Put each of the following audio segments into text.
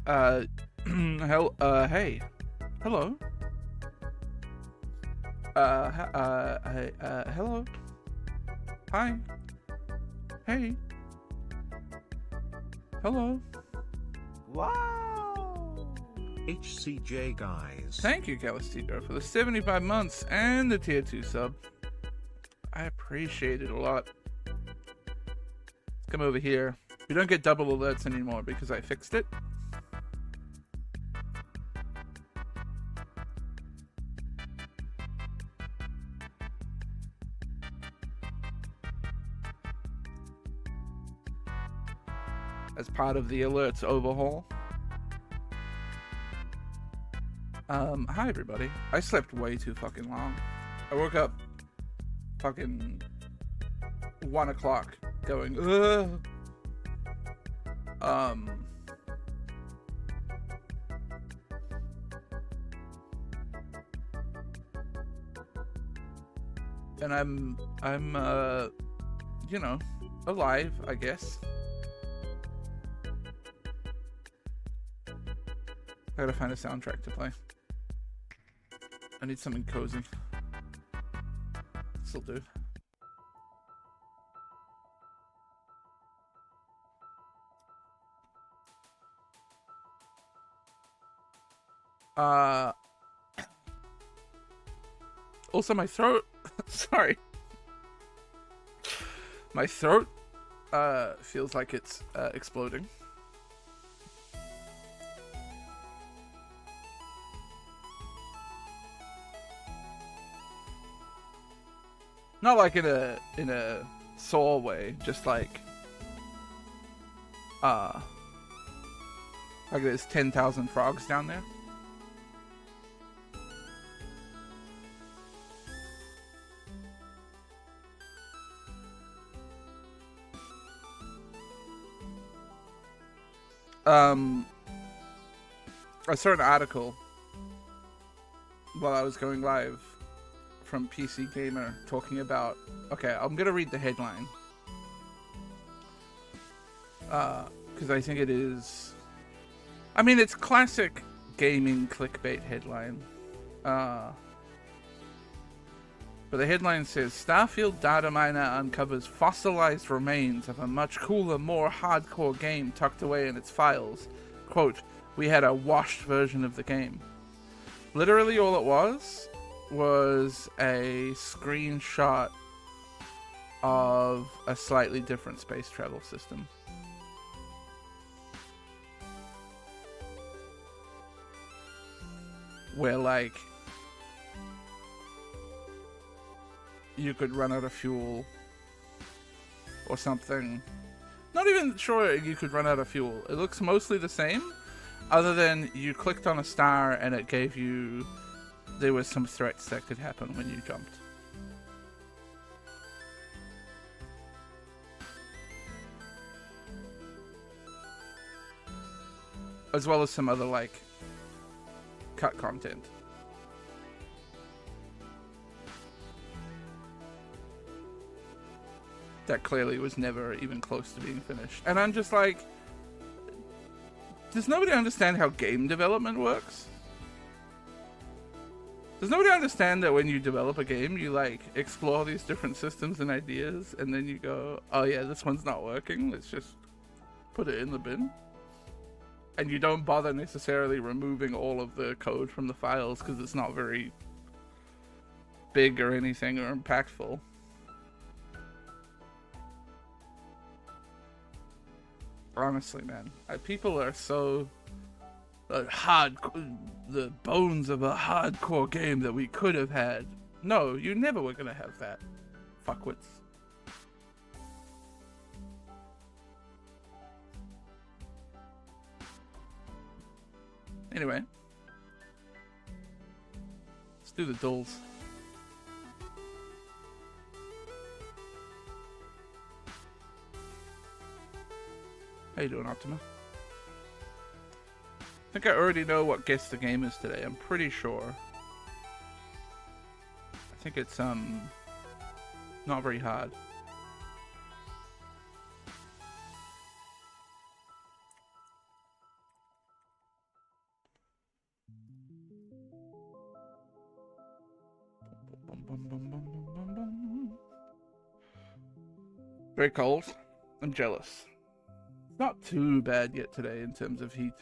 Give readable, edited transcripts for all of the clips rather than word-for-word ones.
Hey. Hello. Hello. Hi. Hey. Hello. Wow. HCJ guys. Thank you, Calistito, for the 75 months and the tier 2 sub. I appreciate it a lot. Let's come over here. We don't get double alerts anymore because I fixed it. As part of the alerts overhaul. Hi everybody. I slept way too fucking long. I woke up fucking 1 o'clock going, ugh. And I'm you know, alive, I guess. I gotta find a soundtrack to play. I need something cozy. This'll do. Also my throat, sorry. My throat, feels like it's, exploding. Not like in a sore way, just like there's 10,000 frogs down there. I saw an article while I was going live from PC Gamer talking about, okay, I'm gonna read the headline because I think it is, I mean, it's classic gaming clickbait headline, but the headline says Starfield data miner uncovers fossilized remains of a much cooler, more hardcore game tucked away in its files. Quote, we had a washed version of the game. Literally all it was a screenshot of a slightly different space travel system. Where, like, you could run out of fuel or something. Not even sure you could run out of fuel. It looks mostly the same, other than you clicked on a star and it gave you, there was some threats that could happen when you jumped. As well as some other, like, cut content. That clearly was never even close to being finished. And I'm just like, does nobody understand how game development works? Does nobody understand that when you develop a game, you, like, explore these different systems and ideas, and then you go, oh yeah, this one's not working, let's just put it in the bin? And you don't bother necessarily removing all of the code from the files because it's not very big or anything or impactful. Honestly, man, people are so the bones of a hardcore game that we could have had. No, you never were gonna have that, fuckwits. Anyway, let's do the dulls. How you doing, Optima? I think I already know what guess the game is today. I'm pretty sure. I think it's not very hard. Very cold. I'm jealous. It's not too bad yet today in terms of heat.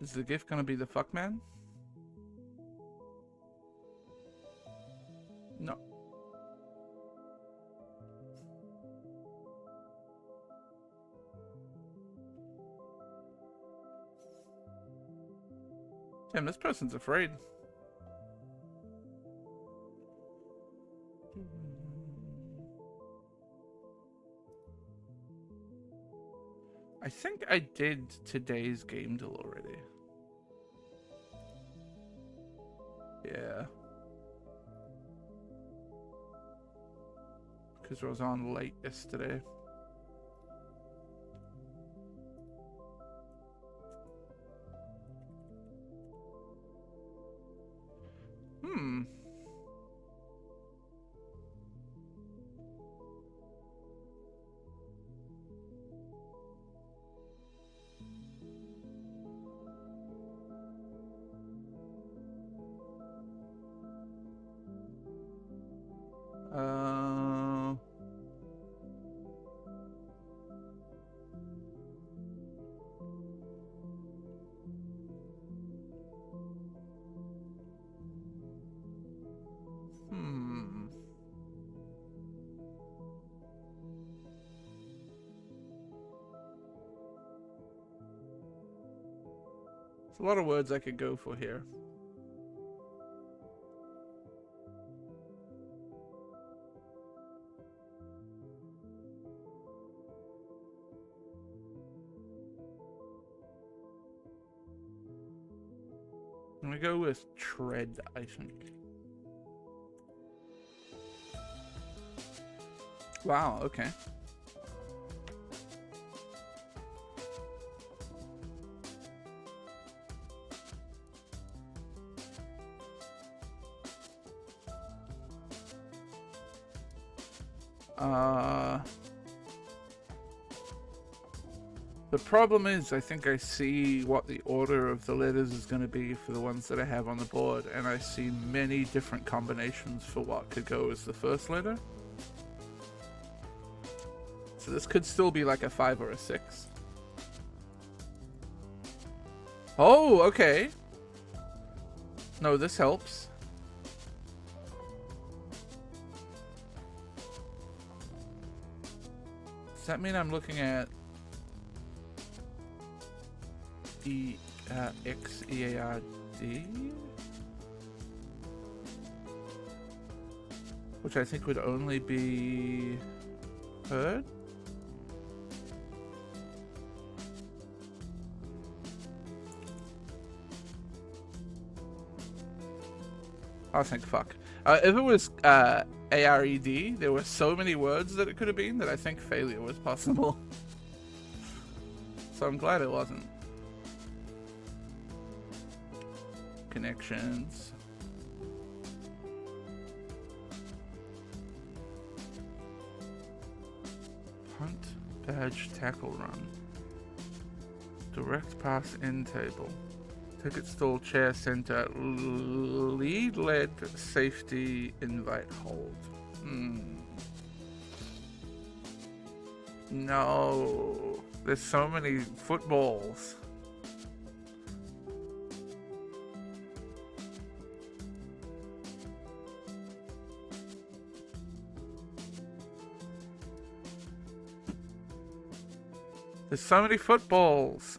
Is the gift gonna be the fuck man? No. Damn, this person's afraid. I think I did today's game deal already. Yeah. Because I was on late yesterday. There's a lot of words I could go for here. I'm gonna go with tread, I think. Wow, okay. The problem is, I think I see what the order of the letters is going to be for the ones that I have on the board, and I see many different combinations for what could go as the first letter. So this could still be like a 5 or a 6. Oh, okay. No, this helps. Does that mean I'm looking at X-E-A-R-D? Which I think would only be heard? I think fuck. If it was A-R-E-D, there were so many words that it could have been that I think failure was possible. So I'm glad it wasn't. Connections. Punt, badge, tackle run. Direct pass in table. Ticket stall, chair center, lead, led, safety, invite, hold. No, there's so many footballs. There's so many footballs.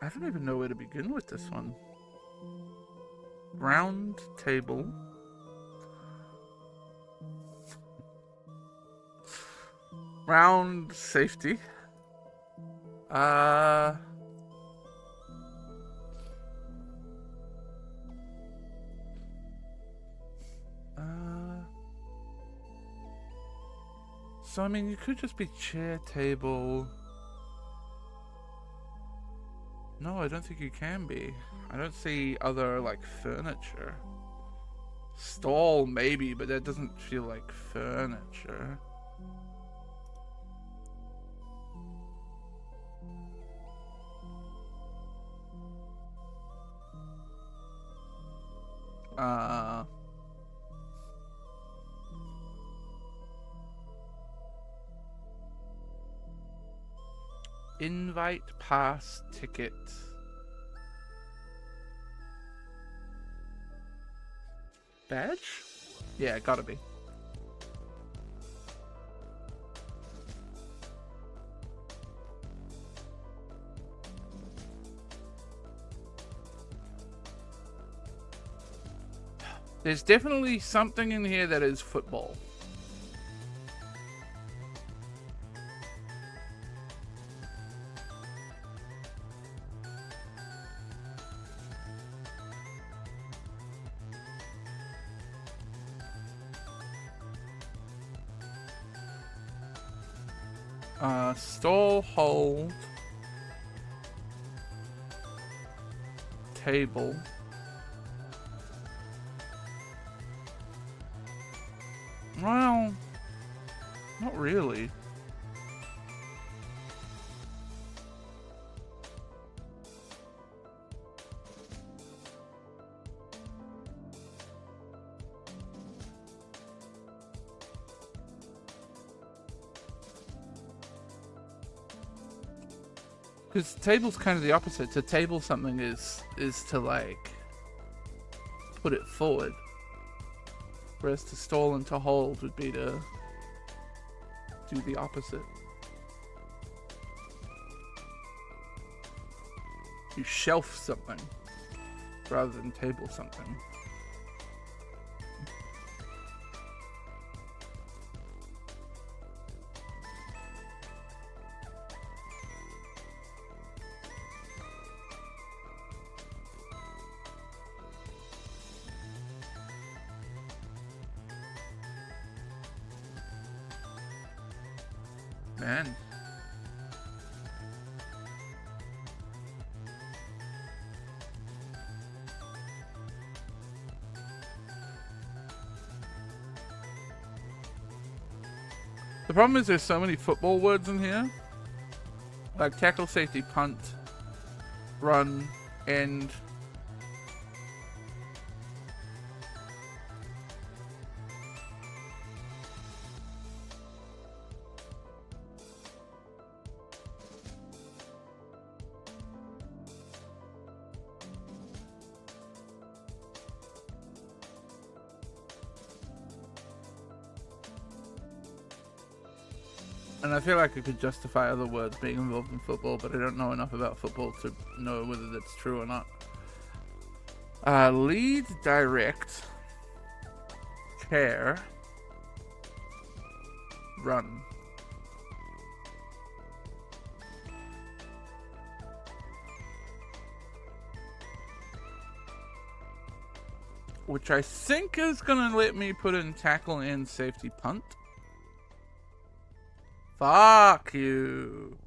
I don't even know where to begin with this one. Round table. Round safety. So, I mean, you could just be chair, table. No, I don't think you can be. I don't see other, like, furniture. Stall, maybe, but that doesn't feel like furniture. Invite pass ticket. Badge? Yeah, gotta be. There's definitely something in here that is football. Stall, hold, table. Well, not really. Because table's kind of the opposite. To table something is to, like, put it forward. Whereas to stall and to hold would be to do the opposite. You shelf something rather than table something. Man. The problem is there's so many football words in here. Like tackle, safety, punt, run, end. And I feel like I could justify other words being involved in football, but I don't know enough about football to know whether that's true or not. Lead, direct, care, run. Which I think is gonna let me put in tackle and safety punt. Fuck you.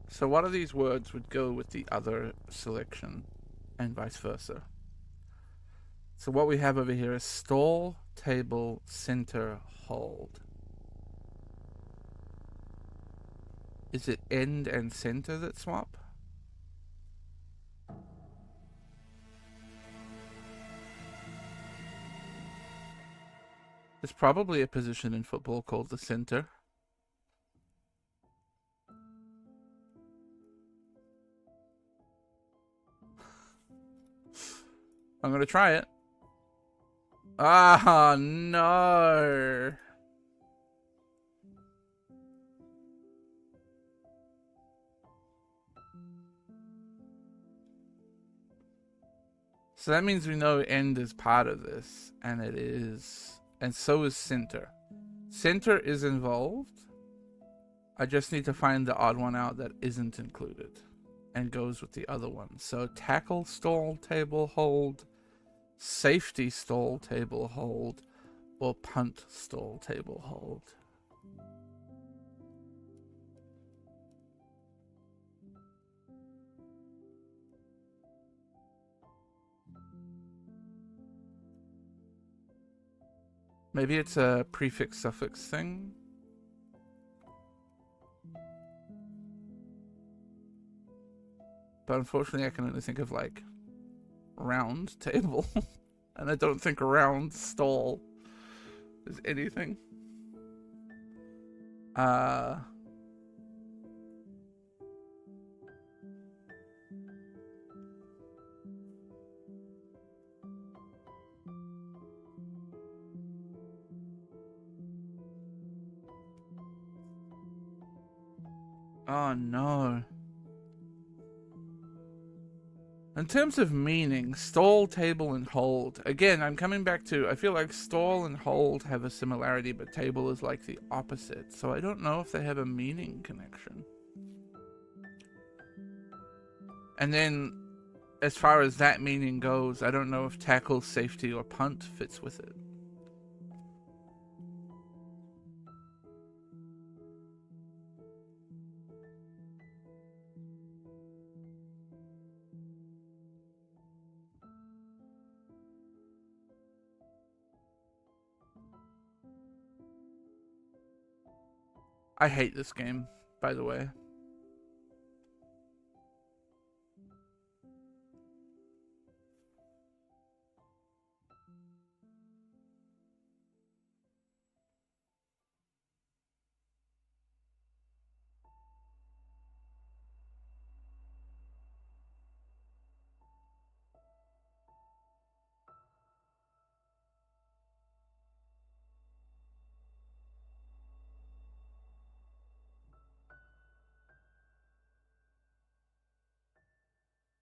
So what of these words would go with the other selection and vice versa? So what we have over here is stall, table, center, hold. Is it end and center that swap? There's probably a position in football called the center. I'm gonna try it. Ah, no. So that means we know end is part of this, and it is. And so is center. Center is involved. I just need to find the odd one out that isn't included. and goes with the other one. So tackle, stall, table, hold, safety, stall, table, hold, or punt, stall, table, hold. Maybe it's a prefix-suffix thing. But unfortunately, I can only think of, like, round table. And I don't think round stall is anything. Oh no. In terms of meaning, stall, table, and hold. Again, I'm coming back to, I feel like stall and hold have a similarity, but table is like the opposite. So I don't know if they have a meaning connection. And then, as far as that meaning goes, I don't know if tackle, safety, or punt fits with it. I hate this game, by the way.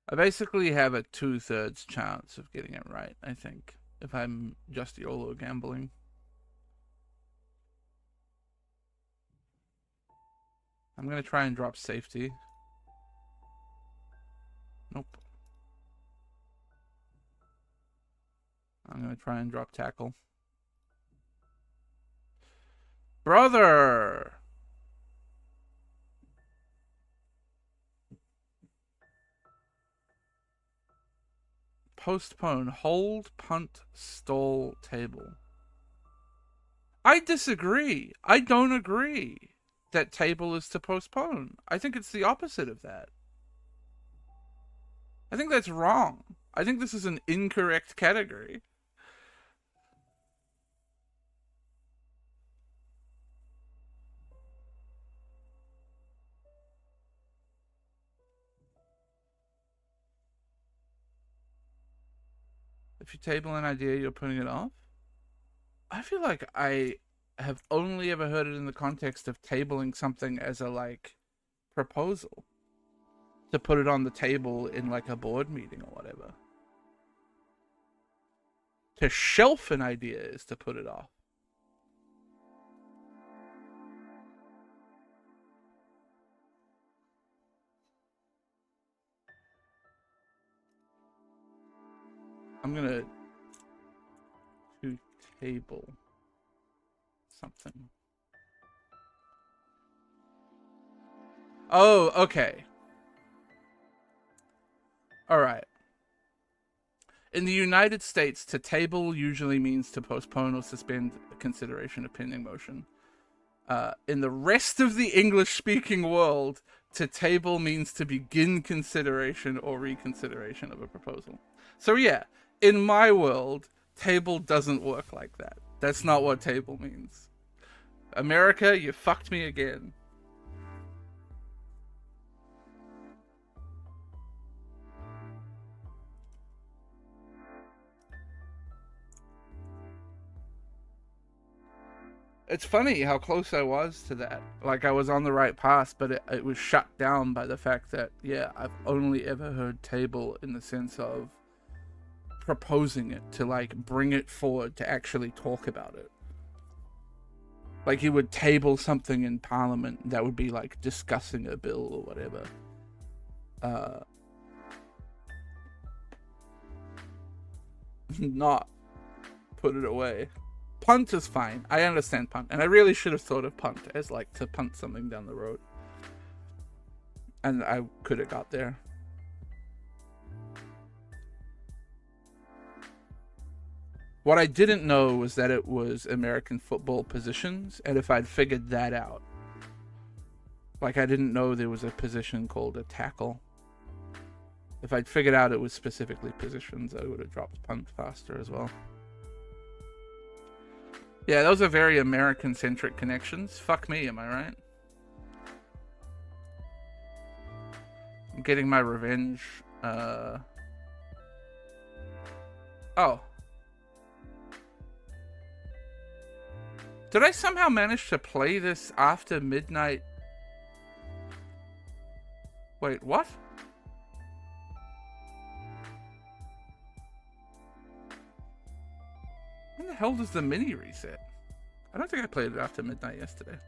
I basically have a 2/3 chance of getting it right, I think, if I'm just YOLO gambling. I'm gonna try and drop safety. Nope. I'm gonna try and drop tackle. Brother! Postpone, hold, punt, stall, table. I disagree. I don't agree that table is to postpone. I think it's the opposite of that. I think that's wrong. I think this is an incorrect category. If you table an idea, you're putting it off? I feel like I have only ever heard it in the context of tabling something as a, like, proposal. To put it on the table in, like, a board meeting or whatever. To shelf an idea is to put it off. I'm gonna to table something. Oh, okay. All right. In the United States, to table usually means to postpone or suspend consideration of pending motion. In the rest of the English-speaking world, to table means to begin consideration or reconsideration of a proposal. So yeah, in my world, table doesn't work like that. That's not what table means. America, you fucked me again. It's funny how close I was to that. Like, I was on the right path, but it was shut down by the fact that, yeah, I've only ever heard table in the sense of proposing it, to, like, bring it forward, to actually talk about it. Like, you would table something in Parliament that would be, like, discussing a bill or whatever. not put it away. Punt is fine. I understand punt. And I really should have thought of punt as like to punt something down the road. And I could have got there. What I didn't know was that it was American football positions, and if I'd figured that out. Like, I didn't know there was a position called a tackle. If I'd figured out it was specifically positions, I would have dropped punt faster as well. Yeah, those are very American-centric connections. Fuck me, am I right? I'm getting my revenge. Oh. Did I somehow manage to play this after midnight? Wait, what? When the hell does the mini reset? I don't think I played it after midnight yesterday.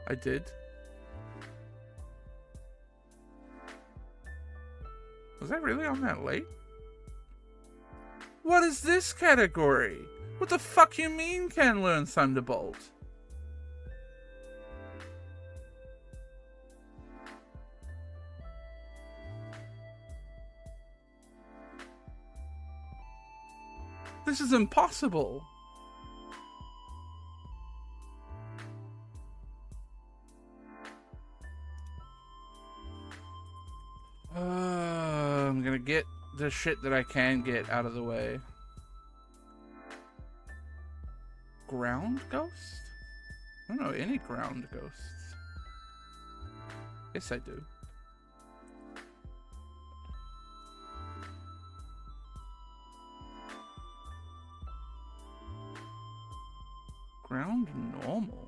I did. Was I really on that late? What is this category? What the fuck you mean can learn Thunderbolt? This is impossible. I'm gonna get the shit that I can get out of the way. Ground ghost? I don't know any ground ghosts. Yes, I do. Ground normal.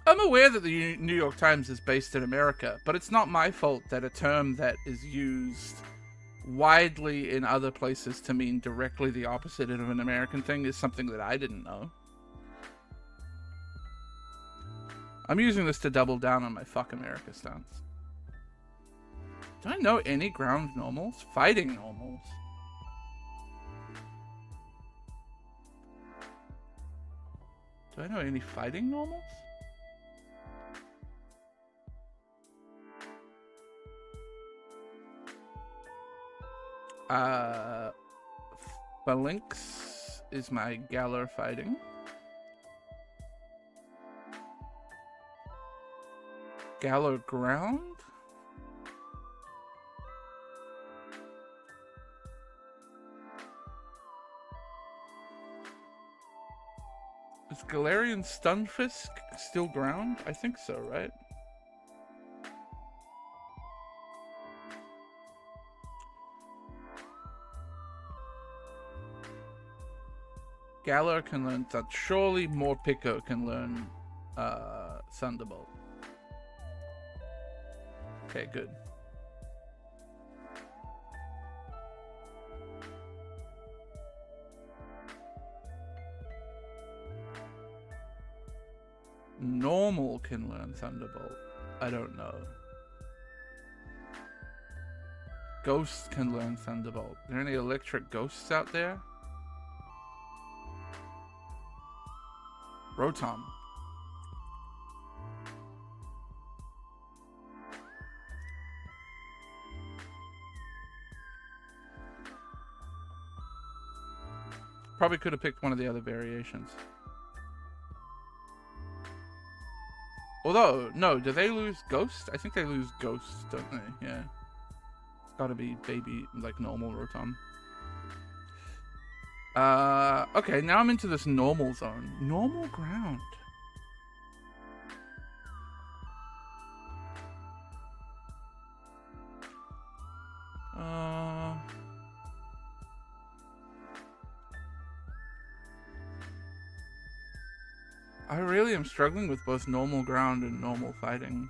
I'm aware that the New York Times is based in America, but it's not my fault that a term that is used widely in other places to mean directly the opposite of an American thing is something that I didn't know. I'm using this to double down on my fuck America stance. Do I know any ground normals? Fighting normals. Do I know any fighting normals? Phalanx is my Galar fighting. Galar ground? Is Galarian Stunfisk still ground? I think so, right? Galar can learn that. Surely Morpeko can learn Thunderbolt. Okay, good. Normal can learn Thunderbolt. I don't know. Ghost can learn Thunderbolt. Are there any electric ghosts out there? Rotom. Probably could have picked one of the other variations. Although, no, do they lose Ghost? I think they lose Ghost, don't they? Yeah. It's gotta be baby, like normal Rotom. Okay, now I'm into this normal zone. Normal ground. I really am struggling with both normal ground and normal fighting.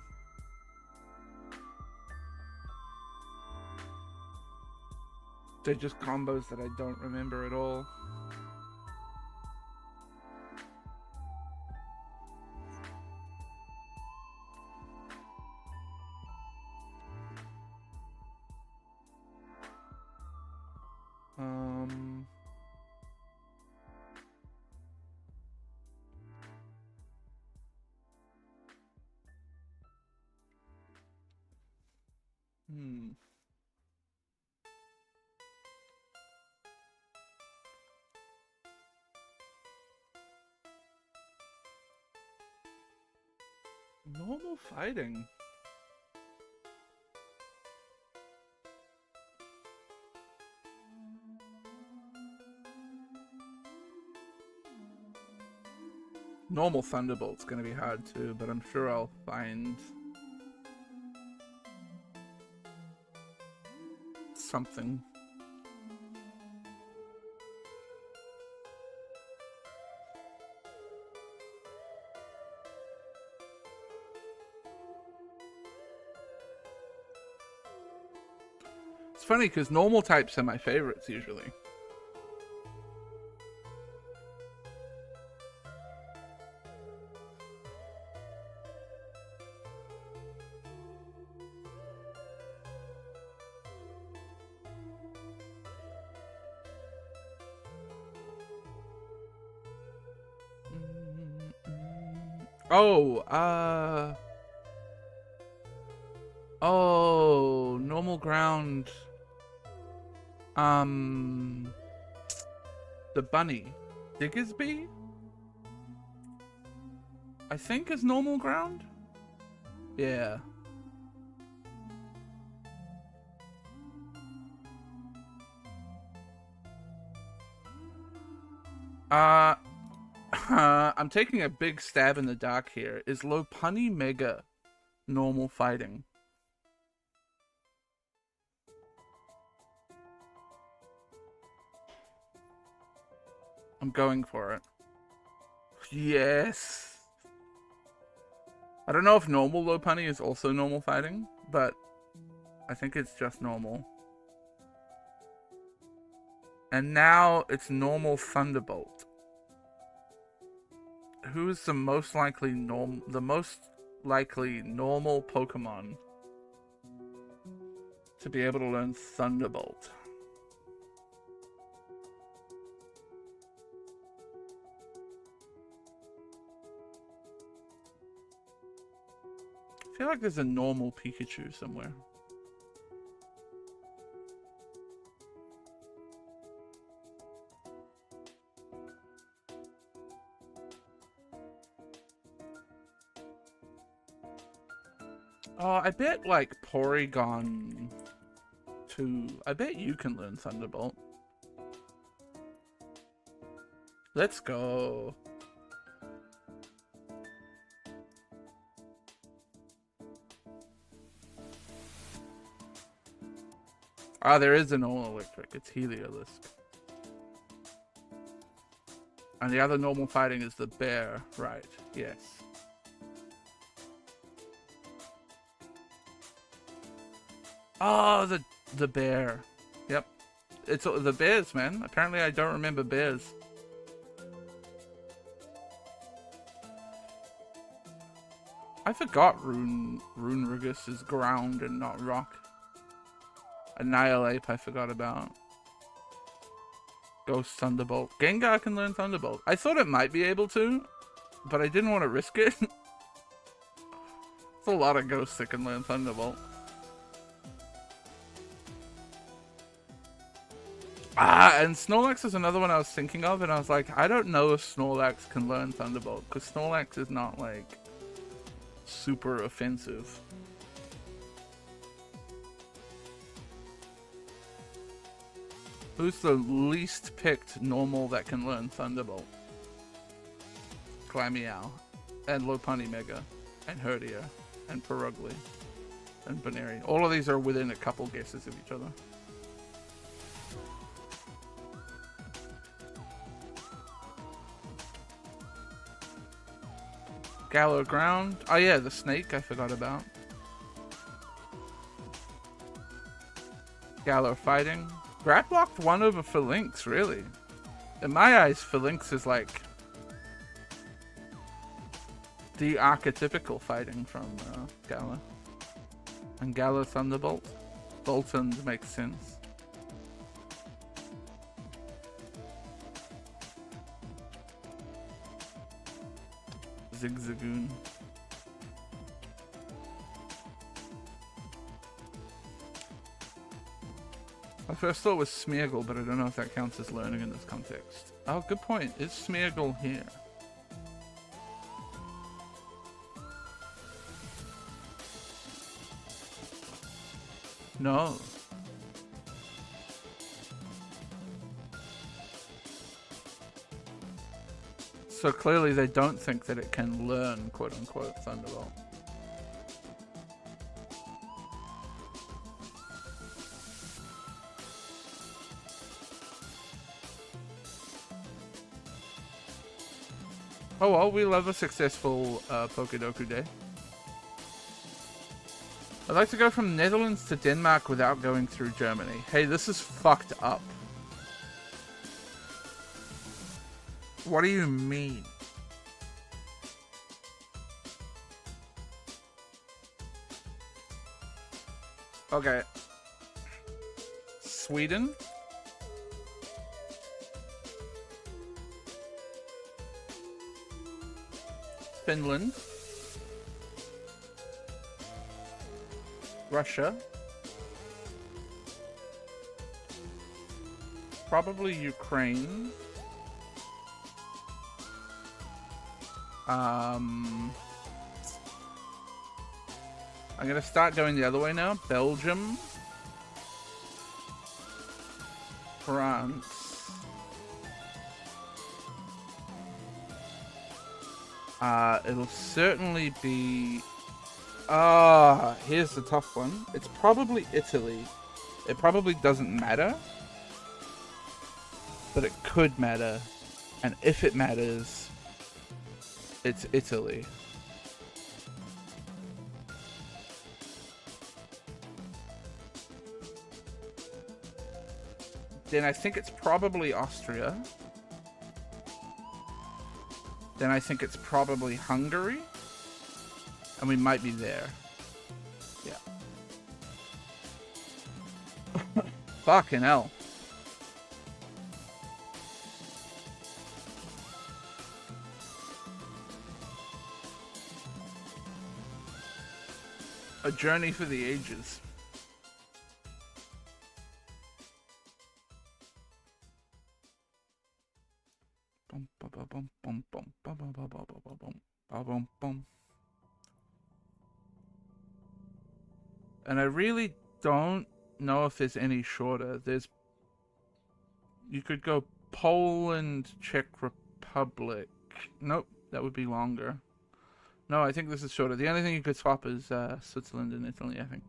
They're just combos that I don't remember at all. Normal fighting. Normal Thunderbolt's gonna be hard too, but I'm sure I'll find something. It's funny because normal types are my favorites usually. Oh, normal ground. The bunny. Diggersby? I think is normal ground? Yeah. I'm taking a big stab in the dark here. Is Lopunny Mega normal fighting? I'm going for it. Yes. I don't know if normal Lopunny is also normal fighting, but I think it's just normal. And now it's normal Thunderbolt. Who is the most likely normal Pokemon to be able to learn Thunderbolt? I feel like there's a normal Pikachu somewhere. I bet like Porygon 2. I bet you can learn Thunderbolt. Let's go. There is a normal electric. It's Heliolisk. And the other normal fighting is the bear, right? Yes. Oh, the bear. Yep. It's the bears, man. Apparently I don't remember bears. I forgot Runerigus is ground and not rock. Annihilate I forgot about. Ghost Thunderbolt. Gengar can learn Thunderbolt. I thought it might be able to, but I didn't want to risk it. There's a lot of ghosts that can learn Thunderbolt. And Snorlax is another one I was thinking of, and I was like, I don't know if Snorlax can learn Thunderbolt, because Snorlax is not, like, super offensive. Who's the least picked normal that can learn Thunderbolt? Glameow, and Lopunny Mega, and Herdier, and Perugly, and Baneri. All of these are within a couple guesses of each other. Galar Ground. Oh yeah, the snake I forgot about. Galar Fighting. Grat blocked one over Phalanx, really. In my eyes, Phalanx is like the archetypical fighting from Gala. And Gala Thunderbolt. Bolton makes sense. Zigzagoon. My first thought was Smeargle, but I don't know if that counts as learning in this context. Oh, good point. Is Smeargle here? No. So clearly they don't think that it can learn, quote-unquote, Thunderbolt. Oh well, we love a successful Pokedoku day. I'd like to go from Netherlands to Denmark without going through Germany. Hey, this is fucked up. What do you mean? Okay. Sweden? Finland? Russia? Probably Ukraine. I'm gonna start going the other way now. Belgium. France. It'll certainly be... here's the tough one. It's probably Italy. It probably doesn't matter. But it could matter. And if it matters, it's Italy. Then I think it's probably Austria. Then I think it's probably Hungary. And we might be there. Yeah. Fucking hell. A journey for the ages. And I really don't know if there's any shorter. You could go Poland, Czech Republic. Nope, that would be longer. No, I think this is shorter. The only thing you could swap is Switzerland and Italy, I think.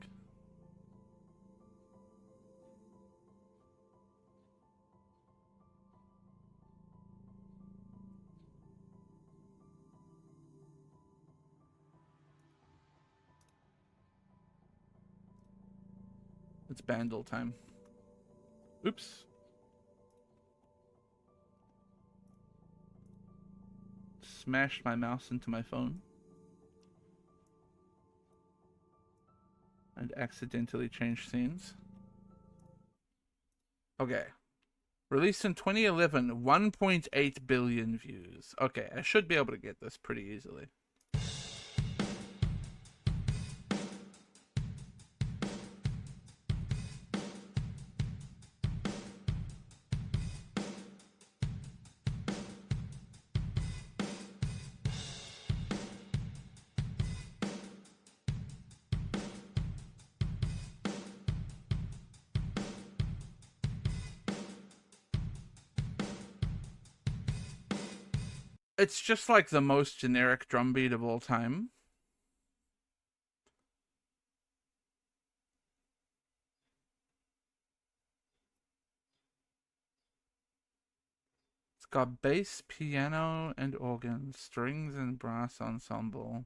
It's Bandle time. Oops. Smashed my mouse into my phone. And accidentally changed scenes. Okay. Released in 2011, 1.8 billion views. Okay, I should be able to get this pretty easily. It's just like the most generic drum beat of all time. It's got bass, piano, and organ, strings, and brass ensemble.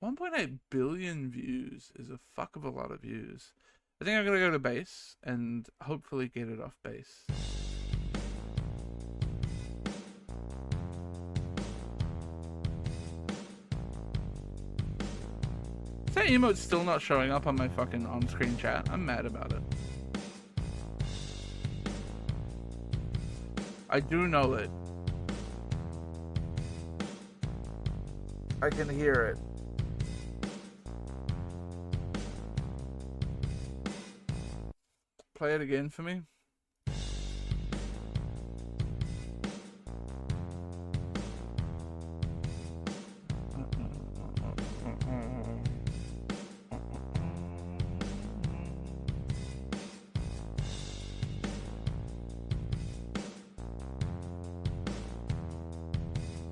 1.8 billion views is a fuck of a lot of views. I think I'm gonna go to base and hopefully get it off base. Is that emote still not showing up on my fucking on-screen chat? I'm mad about it. I do know it. I can hear it. Play it again for me.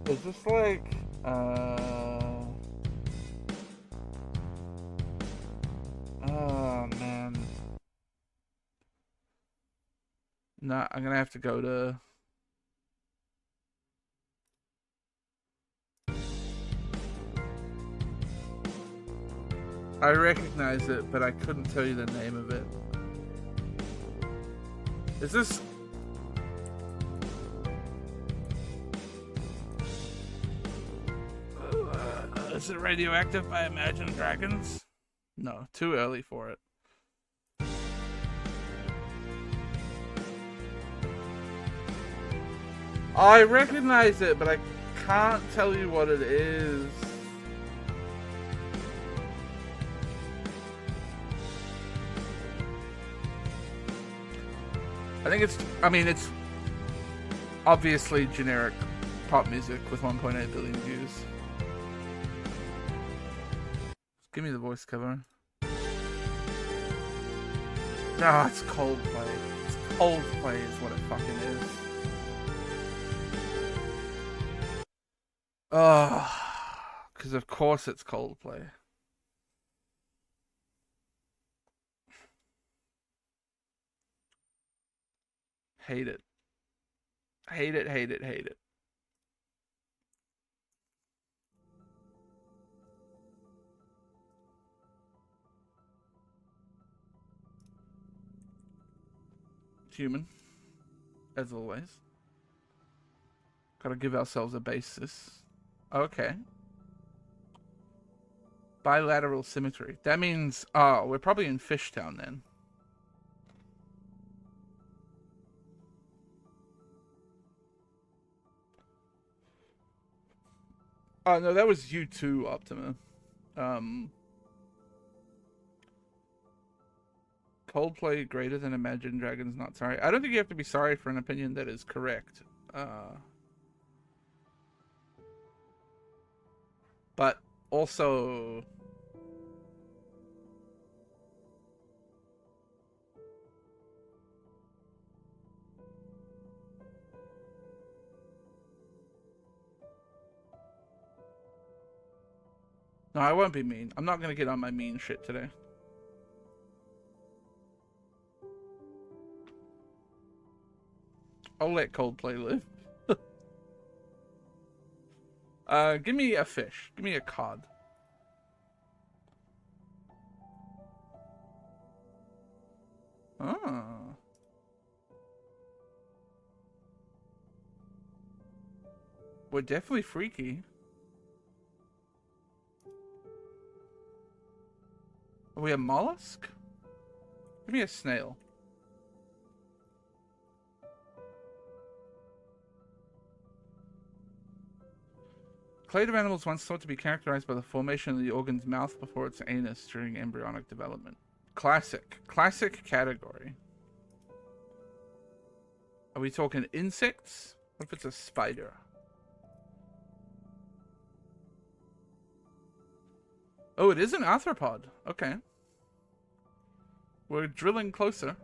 Is this like, oh man. Nah, I'm gonna have to go to... I recognize it, but I couldn't tell you the name of it. Is this... is it Radioactive by Imagine Dragons? No, too early for it. I recognize it, but I can't tell you what it is. I think it's, I mean, it's obviously generic pop music with 1.8 billion views. Give me the voice cover. Ah, it's Coldplay. It's Coldplay is what it fucking is. Because of course it's Coldplay. Hate it. Hate it, hate it, hate it. Human, as always. Gotta give ourselves a basis. Okay. Bilateral symmetry. That means, oh, we're probably in Fishtown then. Oh, no, that was you too, Optima. Coldplay greater than Imagine Dragons not sorry. I don't think you have to be sorry for an opinion that is correct. But also... No, I won't be mean. I'm not gonna get on my mean shit today. I'll let Coldplay live. Give me a fish. Give me a cod. Oh. We're definitely freaky. Are we a mollusk? Give me a snail. Clade of animals once thought to be characterized by the formation of the organ's mouth before its anus during embryonic development. Classic. Classic category. Are we talking insects? What if it's a spider? Oh, it is an arthropod. Okay. We're drilling closer.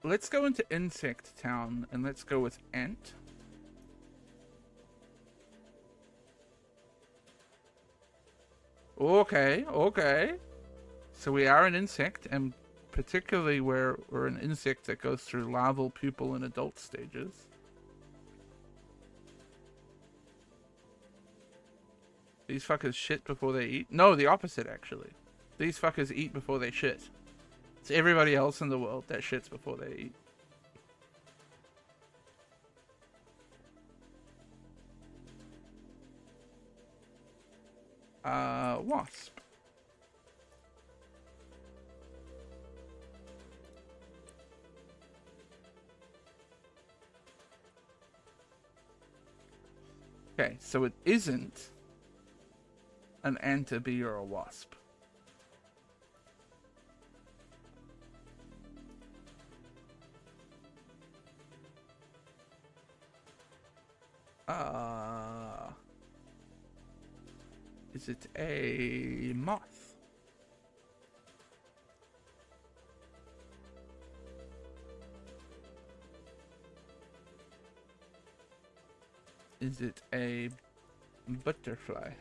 Let's go into Insect Town and let's go with ant. Okay, okay. So we are an insect, and particularly we're an insect that goes through larval, pupal, and adult stages. These fuckers shit before they eat? No, the opposite, actually. These fuckers eat before they shit. It's everybody else in the world that shits before they eat. Wasp. Okay, so it isn't an ant, a bee, or a wasp. Is it a moth? Is it a butterfly?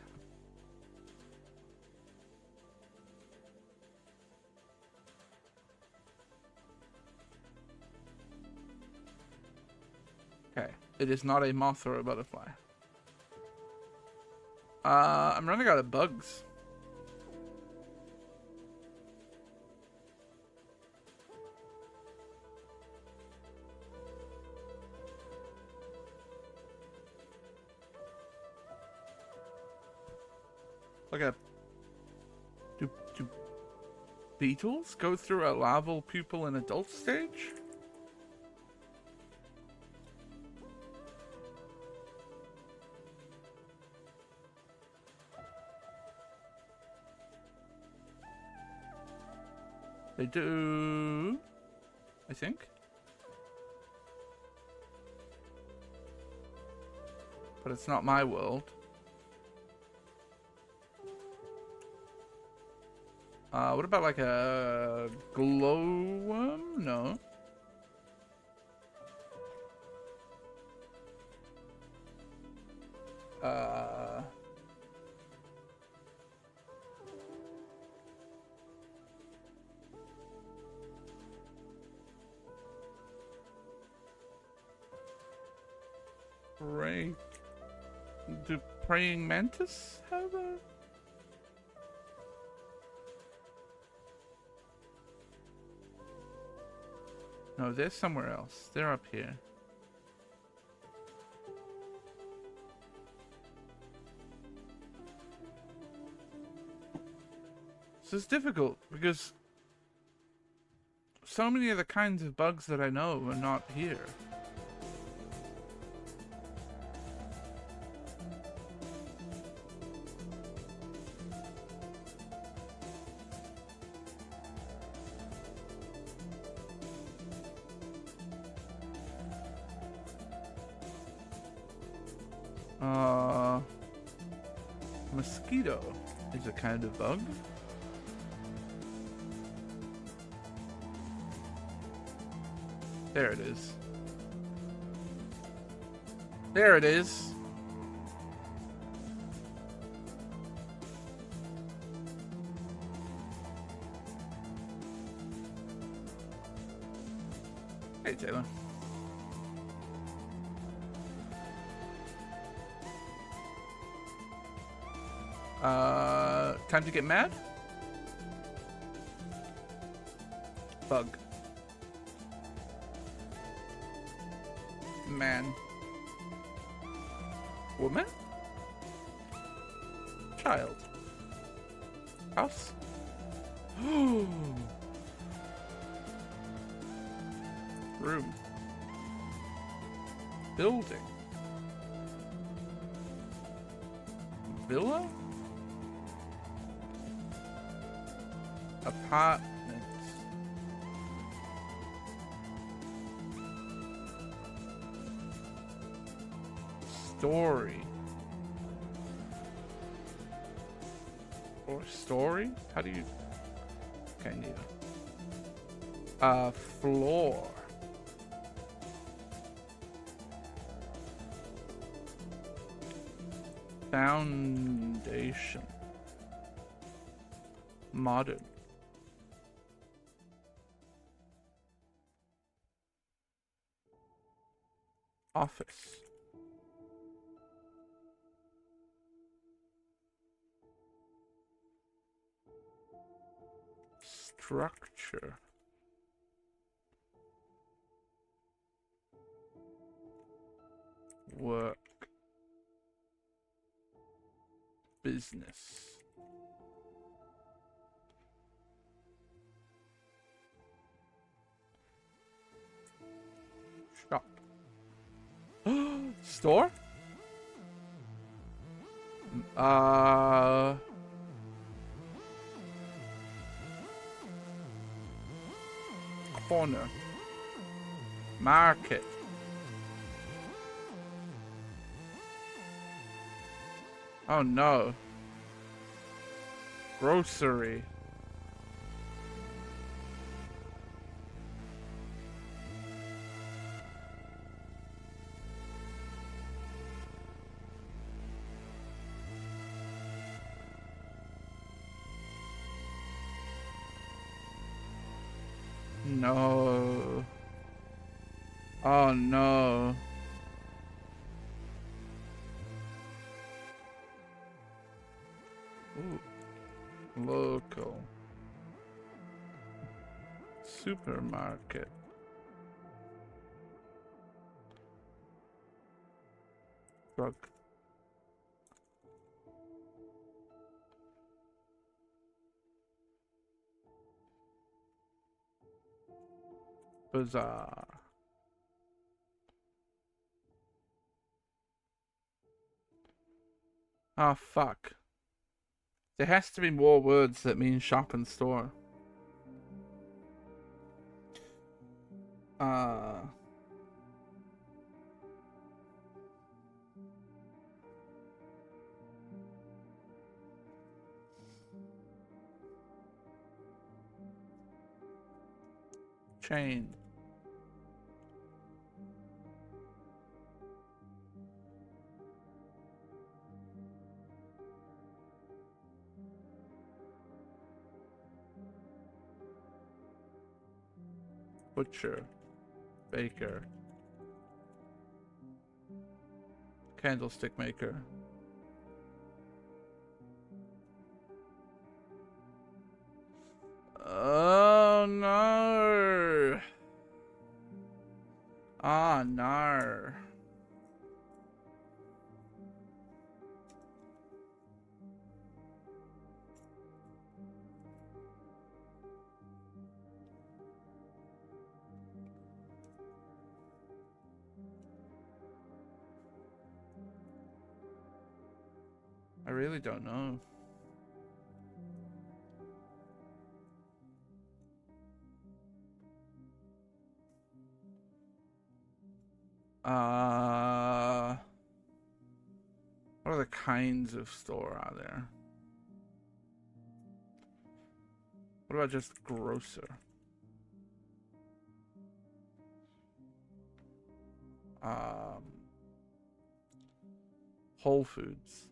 Okay, it is not a moth or a butterfly. I'm running out of bugs. Like a... Do beetles go through a larval, pupal, and adult stage? They do, I think. But it's not my world. What about like a glowworm? No. Do praying mantis have a... No, they're somewhere else. They're up here. This is difficult because so many of the kinds of bugs that I know are not here. Mosquito is a kind of bug. There it is. There it is. Hey, Taylor. Time to get mad? Bug. Man. Woman? Child. House? Room. Building. Villa? Apartment. Story. Or story? How do you... Okay, neither. Floor. Foundation. Modern. Office. Structure. Work. Business. Shop. Store? Corner. Market. Oh no. Grocery. No. Oh no. Ooh. Local. Supermarket. Drug. Bazaar. Oh fuck. There has to be more words that mean shop and store. Chain. Butcher. Baker. Candlestick maker. Oh no. Ah, no. I really don't know. What other kinds of store are there? What about just grocer? Whole Foods.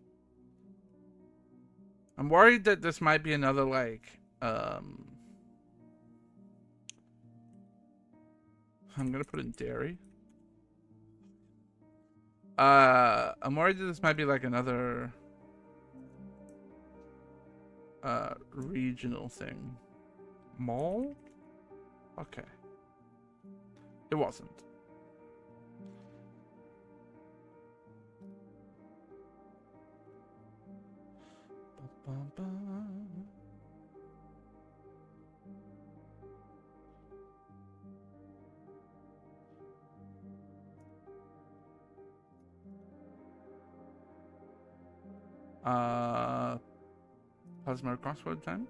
I'm worried that this might be another like I'm gonna put in dairy. I'm worried that this might be like another regional thing. Mall? Okay. It wasn't. Plasma crossword time.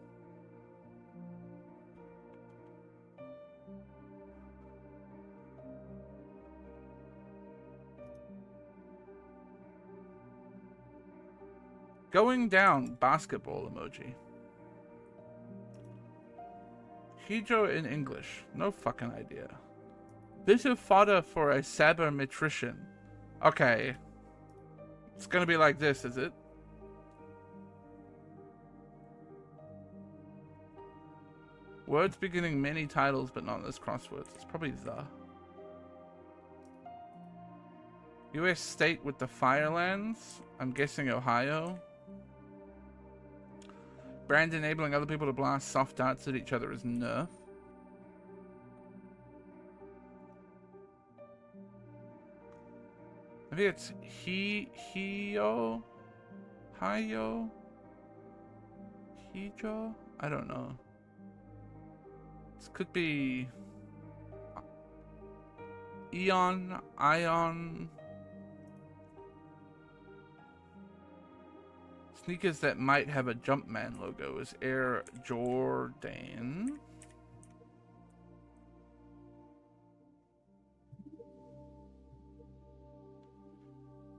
Going down, basketball emoji. Hydro in English. No fucking idea. Bit of fodder for a sabermetrician. Okay. It's gonna be like this, is it? Words beginning many titles but not as crosswords. It's probably the. U.S. state with the Firelands. I'm guessing Ohio. Brand enabling other people to blast soft darts at each other is Nerf. Maybe it's Hijo? Hijo? Hijo? I don't know. This could be Ion. Sneakers that might have a Jumpman logo is Air Jordan.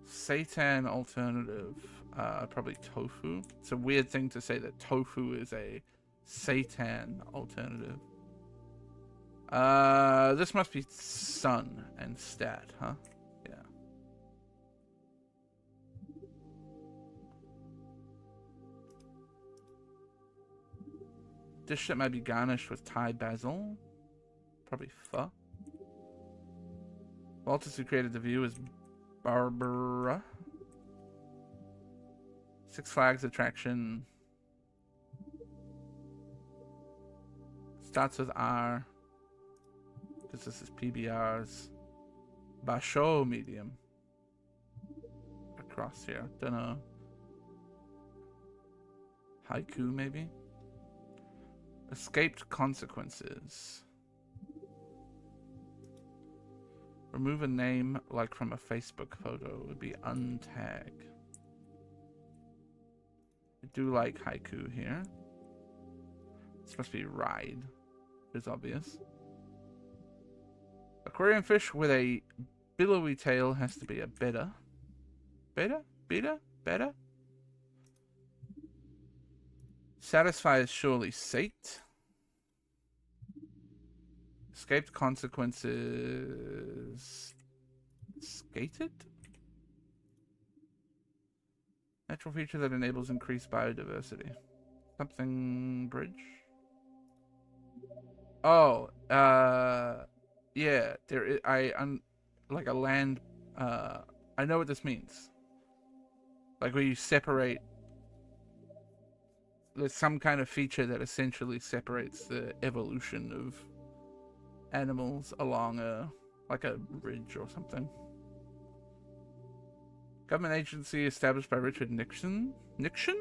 Seitan alternative, probably tofu. It's a weird thing to say that tofu is a seitan alternative. This must be sun and stat, huh? Yeah. Dish that might be garnished with Thai basil. Probably pho. Walters who created the view is Barbara. Six Flags attraction. Starts with R. Because this is PBR's. Basho medium. Across here. Dunno. Haiku maybe? Escaped consequences. Remove a name like from a Facebook photo would be untag. I do like haiku here. This must be ride. It's obvious. Aquarium fish with a billowy tail has to be a betta. Betta? Betta? Betta? Satisfy is surely sate. Escaped consequences. Skated? Natural feature that enables increased biodiversity. Something bridge? Oh, yeah, there is, like a land, I know what this means. Like where you separate, there's some kind of feature that essentially separates the evolution of animals along like a ridge or something. Government agency established by Richard Nixon. Nixon?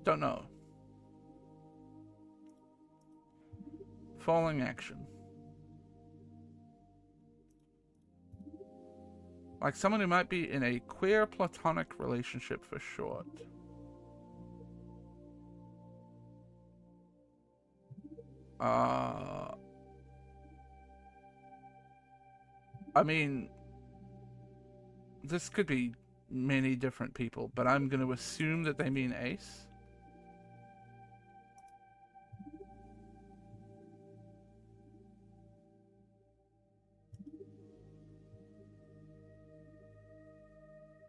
Don't know. Falling action. Like someone who might be in a queer platonic relationship for short. I mean, this could be many different people, but I'm going to assume that they mean ace.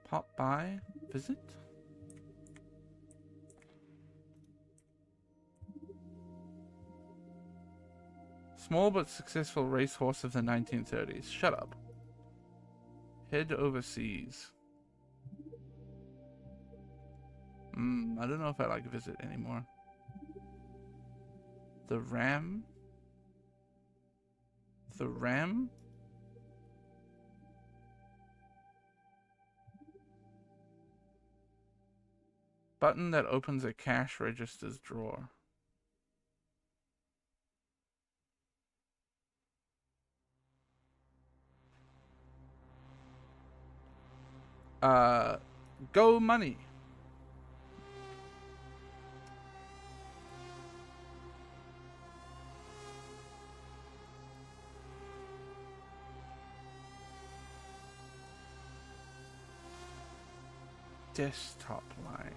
Pop by, visit. Small but successful racehorse of the 1930s. Shut up. Head overseas. I don't know if I like visit anymore. The ram? The ram? Button that opens a cash register's drawer. Go money. Desktop line.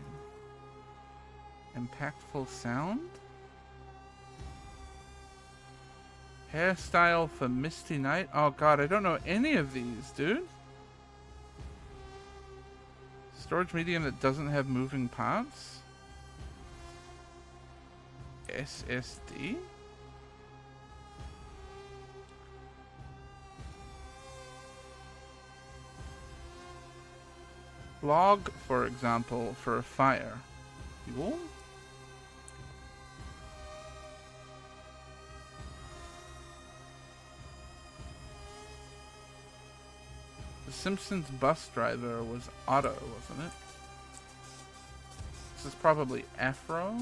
Impactful sound? Hairstyle for Misty Night? Oh god, I don't know any of these, dude. Storage medium that doesn't have moving parts? SSD? Log, for example, for a fire. Fuel? The Simpsons bus driver was Otto, wasn't it? This is probably Afro.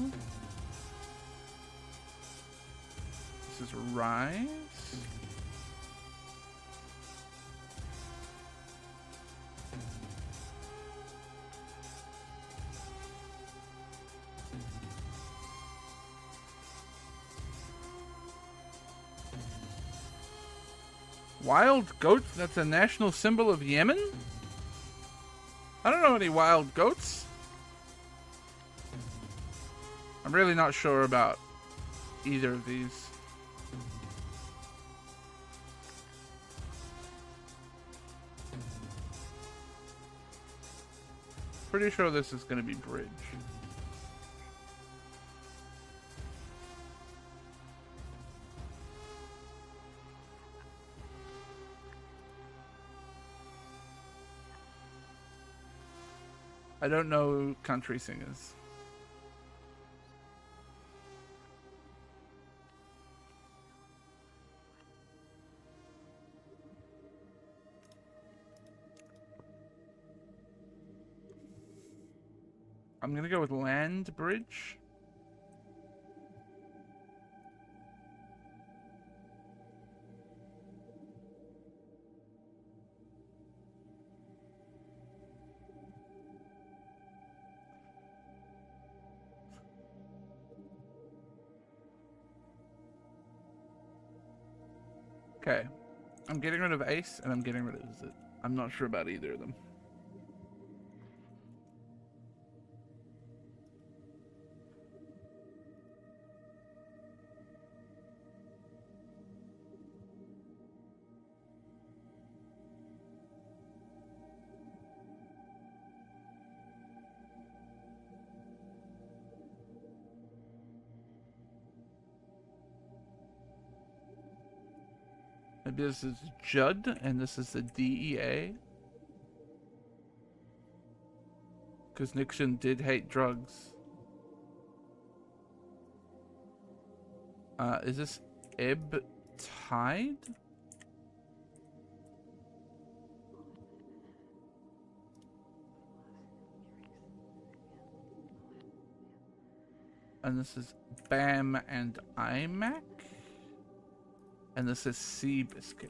This is Rise. Wild goat? That's a national symbol of Yemen? I don't know any wild goats. I'm really not sure about either of these. Pretty sure this is going to be bridge. I don't know country singers. I'm gonna go with land bridge. Okay, I'm getting rid of Ace and I'm getting rid of Zit. I'm not sure about either of them. Maybe this is Judd and this is the DEA. Because Nixon did hate drugs. Is this Ebb Tide? And this is Bam and iMac. And this is Seabiscuit.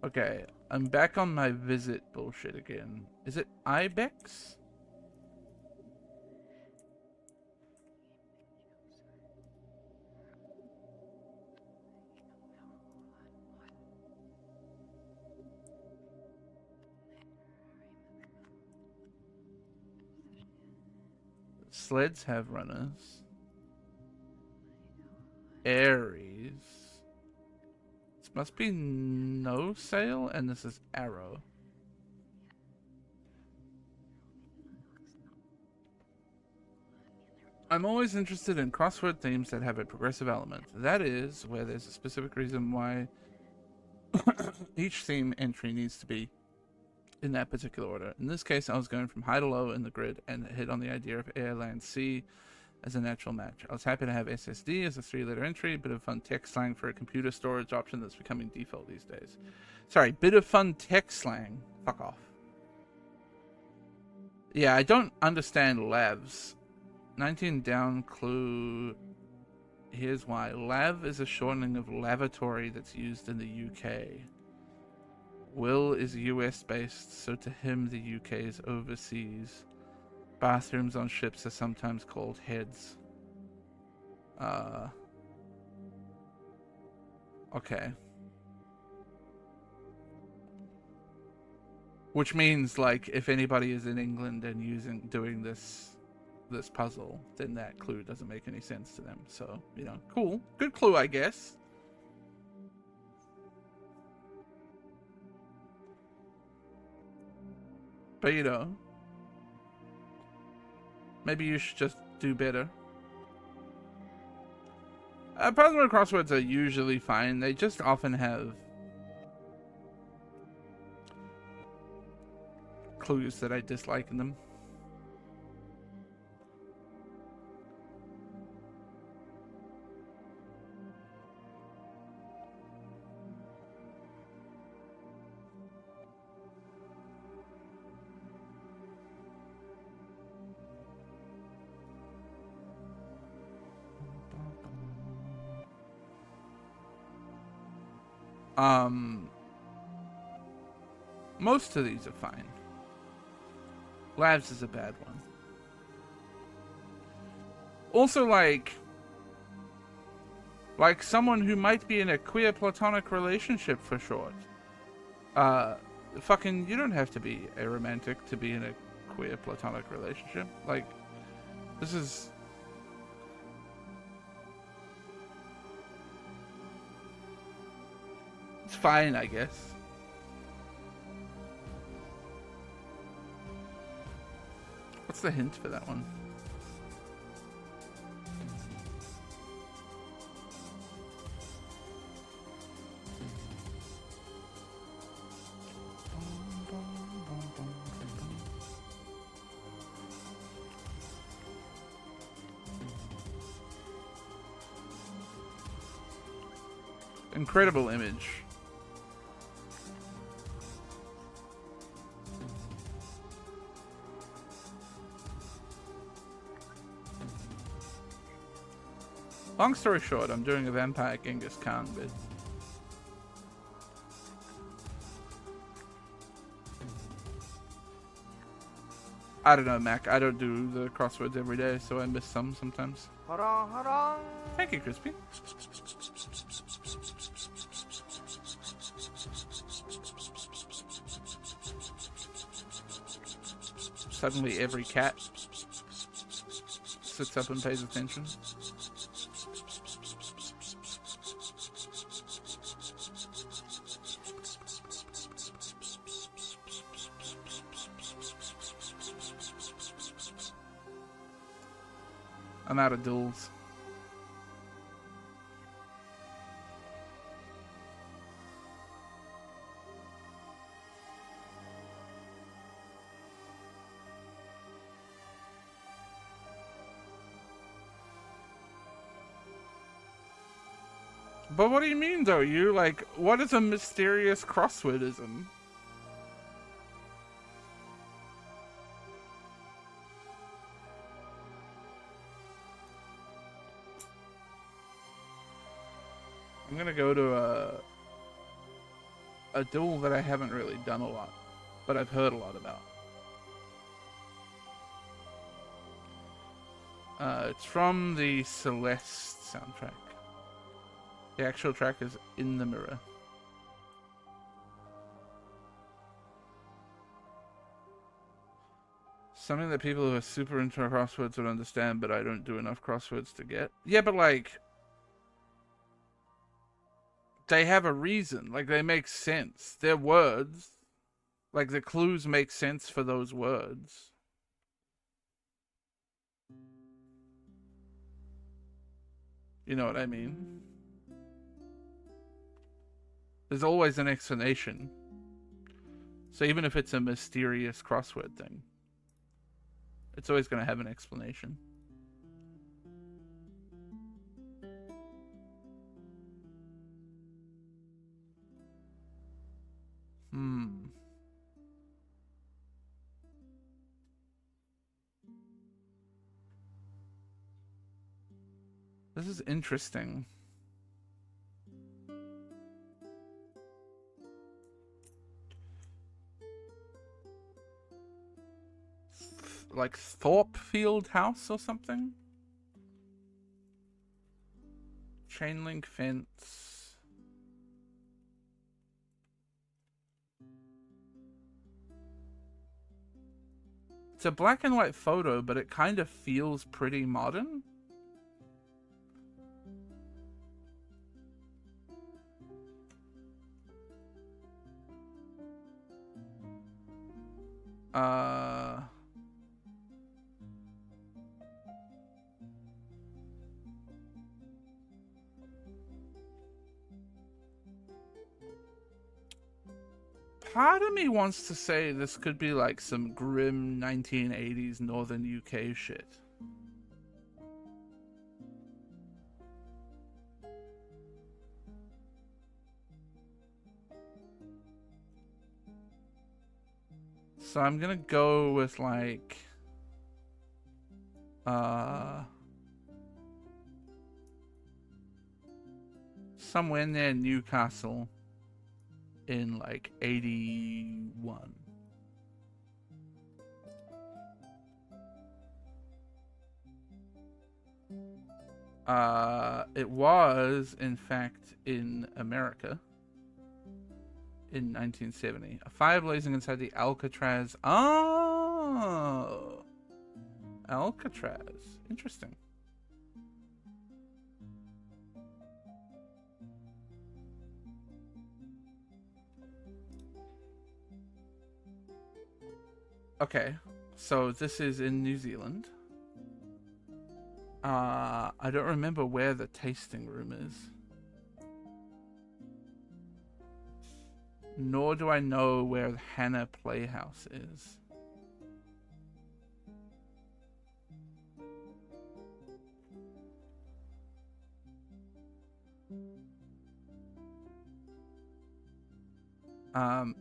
Okay, I'm back on my visit bullshit again. Is it Ibex? Sleds have runners. Aries. This must be no sail, and this is Arrow. I'm always interested in crossword themes that have a progressive element. That is, where there's a specific reason why each theme entry needs to be in that particular order. In this case, I was going from high to low in the grid and hit on the idea of air, land, sea as a natural match. I was happy to have SSD as a 3-letter entry, bit of fun tech slang for a computer storage option that's becoming default these days. Sorry, bit of fun tech slang. Fuck off. Yeah, I don't understand lavs. 19 down clue. Here's why. Lav is a shortening of lavatory that's used in the UK. Will is US based, so to him the UK is overseas. Bathrooms on ships are sometimes called heads. Okay. Which means, like, if anybody is in England and doing this this puzzle, then that clue doesn't make any sense to them. So, you know, cool. Good clue, I guess. But, you know, maybe you should just do better. Puzzle crosswords are usually fine. They just often have clues that I dislike in them. Most of these are fine. Labs is a bad one. Also, like someone who might be in a queer platonic relationship for short. Fucking, you don't have to be aromantic to be in a queer platonic relationship. Like, this is... It's fine, I guess. What's the hint for that one? Incredible image. Long story short, I'm doing a vampire Genghis Khan bit. I don't know, Mac. I don't do the crosswords every day, so I miss some sometimes. Thank you, Crispy. Suddenly every cat sits up and pays attention. I'm out of duels. But what do you mean, though? You, like, what is a mysterious crosswordism? I'm gonna go to a duel that I haven't really done a lot, but I've heard a lot about. It's from the Celeste soundtrack. The actual track is In the Mirror. Something that people who are super into crosswords would understand, but I don't do enough crosswords to get. Yeah, but like... they have a reason. Like, they make sense. They're words. Like, the clues make sense for those words. You know what I mean? There's always an explanation. So even if it's a mysterious crossword thing, it's always going to have an explanation. This is interesting. Like Thorpefield House or something? Chain link fence. It's a black and white photo, but it kind of feels pretty modern. Part of me wants to say this could be like some grim 1980s northern UK shit. So I'm gonna go with like somewhere near Newcastle in like 81. It was in fact in America in 1970. A fire blazing inside the Alcatraz. Oh, Alcatraz. Interesting. Okay, so this is in New Zealand. I don't remember where the tasting room is. Nor do I know where the Hannah Playhouse is.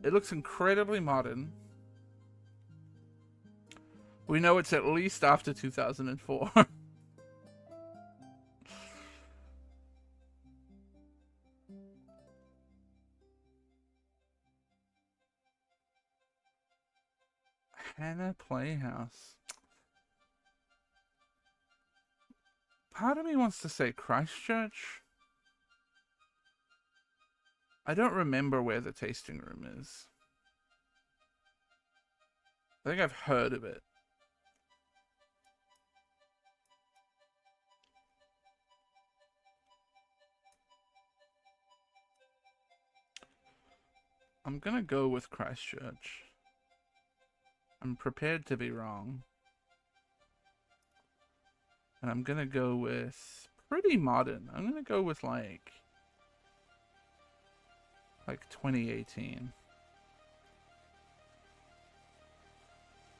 It looks incredibly modern. We know it's at least after 2004. Hannah Playhouse. Part of me wants to say Christchurch. I don't remember where the tasting room is. I think I've heard of it. I'm gonna go with Christchurch. I'm prepared to be wrong. And I'm gonna go with pretty modern. I'm gonna go with like 2018.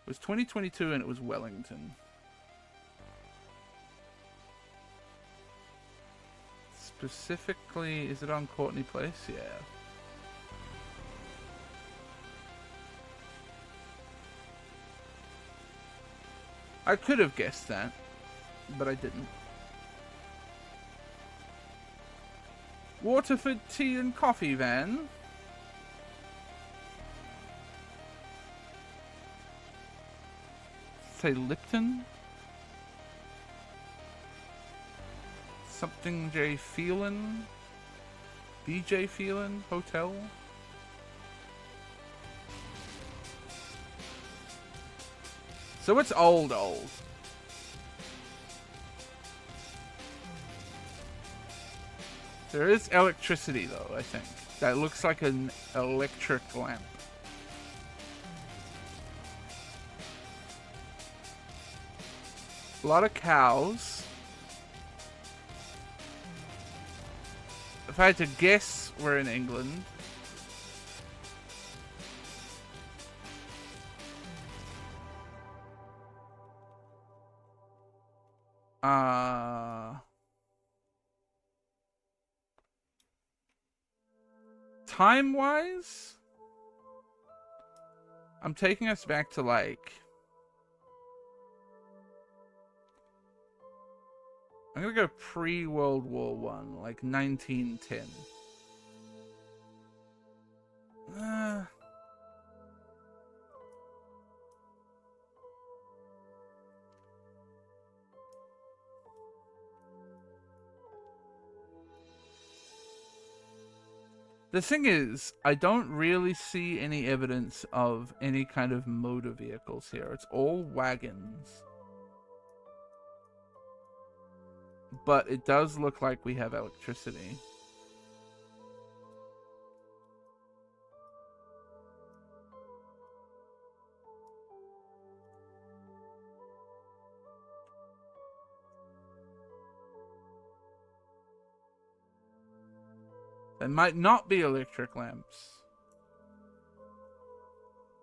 It was 2022 and it was Wellington. Specifically, is it on Courtney Place? Yeah. I could have guessed that, but I didn't. Waterford Tea and Coffee Van. Say Lipton. Something J. Phelan. BJ Phelan Hotel. So it's old. There is electricity though, I think. That looks like an electric lamp. A lot of cows. If I had to guess, we're in England. Time-wise, I'm taking us back to like... I'm gonna go pre-World War I, like 1910. The thing is, I don't really see any evidence of any kind of motor vehicles here. It's all wagons. But it does look like we have electricity. They might not be electric lamps.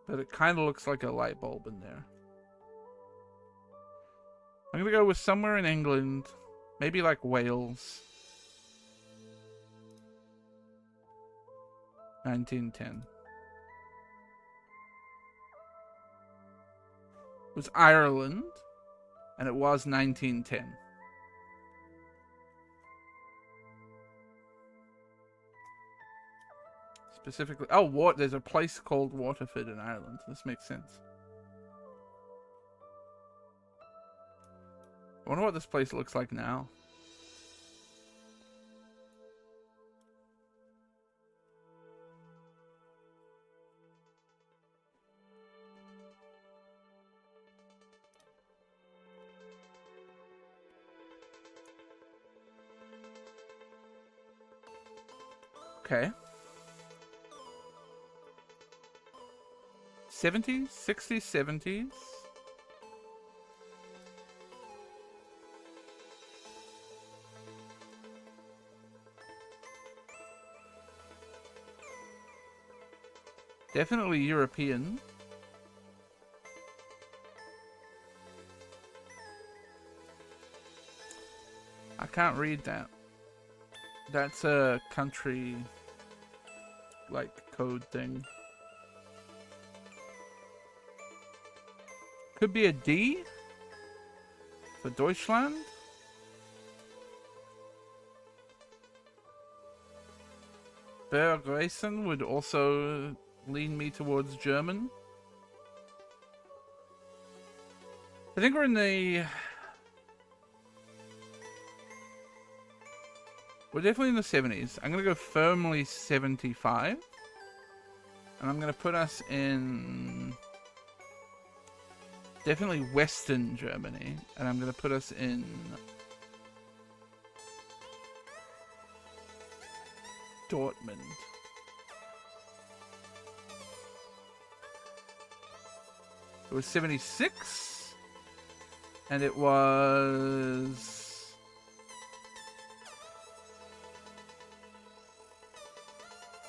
But it kind of looks like a light bulb in there. I'm going to go with somewhere in England. Maybe like Wales. 1910. It was Ireland. And it was 1910. Specifically, oh, there's a place called Waterford in Ireland. This makes sense. I wonder what this place looks like now. Okay. 70s, 60s, 70s. Definitely European. I can't read that. That's a country like code thing. Could be a D for Deutschland. Bergreisen would also lean me towards German. I think we're in the... We're definitely in the 70s. I'm going to go firmly 75. And I'm going to put us in... Definitely Western Germany. And I'm going to put us in... Dortmund. It was 76. And it was...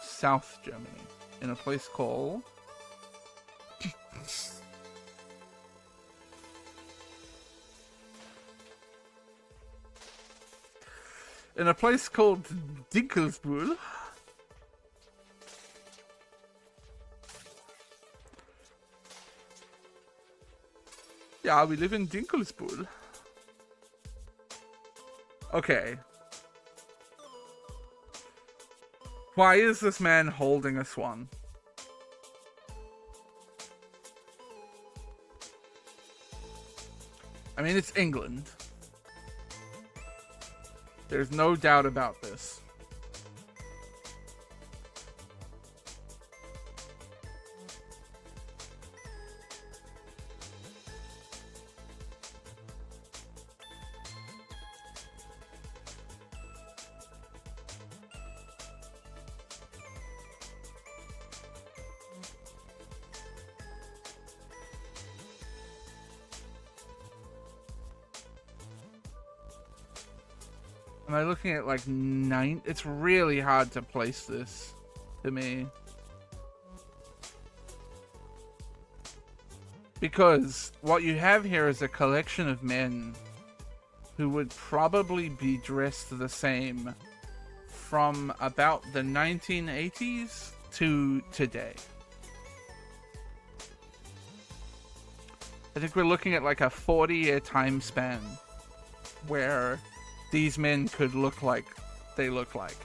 South Germany. In a place called... in a place called Dinkelspool. Yeah, we live in Dinkelspool. Okay. Why is this man holding a swan? I mean, it's England. There's no doubt about this. Am I looking at like 9? It's really hard to place this to me. Because what you have here is a collection of men who would probably be dressed the same from about the 1980s to today. I think we're looking at like a 40-year time span where these men could look like they look like.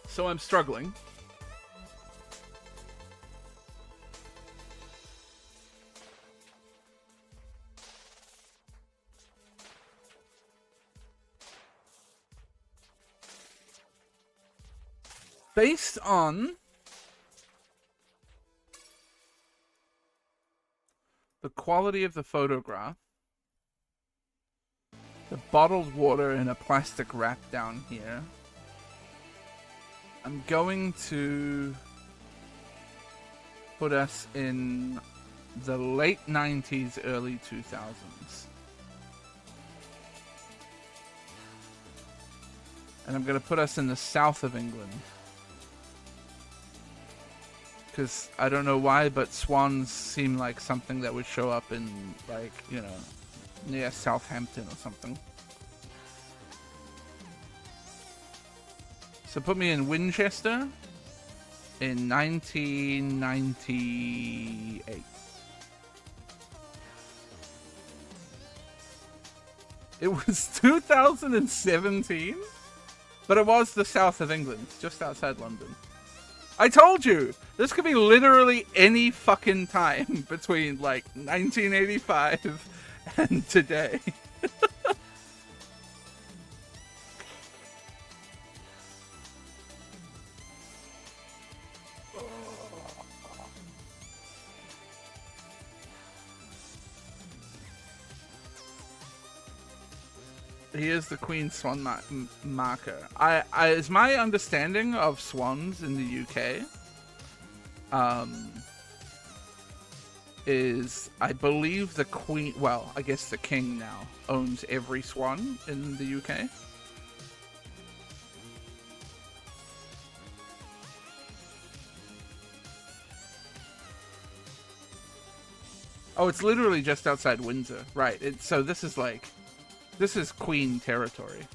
So I'm struggling. Based on the quality of the photograph, the bottled water in a plastic wrap down here, I'm going to put us in the late 90s, early 2000s. And I'm going to put us in the south of England. Because I don't know why, but swans seem like something that would show up in, like, you know, near Southampton or something. So put me in Winchester in 1998. It was 2017, but it was the south of England, just outside London. I told you! This could be literally any fucking time between, like, 1985 and today. He is the Queen Swan marker. Is my understanding of swans in the UK, is I believe the Queen, well, I guess the King now owns every swan in the UK. Oh, it's literally just outside Windsor, right? So this is like. This is Queen territory.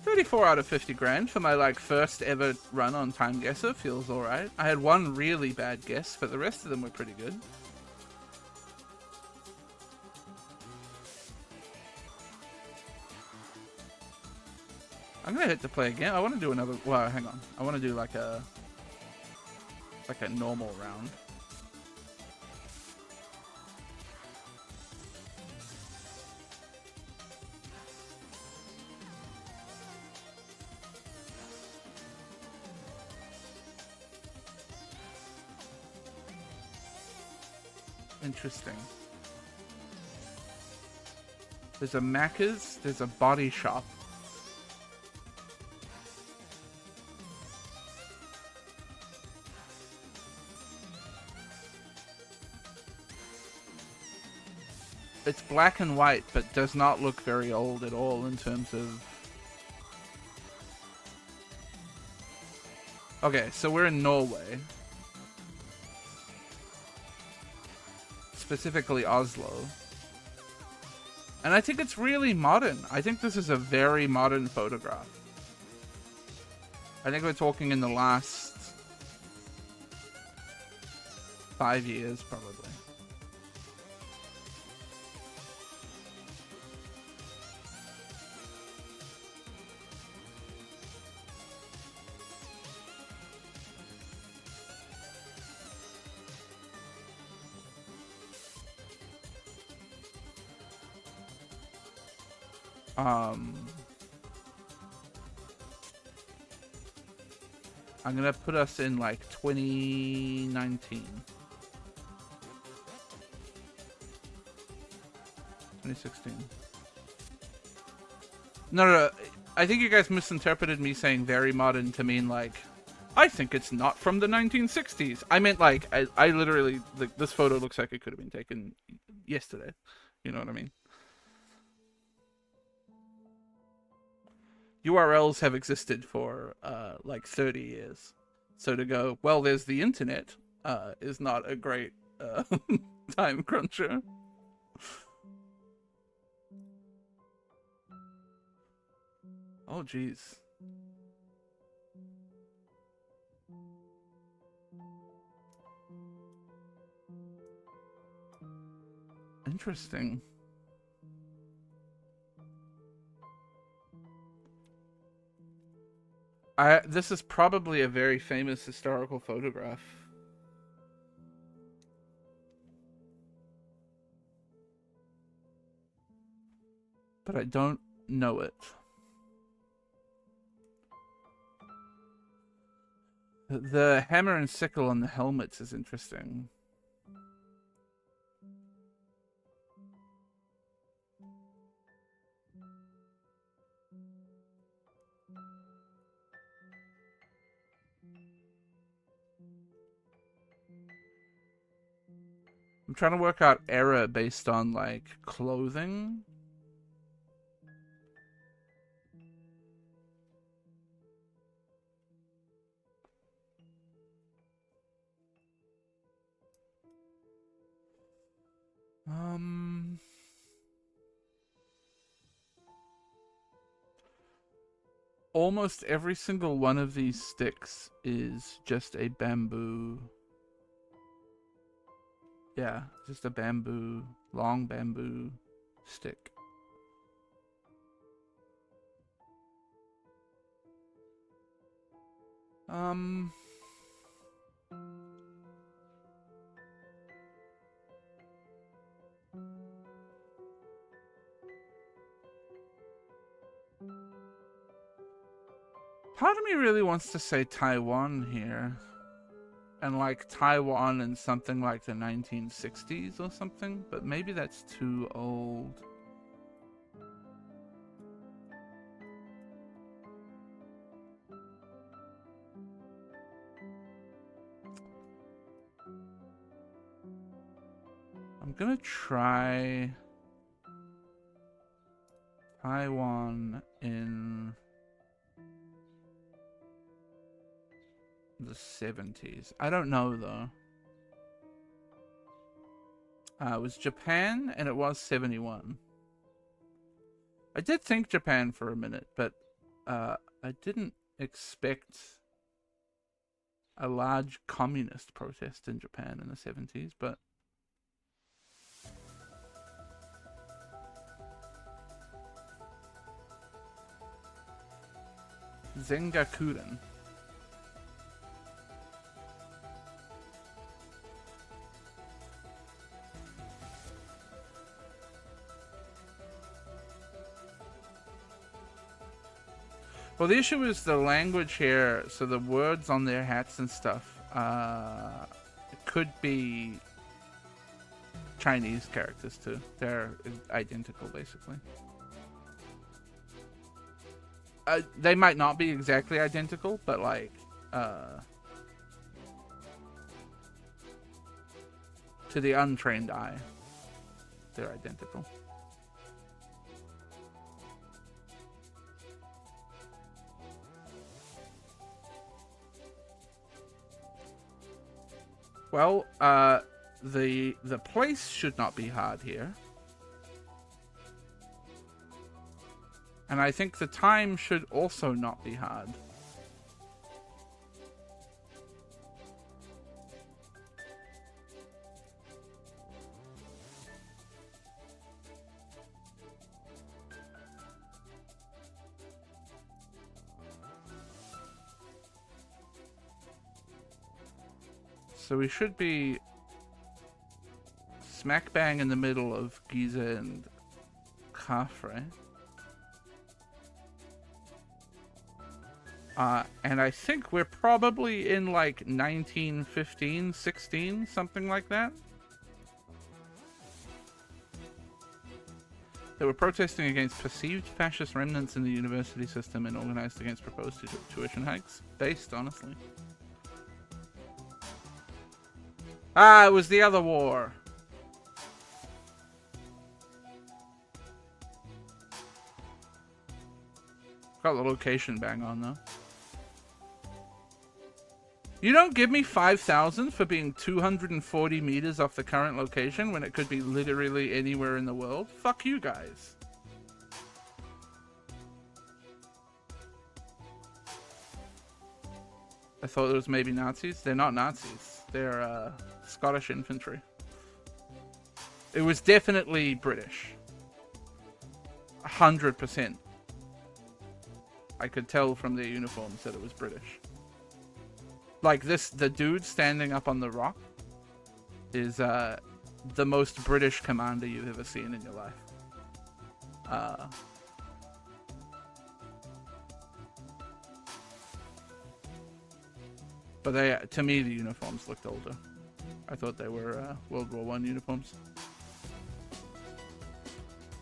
$34 out of 50 grand for my like first ever run on Time Guesser feels alright. I had one really bad guess, but the rest of them were pretty good. I'm gonna hit the play again. I want to do another. Well, hang on. I want to do like a normal round. Interesting. There's a Macca's. There's a Body Shop. It's black and white, but does not look very old at all in terms of... Okay, so we're in Norway. Specifically Oslo. And I think it's really modern. I think this is a very modern photograph. I think we're talking in the last 5 years, probably. I'm gonna put us in like 2019. 2016. No. I think you guys misinterpreted me saying very modern to mean like, I think it's not from the 1960s. I meant like, I literally, like, this photo looks like it could have been taken yesterday. You know what I mean? URLs have existed for like 30 years. So to go, well, there's the internet, is not a great time cruncher. Oh, geez. Interesting. This is probably a very famous historical photograph. but I don't know it. The hammer and sickle on the helmets is interesting. I'm trying to work out error based on, like, clothing. Almost every single one of these sticks is just a bamboo. Yeah, just a bamboo, long bamboo stick. Part of me really wants to say Taiwan here. And like Taiwan in something like the 1960s or something, but maybe that's too old. I'm gonna try Taiwan in the 70s. I don't know though. It was Japan and it was 71. I did think Japan for a minute, but I didn't expect a large communist protest in Japan in the 70s, but Zengakuren. Well, the issue is the language here, so the words on their hats and stuff could be Chinese characters too. They're identical, basically. They might not be exactly identical, but like, to the untrained eye, they're identical. Well, the place should not be hard here. And I think the time should also not be hard. So we should be smack bang in the middle of Giza and Khafre. And I think we're probably in like 1915, 16, something like that. They were protesting against perceived fascist remnants in the university system and organized against proposed tuition hikes. Based, honestly. Ah, it was the other war. Got the location bang on, though. You don't give me 5,000 for being 240 meters off the current location when it could be literally anywhere in the world? Fuck you guys. I thought it was maybe Nazis. They're not Nazis. They're Scottish infantry. It was definitely British. 100%. I could tell from their uniforms that it was British. Like this, the dude standing up on the rock is the most British commander you've ever seen in your life. But they, to me, the uniforms looked older. I thought they were World War I uniforms.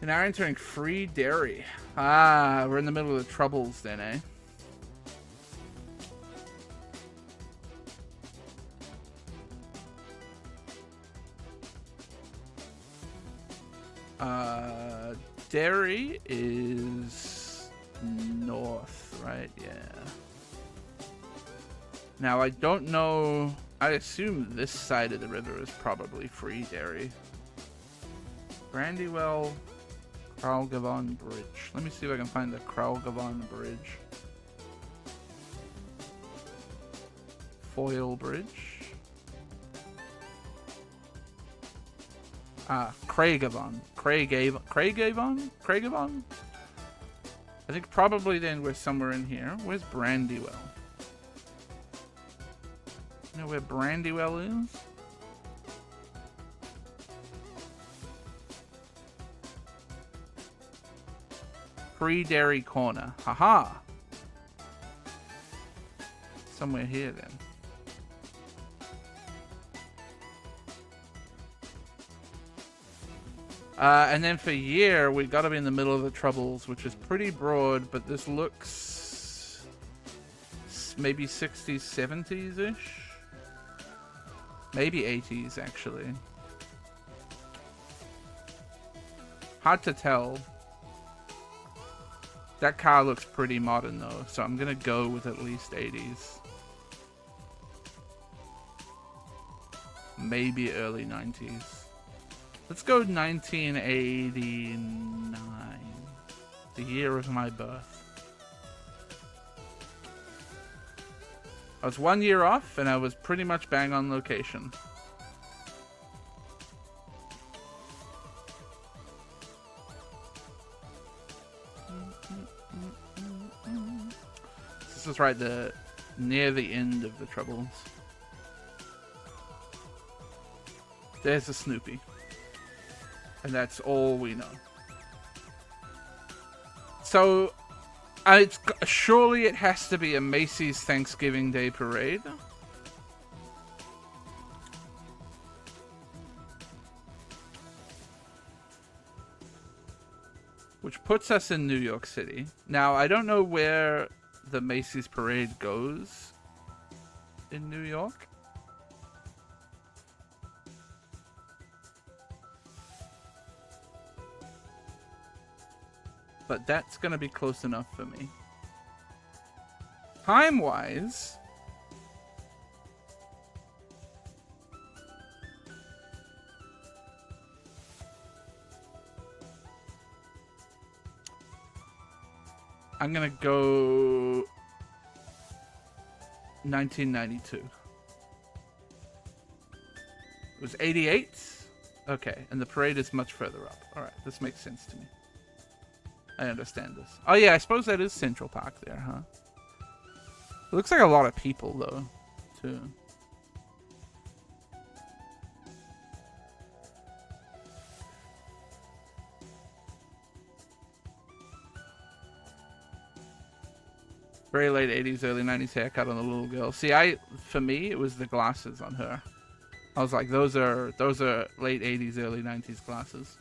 And now entering free dairy. Ah, we're in the middle of the troubles then, eh? Dairy is north, right? Yeah. Now, I don't know. I assume this side of the river is probably free dairy. Brandywell, Crowgavon Bridge. Let me see if I can find the Crowgavon Bridge. Foyle Bridge. Craigavon. Craigavon? I think probably then we're somewhere in here. Where's Brandywell? You know where Brandywell is? Pre-Dairy Corner. Haha! Somewhere here then. And then for year, we got to be in the middle of the troubles, which is pretty broad, but this looks maybe 60s, 70s-ish? Maybe 80s, actually. Hard to tell. That car looks pretty modern, though, so I'm going to go with at least 80s. Maybe early 90s. Let's go 1989. The year of my birth. I was 1 year off, and I was pretty much bang on location. This is right near the end of the troubles. There's a Snoopy. And that's all we know. So, surely it has to be a Macy's Thanksgiving Day Parade. Which puts us in New York City. Now, I don't know where the Macy's Parade goes in New York. But that's going to be close enough for me. Time-wise, I'm going to go 1992. It was 88? Okay, and the parade is much further up. Alright, this makes sense to me. I understand this. Oh yeah, I suppose that is Central Park there, huh? It looks like a lot of people, though, too. Very late 80s, early 90s haircut on the little girl. See, for me, it was the glasses on her. I was like, those are late 80s, early 90s glasses.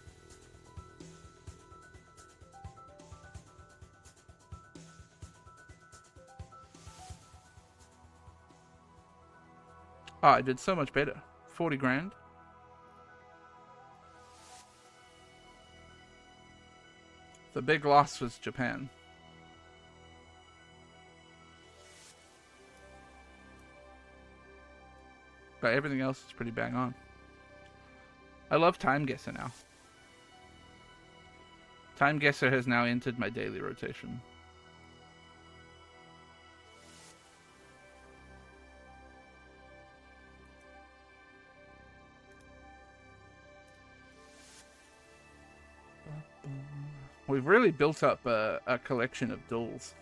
Oh, I did so much better. 40 grand. The big loss was Japan. But everything else is pretty bang on. I love Time Guesser now. Time Guesser has now entered my daily rotation. We've really built up a collection of duels.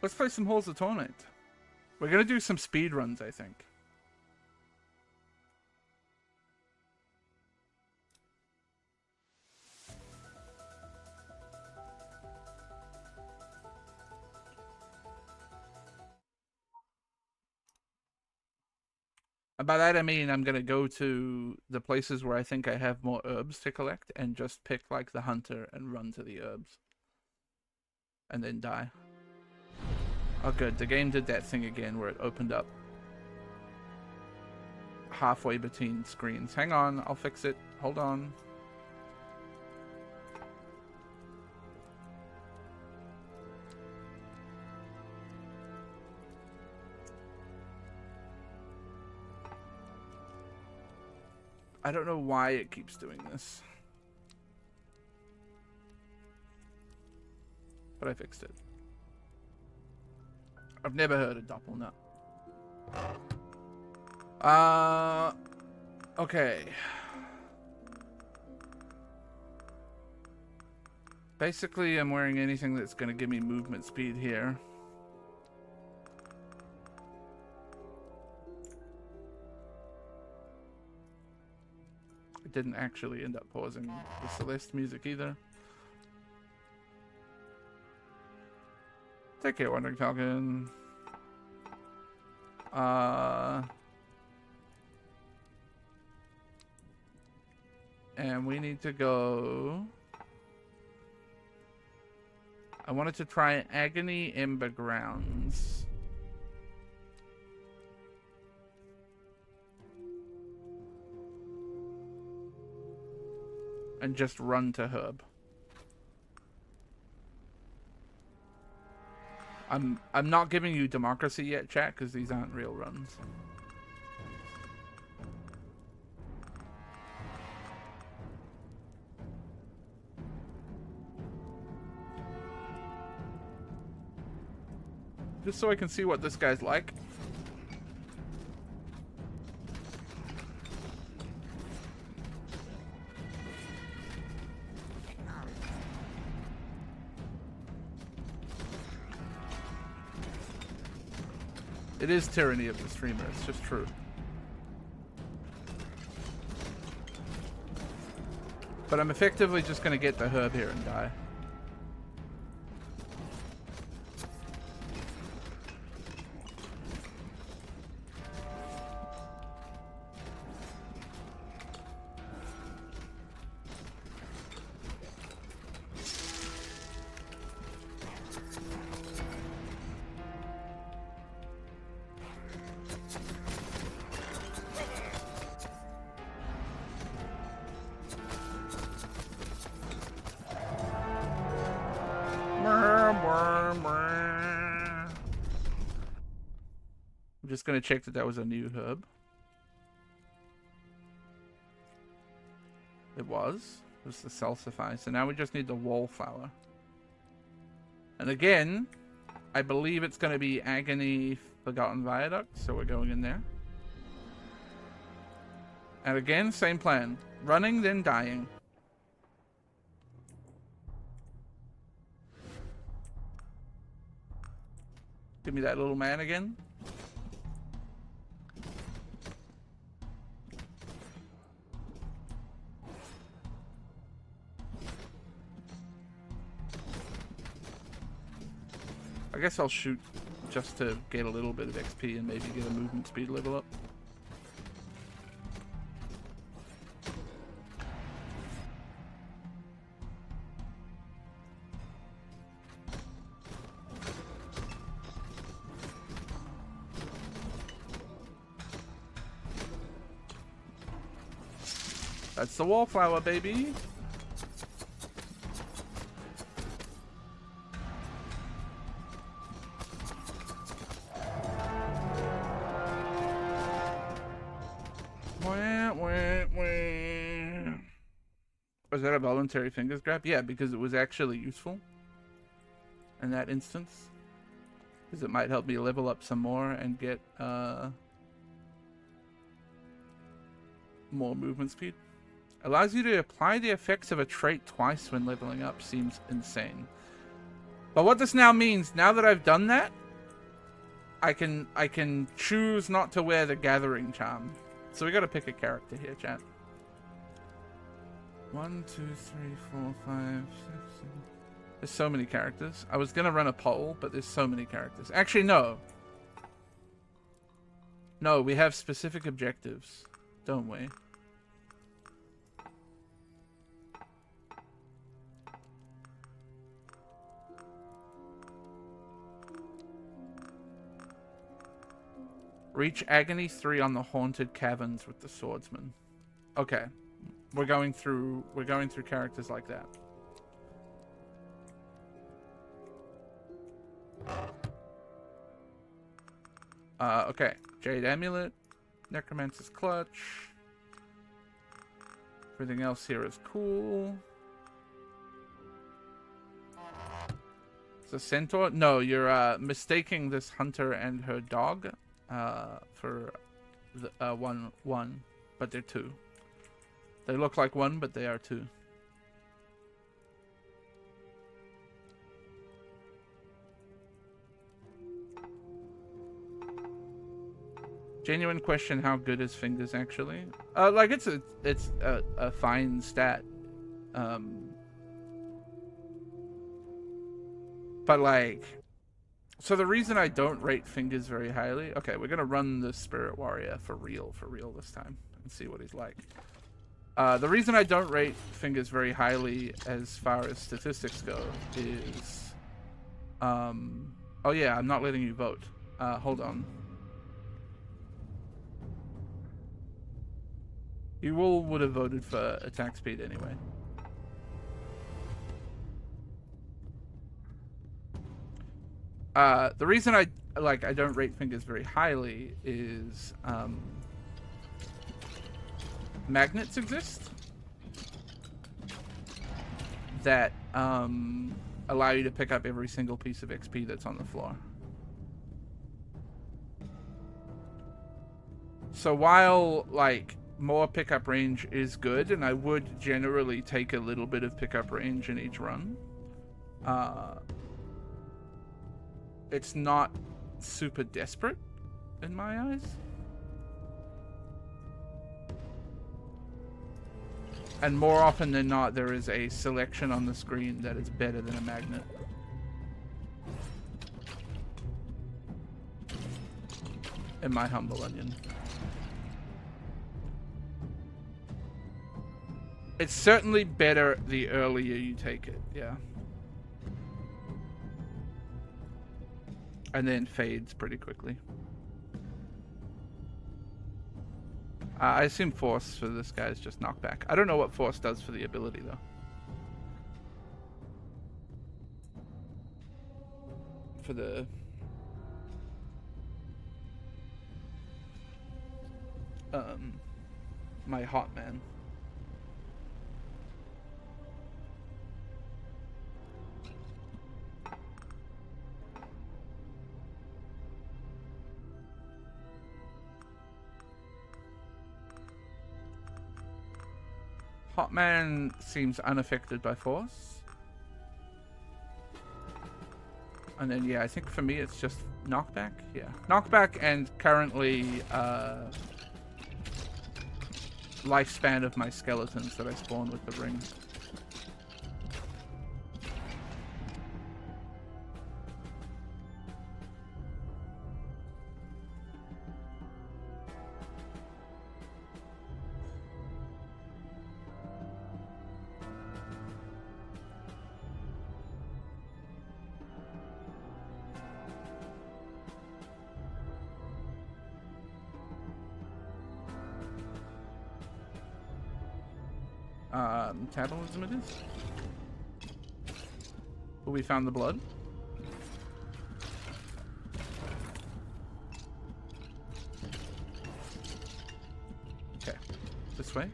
Let's play some Halls of Torment. We're gonna do some speed runs, I think. And by that I mean I'm gonna go to the places where I think I have more herbs to collect and just pick like the hunter and run to the herbs. And then die. Oh good, the game did that thing again where it opened up halfway between screens. Hang on, I'll fix it. Hold on. I don't know why it keeps doing this. But I fixed it. I've never heard of doppelnut. Okay. Basically, I'm wearing anything that's going to give me movement speed here. It didn't actually end up pausing the Celeste music either. Take care, Wandering Falcon. And we need to go... I wanted to try Agony Ember Grounds. And just run to Herb. I'm not giving you democracy yet, chat, because these aren't real runs. Just so I can see what this guy's like. It is tyranny of the streamer, it's just true. But I'm effectively just gonna get the herb here and die. Just gonna check that was a new herb. It was the salsify. So now we just need the wallflower. And again, I believe it's gonna be Agony Forgotten Viaduct, so we're going in there. And again, same plan. Running, then dying. Give me that little man again. I guess I'll shoot just to get a little bit of XP and maybe get a movement speed level up. That's the wallflower, baby. Was that a voluntary fingers grab? Yeah, because it was actually useful in that instance. Because it might help me level up some more and get more movement speed. Allows you to apply the effects of a trait twice when leveling up. Seems insane. But what this now means, now that I've done that, I can choose not to wear the gathering charm. So we gotta pick a character here, chat. 1, 2, 3, 4, 5, 6, 7. There's so many characters. I was gonna run a poll, but there's so many characters. Actually, no. No, we have specific objectives, don't we? Reach Agony 3 on the Haunted Caverns with the Swordsman. Okay. We're going through characters like that. Okay. Jade Amulet, Necromancer's Clutch. Everything else here is cool. It's a centaur? No, you're mistaking this hunter and her dog for the one, but they're two. They look like one, but they are two. Genuine question: how good is Fingers actually? Like it's a fine stat, but like, so the reason I don't rate Fingers very highly. Okay, we're gonna run the Spirit Warrior for real this time and see what he's like. The reason I don't rate Fingers very highly as far as statistics go is, oh yeah, I'm not letting you vote. Hold on. You all would have voted for attack speed anyway. The reason I don't rate Fingers very highly is magnets exist that allow you to pick up every single piece of XP that's on the floor. So while like more pickup range is good, and I would generally take a little bit of pickup range in each run, it's not super desperate in my eyes. And more often than not, there is a selection on the screen that is better than a magnet. In my humble opinion. It's certainly better the earlier you take it, yeah. And then fades pretty quickly. I assume Force for this guy is just knockback. I don't know what Force does for the ability, though. For the... my hot man. Hotman seems unaffected by Force. And then, yeah, I think for me it's just knockback. Yeah. Knockback and currently lifespan of my skeletons that I spawn with the ring. Metabolism it is. But we found the blood. Okay, this way.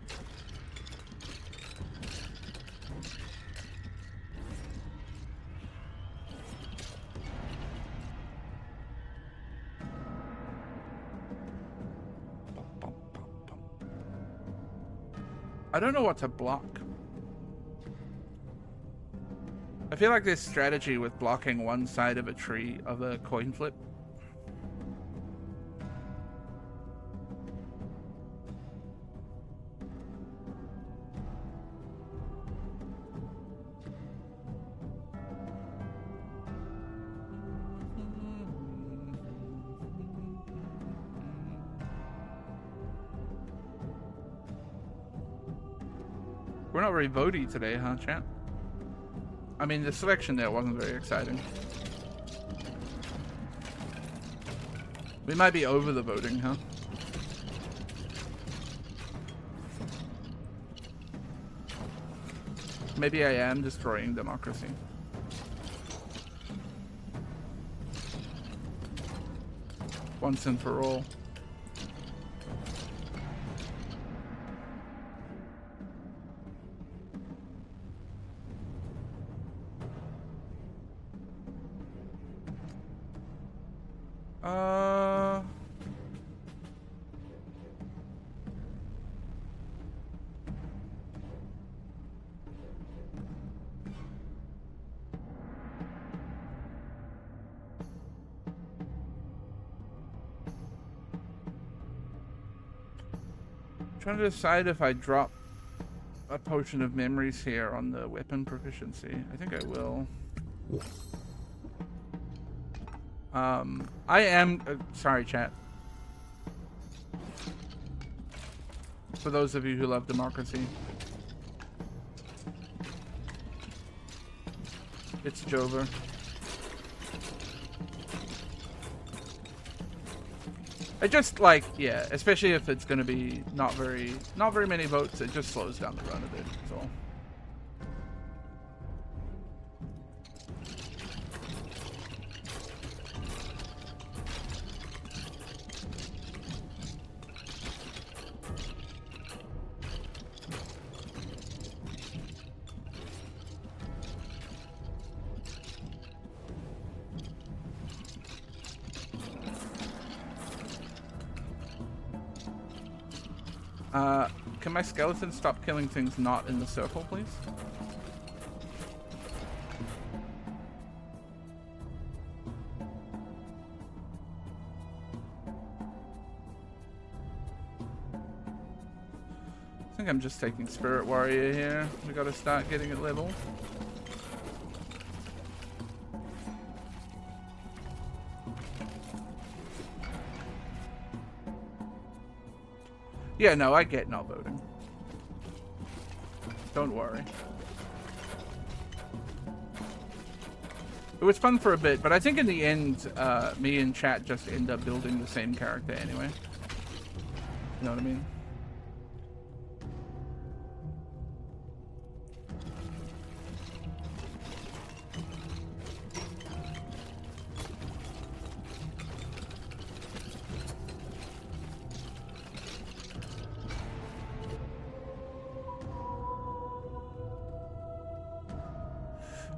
I don't know what to block. I feel like this strategy with blocking one side of a tree of a coin flip. We're not very votey today, huh, chat? I mean, the selection there wasn't very exciting. We might be over the voting, huh? Maybe I am destroying democracy. Once and for all. Trying to decide if I drop a potion of memories here on the weapon proficiency. I think I will. I am sorry, chat. For those of you who love democracy, it's Jover. I just like, yeah, especially if it's gonna be not very many votes, it just slows down the run a bit, so. Can my skeleton stop killing things not in the circle, please? I think I'm just taking Spirit Warrior here. We gotta start getting it leveled. Yeah, no, I get not voting. Don't worry. It was fun for a bit, but I think in the end, me and chat just end up building the same character anyway. You know what I mean?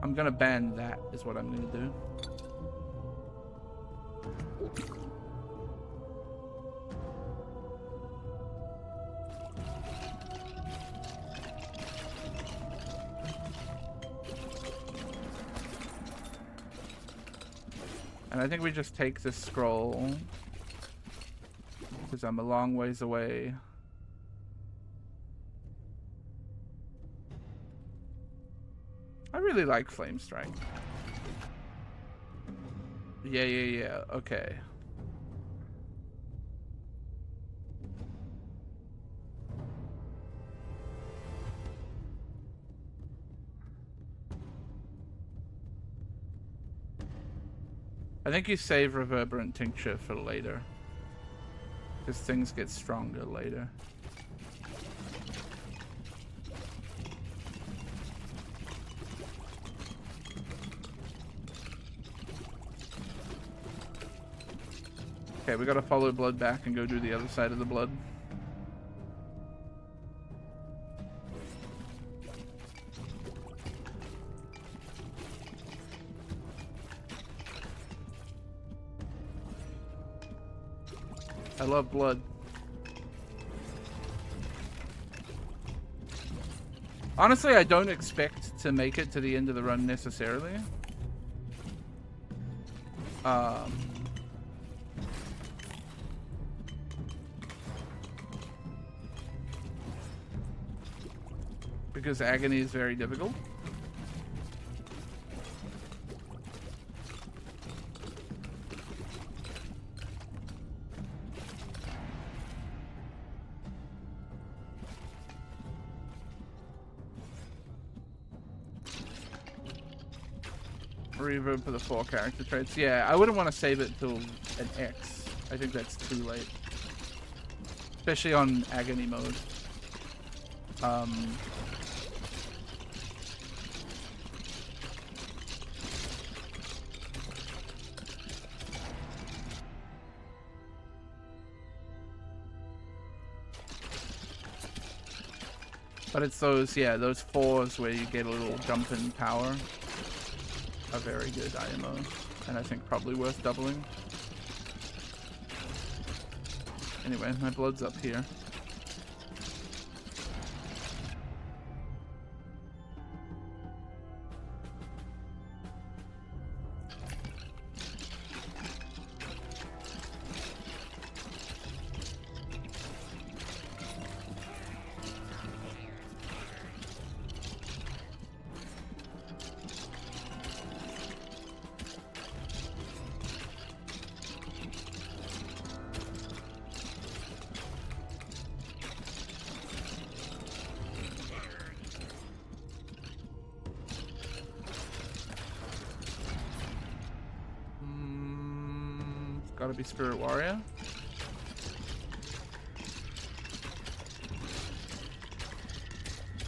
I'm gonna ban that, is what I'm gonna do. And I think we just take this scroll, because I'm a long ways away. I really like Flame Strike. Yeah, okay. I think you save Reverberant Tincture for later, because things get stronger later. Okay, we gotta follow blood back and go do the other side of the blood. I love blood. Honestly, I don't expect to make it to the end of the run necessarily. Because agony is very difficult. Reverb for the 4 character traits. Yeah, I wouldn't want to save it till an X. I think that's too late. Especially on agony mode. But it's those, yeah, those 4s where you get a little jump in power. A very good IMO, and I think probably worth doubling. Anyway, my blood's up here. Gotta be Spirit Warrior.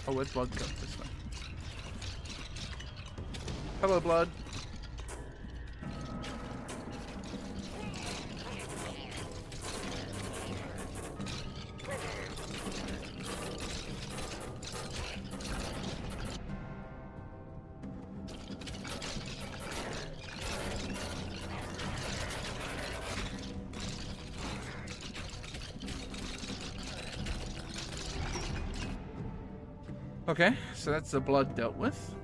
Oh, where'd Blood go? This way. Hello, Blood. Okay, so that's the blood dealt with.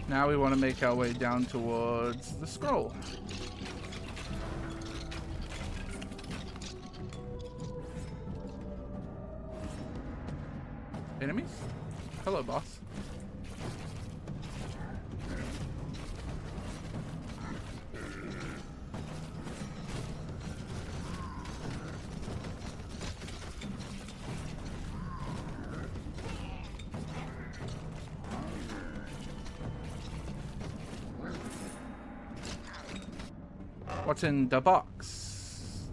Now we want to make our way down towards the scroll. Enemies? Hello, boss. What's in the box?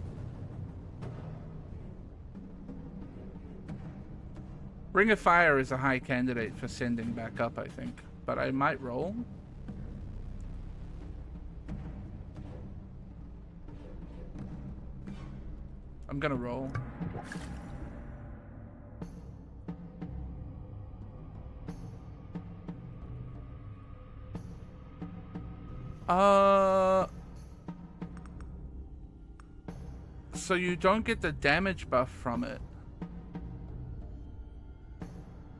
Ring of Fire is a high candidate for sending back up, I think. But I might roll. I'm gonna roll. So you don't get the damage buff from it,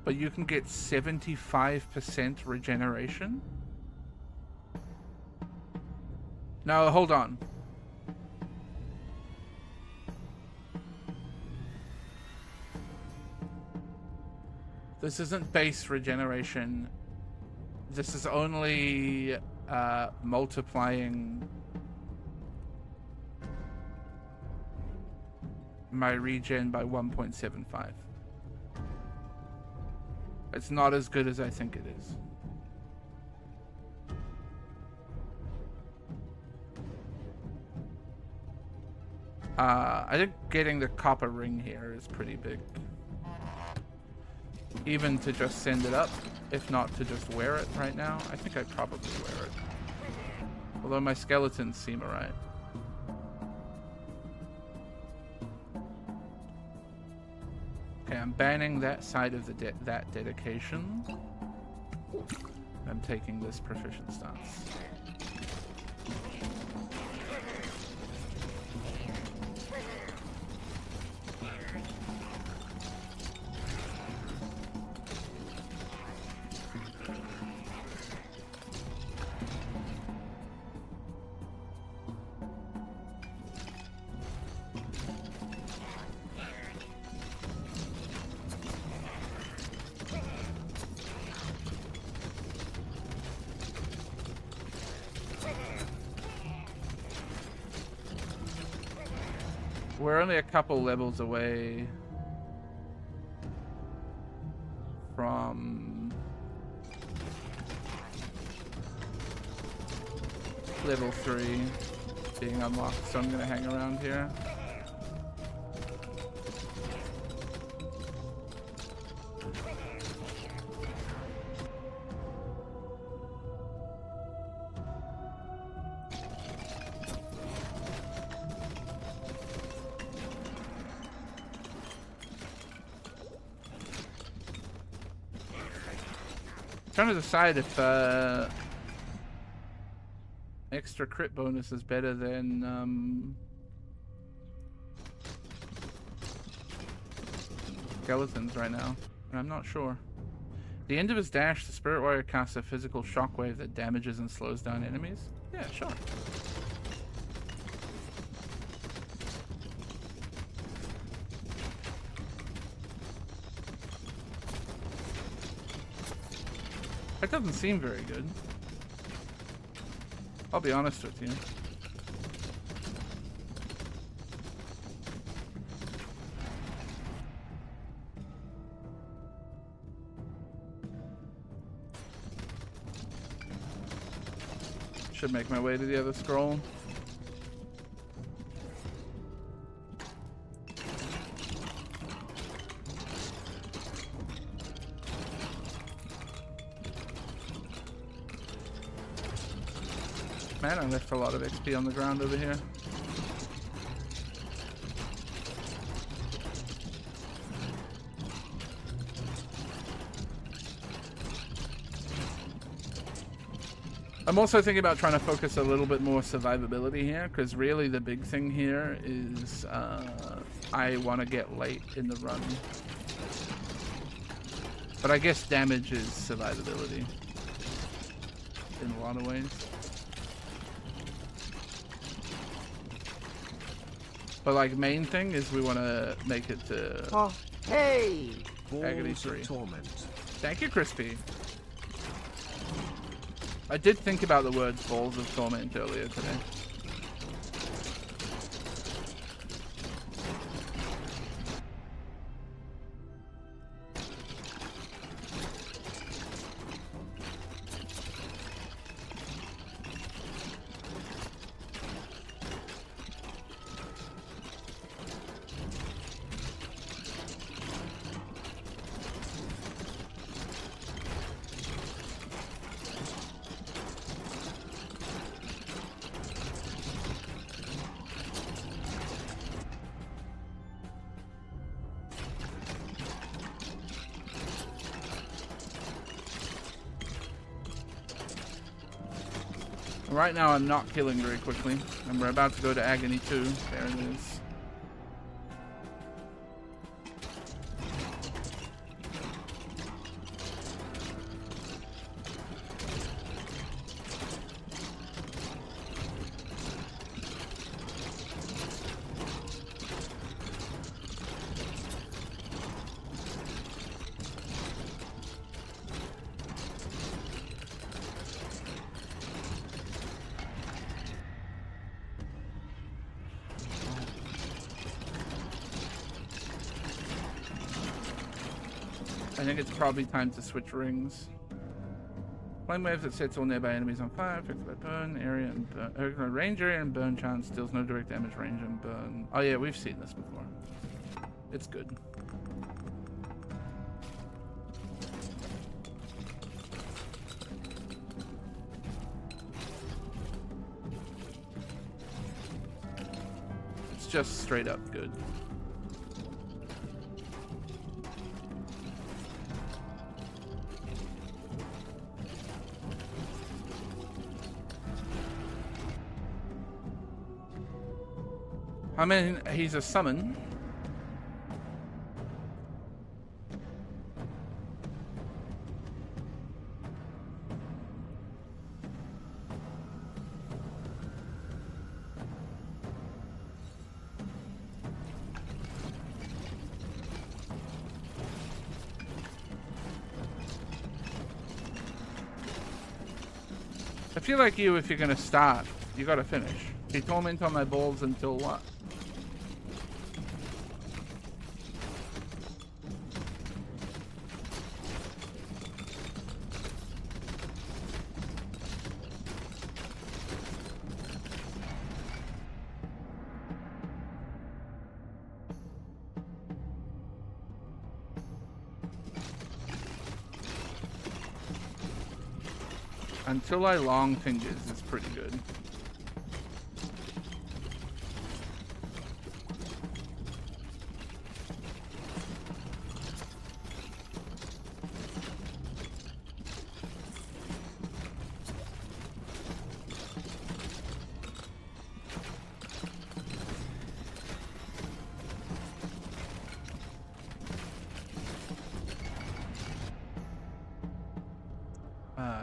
but you can get 75% regeneration? No, hold on. This isn't base regeneration. This is only multiplying my regen by 1.75. It's not as good as I think it is. I think getting the copper ring here is pretty big. Even to just send it up, if not to just wear it right now. I think I'd probably wear it. Although my skeletons seem alright. Okay, I'm banning that side of the that dedication. I'm taking this proficient stance. We're only a couple levels away from level 3 being unlocked, so I'm gonna hang around here. Trying to decide if extra crit bonus is better than skeletons right now, and I'm not sure. At the end of his dash, the Spirit Warrior casts a physical shockwave that damages and slows down enemies. Yeah, sure. That doesn't seem very good. I'll be honest with you. Should make my way to the other scroll. Man, I left a lot of XP on the ground over here. I'm also thinking about trying to focus a little bit more survivability here, because really the big thing here is I want to get late in the run. But I guess damage is survivability in a lot of ways. But like main thing is we want to make it to hey! Agony 3. Torment. Thank you, Crispy. I did think about the words Balls of Torment earlier today. Right now I'm not killing very quickly, and we're about to go to Agony 2. There it is. I think it's probably time to switch rings. Flame wave that sets all nearby enemies on fire, affected by burn, area and burn. Range area and burn chance deals no direct damage, range and burn. Oh yeah, we've seen this before. It's good. It's just straight up good. I mean, he's a summon. I feel like you, if you're gonna start, you gotta finish. You torment on my balls until what? Until I long fingers is pretty good.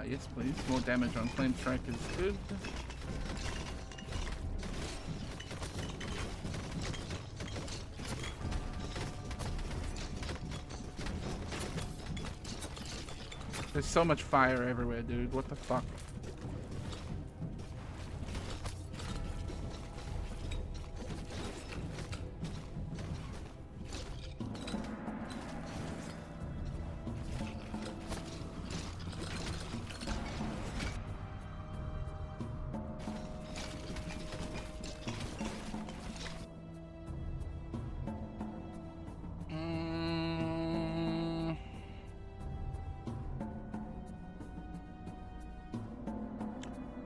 Yes, please. More damage on Flame Strike is good. There's so much fire everywhere, dude. What the fuck?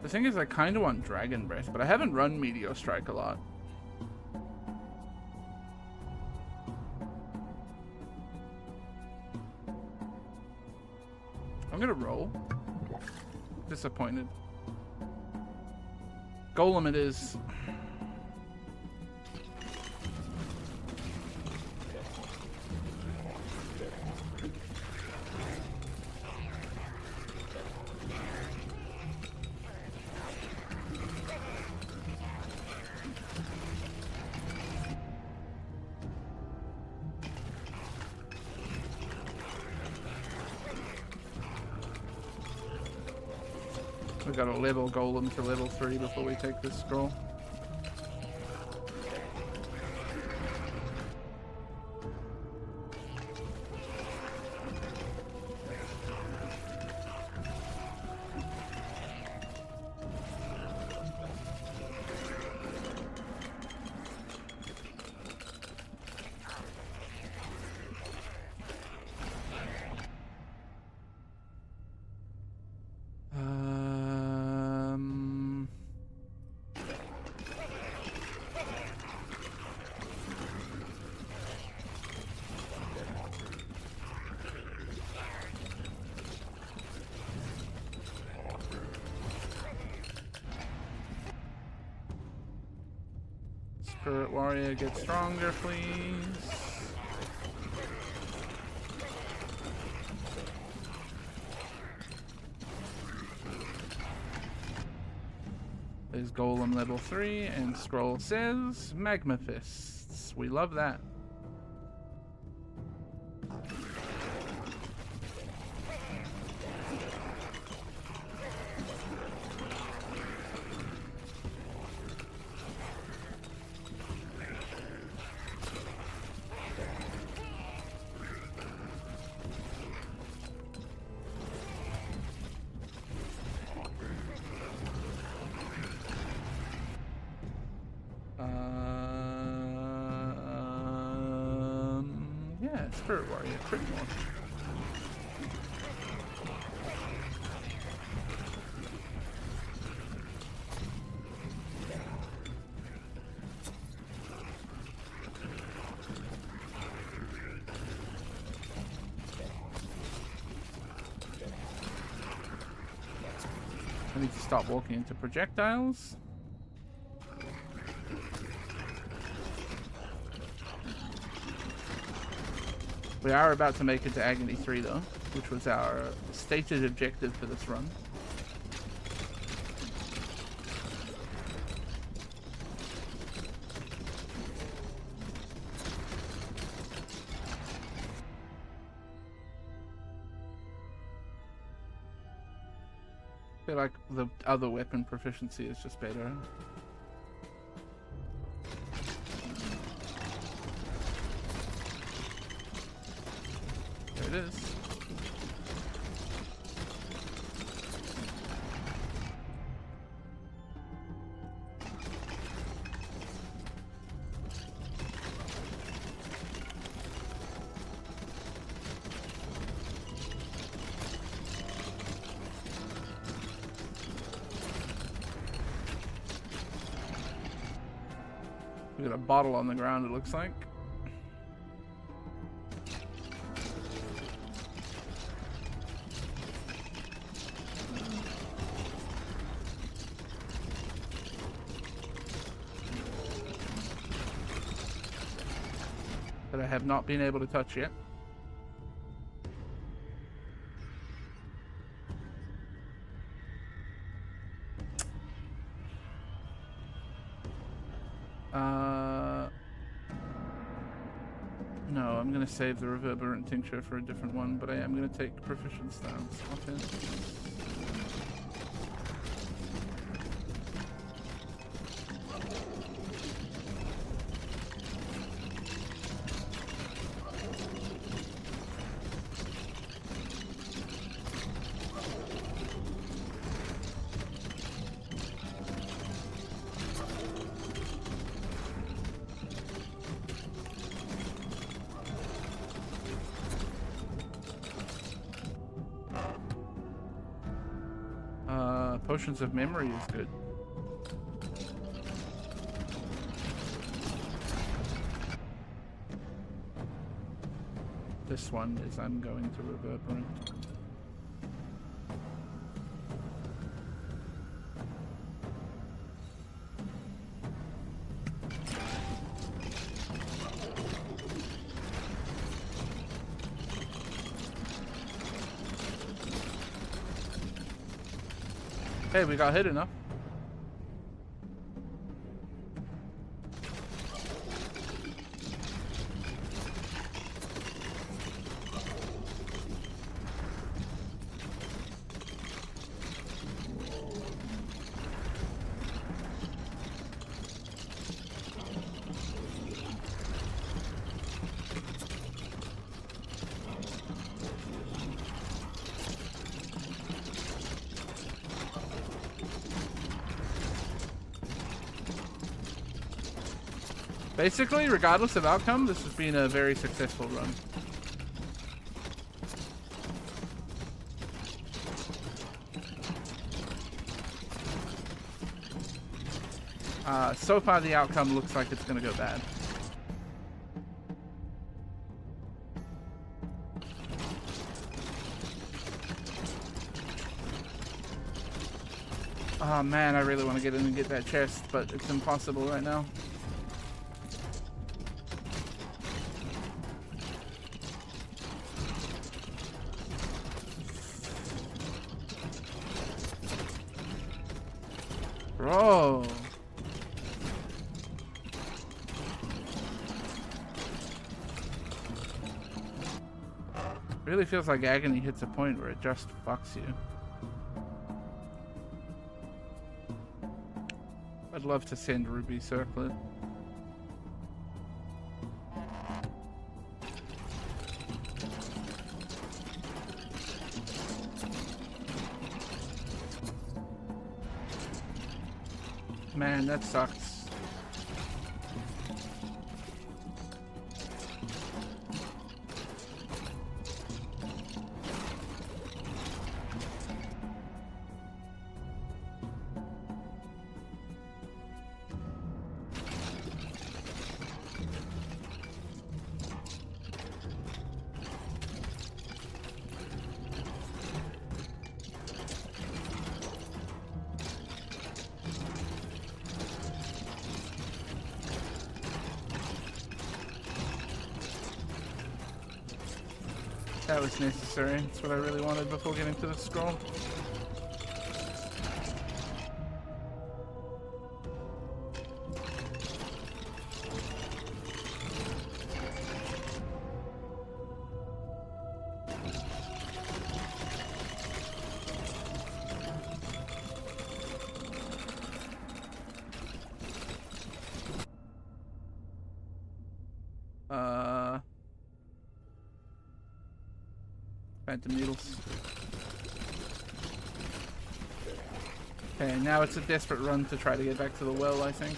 The thing is, I kind of want Dragon Breath, but I haven't run Meteor Strike a lot. I'm gonna roll. Disappointed. Golem it is. We gotta level Golem to level 3 before we take this scroll. Spirit Warrior, get stronger, please. There's Golem level 3, and scroll says Magma Fists. We love that. Yeah, Spirit Warrior, pretty much. I need to stop walking into projectiles. We are about to make it to Agony 3 though, which was our stated objective for this run. I feel like the other weapon proficiency is just better. It is. We got a bottle on the ground, it looks like. That I have not been able to touch yet. No, I'm going to save the reverberant tincture for a different one, but I am going to take proficient stance off him. Potions of memory is good. This one is I'm going to reverberant. Hey, we got hit enough. Basically, regardless of outcome, this has been a very successful run. So far, the outcome looks like it's going to go bad. Oh man, I really want to get in and get that chest, but it's impossible right now. Bro. Really feels like agony hits a point where it just fucks you. I'd love to send Ruby Circlet. Man, that sucks. That was necessary. That's what I really wanted before getting to the scroll. Phantom needles. Okay, now it's a desperate run to try to get back to the well, I think.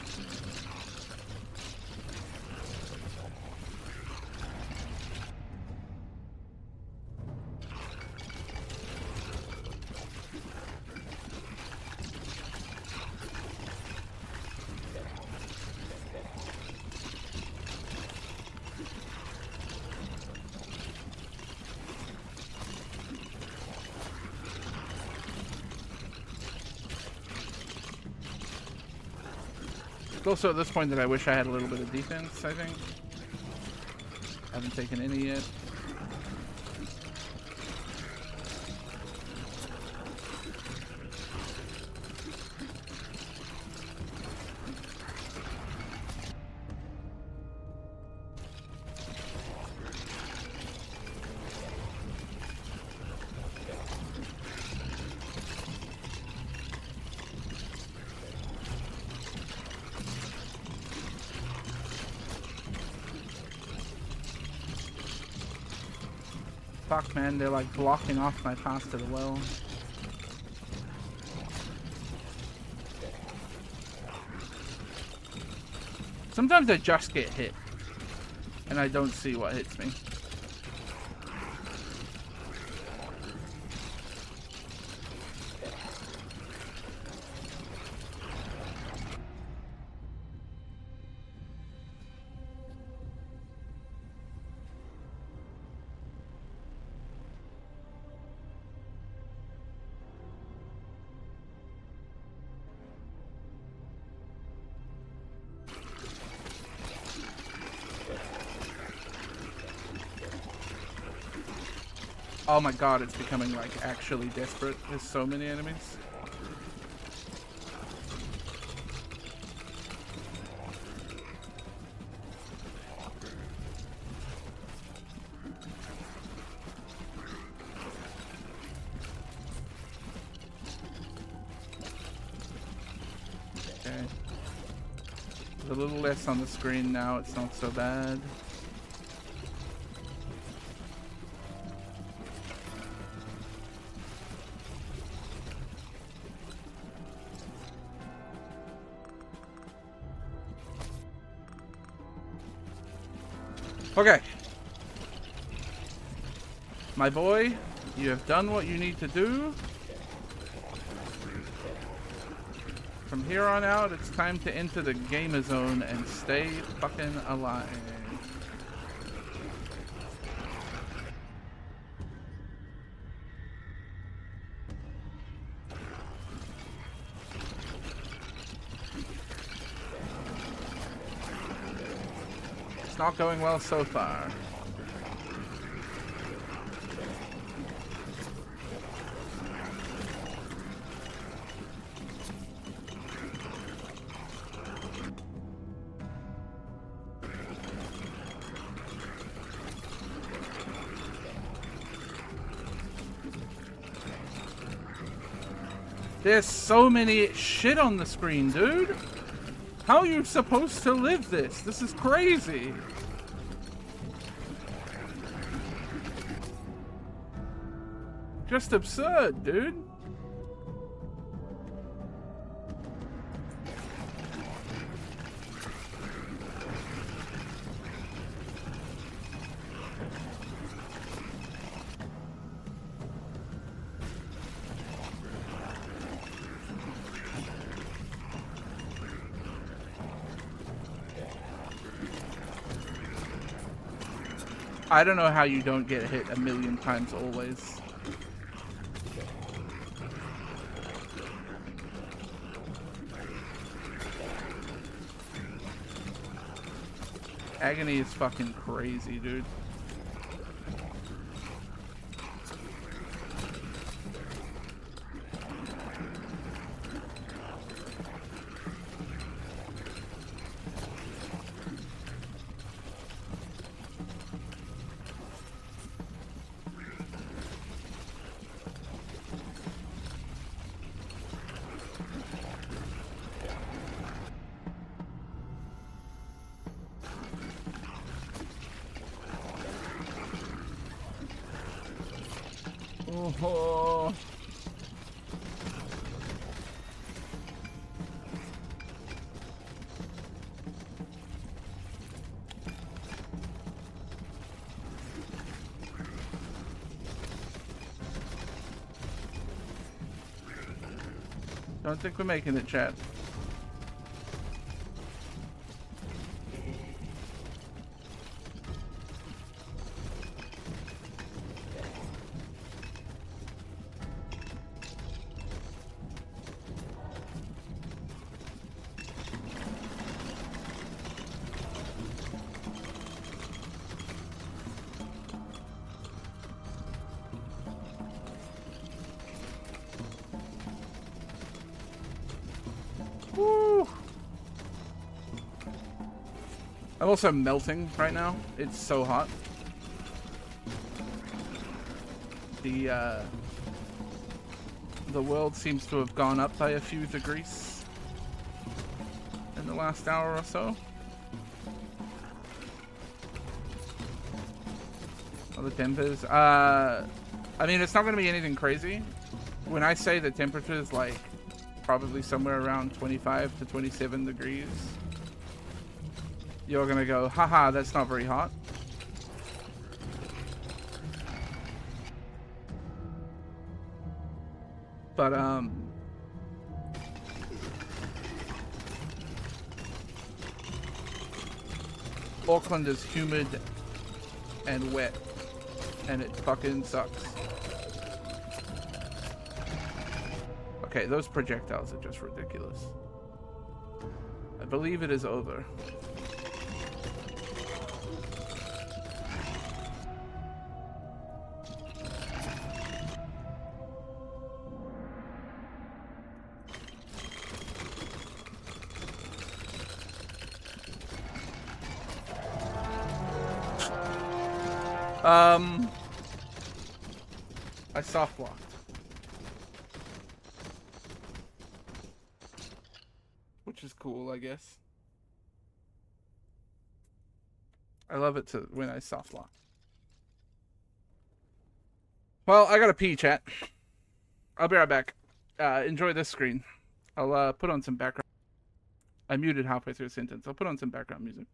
It's also at this point that I wish I had a little bit of defense, I think. Haven't taken any yet. Fuck, man, they're like blocking off my path to the well. Sometimes I just get hit, and I don't see what hits me. Oh my god, it's becoming like actually desperate. There's so many enemies. Okay. There's a little less on the screen now, it's not so bad. Okay. My boy, you have done what you need to do. From here on out, it's time to enter the gamer zone and stay fucking alive. It's not going well so far. There's so many shit on the screen, dude. How are you supposed to live this? This is crazy. Just absurd, dude. I don't know how you don't get hit a million times always. Agony is fucking crazy, dude. Oh. Don't think we're making it, chat. I'm also melting right now. It's so hot. The world seems to have gone up by a few degrees in the last hour or so. The tempers. I mean, it's not going to be anything crazy. When I say the temperature is like probably somewhere around 25 to 27 degrees, you're going to go, haha, that's not very hot. But, Auckland is humid and wet, and it fucking sucks. Okay, those projectiles are just ridiculous. I believe it is over. I soft locked. Which is cool, I guess. I love it when I soft lock. Well, I gotta pee, chat. I'll be right back. Enjoy this screen. I'll put on some background. I muted halfway through a sentence. I'll put on some background music.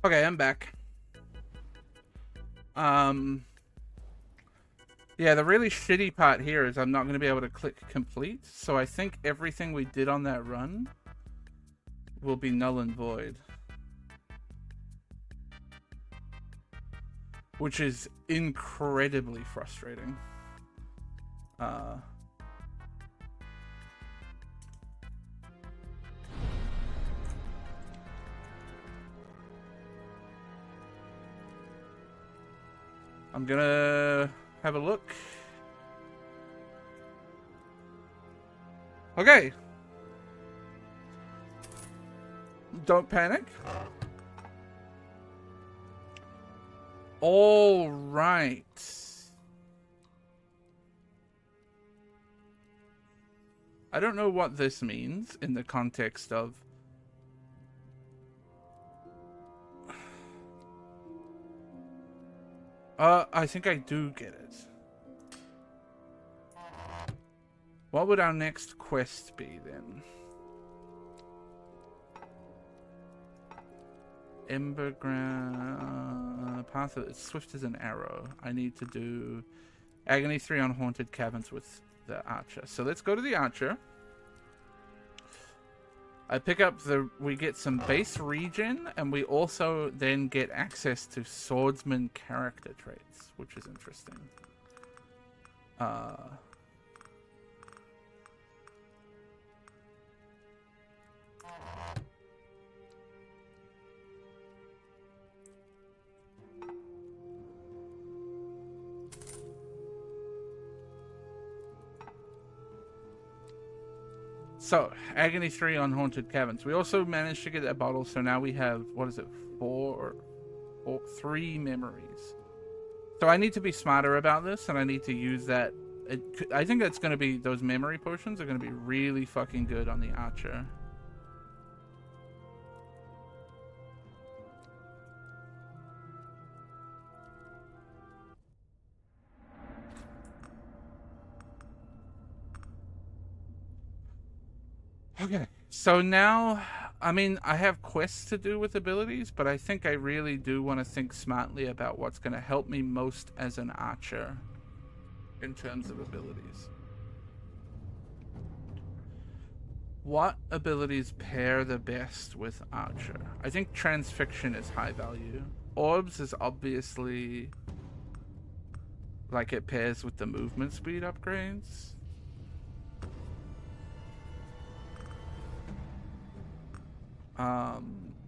Okay, I'm back. Yeah, the really shitty part here is I'm not going to be able to click complete, so I think everything we did on that run will be null and void. Which is incredibly frustrating. I'm gonna have a look. Okay. Don't panic. All right. I don't know what this means in the context of I think I do get it. What would our next quest be then? Emberground path of swift as an arrow. I need to do Agony 3 on haunted caverns with the archer. So let's go to the archer. I pick up we get some base regen, and we also then get access to swordsman character traits, which is interesting. So, Agony 3 on Haunted Caverns. We also managed to get that bottle, so now we have, what is it, 3 memories. So I need to be smarter about this, and I need to use that. I think that's going to be, those memory potions are going to be really fucking good on the archer. Okay, so now, I mean, I have quests to do with abilities, but I think I really do want to think smartly about what's going to help me most as an archer in terms of abilities. What abilities pair the best with archer? I think transfixion is high value. Orbs is obviously, like, it pairs with the movement speed upgrades.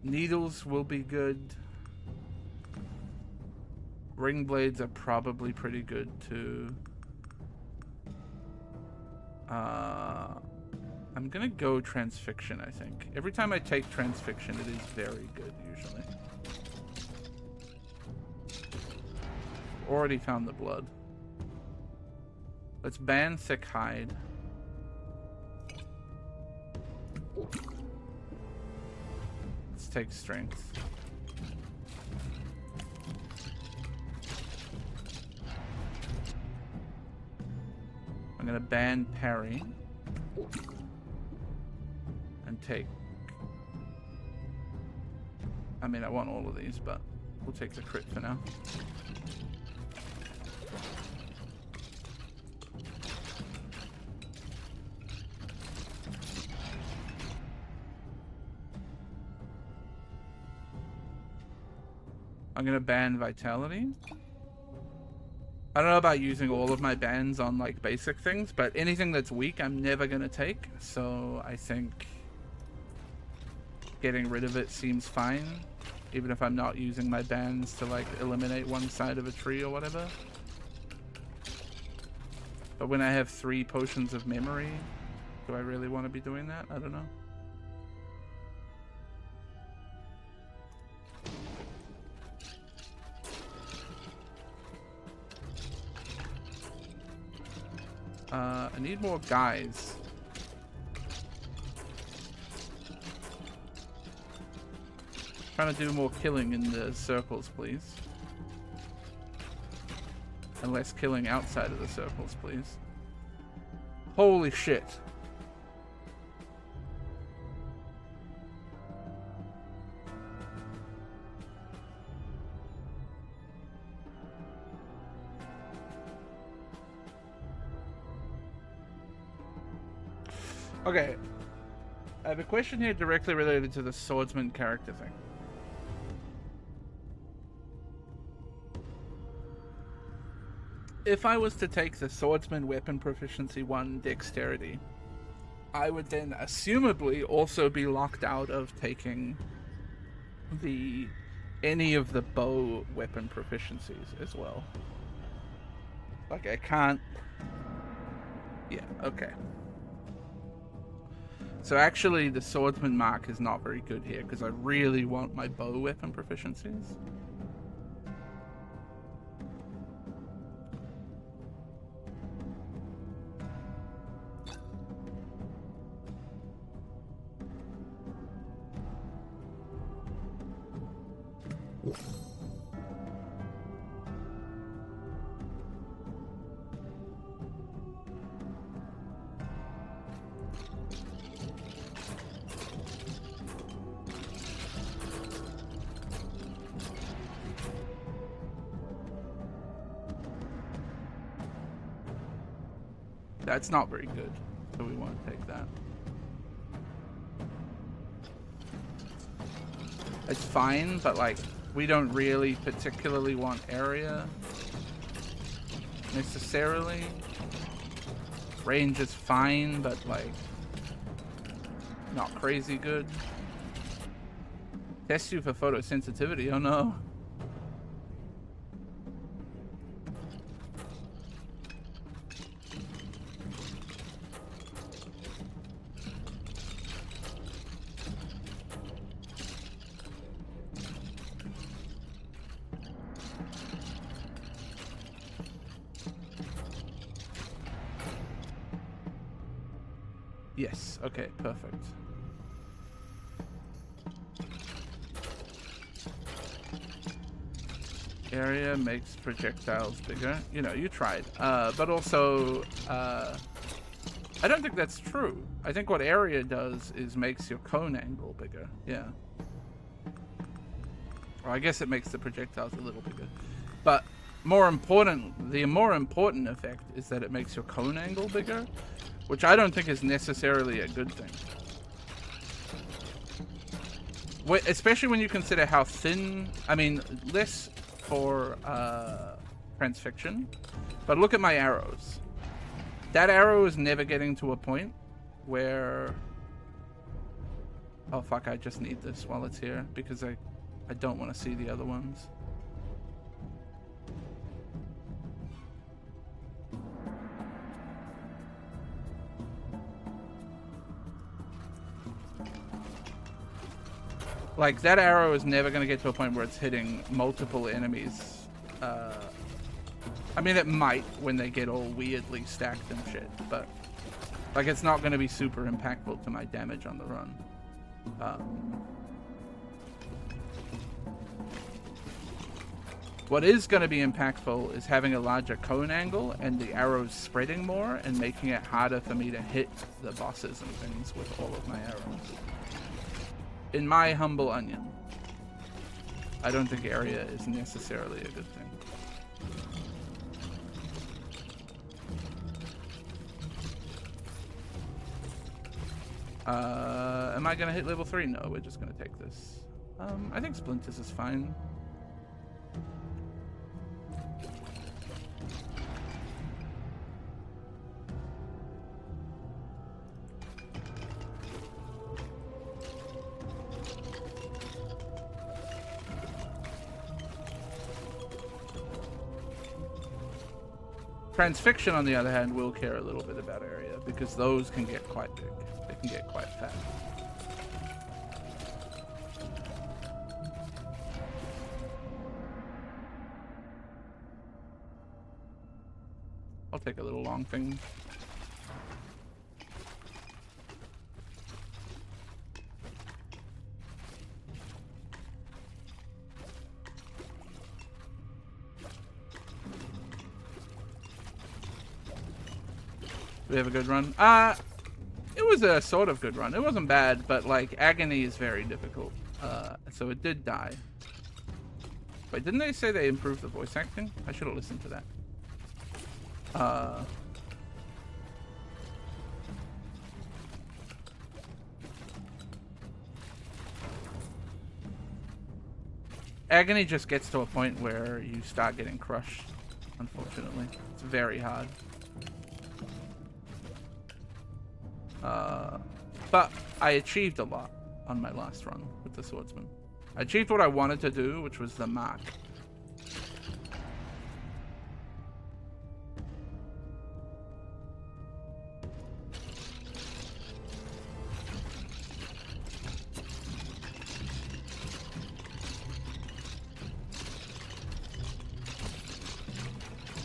Needles will be good. Ring blades are probably pretty good too. I'm gonna go transfixion, I think. Every time I take transfixion, it is very good, usually. Already found the blood. Let's ban thick hide. Take strength. I'm gonna ban parry and take, I mean, I want all of these, but we'll take the crit for now. I'm gonna ban vitality. I don't know about using all of my bans on like basic things, but anything that's weak I'm never gonna take, so I think getting rid of it seems fine, even if I'm not using my bans to like eliminate one side of a tree or whatever. But when I have 3 potions of memory, do I really want to be doing that? I don't know. I need more guys. Trying to do more killing in the circles, please. And less killing outside of the circles, please. Holy shit. Okay, I have a question here directly related to the swordsman character thing. If I was to take the swordsman weapon proficiency 1 dexterity, I would then assumably also be locked out of taking any of the bow weapon proficiencies as well. Like I can't. Yeah, okay. So actually the swordsman mark is not very good here because I really want my bow weapon proficiencies. That's not very good, so we won't take that. It's fine, but like, we don't really particularly want area necessarily. Range is fine, but like, not crazy good. Test you for photosensitivity, oh no. Yes, okay, perfect. Area makes projectiles bigger. You know, you tried. But also, I don't think that's true. I think what area does is makes your cone angle bigger. Yeah. Or I guess it makes the projectiles a little bigger. But the more important effect is that it makes your cone angle bigger, which I don't think is necessarily a good thing. Especially when you consider how thin, I mean, less for transfixion, but look at my arrows. That arrow is never getting to a point where, oh fuck, I just need this while it's here because I don't want to see the other ones. Like, that arrow is never going to get to a point where it's hitting multiple enemies. I mean, it might when they get all weirdly stacked and shit, but like, it's not going to be super impactful to my damage on the run. What is going to be impactful is having a larger cone angle and the arrows spreading more and making it harder for me to hit the bosses and things with all of my arrows. In my humble onion, I don't think area is necessarily a good thing. Am I gonna hit level 3? No, we're just gonna take this. I think Splinters is fine. Transfixion, on the other hand, will care a little bit about area because those can get quite big. They can get quite fat. I'll take a little long thing. We have a good run. It was a sort of good run. It wasn't bad, but like agony is very difficult. So it did die. Wait, didn't they say they improved the voice acting? I should have listened to that. Agony just gets to a point where you start getting crushed, unfortunately. It's very hard. But I achieved a lot on my last run with the swordsman. I achieved what I wanted to do, which was the mark.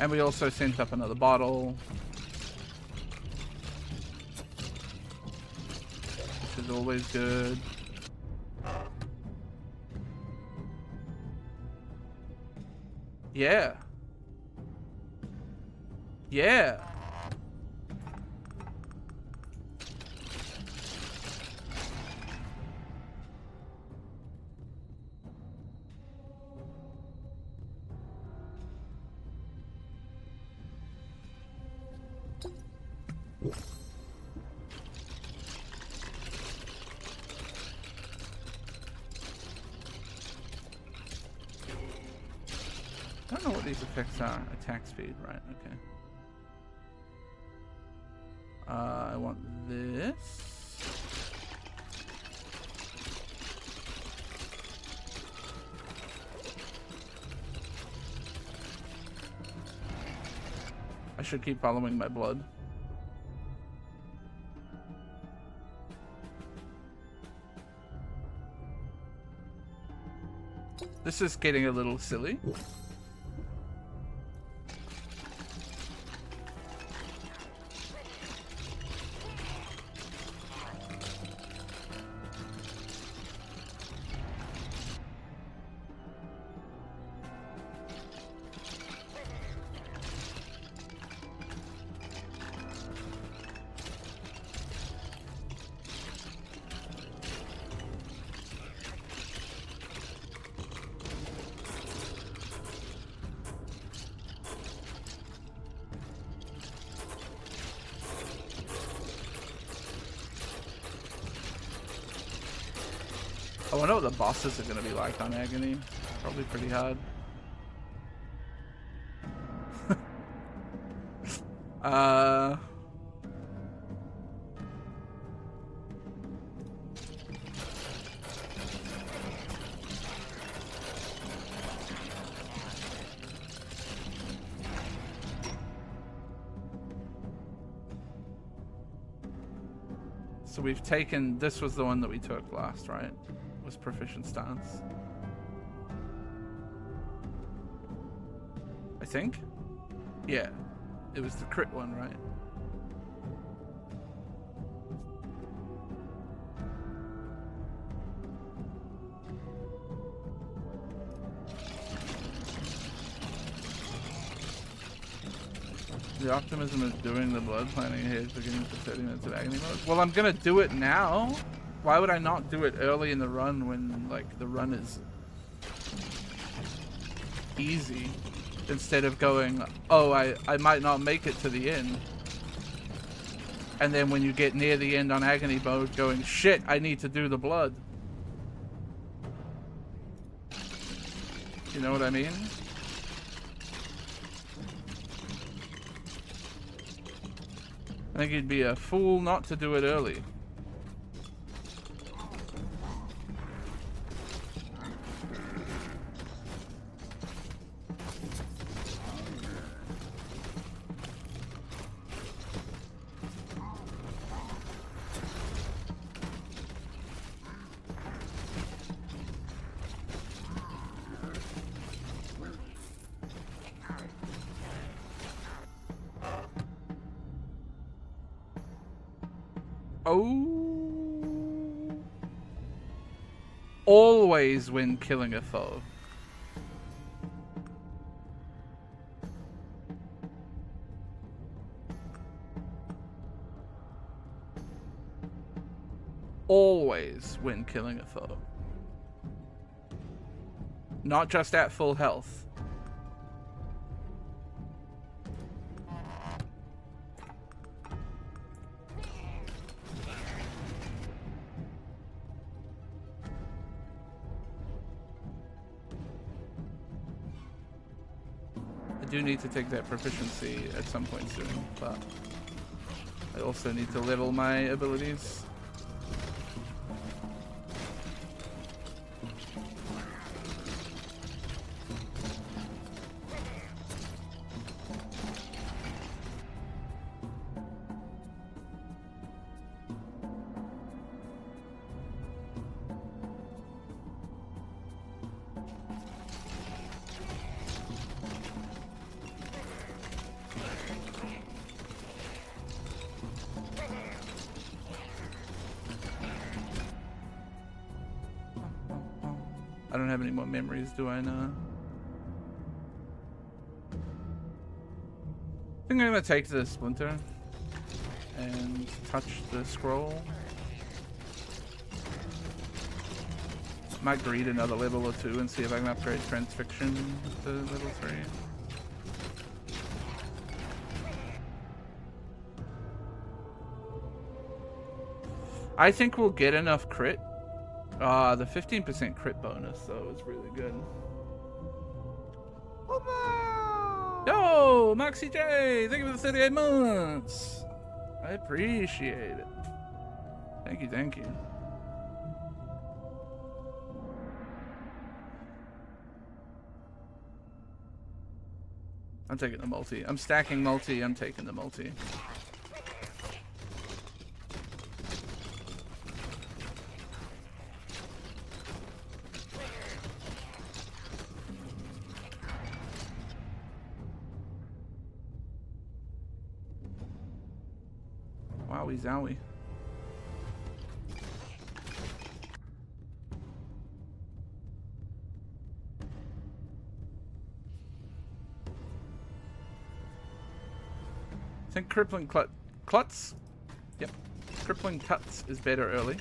And we also sent up another bottle. Which is always good. Yeah. Yeah. don't know what these effects are. Attack speed, right? Okay. I want this. I should keep following my blood. This is getting a little silly. I wonder what the bosses are going to be like on Agony. Probably pretty hard. So we've taken, this was the one that we took last, right? Was proficient stance. I think? Yeah. It was the crit one, right? The optimism is doing the blood planning ahead for getting to 30 minutes of agony mode. Well, I'm gonna do it now. Why would I not do it early in the run when, like, the run is easy? Instead of going, oh, I might not make it to the end. And then when you get near the end on agony mode, going, shit, I need to do the blood. You know what I mean? I think you'd be a fool not to do it early. Oh. Always when killing a foe. Always when killing a foe. Not just at full health. I do need to take that proficiency at some point soon, but I also need to level my abilities. I don't have any more memories, do I now? I think I'm gonna take the splinter and touch the scroll. Might greed another level or two and see if I can upgrade transfixion to level 3. I think we'll get enough crit. The 15% crit bonus, though, is really good. Yo, Maxi J, thank you for the 38 months. I appreciate it. Thank you, thank you. I'm taking the multi. I'm stacking multi. I'm taking the multi. Wowie zowie. I think crippling clutz? Yep. Crippling cuts is better early.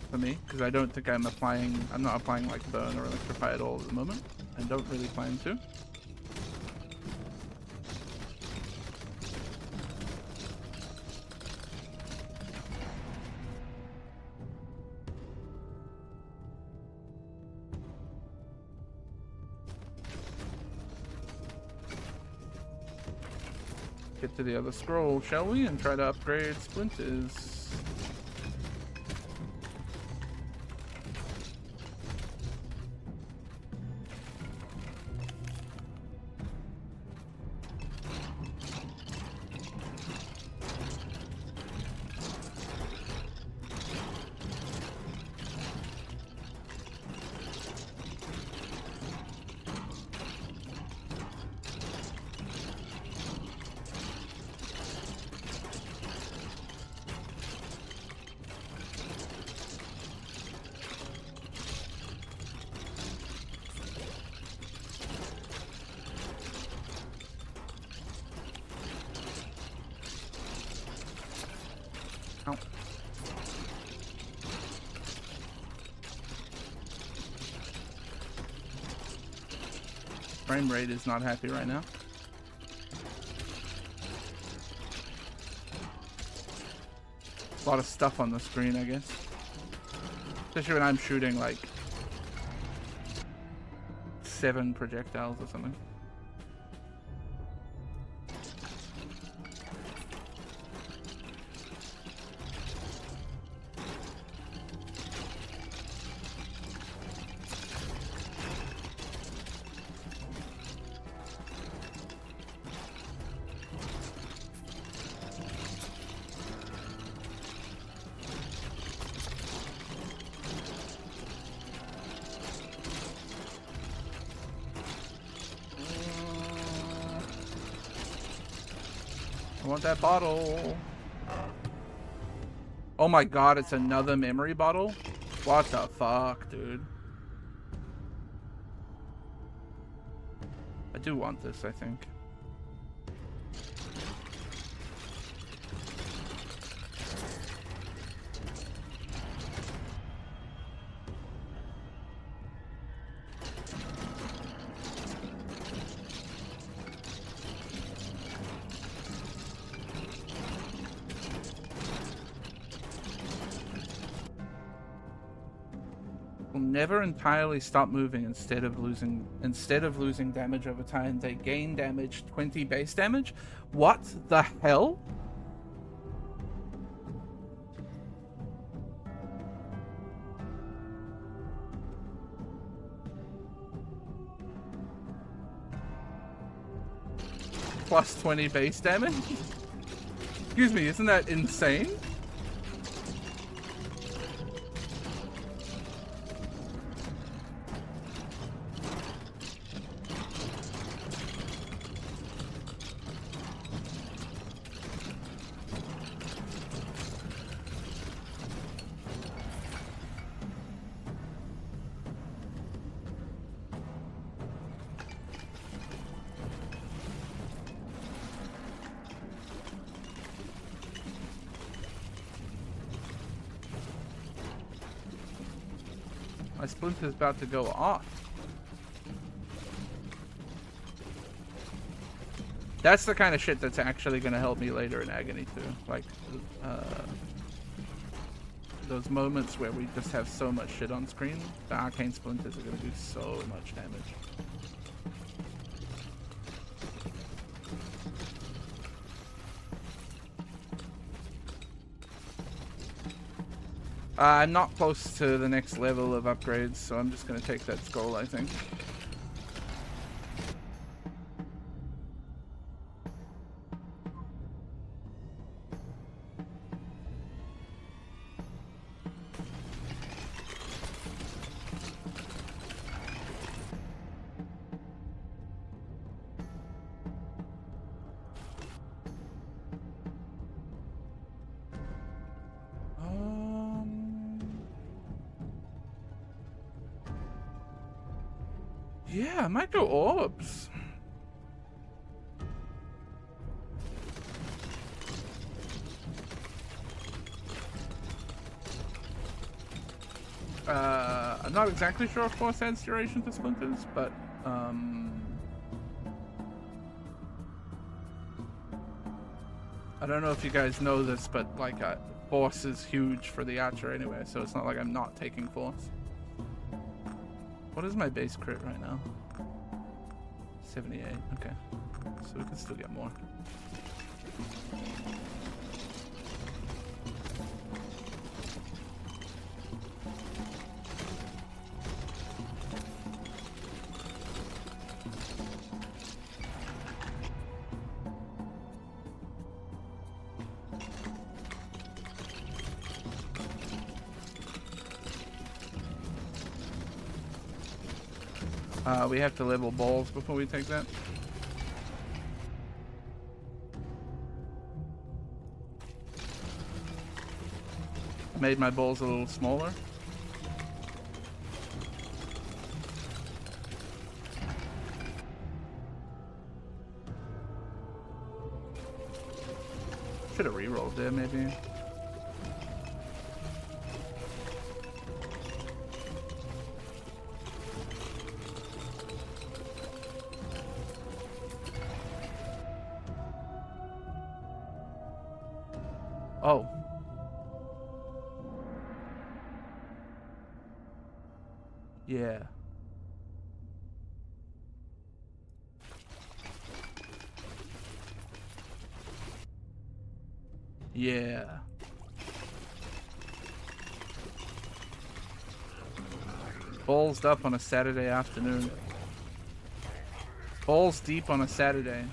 For me, because I don't think I'm not applying like burn or electrify at all at the moment. And don't really plan to. Get to the other scroll, shall we? And try to upgrade splinters. Frame rate is not happy right now. A lot of stuff on the screen, I guess. Especially when I'm shooting like 7 projectiles or something. I want that bottle. Oh my god, it's another memory bottle? What the fuck, dude? I do want this, I think. Never entirely stop moving instead of losing damage over time. They gain damage, 20 base damage. What the hell? Plus 20 base damage? Excuse me, isn't that insane? My splinter's about to go off. That's the kind of shit that's actually going to help me later in Agony too. Like, those moments where we just have so much shit on screen, the arcane splinters are going to do so much damage. I'm not close to the next level of upgrades, so I'm just going to take that skull, I think. Yeah, I might go orbs. I'm not exactly sure if Force adds duration to splinters, but I don't know if you guys know this, but like Force is huge for the Archer anyway, so it's not like I'm not taking Force. What is my base crit right now? 78, okay. So we can still get more. We have to level balls before we take that. Made my balls a little smaller. Should have re-rolled there, maybe. Oh. Yeah. Yeah. Ballsed up on a Saturday afternoon. Balls deep on a Saturday.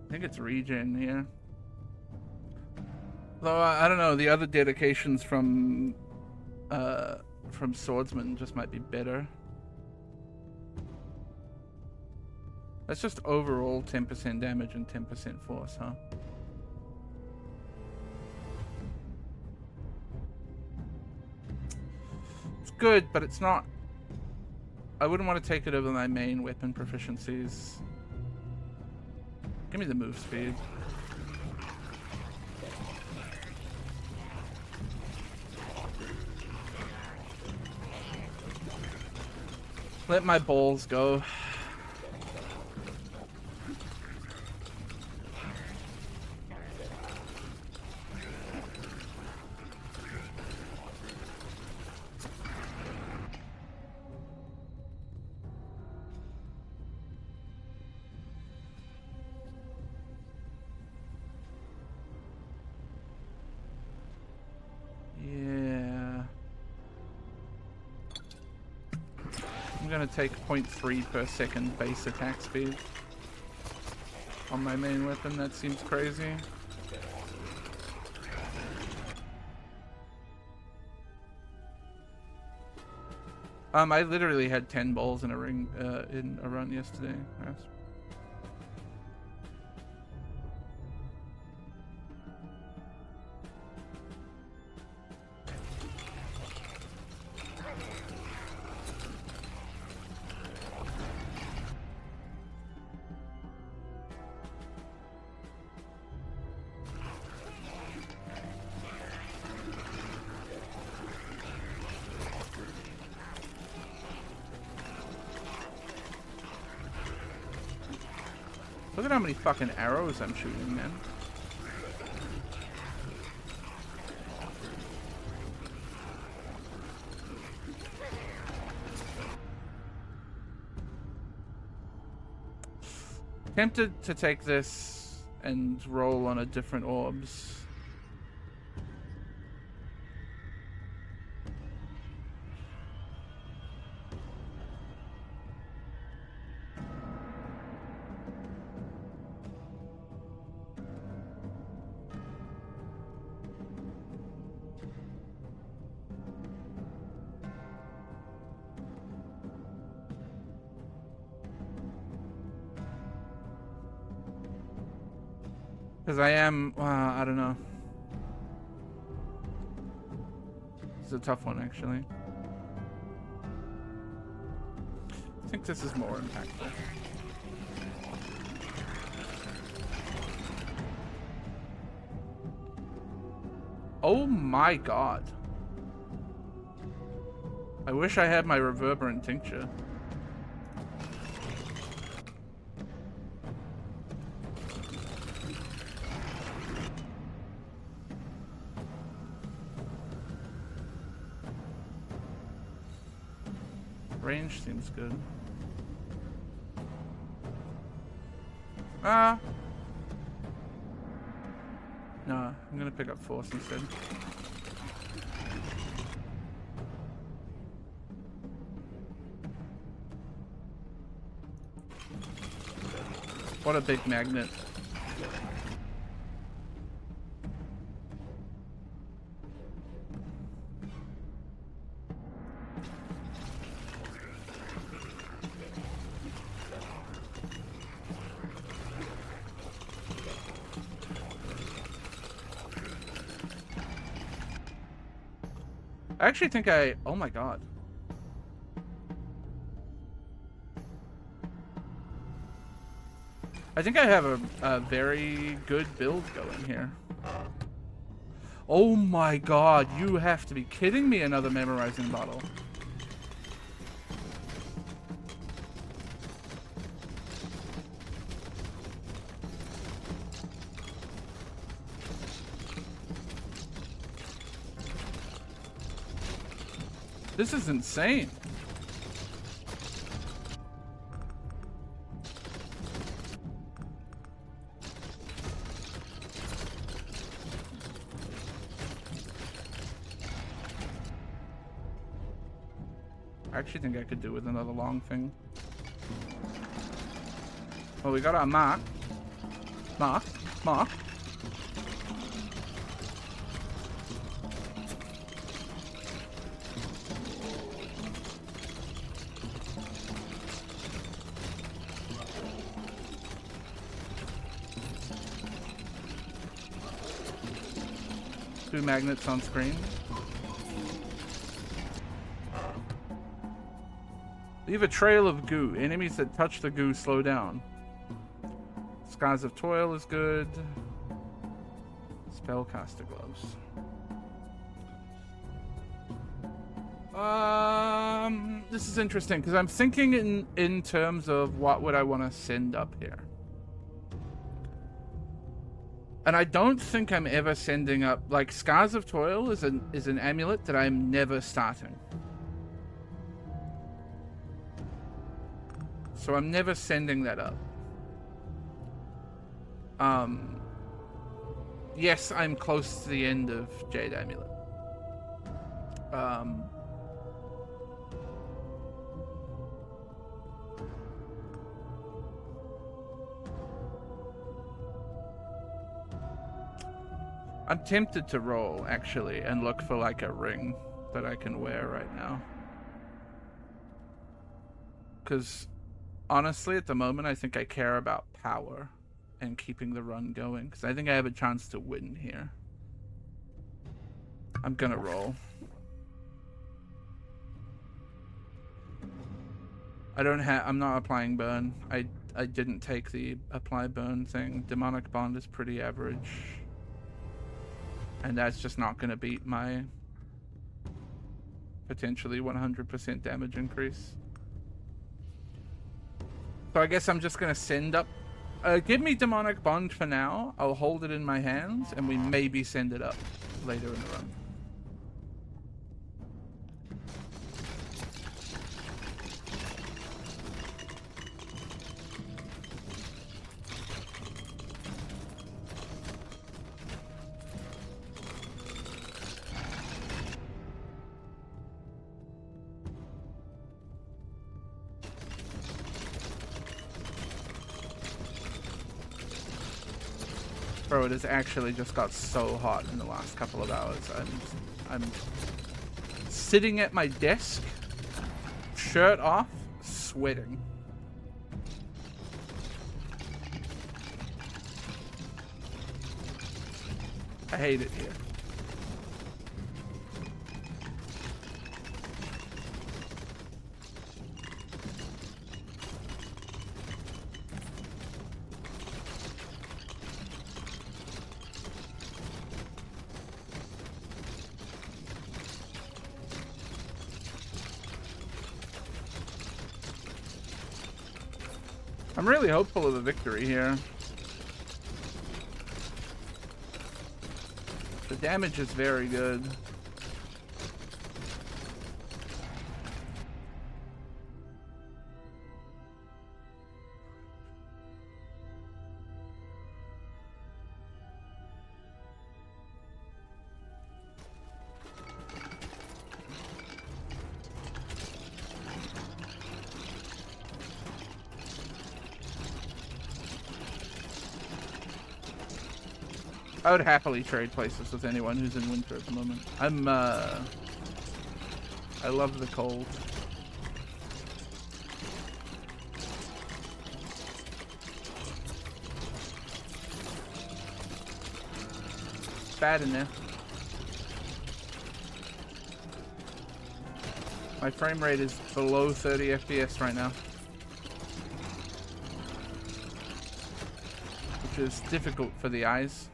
I think it's regen here. Though I don't know, the other dedications from Swordsman just might be better. That's just overall 10% damage and 10% force, huh? It's good, but it's not... I wouldn't want to take it over my main weapon proficiencies. Give me the move speed. Let my balls go. I'm gonna take 0.3 per second base attack speed on my main weapon. That seems crazy. I literally had 10 balls in a ring in a run yesterday. Yes. Look at how many fucking arrows I'm shooting, man. Tempted to take this and roll on a different orbs. Because I am, I don't know. It's a tough one, actually. I think this is more impactful. Oh my god. I wish I had my reverberant tincture. Range seems good. No, I'm gonna pick up force instead. What a big magnet. I actually think oh my god. I think I have a very good build going here. Oh my god, you have to be kidding me, another memorizing bottle. This is insane. I actually think I could do with another long thing. Well, we got our mark. Mark. 2 magnets on screen. Leave a trail of goo. Enemies that touch the goo slow down. Skies of Toil is good. Spellcaster gloves. This is interesting because I'm thinking in terms of what would I want to send up here. And I don't think I'm ever sending up, like, Scars of Toil is an amulet that I'm never starting. So I'm never sending that up. Yes, I'm close to the end of Jade Amulet. I'm tempted to roll, actually, and look for, like, a ring that I can wear right now. Because, honestly, at the moment, I think I care about power and keeping the run going. Because I think I have a chance to win here. I'm gonna roll. I'm not applying burn. I didn't take the apply burn thing. Demonic Bond is pretty average. And that's just not going to beat my potentially 100% damage increase. So I guess I'm just going to send up Give me Demonic Bond for now. I'll hold it in my hands, and we maybe send it up later in the run. Bro, it has actually just got so hot in the last couple of hours. I'm sitting at my desk, shirt off, sweating. I hate it here. I'm really hopeful of a victory here. The damage is very good. I would happily trade places with anyone who's in winter at the moment. I love the cold. It's bad in there. My frame rate is below 30 FPS right now, which is difficult for the eyes.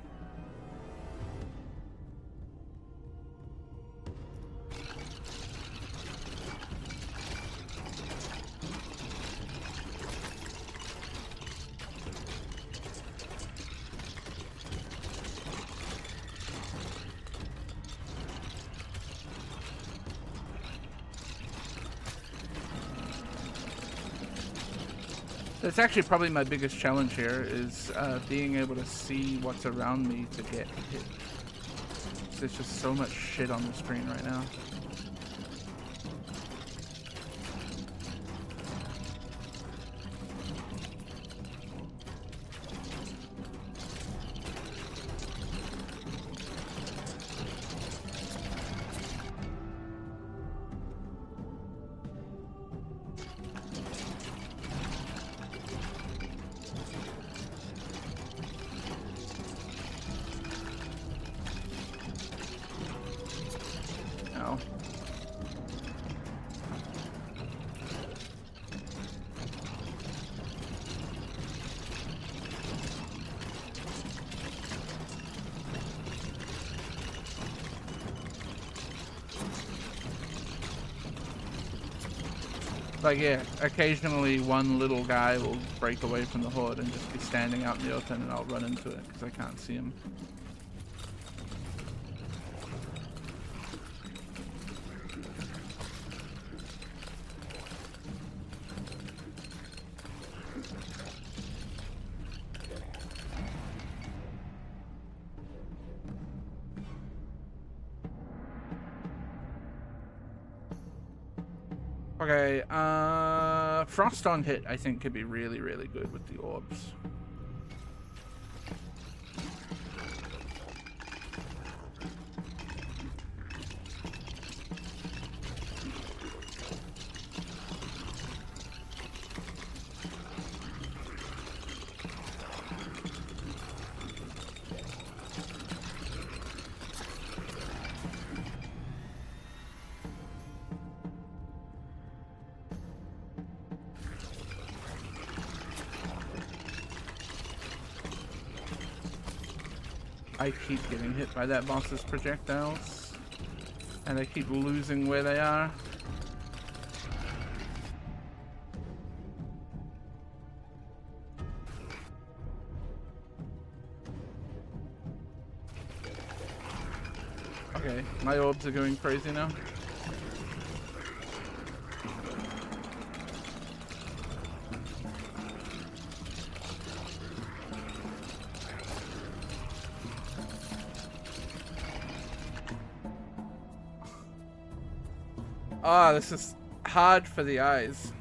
That's actually probably my biggest challenge here, is being able to see what's around me to get hit. There's just so much shit on the screen right now. Like, yeah, occasionally one little guy will break away from the horde and just be standing out in the open, and I'll run into it because I can't see him. Okay, Frost on hit I think could be really, really good with the orbs. I keep getting hit by that boss's projectiles, and I keep losing where they are. Okay, my orbs are going crazy now. Ah, this is hard for the eyes.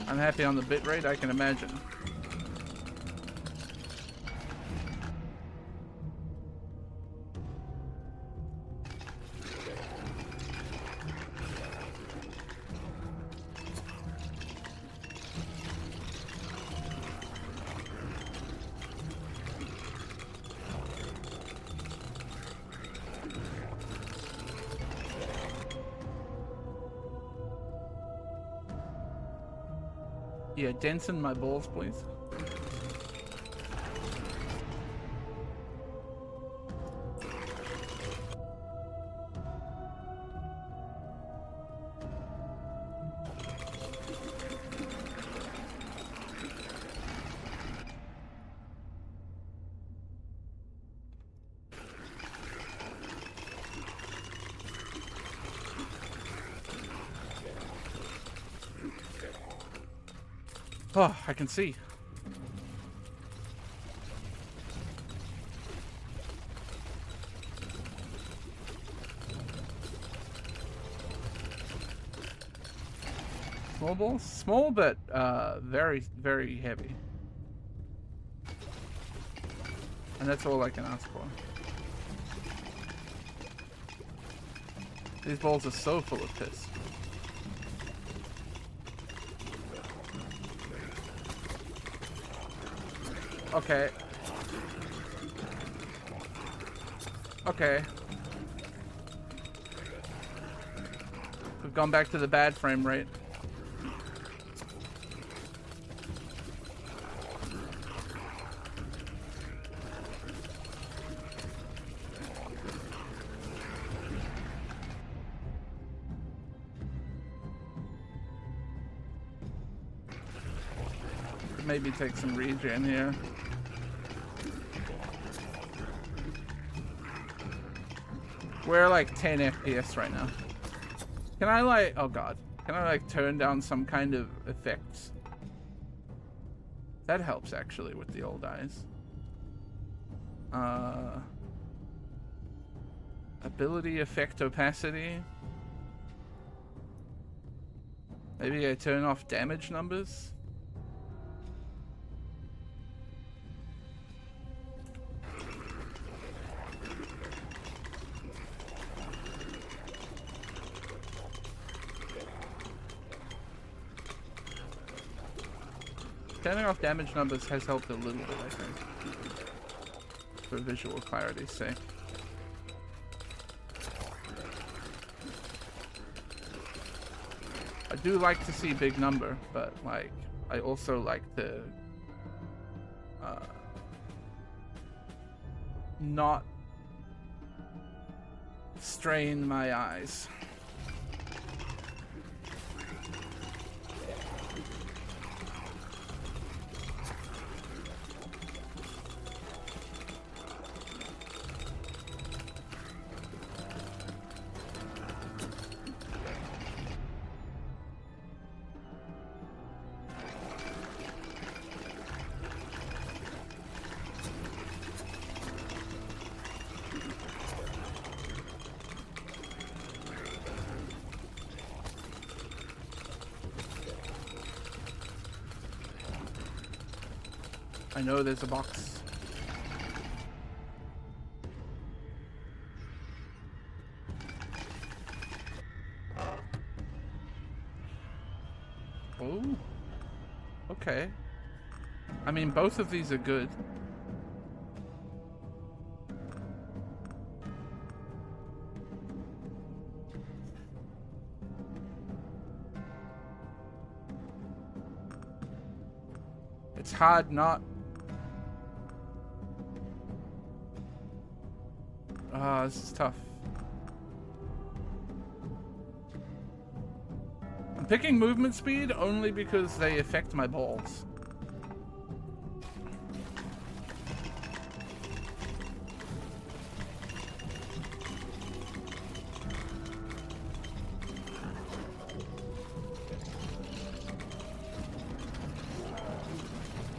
I'm happy on the bitrate, I can imagine. Yeah, Denson my balls, please. Oh, I can see. Small balls? Small, but very, very heavy. And that's all I can ask for. These balls are so full of piss. Okay. Okay. We've gone back to the bad frame rate. Maybe take some regen here. We're like 10 FPS right now. Can I like, oh god. Can I like turn down some kind of effects? That helps actually with the old eyes. Ability, effect, opacity. Maybe I turn off damage numbers. Turning off damage numbers has helped a little bit, I think. For visual clarity's sake. I do like to see big number, but like, I also like to not strain my eyes. I know there's a box. Oh. Okay. I mean, both of these are good. It's hard not. Ah, this is tough. I'm picking movement speed only because they affect my balls.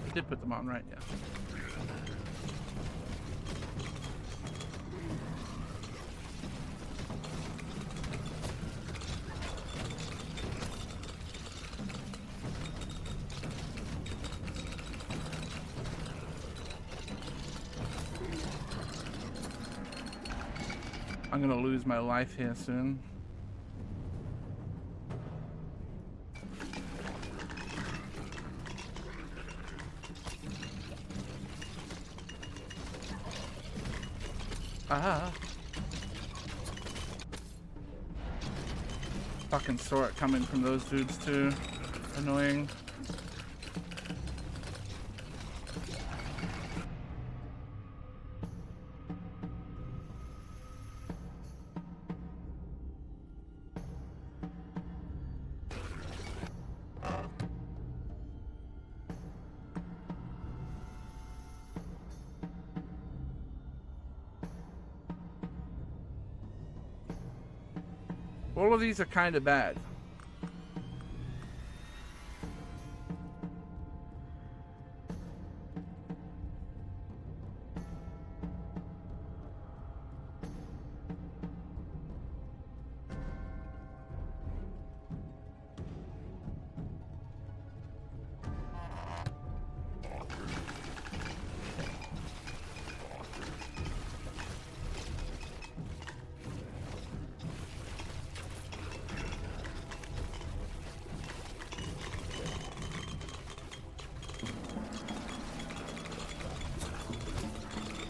I did put them on, right? Yeah. I'm gonna lose my life here soon. Ah. Fucking saw it coming from those dudes too. Annoying. All of these are kind of bad.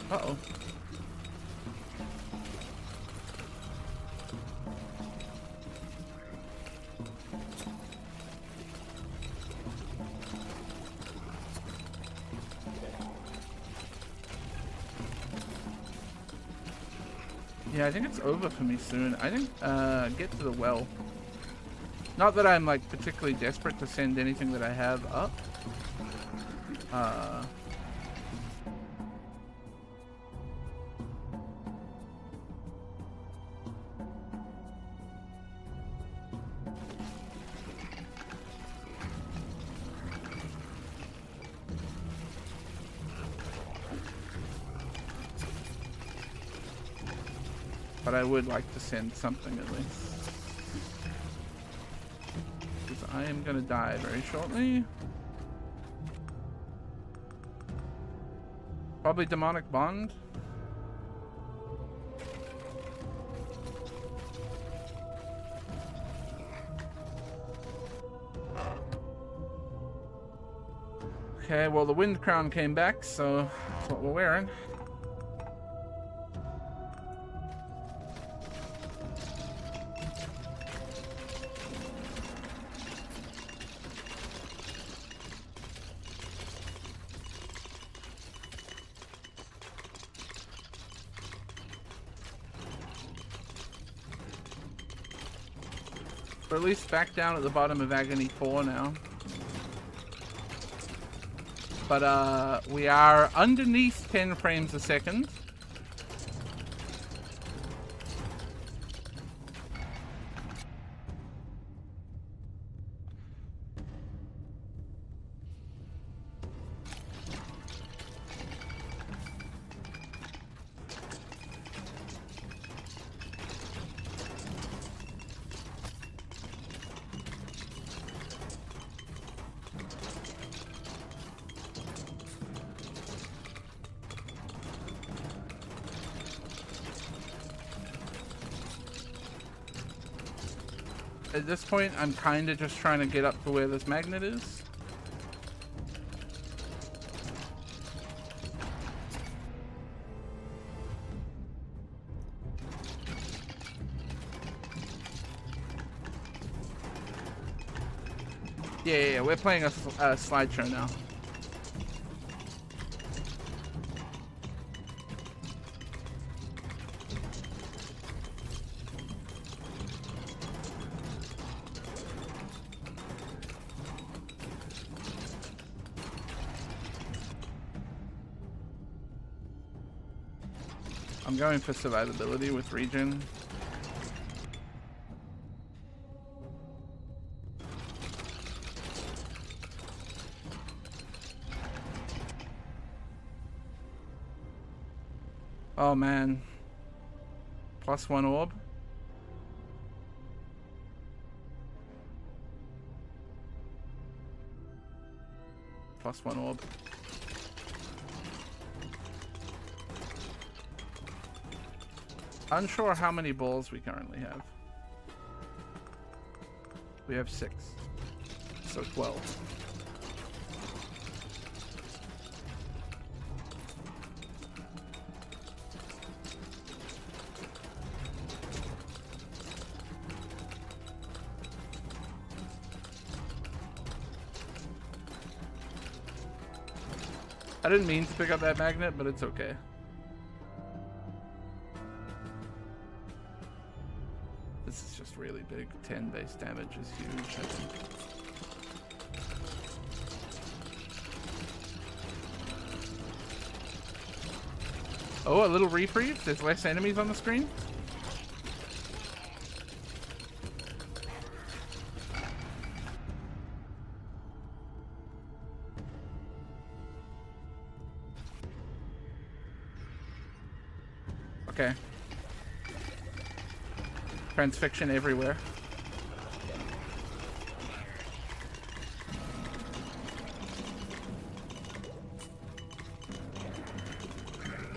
Uh-oh. Yeah, I think it's over for me soon. I think, get to the well. Not that I'm, like, particularly desperate to send anything that I have up. But I would like to send something at least. Because I am going to die very shortly. Probably demonic bond. Okay, well the wind crown came back, so that's what we're wearing. We're at least back down at the bottom of Agony 4 now. But we are underneath 10 frames a second. At this point, I'm kind of just trying to get up to where this magnet is. Yeah, we're playing a slideshow now. I'm going for survivability with regen. Oh man. +1 orb. +1 orb. Unsure how many balls we currently have. We have 6. So 12. I didn't mean to pick up that magnet, but it's okay. This is just really big. 10 base damage is huge, I think. Oh, a little reprieve? There's less enemies on the screen? Okay. Transfixion everywhere.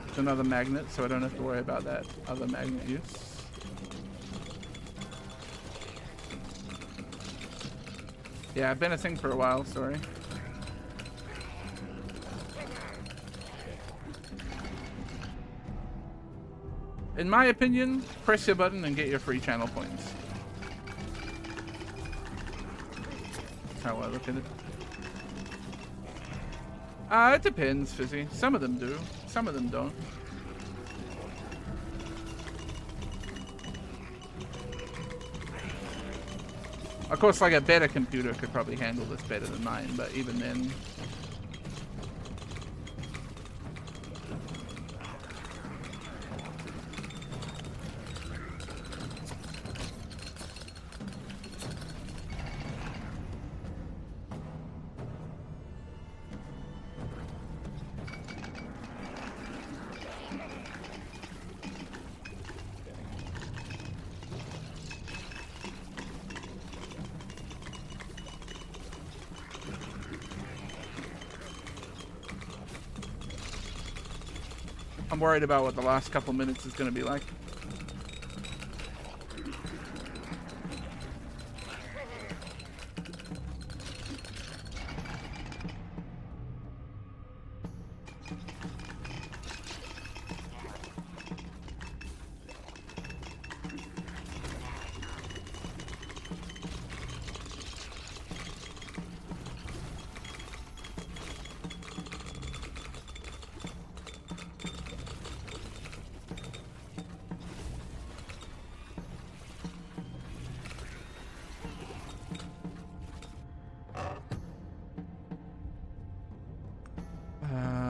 It's another magnet, so I don't have to worry about that other magnet use. Yeah, I've been a thing for a while, sorry. In my opinion, press your button and get your free channel points. That's how I look at it. It depends, Fizzy. Some of them do, some of them don't. Of course, like a better computer could probably handle this better than mine, but even then... I'm worried about what the last couple minutes is going to be like.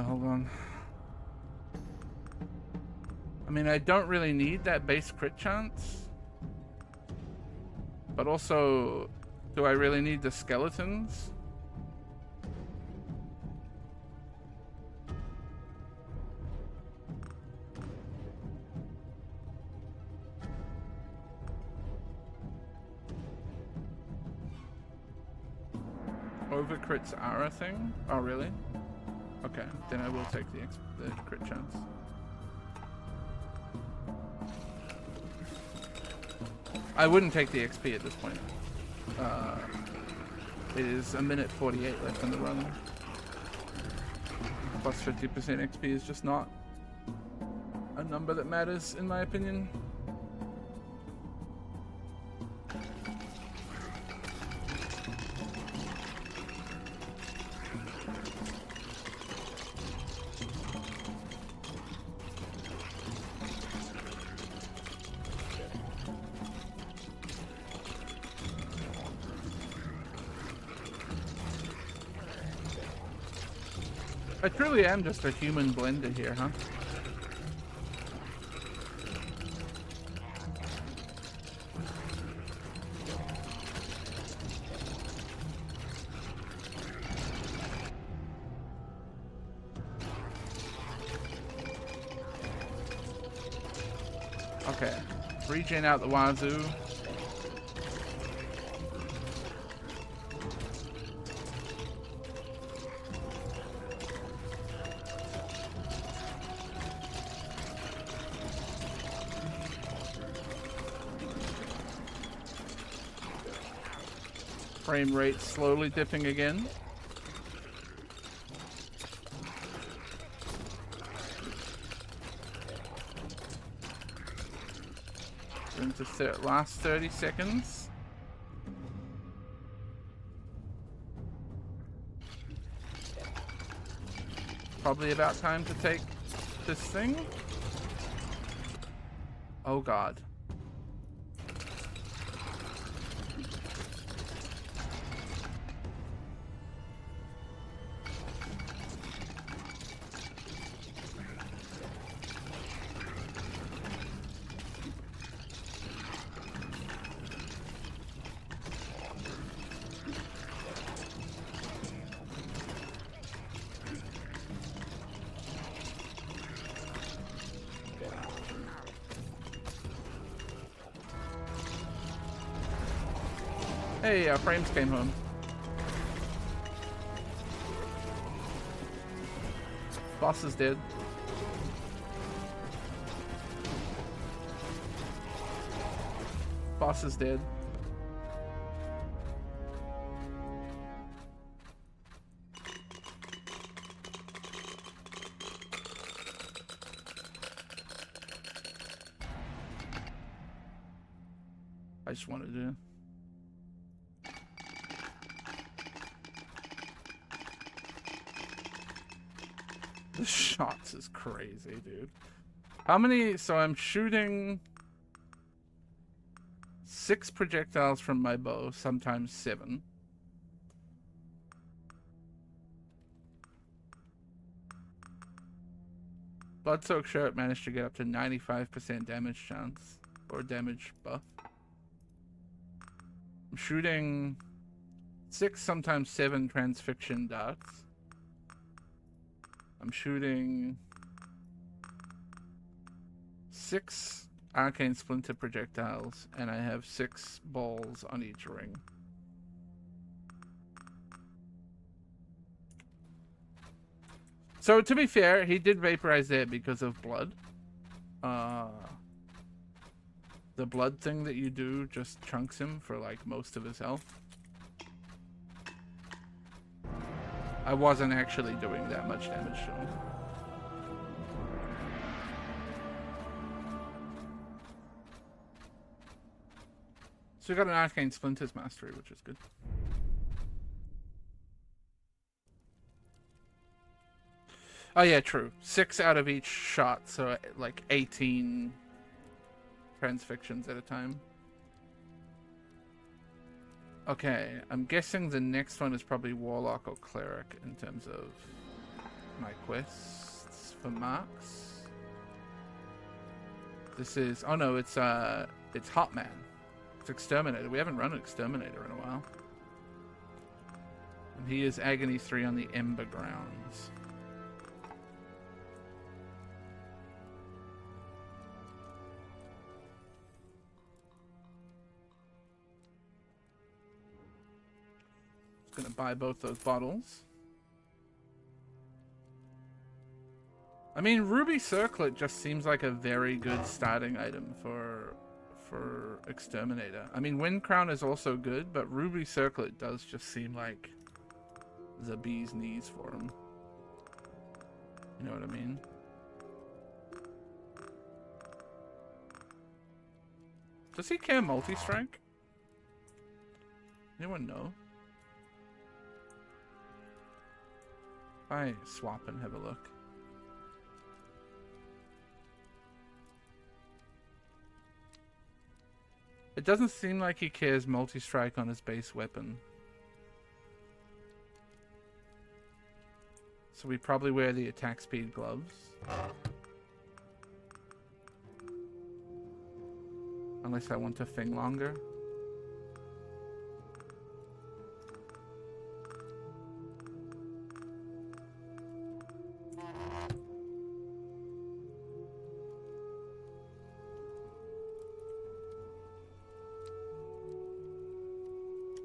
Hold on. I mean, I don't really need that base crit chance. But also, do I really need the skeletons? Over crits are a thing? Oh, really? Okay, then I will take the crit chance. I wouldn't take the XP at this point. It is 1:48 left in the run. Plus 50% XP is just not a number that matters, in my opinion. I truly am just a human blender here, huh? Okay. Regen out the wazoo. Frame rate slowly dipping again. Into last 30 seconds. Probably about time to take this thing. Oh god. Hey, our frames came home. Boss is dead. Boss is dead. I just wanted to. The shots is crazy, dude. How many? So I'm shooting 6 projectiles from my bow, sometimes 7. Blood-soaked shirt managed to get up to 95% damage chance, or damage buff. I'm shooting 6, sometimes 7 transfixion darts. I'm shooting 6 arcane splinter projectiles, and I have 6 balls on each ring. So to be fair, he did vaporize there because of blood. The blood thing that you do just chunks him for like most of his health. I wasn't actually doing that much damage to him. So we got an Arcane Splinters Mastery, which is good. Oh yeah, true. 6 out of each shot, so like 18 transfictions at a time. Okay, I'm guessing the next one is probably Warlock or Cleric in terms of my quests for marks. This is, oh no, it's Hotman. It's Exterminator. We haven't run an Exterminator in a while. And he is Agony 3 on the Ember Grounds. Gonna buy both those bottles. I mean, Ruby Circlet just seems like a very good starting item for Exterminator. I mean, Wind Crown is also good, but Ruby Circlet does just seem like the bee's knees for him. You know what I mean? Does he care multi-strike? Anyone know? I swap and have a look. It doesn't seem like he cares multi-strike on his base weapon. So we probably wear the attack speed gloves. Unless I want to thing longer.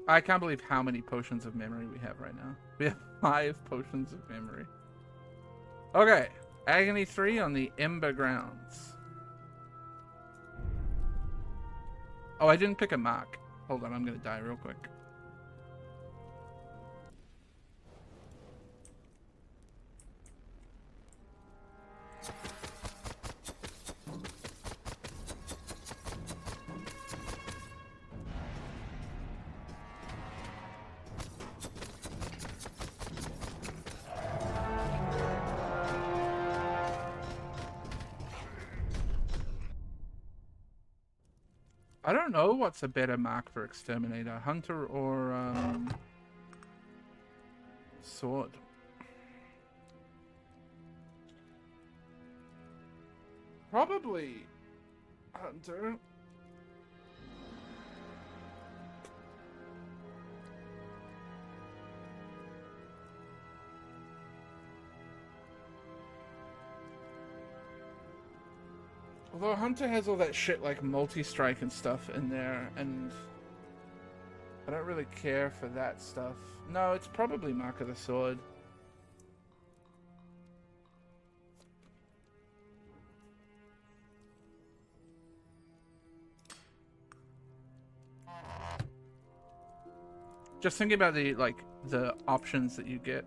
I can't believe how many potions of memory we have right now. We have 5 potions of memory. Okay. Agony 3 on the Ember Grounds. Oh, I didn't pick a mark. Hold on, I'm gonna die real quick. I don't know what's a better mark for Exterminator, Hunter or Sword. Probably Hunter. Although Hunter has all that shit like multi-strike and stuff in there, and I don't really care for that stuff. No, it's probably Mark of the Sword. Just thinking about the options that you get.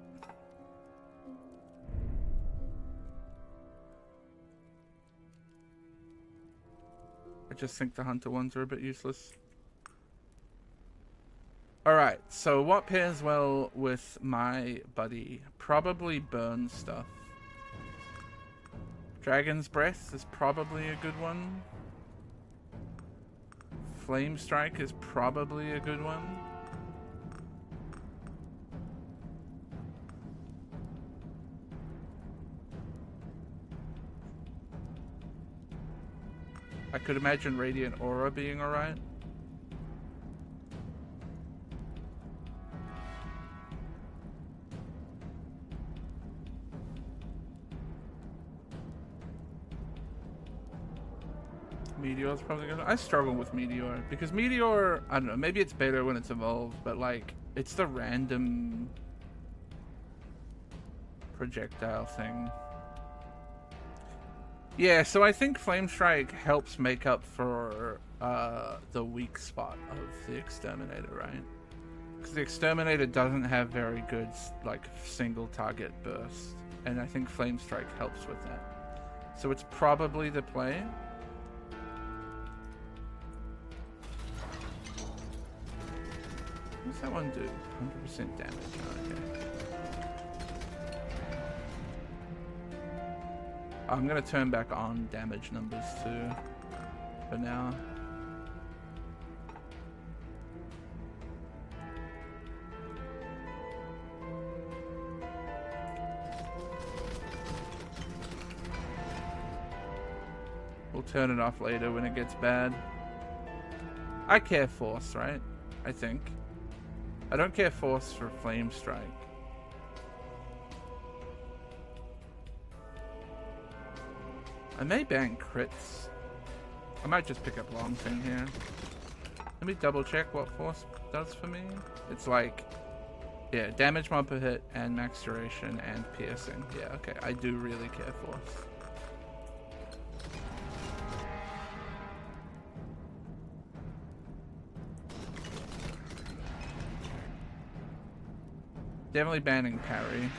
I just think the Hunter ones are a bit useless. Alright, so what pairs well with my buddy? Probably burn stuff. Dragon's Breath is probably a good one. Flame Strike is probably a good one. I could imagine Radiant Aura being alright. Meteor's probably good. I struggle with Meteor because Meteor, I don't know, maybe it's better when it's evolved, but like it's the random projectile thing. Yeah, so I think Flame Strike helps make up for the weak spot of the Exterminator, right? Because the Exterminator doesn't have very good like single target burst, and I think Flame Strike helps with that. So it's probably the play. What's that one do? 100% damage. Okay. I'm gonna turn back on damage numbers too, for now. We'll turn it off later when it gets bad. I care Force, right? I think. I don't care Force for Flame Strike. I may ban crits. I might just pick up Long Thing here. Let me double check what Force does for me. It's like, yeah, damage mod per hit and max duration and piercing. Yeah, okay, I do really care Force. Definitely banning parry.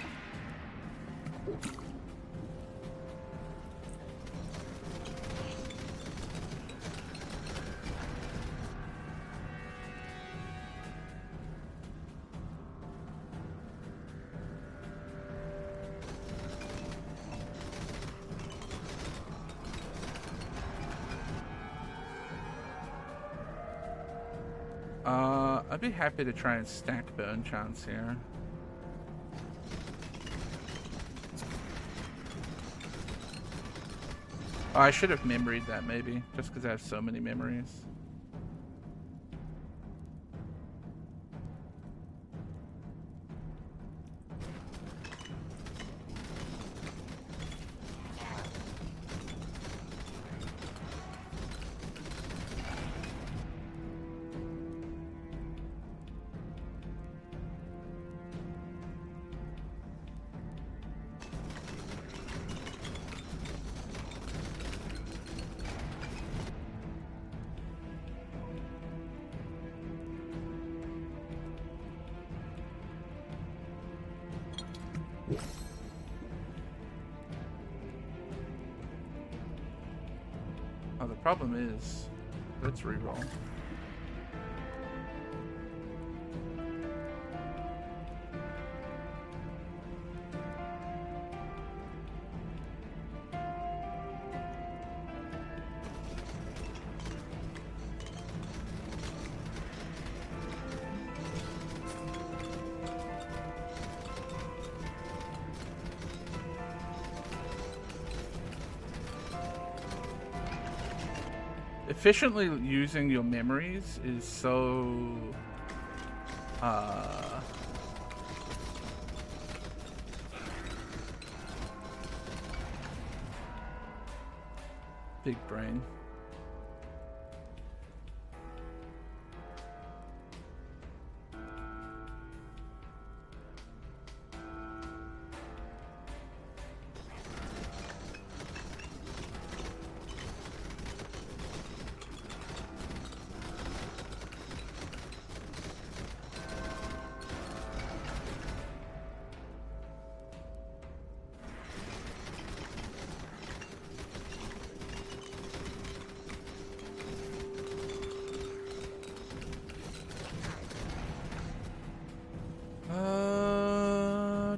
I'd be happy to try and stack burn chance here. Oh, I should have memoried that maybe, just because I have so many memories. Oh, the problem is, let's reroll. Efficiently using your memories is so big brain.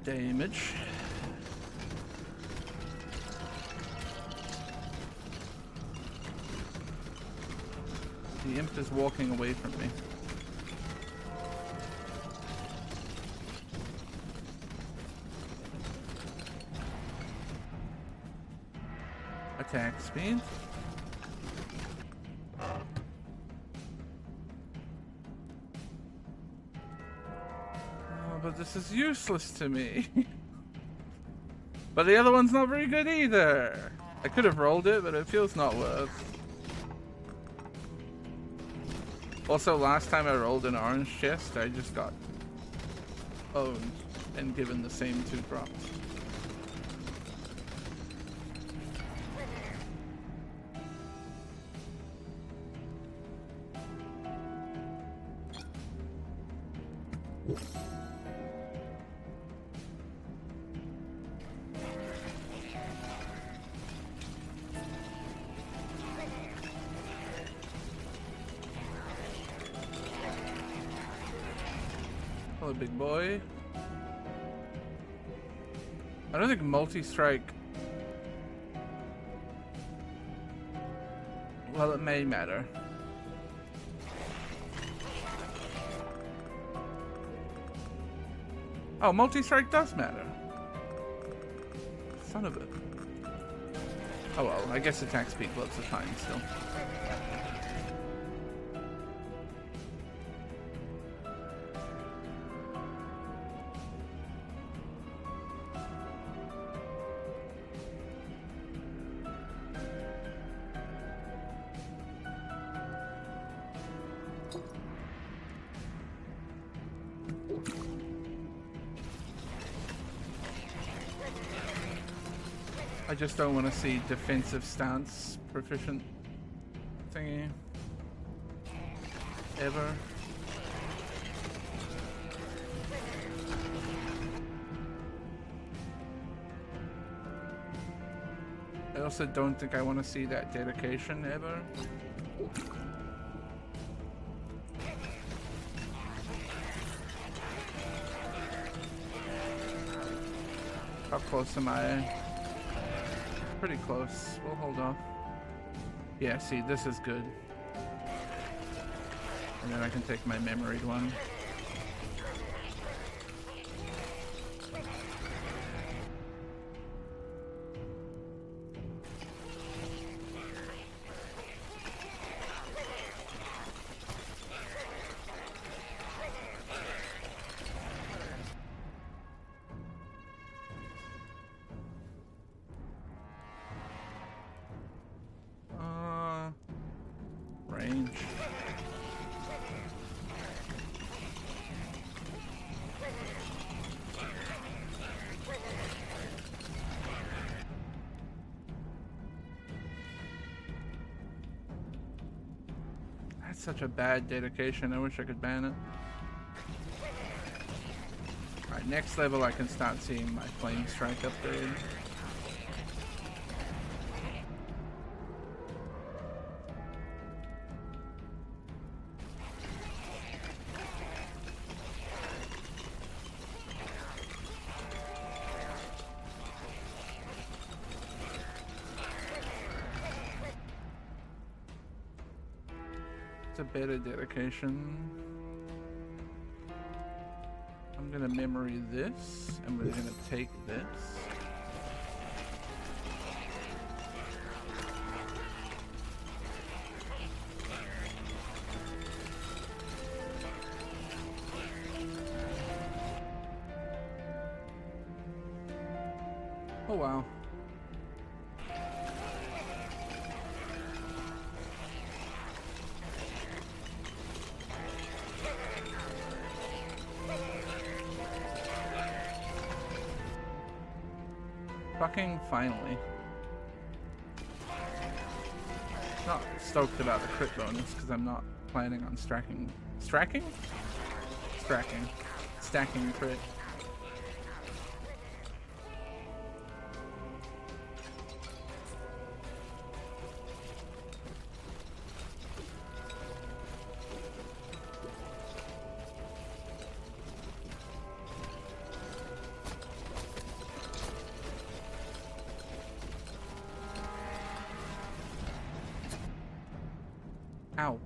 Damage. The imp is walking away from me. Attack speed. But this is useless to me. But the other one's not very good either. I could have rolled it, but it feels not worth. Also, last time I rolled an orange chest, I just got owned and given the same 2 drops. Hello, big boy. I don't think multi-strike... Well, it may matter. Oh, multi-strike does matter. Son of a... Oh well, I guess attack speed blows are fine still. I just don't want to see defensive stance proficient thingy ever. I also don't think I want to see that dedication ever. How close am I? Pretty close. We'll hold off. Yeah, see, this is good. And then I can take my memoried one. Range. That's such a bad dedication. I wish I could ban it. I Alright, next level I can start seeing my flame strike upgrade. It's a bit of dedication. I'm gonna memory this, and we're gonna take this. Oh wow. Fucking finally. Not stoked about the crit bonus because I'm not planning on stacking crit. Ow.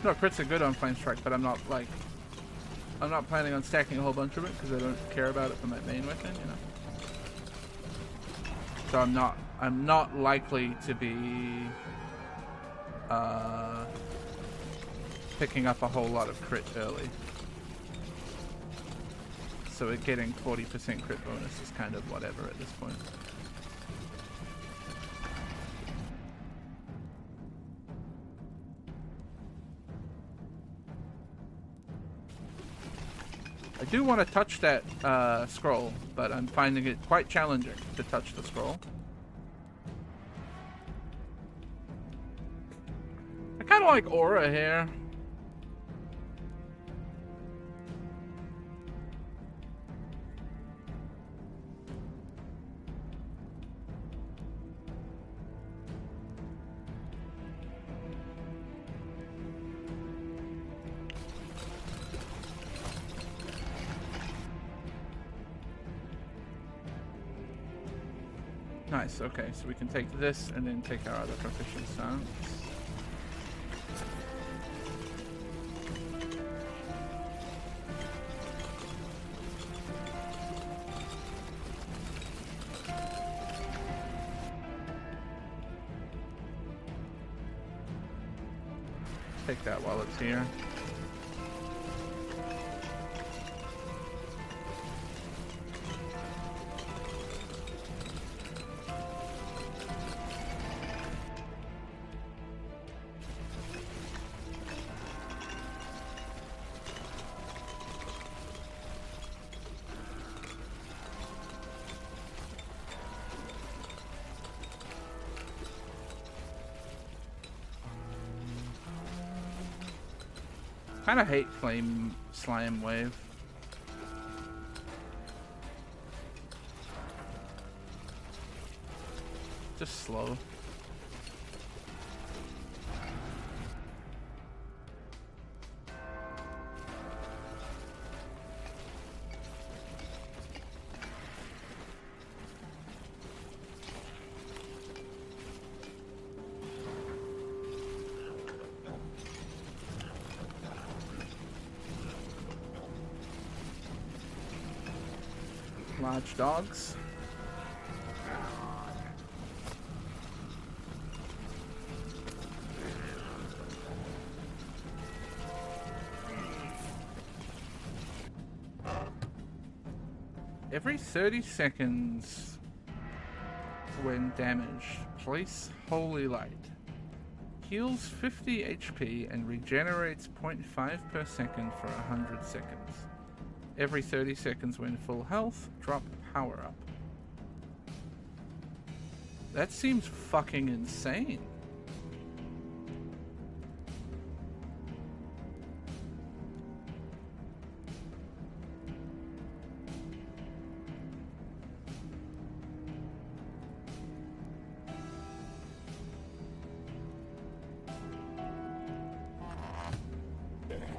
No, crits are good on Flame Strike, but I'm not planning on stacking a whole bunch of it because I don't care about it for my main weapon, you know. So I'm not likely to be picking up a whole lot of crit early. So getting 40% crit bonus is kind of whatever at this point. I do want to touch that scroll, but I'm finding it quite challenging to touch the scroll. I kind of like aura here. Nice, okay, so we can take this and then take our other proficient stance. Take that while it's here. I kind of hate Flame Slime Wave. Just slow. Large dogs. Every 30 seconds when damaged, place Holy Light. Heals 50 HP and regenerates 0.5 per second for 100 seconds. Every 30 seconds when full health, drop power up. That seems fucking insane.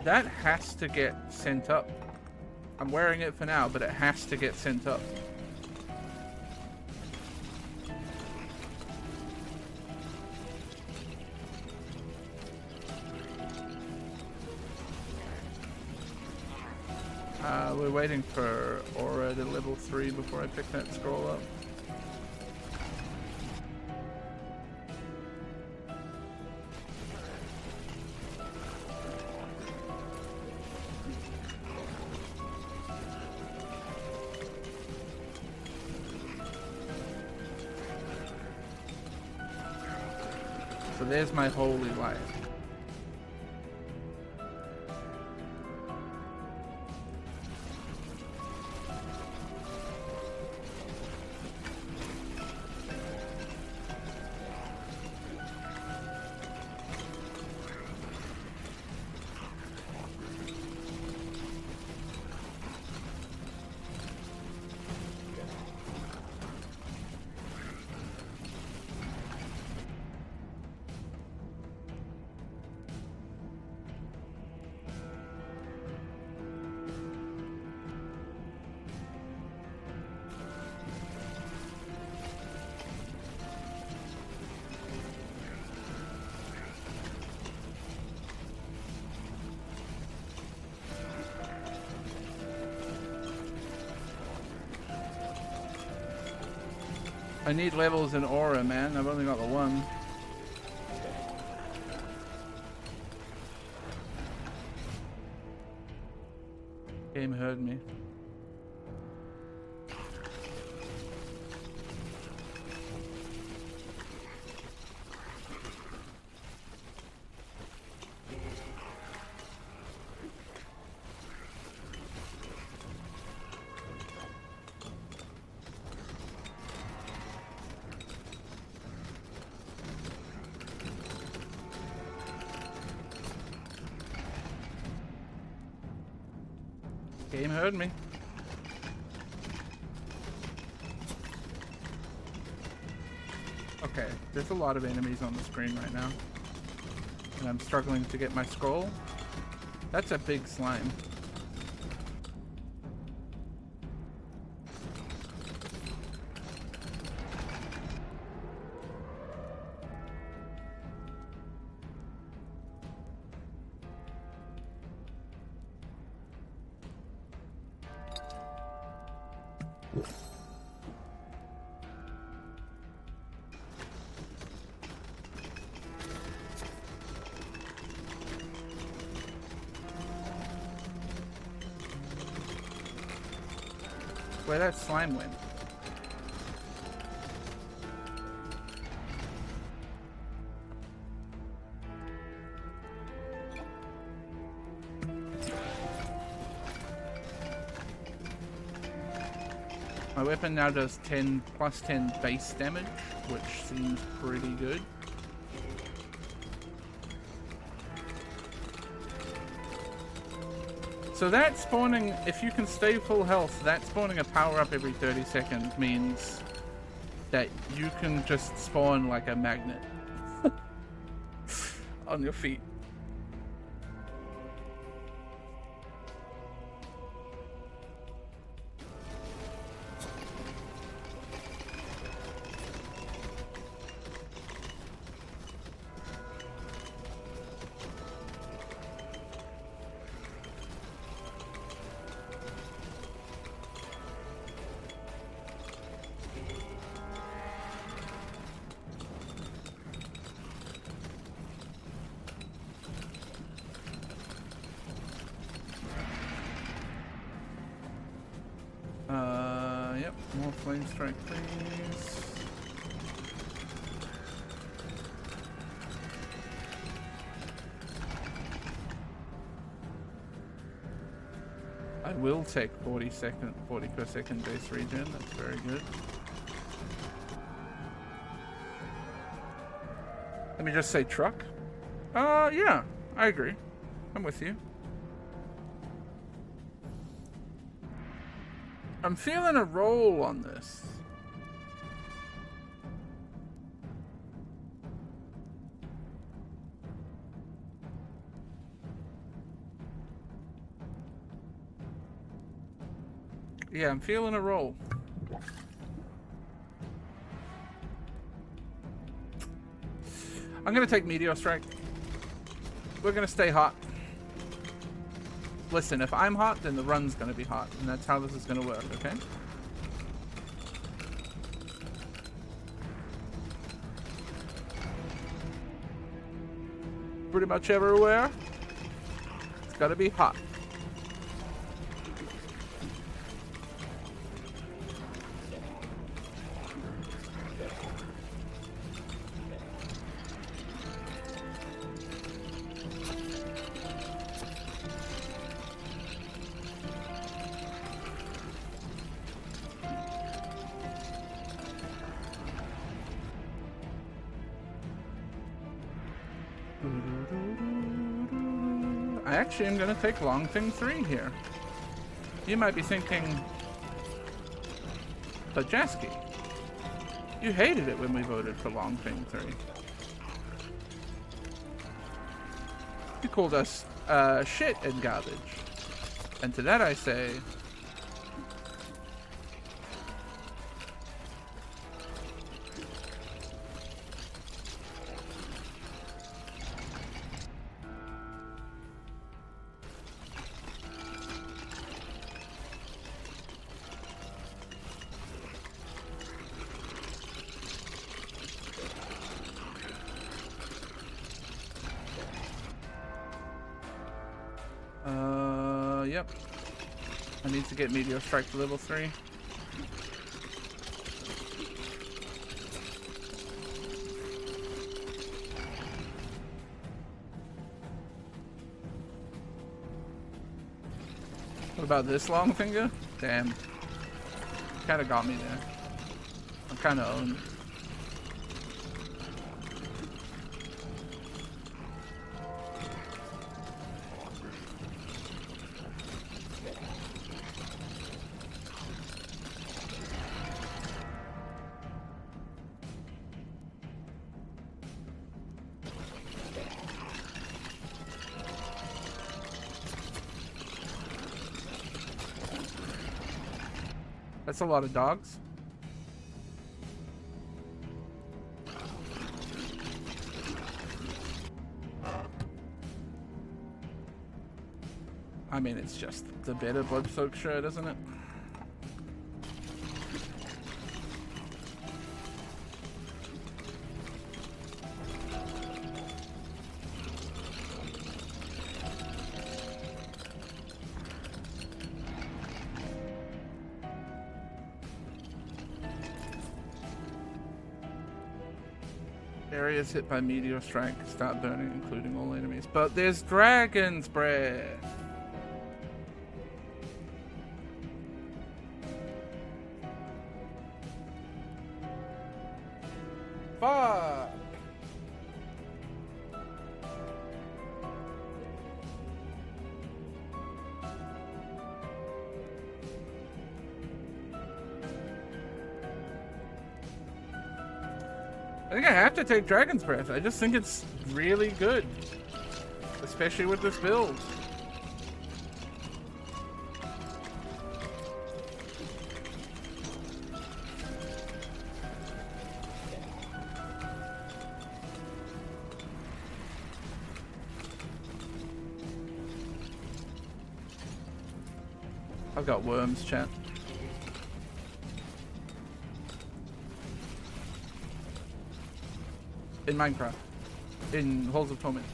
That has to get sent up. I'm wearing it for now, but it has to get sent up. We're waiting for Aura to level 3 before I pick that scroll up. So there's my holy light. I need levels in Aura, man. I've only got the one. Game heard me. Game heard me. Okay, there's a lot of enemies on the screen right now. And I'm struggling to get my scroll. That's a big slime. Where that slime went. My weapon now does 10 plus 10 base damage, which seems pretty good. So that spawning, if you can stay full health, that spawning a power up every 30 seconds means that you can just spawn like a magnet on your feet. Yep, more flame strike, please. I will take 40 per second base regen. That's very good. Let me just say truck. Yeah, I agree. I'm with you. I'm feeling a roll on this. Yeah, I'm feeling a roll. I'm gonna take Meteor Strike. We're gonna stay hot. Listen, if I'm hot, then the run's gonna be hot, and that's how this is gonna work, okay? Pretty much everywhere, it's gotta be hot. Actually, I'm gonna take Long Thing 3 here. You might be thinking, but Jaaski, you hated it when we voted for Long Thing 3. You called us shit and garbage. And to that I say, yep. I need to get Meteor Strike to level 3. What about this long finger? Damn. Kinda got me there. I'm kinda owned. That's a lot of dogs. I mean, it's just the better blood-soaked shirt, isn't it? Areas hit by Meteor Strike start burning, including all enemies. But there's Dragon's Breath! Fuck! I think I have to take Dragon's Breath. I just think it's really good. Especially with this build. I've got worms, chat. In Minecraft. In Halls of Torment.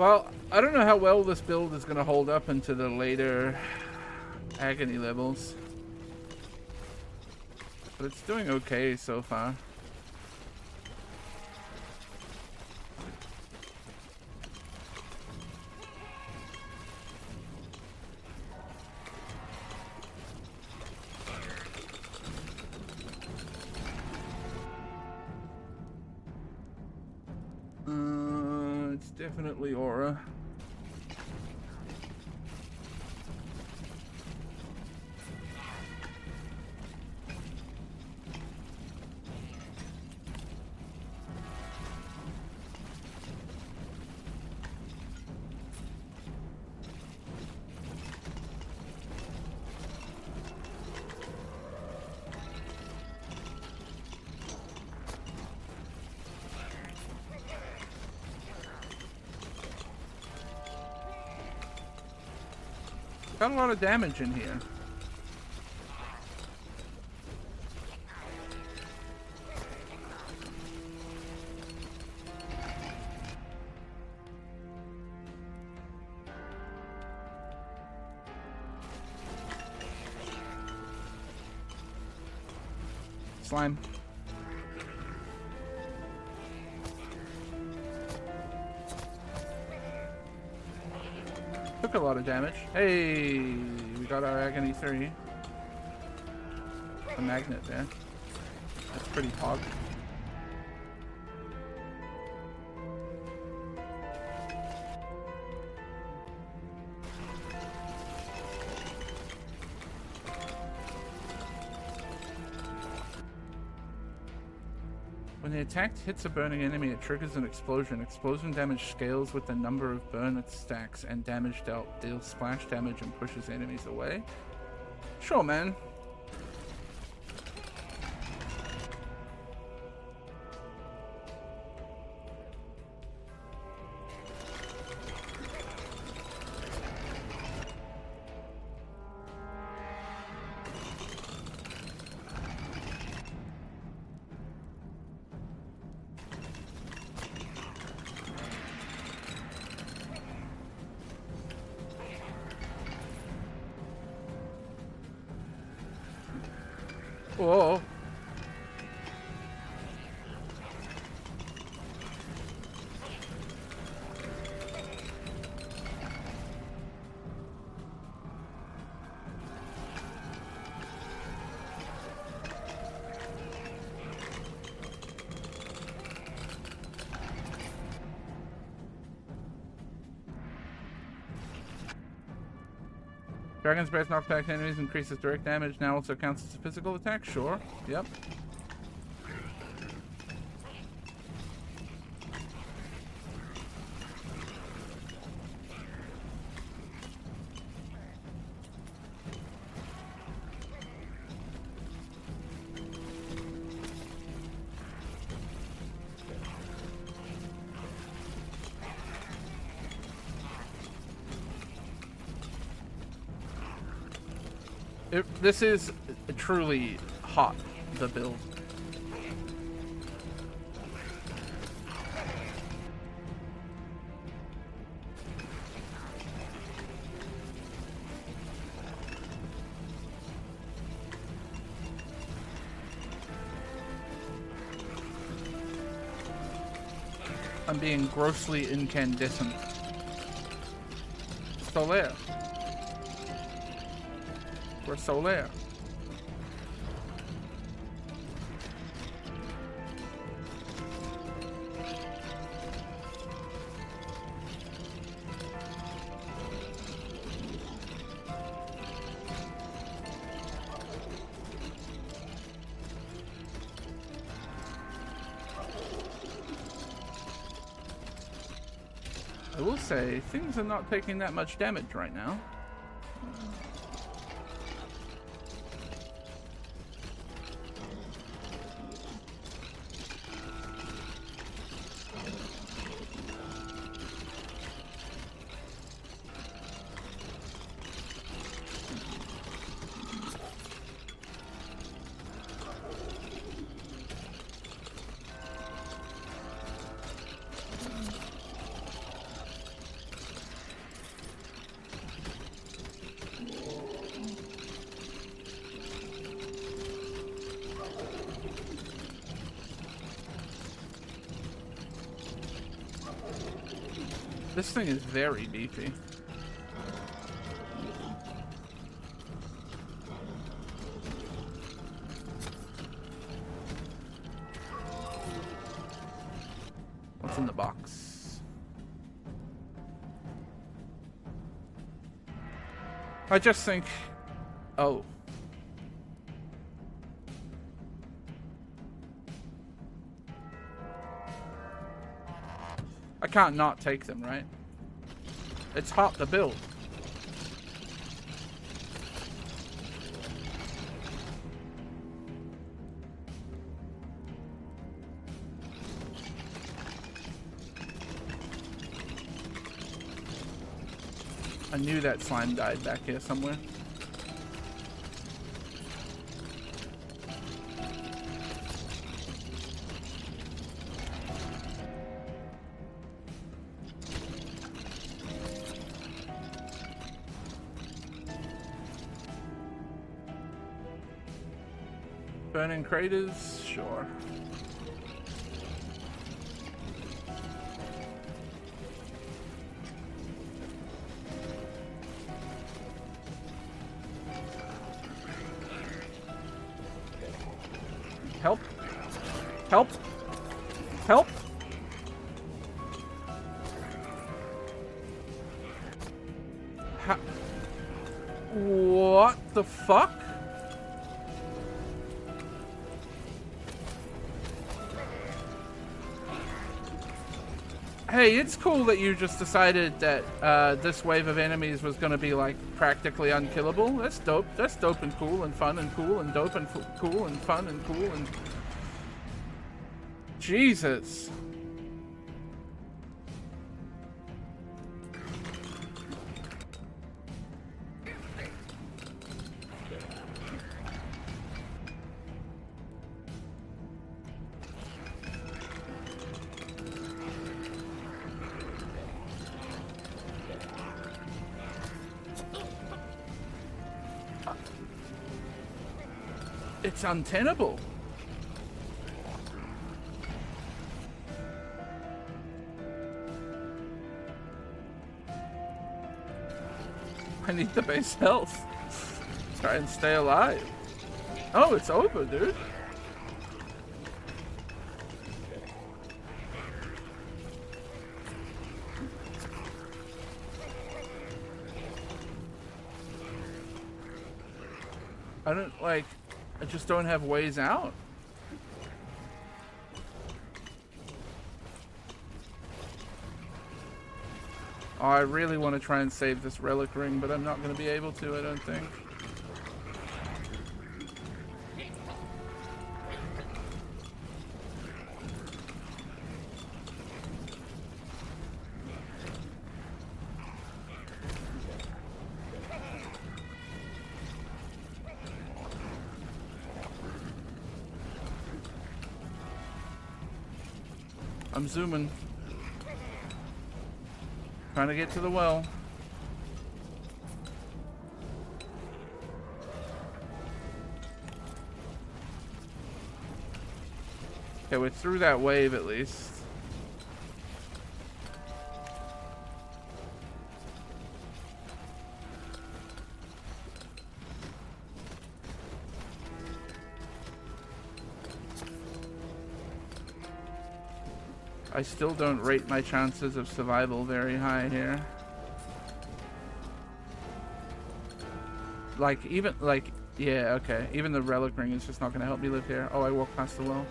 Well, I don't know how well this build is going to hold up into the later agony levels. But it's doing okay so far. It's definitely aura. Got a lot of damage in here. Slime. Took a lot of damage. Hey, we got our Agony 3. A magnet there. That's pretty hot. When the attack hits a burning enemy, it triggers an explosion. Explosion damage scales with the number of burn it stacks, and damage dealt deals splash damage and pushes enemies away. Sure, man. Whoa. Dragon's Breath knockback to enemies increases direct damage, now also counts as a physical attack? Sure. Yep. This is truly hot, the build. I'm being grossly incandescent. Solaire. We're Solaire. I will say, things are not taking that much damage right now. This thing is very beefy. What's in the box? I just think... Oh. I can't not take them, right? It's hot to build. I knew that slime died back here somewhere. Burning craters? Sure. Help! Help! Help! What the fuck? Hey, it's cool that you just decided that this wave of enemies was gonna be like practically unkillable. That's dope. That's dope and cool and fun and cool and dope and cool and fun and cool and... Jesus. It's untenable. I need the base health. Try and stay alive. Oh, it's over, dude. I don't like... I just don't have ways out. Oh, I really want to try and save this relic ring, but I'm not going to be able to, I don't think. I'm zooming. Trying to get to the well. Okay, we're through that wave at least. I still don't rate my chances of survival very high here. Like, even, like, yeah, okay. Even the relic ring is just not gonna help me live here. Oh, I walked past the well.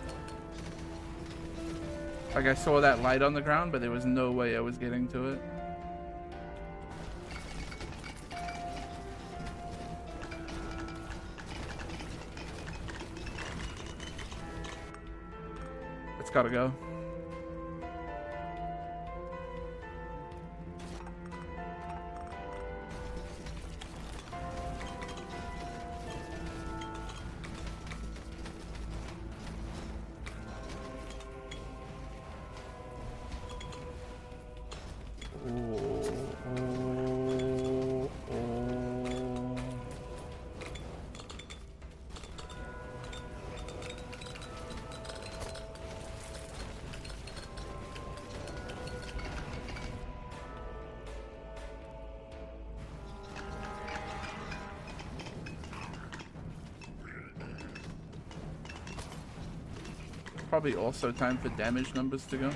Like, I saw that light on the ground, but there was no way I was getting to it. It's gotta go. probably also time for damage numbers to go.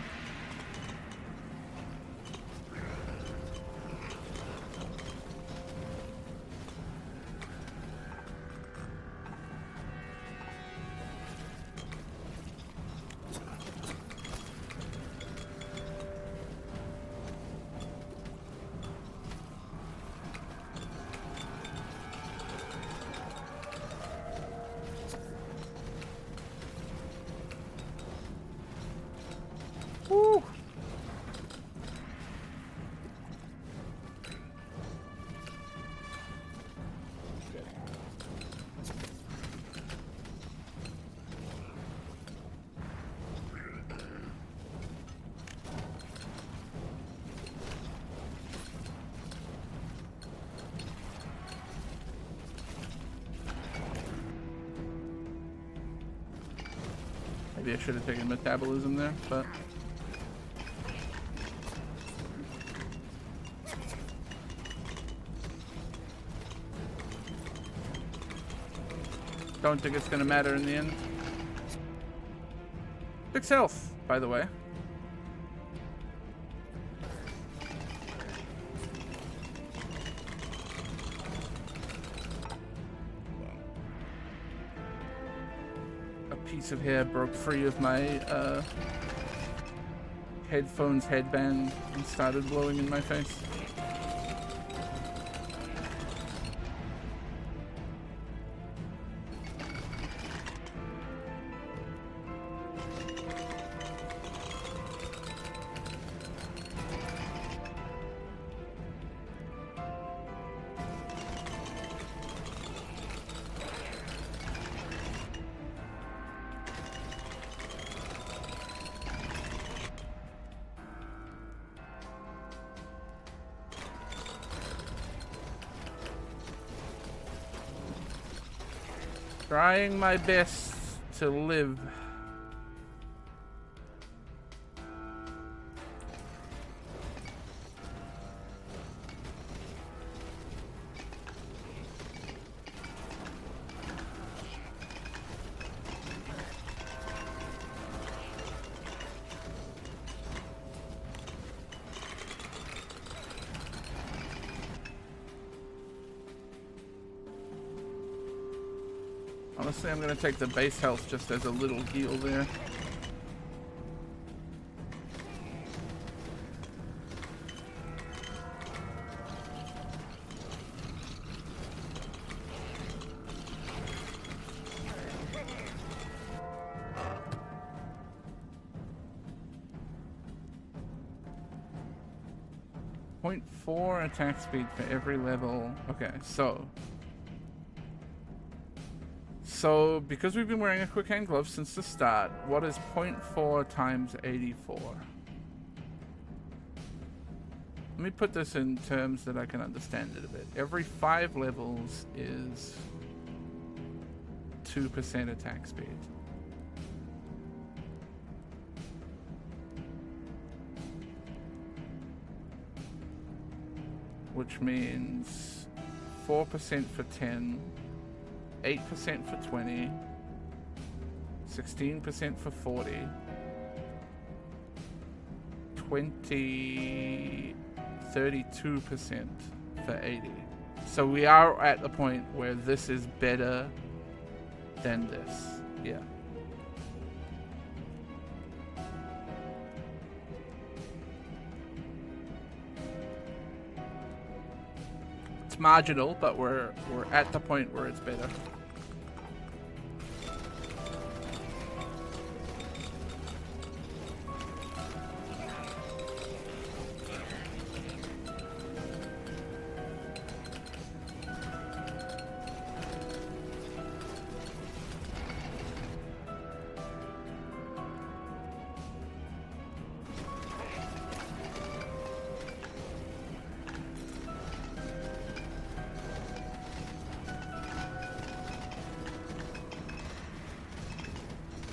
Woo! Maybe I should have taken metabolism there, but don't think it's gonna matter in the end. 6 health, by the way. A piece of hair broke free of my headphones headband and started blowing in my face. Trying my best to live. Honestly, I'm going to take the base health just as a little heal there. .4 attack speed for every level. Okay, so because we've been wearing a quick hand glove since the start, what is 0.4 times 84? Let me put this in terms that I can understand it a bit. Every 5 levels is 2% attack speed. Which means 4% for 10. 8% for 20, 16% for 40, 32% for 80. So we are at the point where this is better than this. Yeah. It's marginal, but we're at the point where it's better.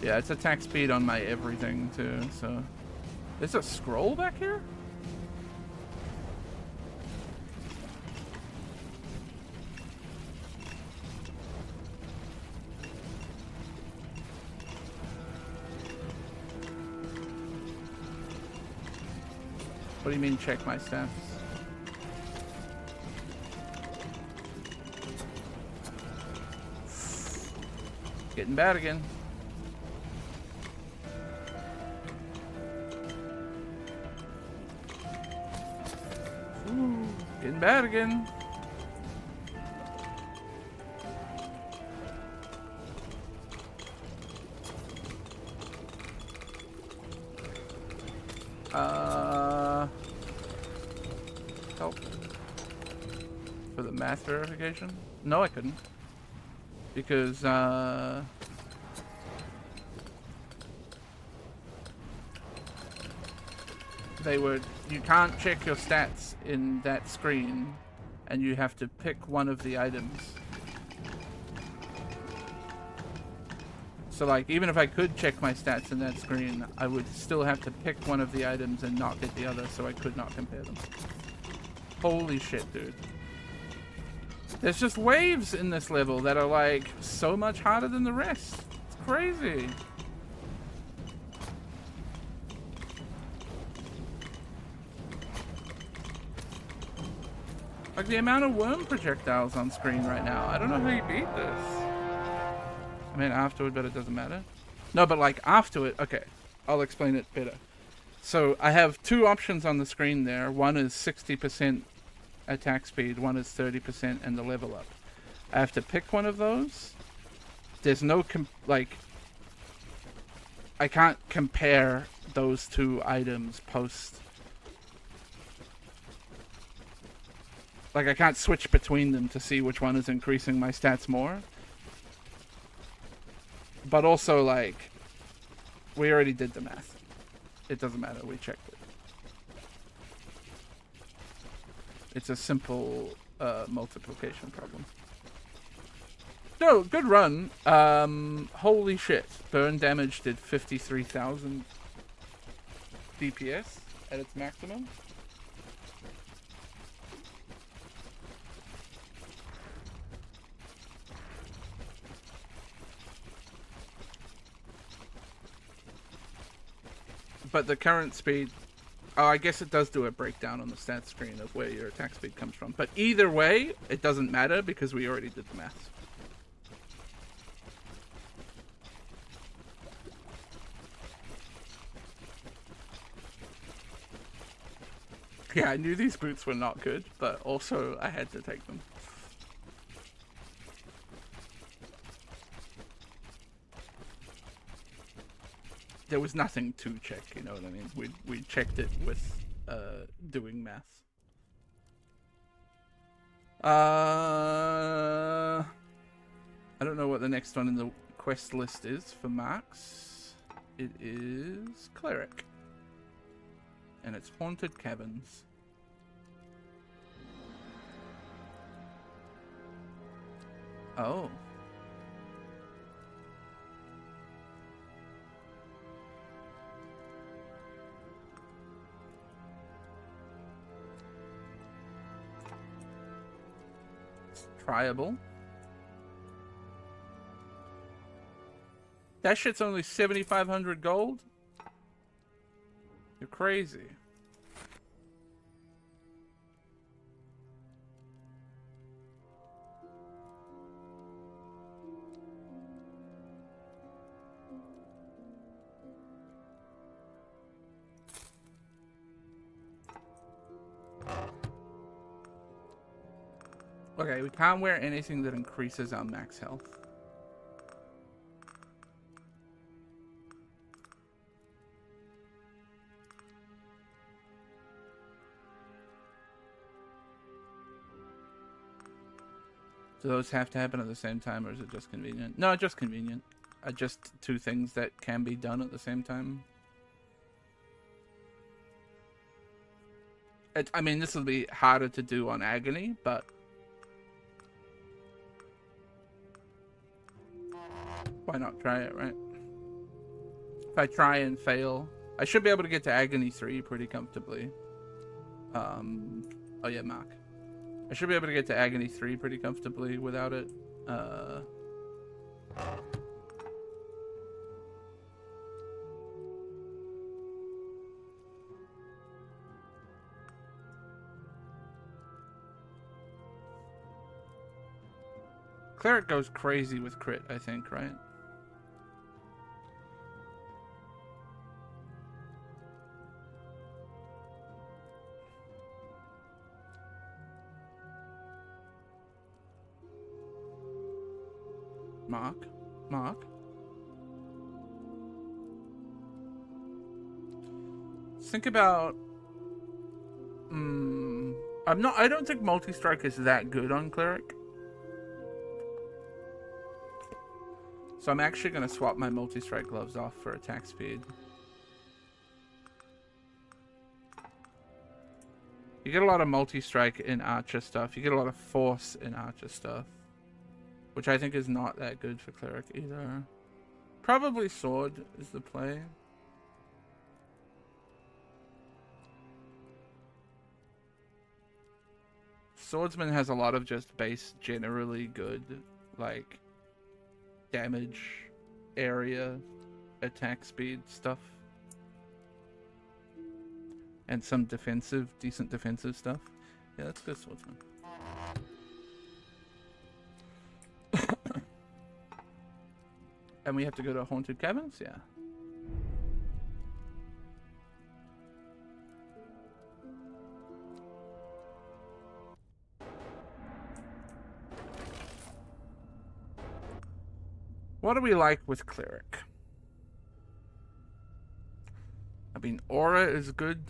Yeah, it's attack speed on my everything too, so. There's a scroll back here? What do you mean check my stats? Getting bad again. Ooh, getting bad again. Help. For the math verification? No, I couldn't. Because, you can't check your stats in that screen, and you have to pick one of the items. So like, even if I could check my stats in that screen, I would still have to pick one of the items and not get the other, so I could not compare them. Holy shit, dude. There's just waves in this level that are like so much harder than the rest. It's crazy. Like the amount of worm projectiles on screen right now. I don't know how you beat this. I mean afterward, but it doesn't matter. No, but like after it, okay. I'll explain it better. So I have two options on the screen there. One is 60% attack speed, one is 30% and the level up. I have to pick one of those. There's no I can't compare those two items post. Like I can't switch between them to see which one is increasing my stats more. But also like we already did the math. It doesn't matter, we checked it. It's a simple multiplication problem. No, good run. Holy shit. Burn damage did 53,000 DPS at its maximum. But the current speed... Oh, I guess it does do a breakdown on the stats screen of where your attack speed comes from. But either way, it doesn't matter because we already did the math. Yeah, I knew these boots were not good, but also I had to take them. There was nothing to check, you know what I mean? We checked it with doing math. I don't know what the next one in the quest list is for Max. It is Cleric. And it's Haunted Caverns. Oh. It's tryable. That shit's only 7,500 gold? You're crazy. Okay, we can't wear anything that increases our max health. Do those have to happen at the same time, or is it just convenient? No, just convenient. Just two things that can be done at the same time. I mean, this will be harder to do on Agony, but... why not try it, right? If I try and fail... I should be able to get to Agony 3 pretty comfortably. Oh yeah, Mark. I should be able to get to Agony 3 pretty comfortably without it. Cleric goes crazy with crit, I think, right? Mark. Think about. I don't think multi-strike is that good on cleric. So I'm actually gonna swap my multi-strike gloves off for attack speed. You get a lot of multi-strike in archer stuff. You get a lot of force in archer stuff, which I think is not that good for cleric either. Probably sword is the play. Swordsman has a lot of just base, generally good, like, damage, area, attack speed stuff. And some defensive, decent defensive stuff. Yeah, that's good swordsman. And we have to go to Haunted Caverns? Yeah. What do we like with Cleric? I mean, Aura is good.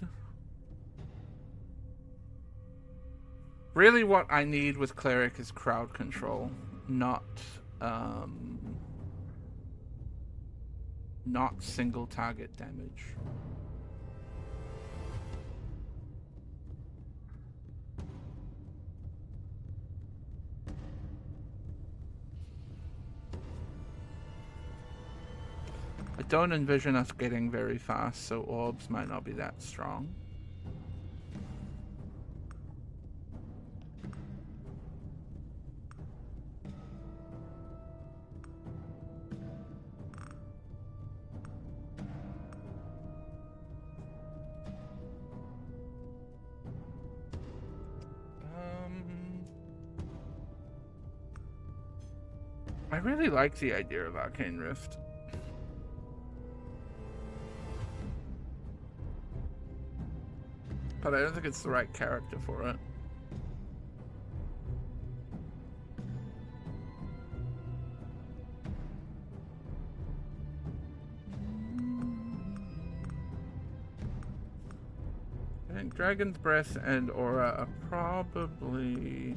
Really what I need with Cleric is crowd control, not single target damage. I don't envision us getting very fast, so orbs might not be that strong. I really like the idea of Arcane Rift. But I don't think it's the right character for it. I think Dragon's Breath and Aura are probably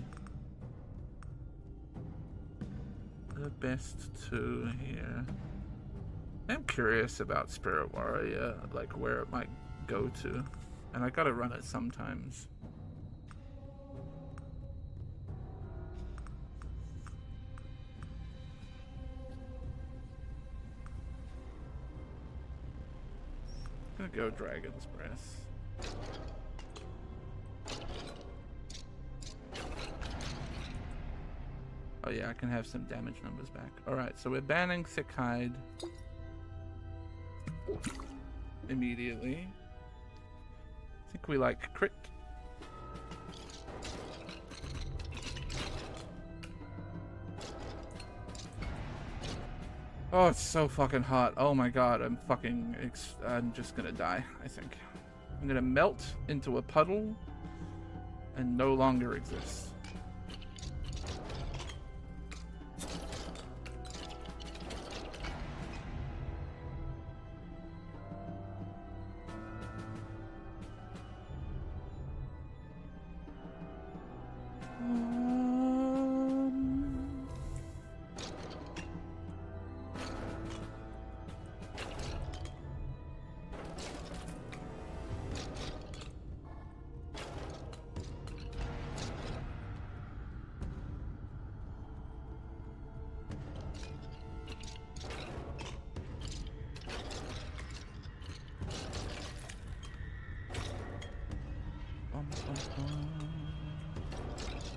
the best two here. I'm curious about Spirit Warrior, like where it might go to. And I gotta run it sometimes. I'm gonna go Dragon's Breath. Oh yeah, I can have some damage numbers back. Alright, so we're banning Thick Hide immediately. I think we like crit. Oh, it's so fucking hot. Oh my god, I'm just gonna die, I think. I'm gonna melt into a puddle and no longer exist.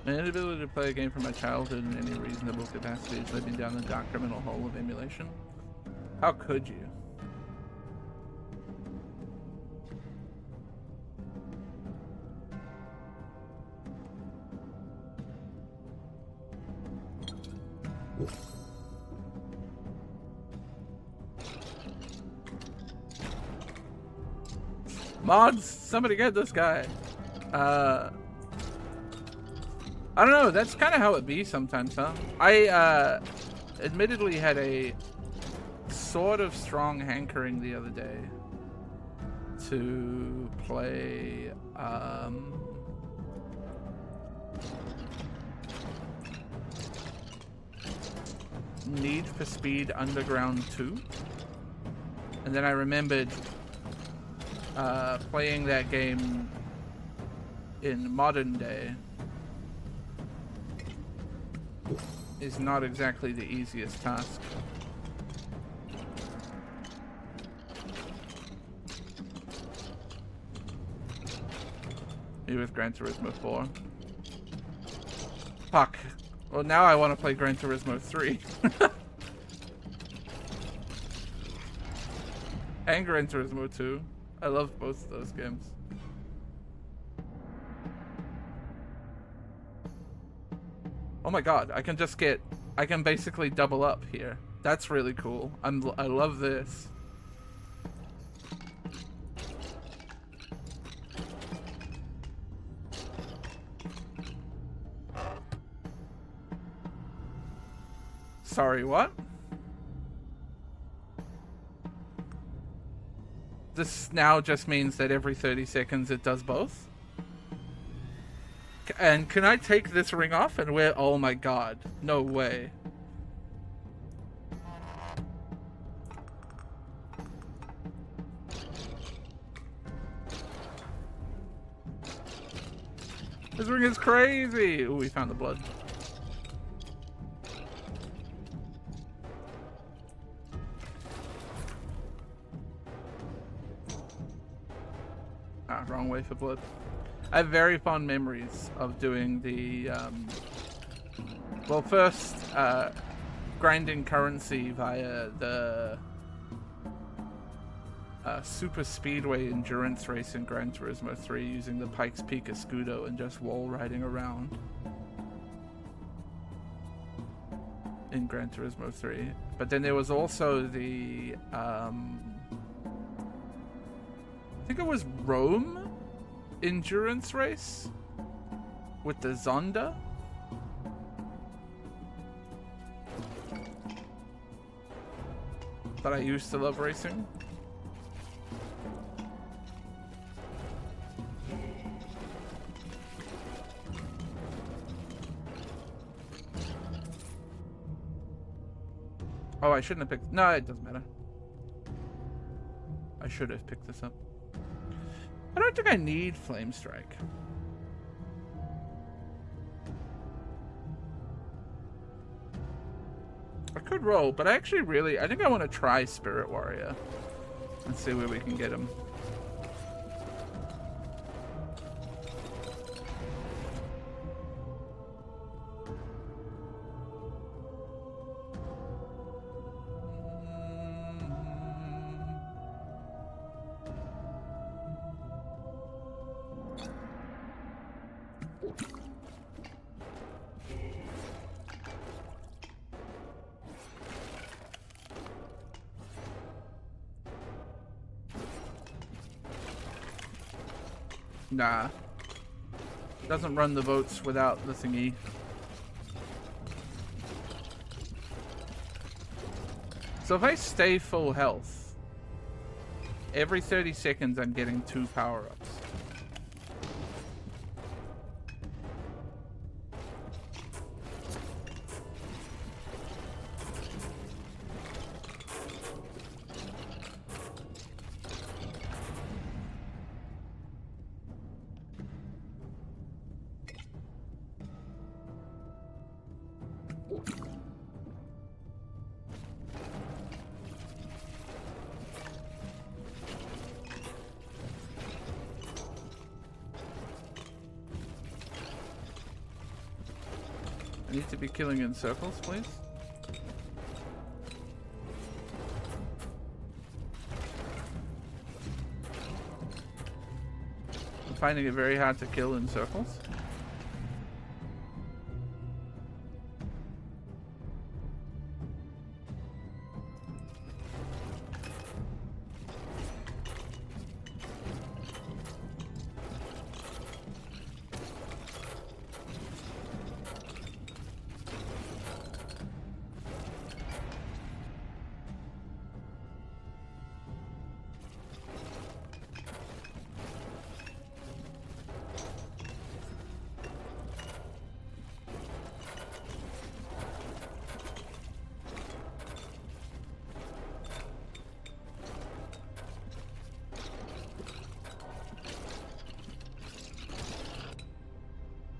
My inability to play a game from my childhood in any reasonable capacity is led me down the dark criminal hole of emulation. How could you? Mods, somebody get this guy. I don't know, that's kind of how it be sometimes, huh? I admittedly had a sort of strong hankering the other day to play Need for Speed Underground 2, and then I remembered playing that game in modern day is not exactly the easiest task. Maybe with Gran Turismo 4. Fuck. Well, now I want to play Gran Turismo 3. And Gran Turismo 2. I love both of those games. Oh my god, I can just get... I can basically double up here. That's really cool. I love this. Sorry, what? This now just means that every 30 seconds it does both? And can I take this ring off and wear... Oh my god. No way. This ring is crazy! Ooh, we found the blood. Ah, wrong way for blood. I have very fond memories of doing the, well, first, grinding currency via the super speedway endurance race in Gran Turismo 3 using the Pikes Peak Escudo and just wall riding around in Gran Turismo 3. But then there was also the, I think it was Rome endurance race with the Zonda. But I used to love racing. Oh, I shouldn't have picked... No, it doesn't matter. I should have picked this up. I don't think I need Flame Strike. I could roll, but I actually really... I think I want to try Spirit Warrior. And see where we can get him. Nah. Doesn't run the votes without the thingy. So if I stay full health, every 30 seconds I'm getting 2 power-ups. I need to be killing in circles, please. I'm finding it very hard to kill in circles.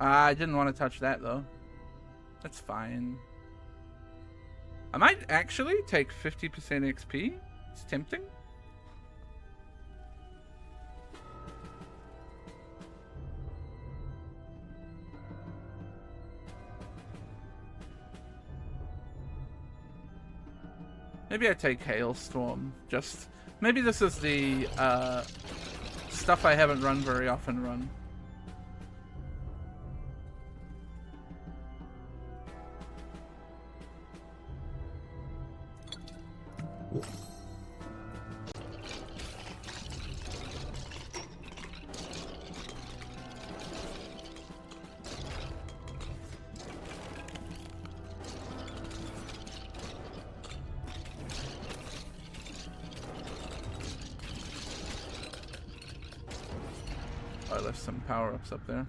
I didn't want to touch that though. That's fine. I might actually take 50% XP. It's tempting. Maybe I take Hailstorm. Just maybe this is the stuff I haven't run very often run. I left some power-ups up there.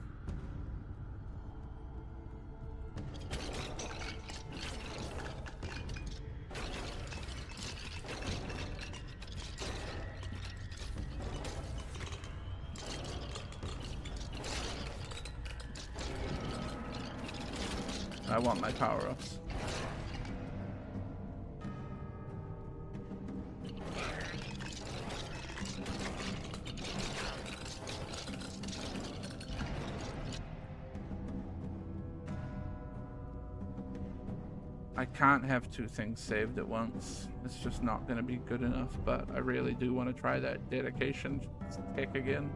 I want my power-ups. I can't have two things saved at once. It's just not going to be good enough, but I really do want to try that dedication kick again.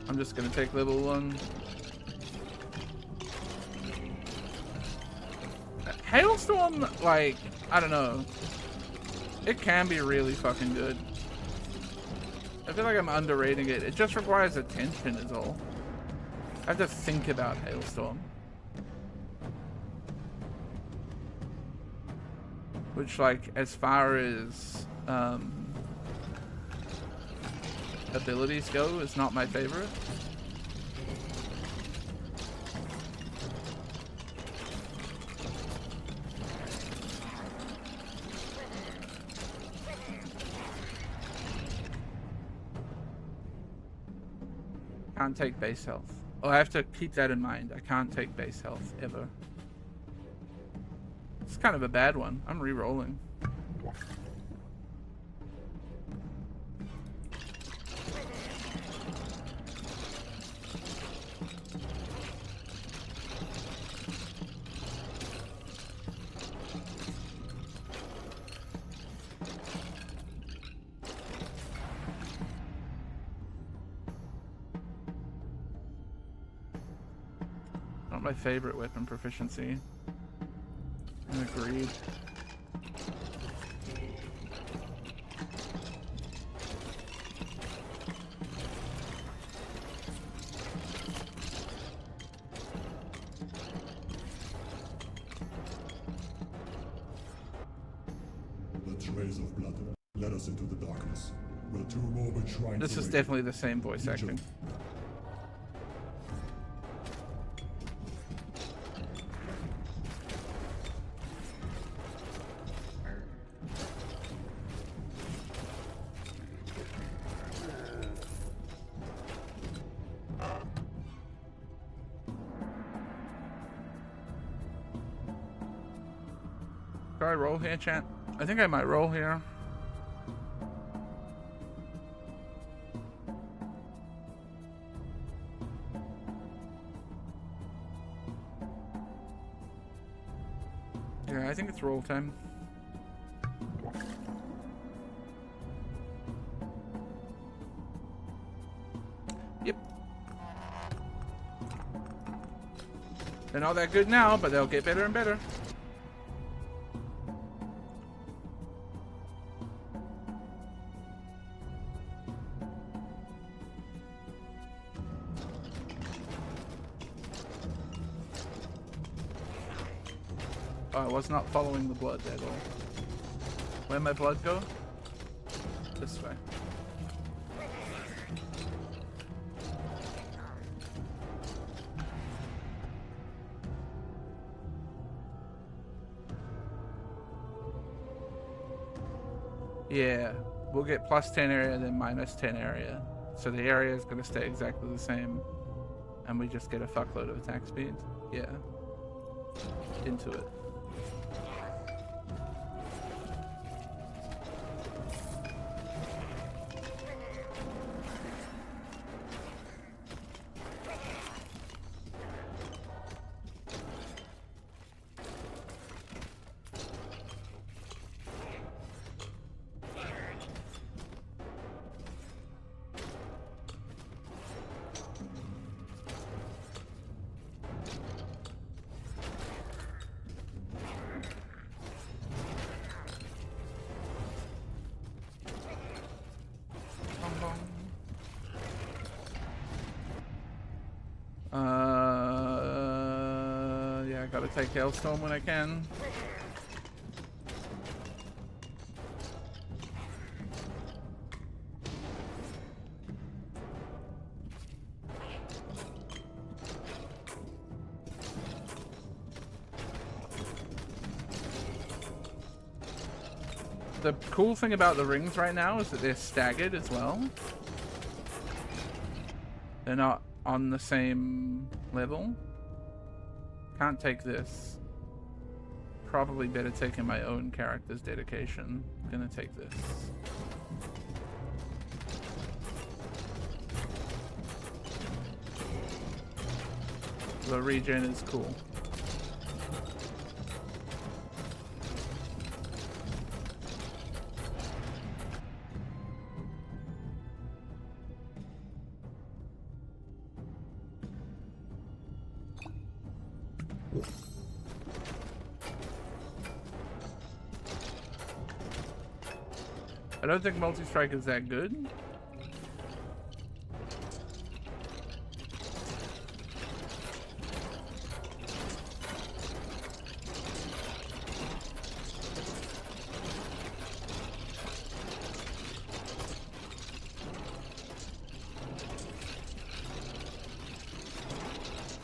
I'm just going to take level 1. Hailstorm, like, I don't know. It can be really fucking good. I feel like I'm underrating it. It just requires attention is all. I have to think about Hailstorm. Which, like, as far as abilities go, is not my favorite. Can't take base health. Oh, I have to keep that in mind. I can't take base health ever. It's kind of a bad one. I'm re-rolling. Not my favorite weapon proficiency. Agreed. The trace of blood led us into the darkness. Where two Roman shrines This is await. definitely the same voice acting. Do I roll here, chat? I think I might roll here. Yeah, I think it's roll time. Yep. They're not that good now, but they'll get better and better. Oh, I was not following the blood at all. Where'd my blood go? This way. Yeah, we'll get plus 10 area, then minus 10 area. So the area is going to stay exactly the same. And we just get a fuckload of attack speed. Yeah. Into it. Yeah, I gotta take Hailstorm when I can. The cool thing about the rings right now is that they're staggered as well. They're not on the same level. Can't take this. Probably better taking my own character's dedication. Gonna take this. The regen is cool. I don't think multi-strike is that good.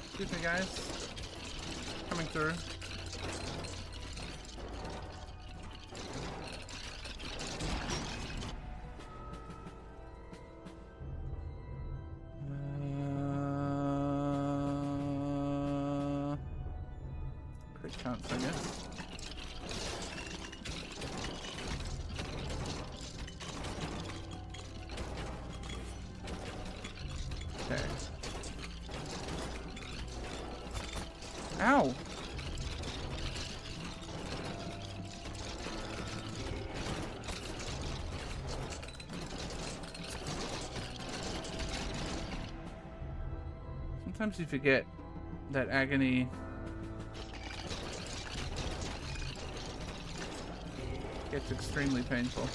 Excuse me, guys. Coming through. Quick chance, I guess. Okay. Ow! Sometimes you forget that agony gets extremely painful.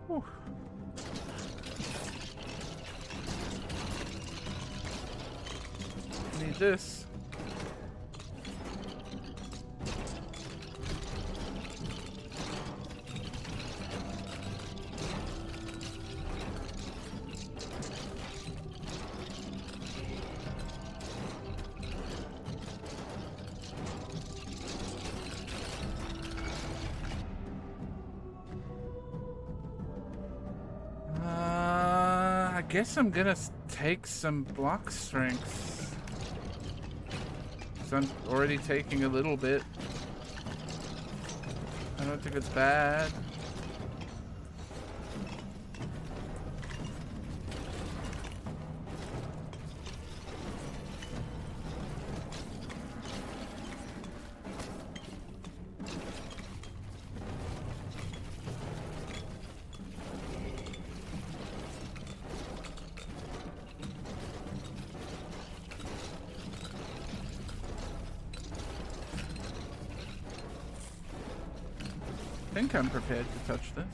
Whew. Need this. I guess I'm gonna take some block strength. So I'm already taking a little bit. I don't think it's bad. I think I'm prepared to touch this.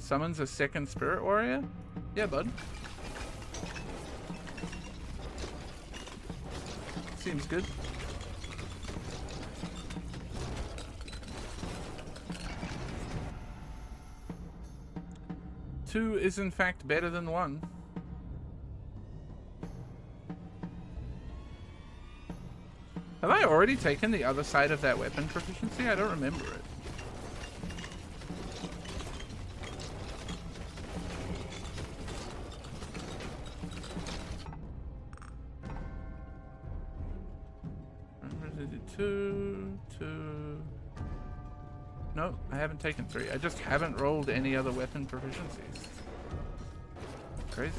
Summons a second spirit warrior? Yeah, bud. Seems good. Two is in fact better than one. Have I already taken the other side of that weapon proficiency? I don't remember it. Two. No, I haven't taken 3. I just haven't rolled any other weapon proficiencies. Crazy.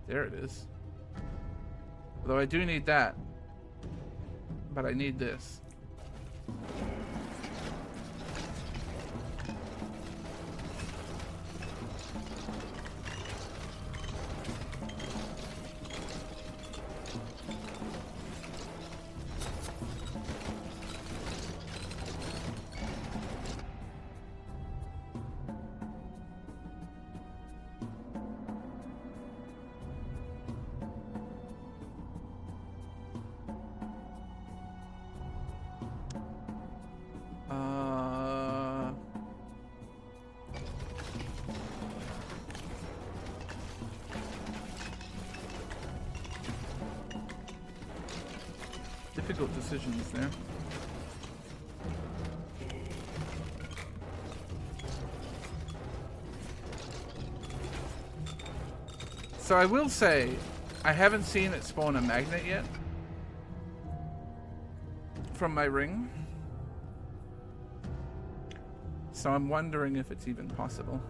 There it is. Although I do need that. But I need this. Difficult decisions there. So I will say, I haven't seen it spawn a magnet yet from my ring. So I'm wondering if it's even possible.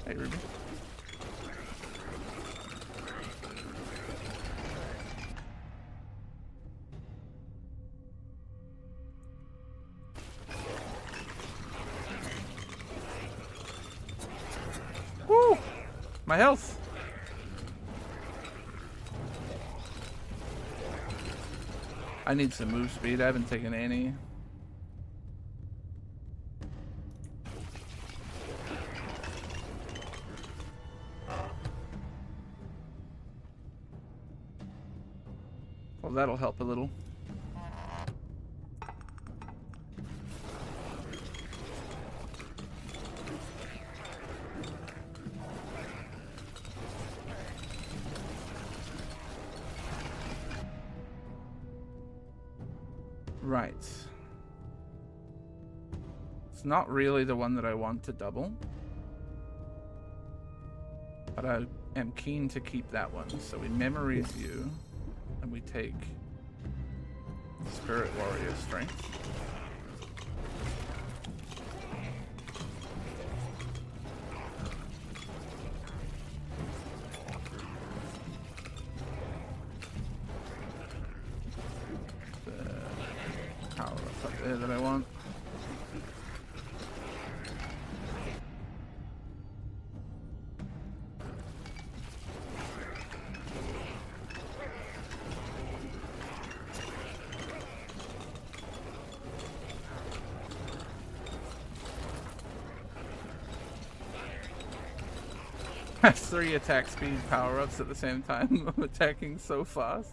Hey, Ruby. Woo! My health! I need some move speed. I haven't taken any. Well, that'll help a little. Right. It's not really the one that I want to double, but I am keen to keep that one. So we memories you, and we take Spirit Warrior Strength. Power up there that I want. Has 3 attack speed power-ups at the same time. I'm attacking so fast.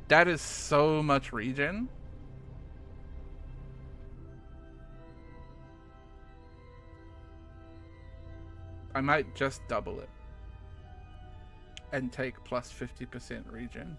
That is so much regen. I might just double it and take plus 50% regen.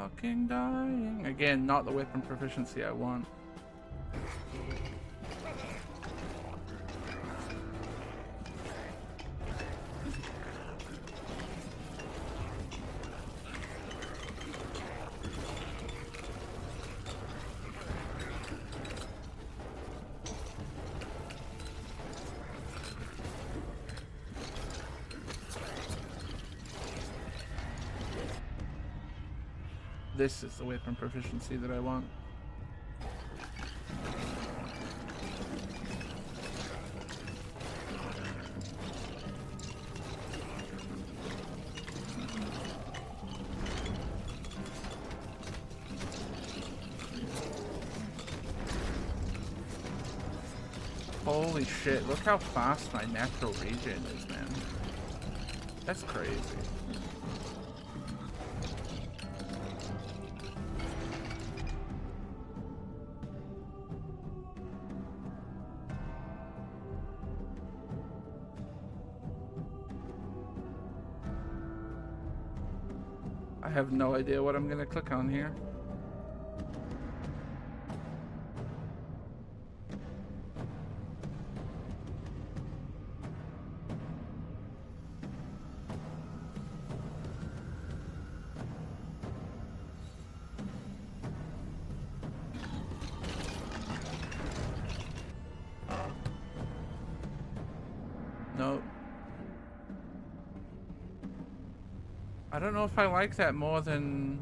fucking dying. Again, not the weapon proficiency I want. This is the weapon proficiency that I want. Holy shit, look how fast my natural regen is, man. That's crazy. I have no idea what I'm gonna click on here. No. I don't know if I like that more than...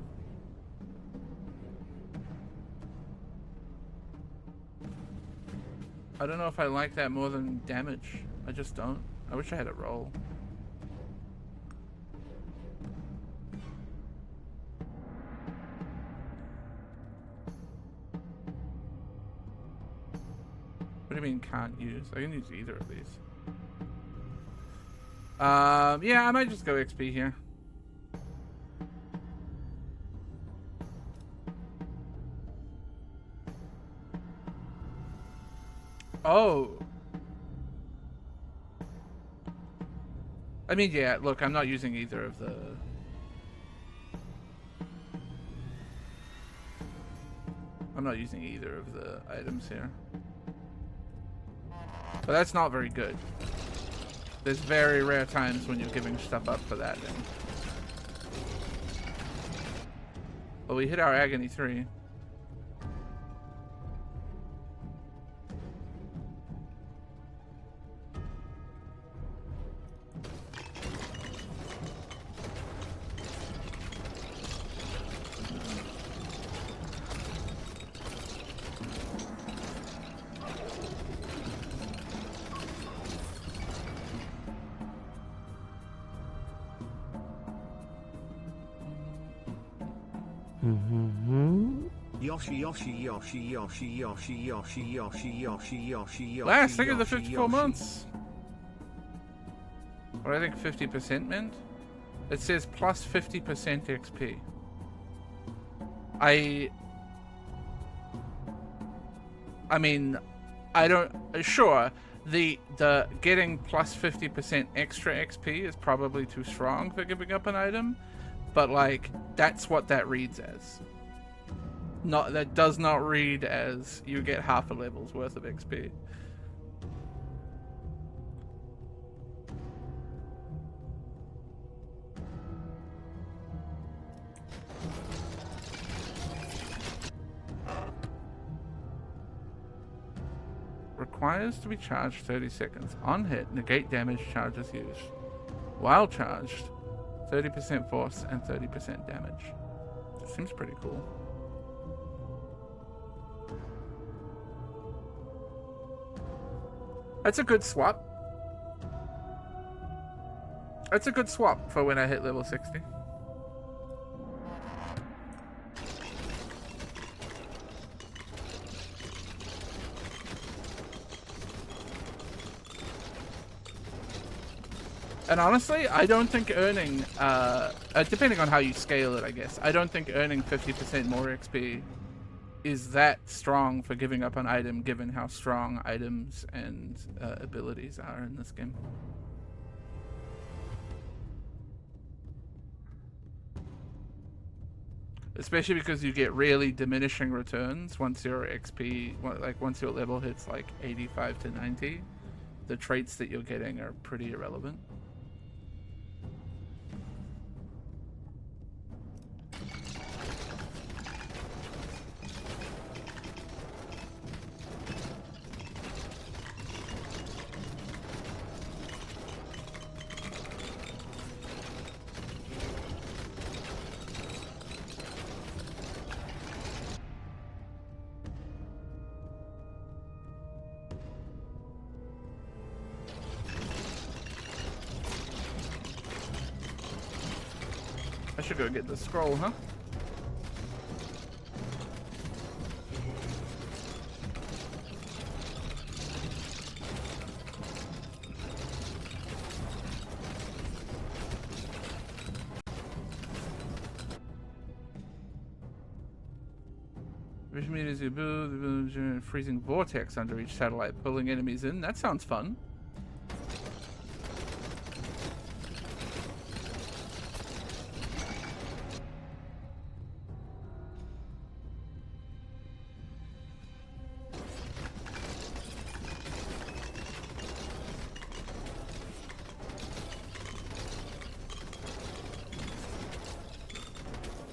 I don't know if I like that more than damage. I just don't. I wish I had a roll. What do you mean can't use? I can use either of these. Yeah, I might just go XP here. Oh. I mean, yeah, look, I'm not using either of the... I'm not using either of the items here. But that's not very good. There's very rare times when you're giving stuff up for that then. Well, we hit our Agony 3. Yoshi Yoshi Yoshi Yoshi Yoshi Yoshi Yoshi Yoshi Yoshi Yoshi. Last thing of the 54 months. What do I think 50% meant? It says plus 50% XP. I mean, I don't... Sure, the getting plus 50% extra XP is probably too strong for giving up an item, but like, that's what that reads as. Not, that does not read as you get half a level's worth of XP. Requires to be charged 30 seconds. On hit, negate damage charges used. While charged, 30% force and 30% damage. That seems pretty cool. That's a good swap. That's a good swap for when I hit level 60. And honestly, I don't think earning, depending on how you scale it, I guess, I don't think earning 50% more XP is that strong for giving up an item, given how strong items and abilities are in this game. Especially because you get really diminishing returns once your XP, like once your level hits like 85 to 90, the traits that you're getting are pretty irrelevant. I should go get the scroll, huh? Vision meters you build a freezing vortex under each satellite, pulling enemies in. That sounds fun.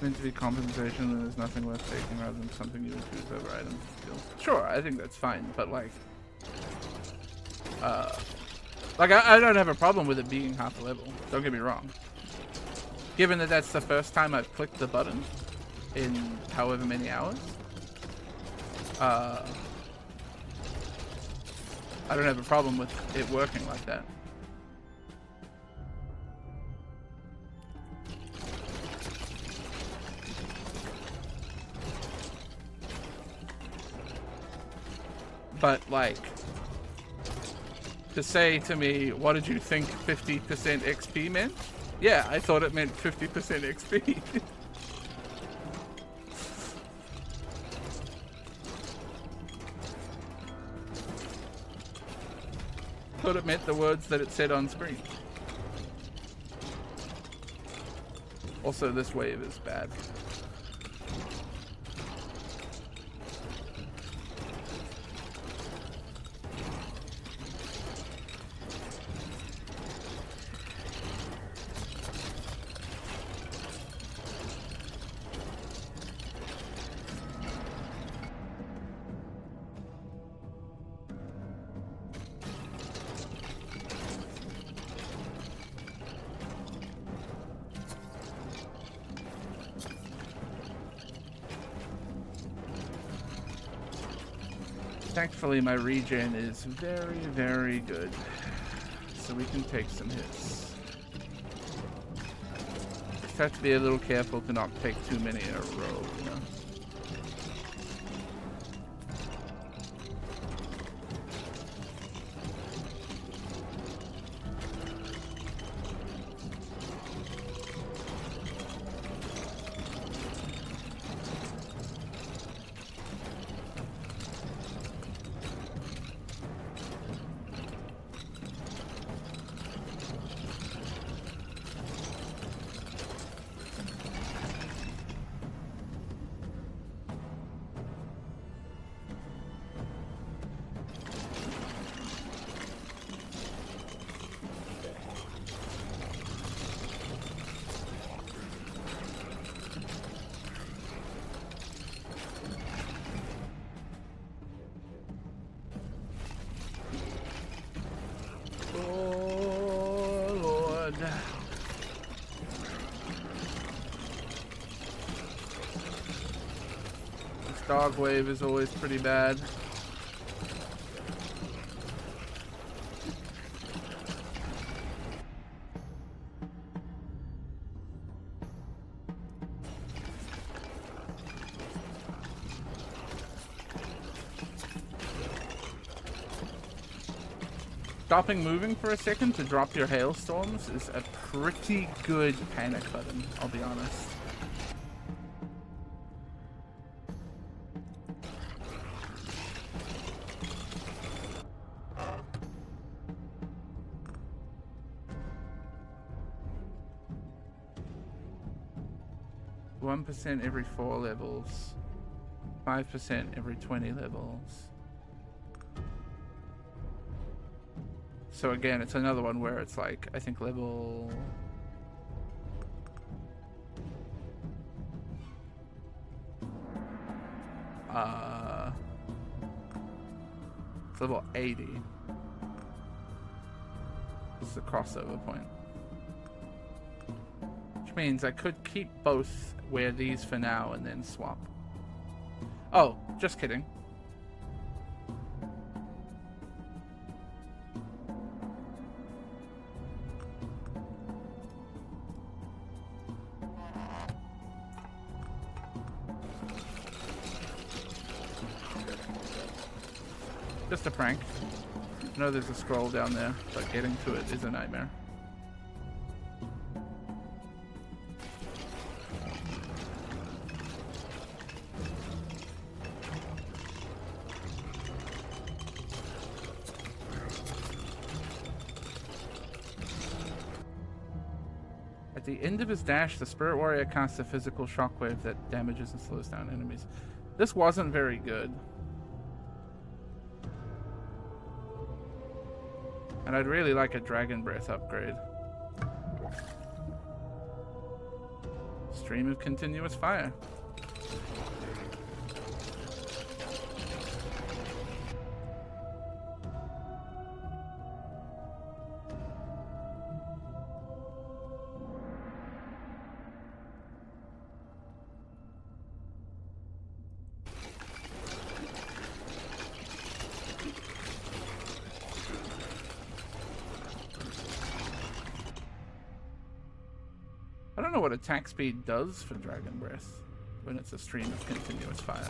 Meant to be compensation, and there's nothing worth taking rather than something you would choose over items and skills. Sure, I think that's fine, but like I don't have a problem with it being half a level. Don't get me wrong. Given that that's the first time I've clicked the button in however many hours, I don't have a problem with it working like that. But, like, to say to me, what did you think 50% XP meant? Yeah, I thought it meant 50% XP. Thought it meant the words that it said on screen. Also, this wave is bad. Thankfully, my regen is very, very good, so we can take some hits. Just have to be a little careful to not take too many in a row, you know? Dog wave is always pretty bad. Stopping moving for a second to drop your hailstorms is a pretty good panic button, I'll be honest. 1% every 4 levels. 5% every 20 levels. So again, it's another one where it's like, I think level... it's level 80. This is the crossover point. Which means I could keep both, wear these for now, and then swap. Oh, just kidding. Just a prank. I know there's a scroll down there, but getting to it is a nightmare. At the end of his dash, the Spirit Warrior casts a physical shockwave that damages and slows down enemies. This wasn't very good. And I'd really like a Dragon Breath upgrade. Stream of continuous fire. I don't know what attack speed does for Dragon Breath when it's a stream of continuous fire.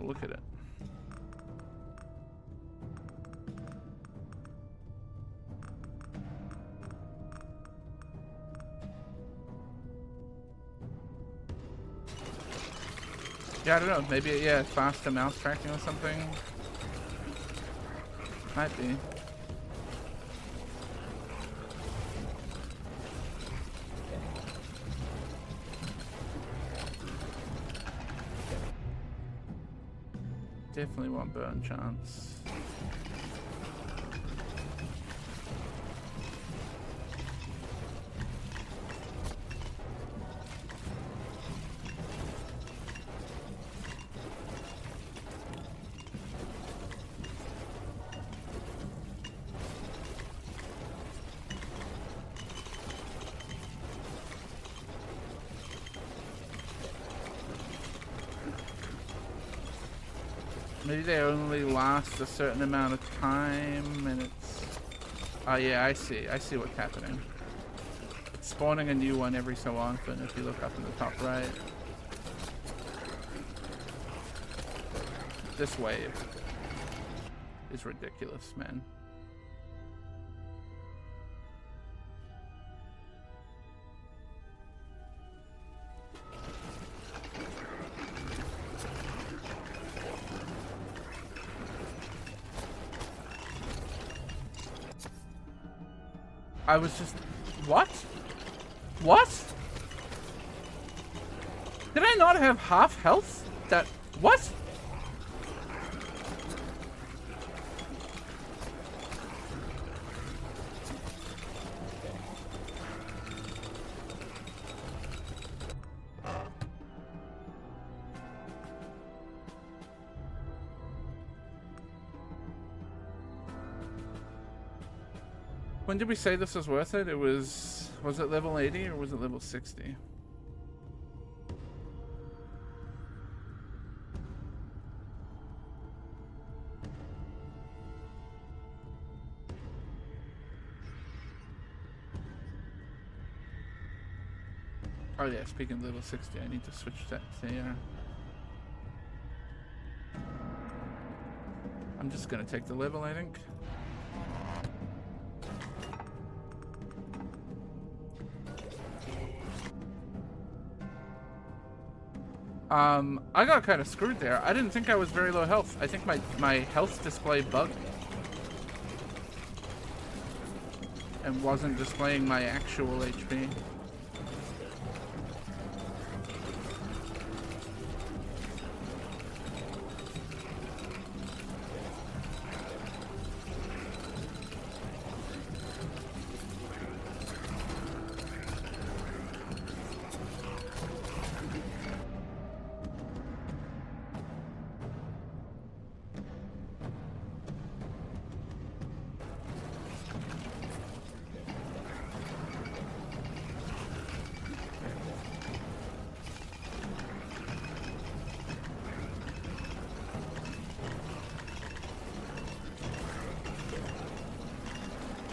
Look at it. Yeah, I don't know. Maybe, yeah, faster mouse tracking or something. Might be. Definitely want burn chance. Maybe they only last a certain amount of time, and it's... Oh yeah, I see what's happening. It's spawning a new one every so often if you look up in the top right. This wave is ridiculous, man. I was just... What? What? Did I not have half health? That... What? When did we say this was worth it? It was it level 80 or was it level 60? Oh yeah, speaking of level 60, I need to switch that there. I'm just gonna take the level, I think. I got kind of screwed there. I didn't think I was very low health. I think my health display bugged and wasn't displaying my actual HP.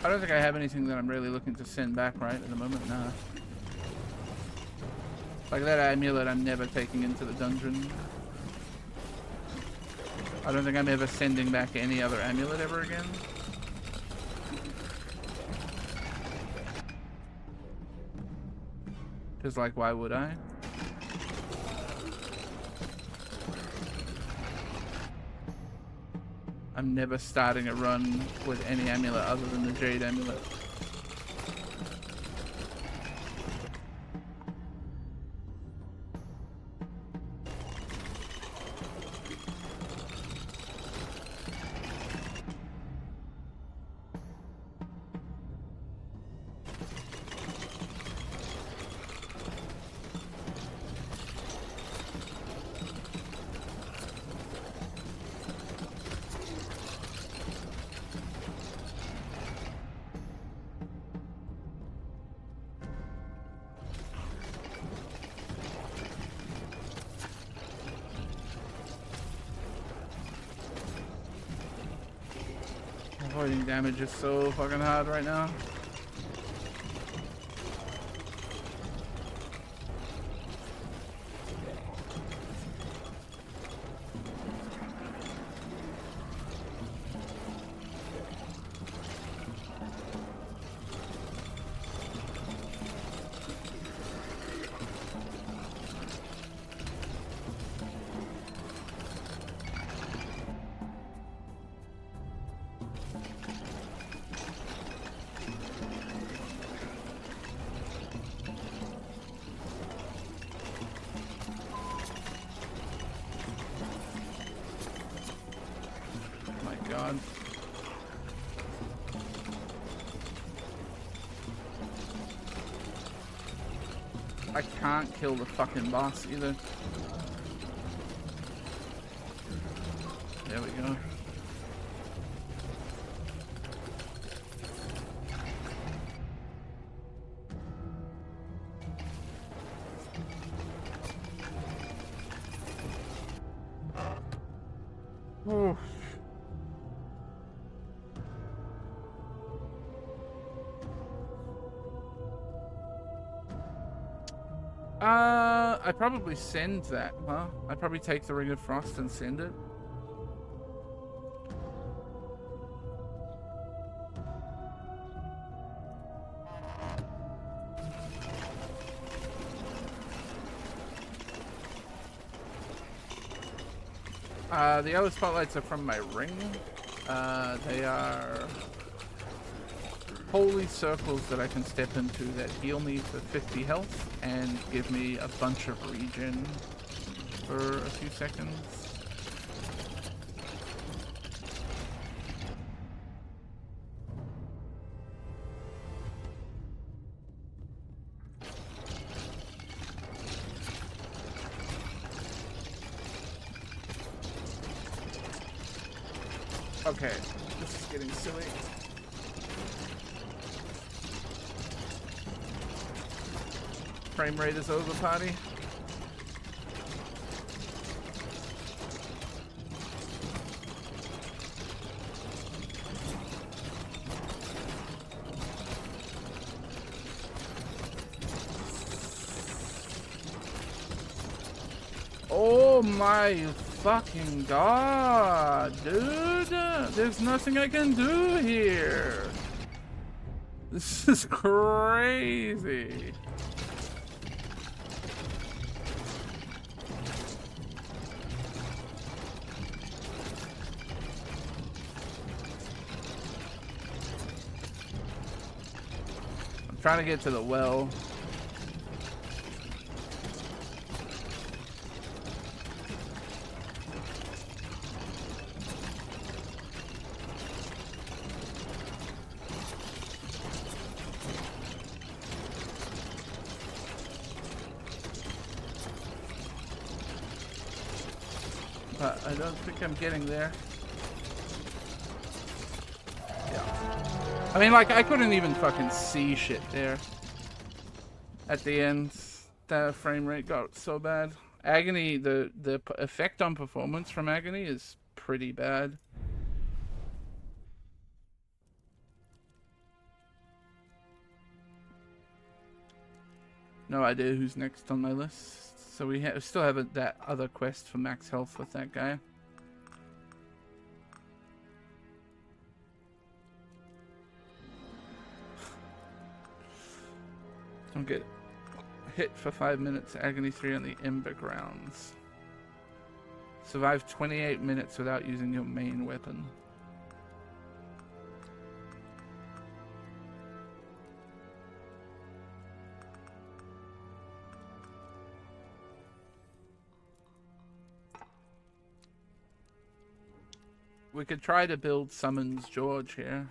I don't think I have anything that I'm really looking to send back right at the moment, nah. Like that amulet I'm never taking into the dungeon. I don't think I'm ever sending back any other amulet ever again. Because like, why would I? I'm never starting a run with any amulet other than the Jade amulet. Avoiding damage is so fucking hard right now. God. I can't kill the fucking boss either. There we go. Oof. I'd probably send that, huh? I'd probably take the Ring of Frost and send it. The other spotlights are from my ring. They are holy circles that I can step into that heal me for 50 health and give me a bunch of regen for a few seconds. Okay, this is getting silly. Frame rate is over, party. Oh my fucking god, dude! There's nothing I can do here! This is crazy! I'm trying to get to the well. But I don't think I'm getting there. Yeah. I mean, like, I couldn't even fucking see shit there. At the end, the frame rate got so bad. Agony, the effect on performance from Agony is pretty bad. No idea who's next on my list. So we still have that other quest for max health with that guy. Don't get hit for 5 minutes. Agony 3 on the Ember Grounds. Survive 28 minutes without using your main weapon. We could try to build Summons George here.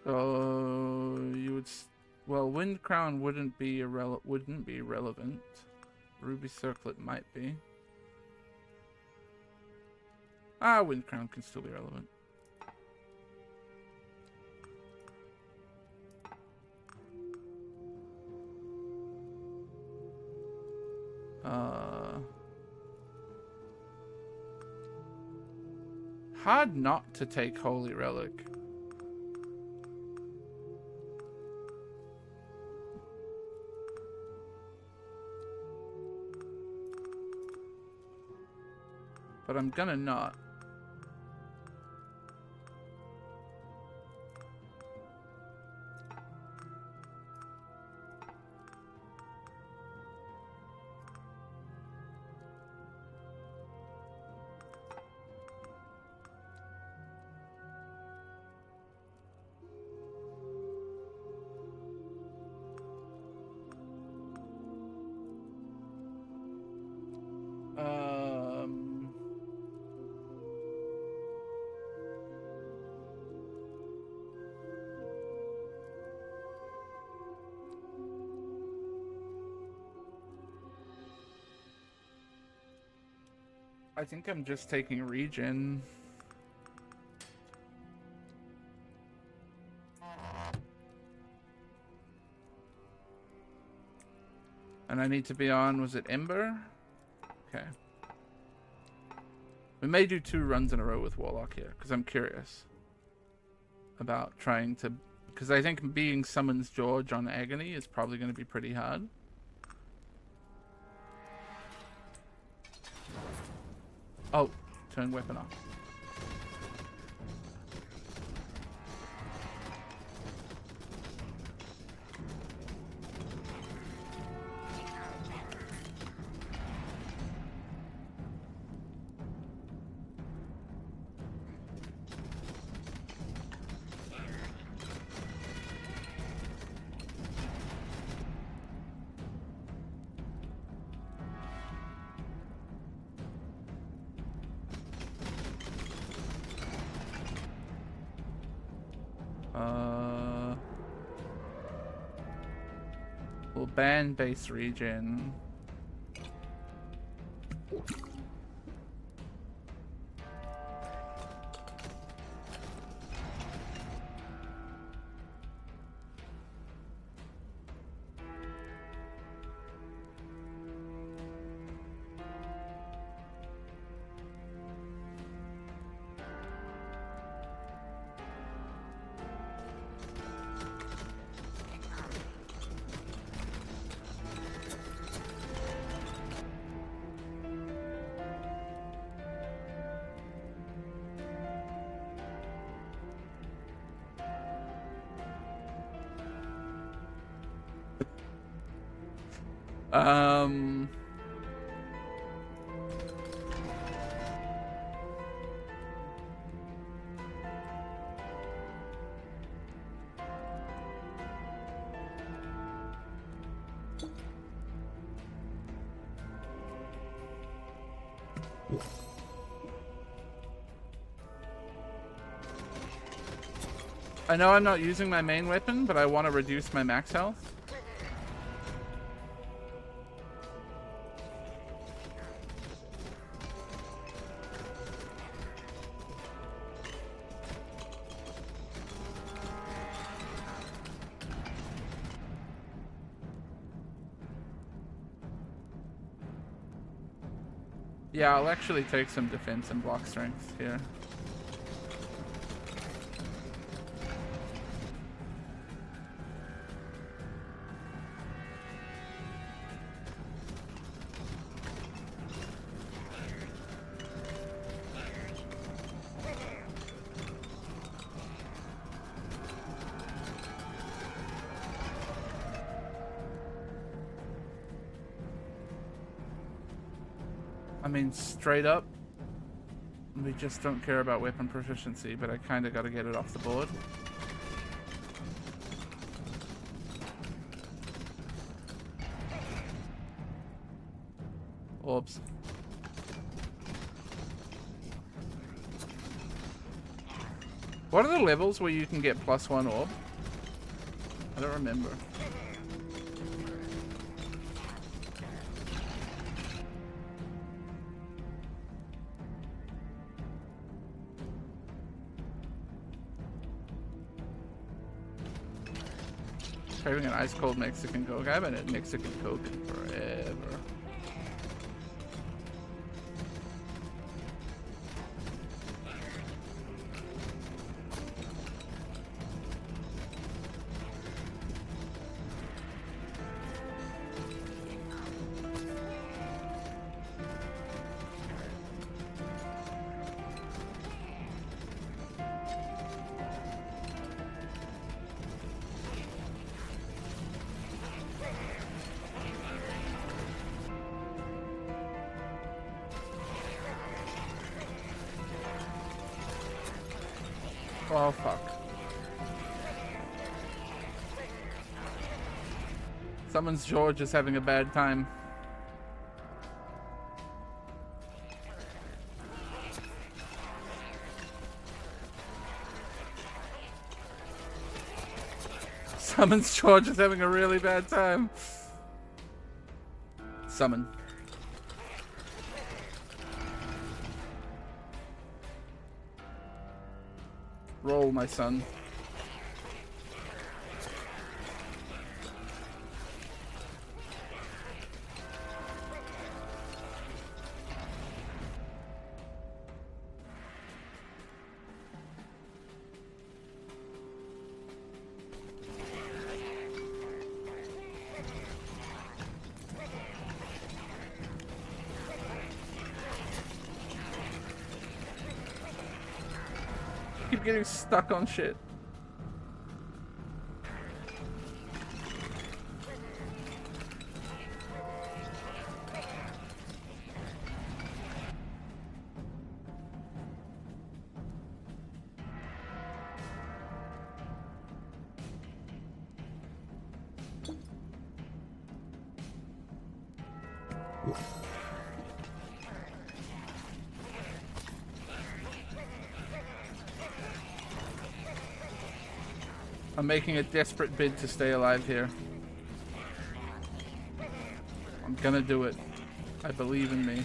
So you would, well, Wind Crown wouldn't be relevant. Ruby Circlet might be. Ah, Wind Crown can still be relevant. Hard not to take Holy Relic. But I'm gonna not. I think I'm just taking regen. And I need to be on, was it Ember? Okay. We may do 2 runs in a row with Warlock here, because I'm curious about trying to... Because I think being Summons George on Agony is probably going to be pretty hard. Oh, turn weapon off. We'll ban base regen. I know I'm not using my main weapon, but I want to reduce my max health. Yeah, I'll actually take some defense and block strength here. I mean, straight up, we just don't care about weapon proficiency, but I kind of got to get it off the board. Orbs. What are the levels where you can get +1 orb? I don't remember. Craving an ice cold Mexican Coke. I haven't had Mexican Coke in forever. Oh, fuck. Someone's George is having a bad time. Someone's George is having a really bad time. Summon. Roll, my son. Keep getting stuck on shit. I'm making a desperate bid to stay alive here. I'm gonna do it. I believe in me.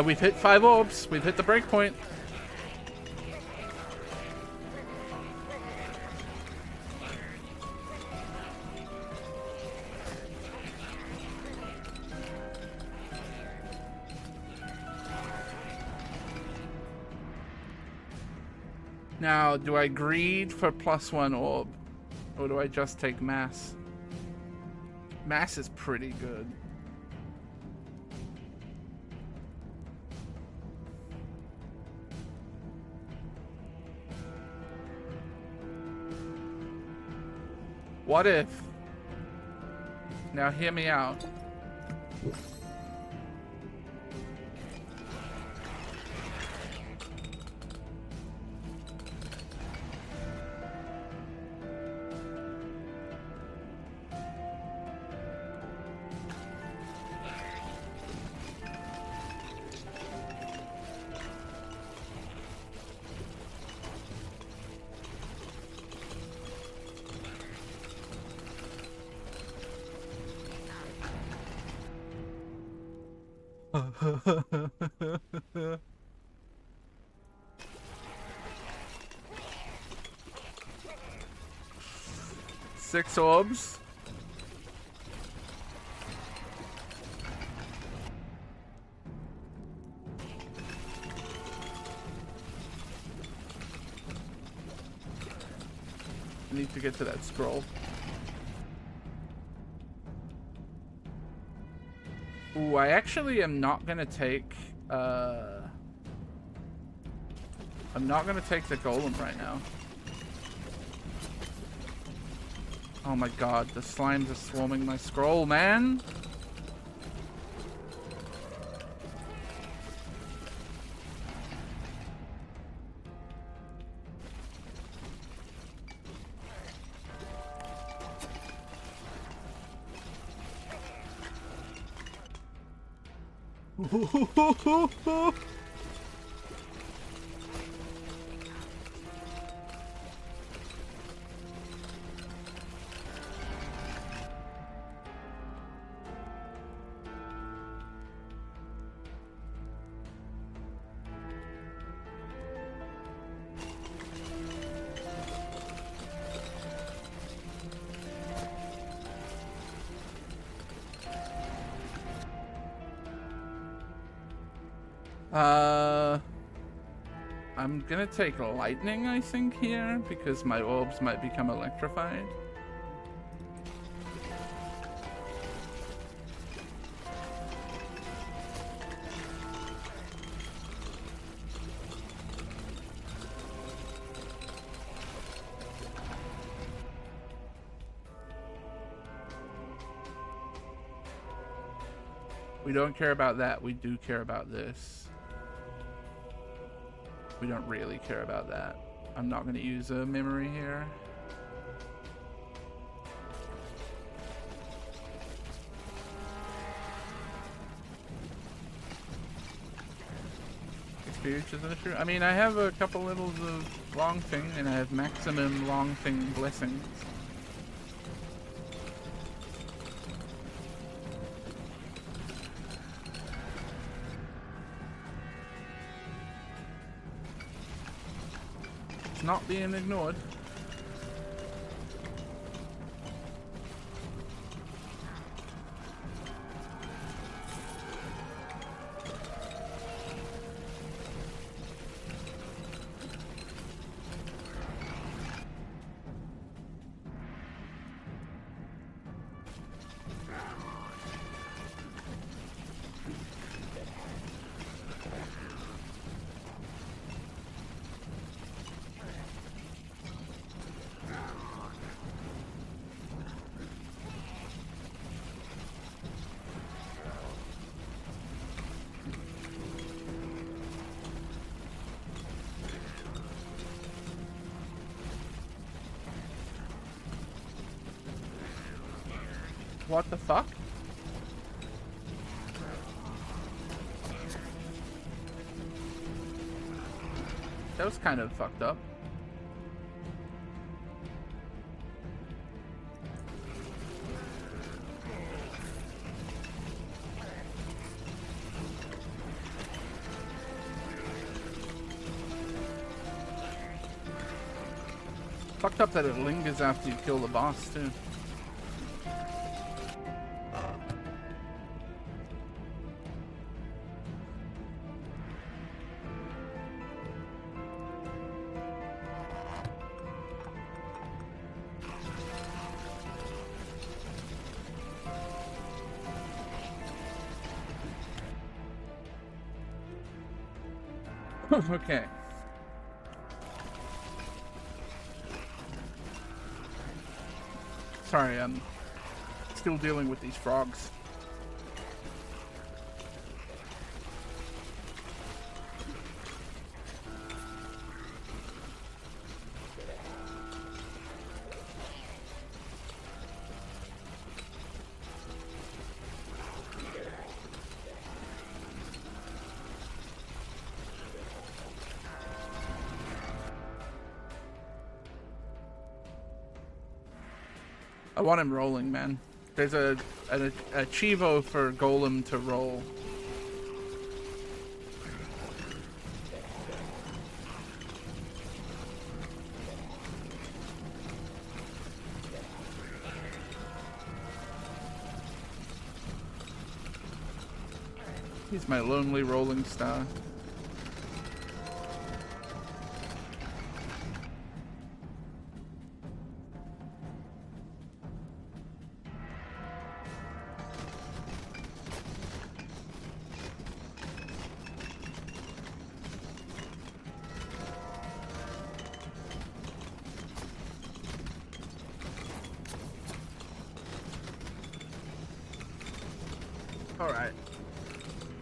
We've hit 5 orbs. We've hit the breakpoint. Now, do I greed for +1 orb? Or do I just take mass? Mass is pretty good. What if? Now hear me out. Six orbs. I need to get to that scroll. Ooh, I actually am not gonna take I'm not gonna take the golem right now. Oh my god, the slimes are swarming my scroll, man! I'm gonna take lightning, I think, here, because my orbs might become electrified. We don't care about that, we do care about this. We don't really care about that. I'm not going to use a memory here. Experience is an issue. I mean, I have a couple littles of long thing, and I have maximum long thing blessings. Not being ignored. What the fuck? That was kind of fucked up. Fucked up that it lingers after you kill the boss, too. Okay. Sorry, I'm still dealing with these frogs. I want him rolling, man. There's a Chivo for Golem to roll. He's my lonely rolling star.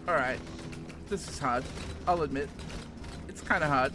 Alright. This is hard. I'll admit. It's kind of hard.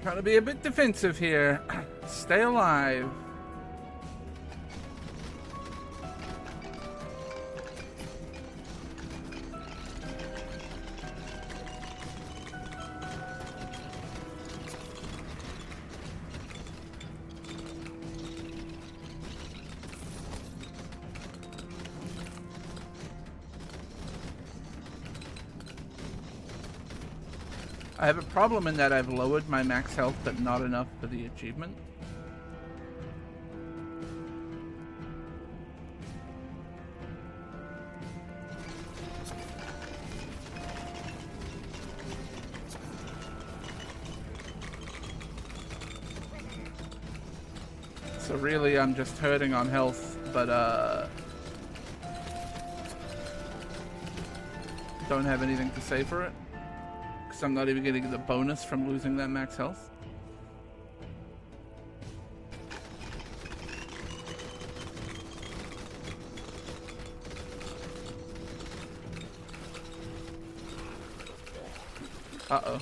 Trying to be a bit defensive here. Stay alive. I have a problem in that I've lowered my max health, but not enough for the achievement. So really, I'm just hurting on health, but don't have anything to say for it. I'm not even getting the bonus from losing that max health. Uh-oh.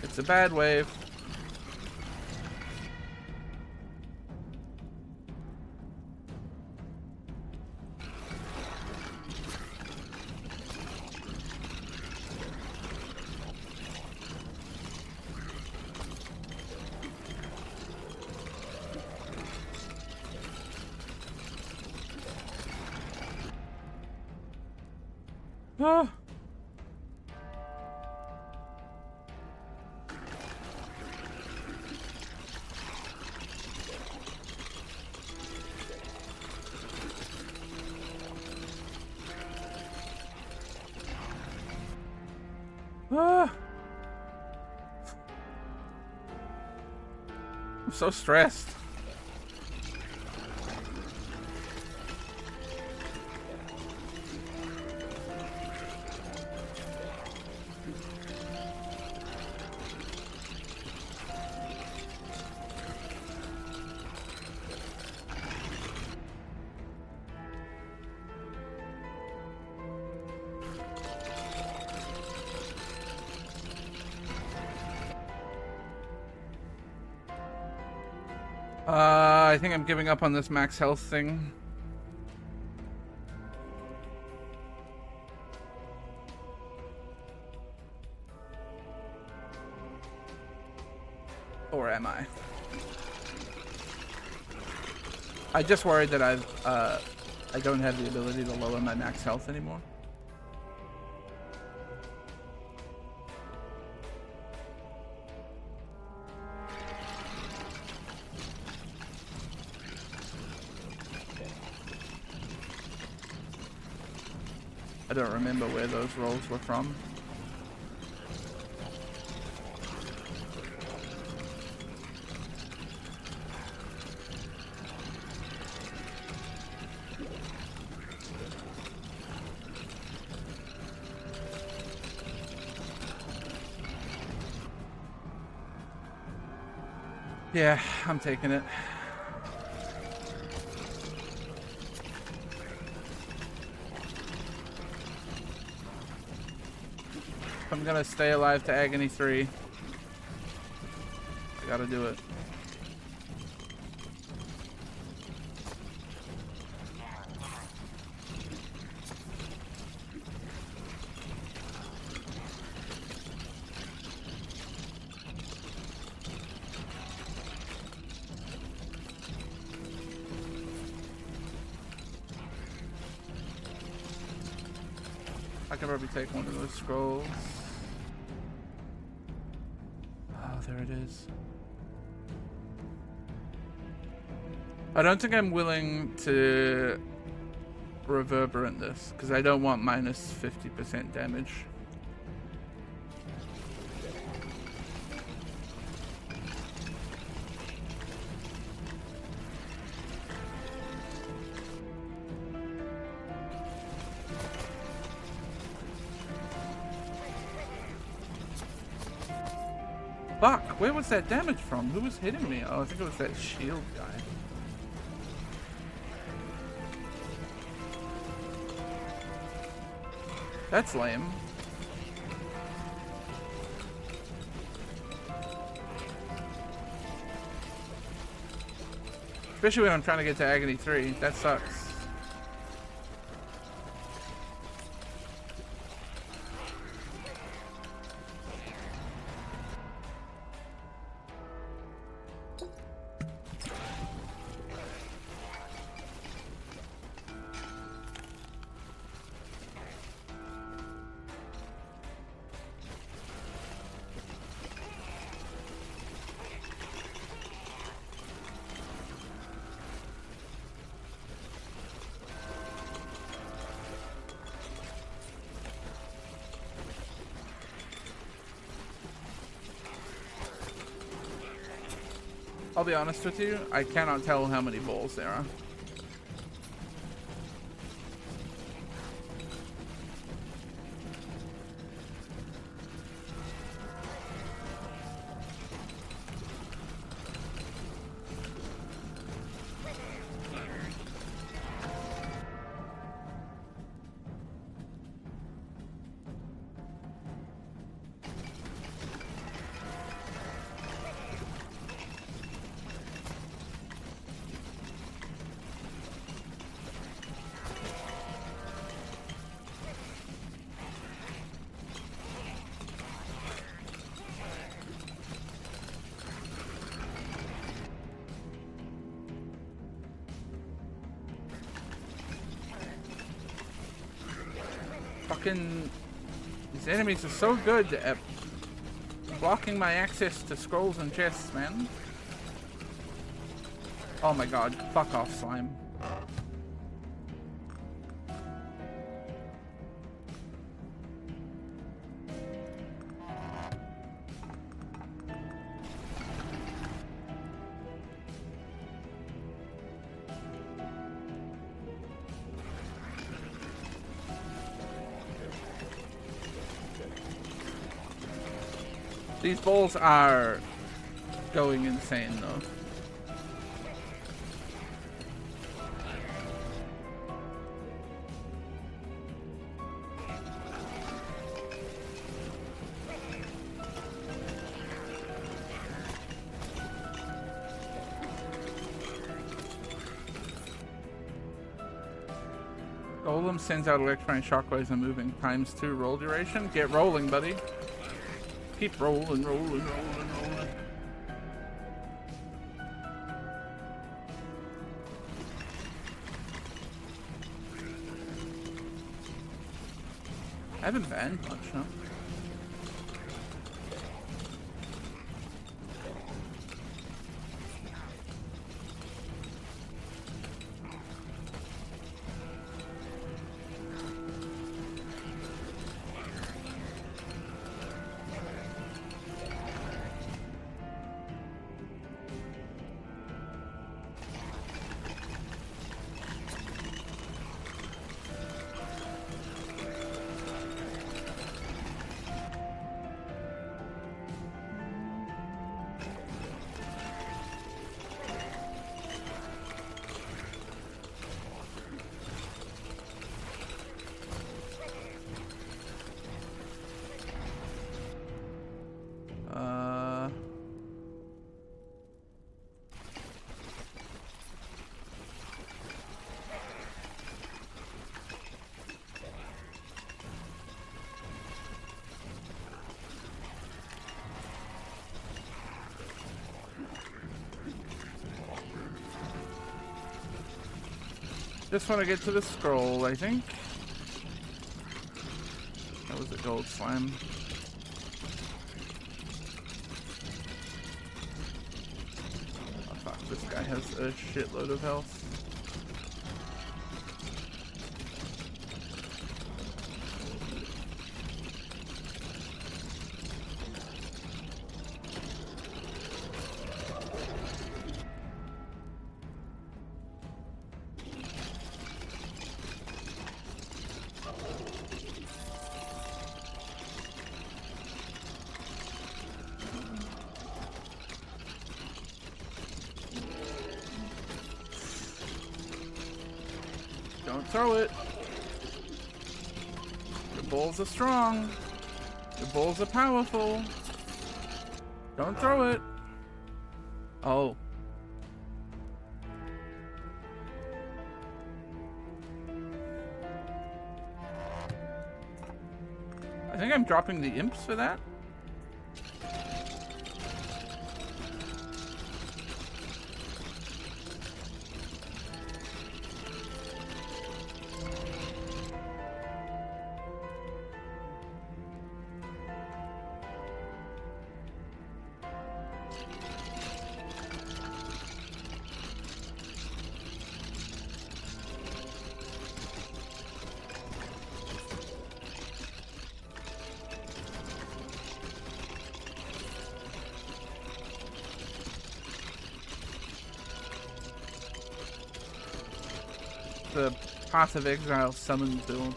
It's a bad wave. Ah. Ah. I'm so stressed. I think I'm giving up on this max health thing. Or am I? I just worried that I don't have the ability to lower my max health anymore. I don't remember where those rolls were from. Yeah, I'm taking it. I'm gonna stay alive to Agony 3. I gotta do it. I can probably take one of those scrolls. Oh, there it is. I don't think I'm willing to reverberant this, because I don't want minus 50% damage. Fuck, where was that damage from? Who was hitting me? Oh, I think it was that shield guy. That's lame. Especially when I'm trying to get to Agony 3. That sucks. I'll be honest with you, I cannot tell how many balls there are. fucking... These enemies are so good at blocking my access to scrolls and chests, man. Oh my god, fuck off, slime. These balls are going insane though. Golem sends out electronic shockwaves and moving times 2 roll duration. Get rolling, buddy. Keep rolling, rolling, rolling, rolling. I haven't banned much, no? Just want to get to the scroll, I think. That was a gold slime. Oh fuck, this guy has a shitload of health. Don't throw it. Your balls are strong. Your balls are powerful. Don't throw it. Oh. I think I'm dropping the imps for that. The Path of Exile summon build.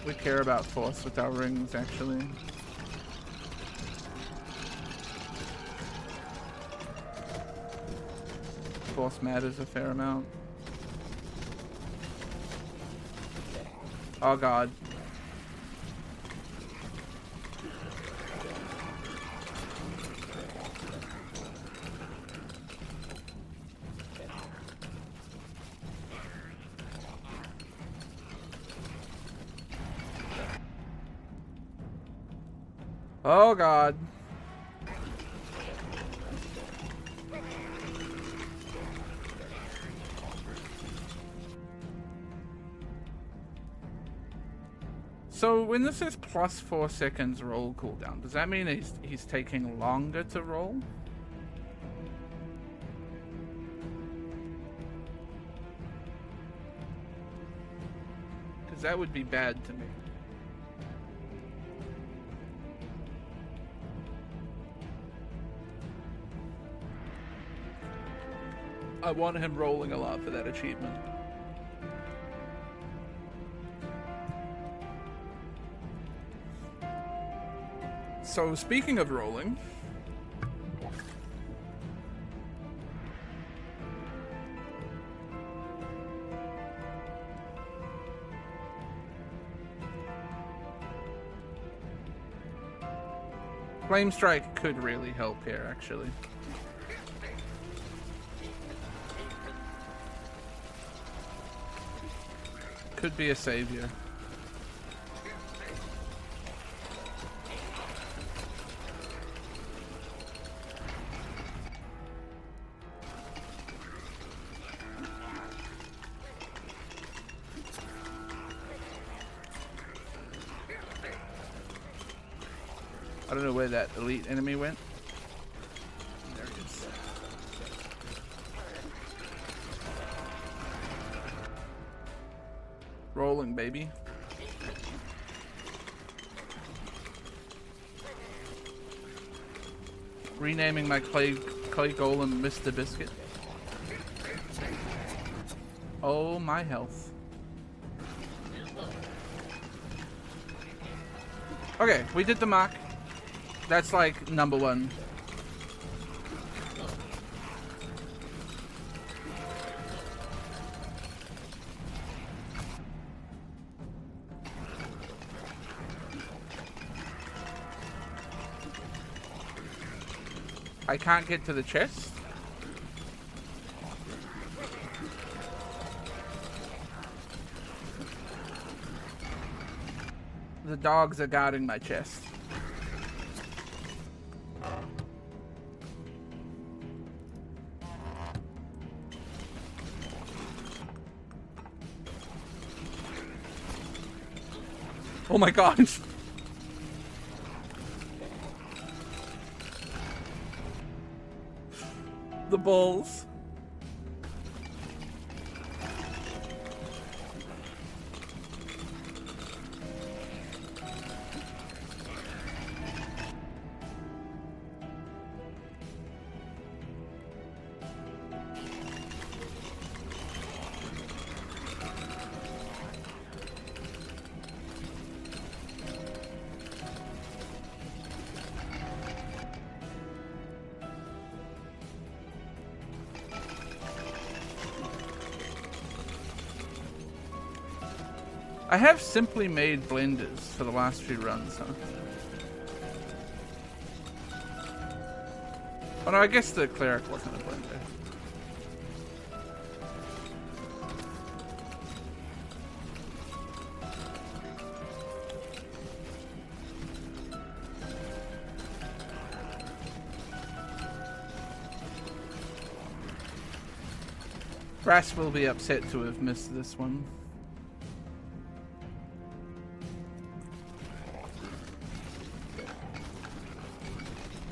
We care about force with our rings, actually. Force matters a fair amount. Oh god. Oh god. So when this is plus 4 seconds roll cooldown, does that mean he's taking longer to roll? Because that would be bad to me. I want him rolling a lot for that achievement. So speaking of rolling, Flame Strike could really help here, actually. Could be a savior. I don't know where that elite enemy went. There he is. Rolling, baby. Renaming my clay golem Mr. Biscuit. Oh, my health. Okay, we did the mark. That's like number 1. I can't get to the chest. The dogs are guarding my chest. Oh my god. The balls. I have simply made blenders for the last few runs, huh? Oh no, I guess the cleric wasn't a blender. Brass will be upset to have missed this one.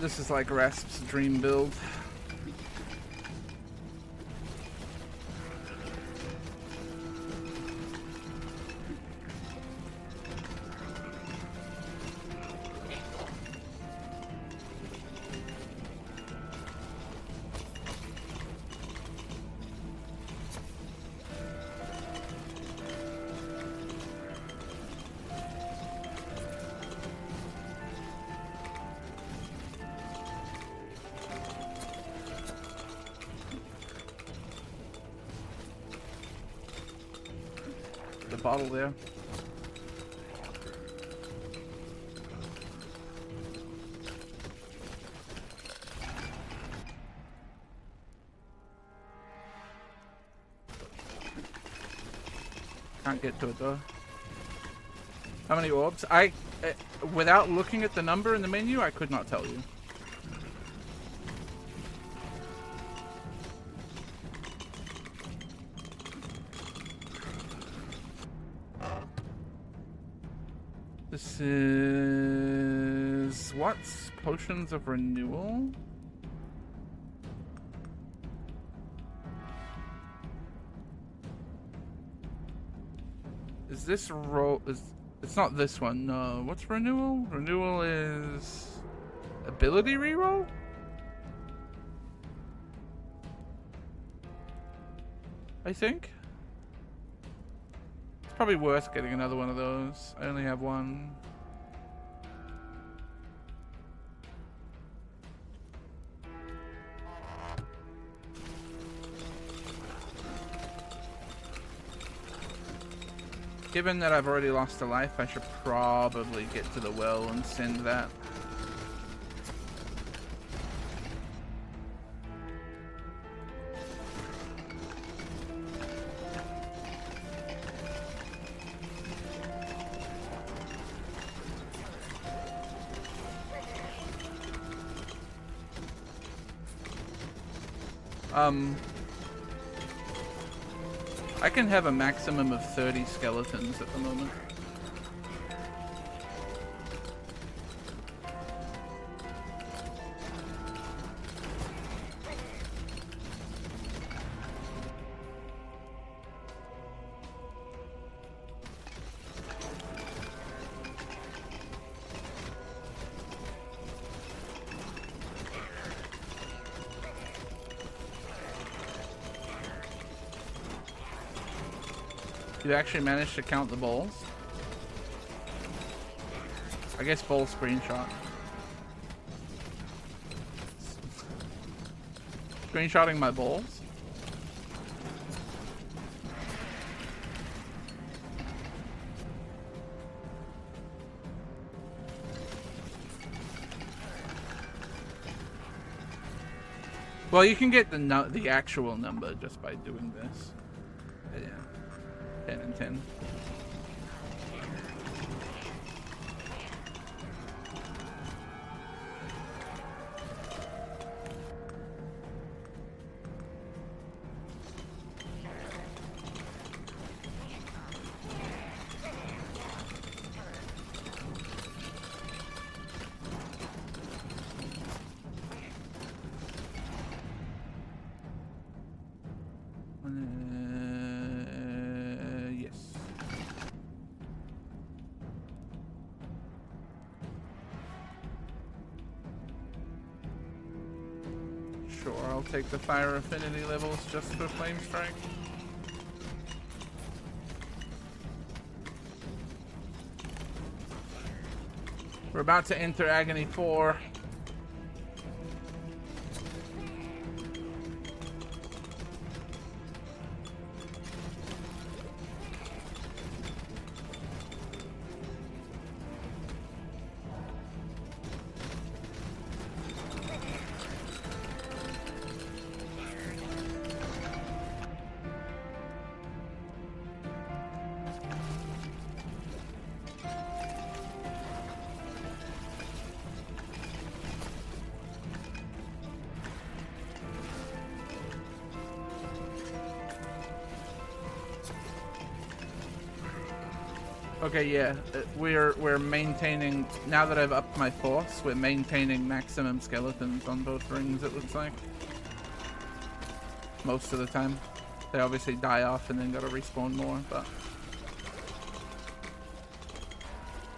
This is like Rasp's dream build. Bottle there. Can't get to it though. How many orbs? I Without looking at the number in the menu, I could not tell you. This is... what's potions of renewal? Is this roll... It's not this one, no. What's renewal? Renewal is... ability reroll? I think. It's probably worth getting another one of those. I only have one. Given that I've already lost a life, I should probably get to the well and send that. I can have a maximum of 30 skeletons at the moment. You actually managed to count the balls? I guess ball screenshot. Screenshotting my balls? Well, you can get the actual number just by doing this. Yeah. 10 and 10. Yes. Sure, I'll take the fire affinity levels just for flame strike. We're about to enter Agony 4. Okay, yeah, we're maintaining, now that I've upped my force, we're maintaining maximum skeletons on both rings, it looks like. Most of the time. They obviously die off and then gotta respawn more, but...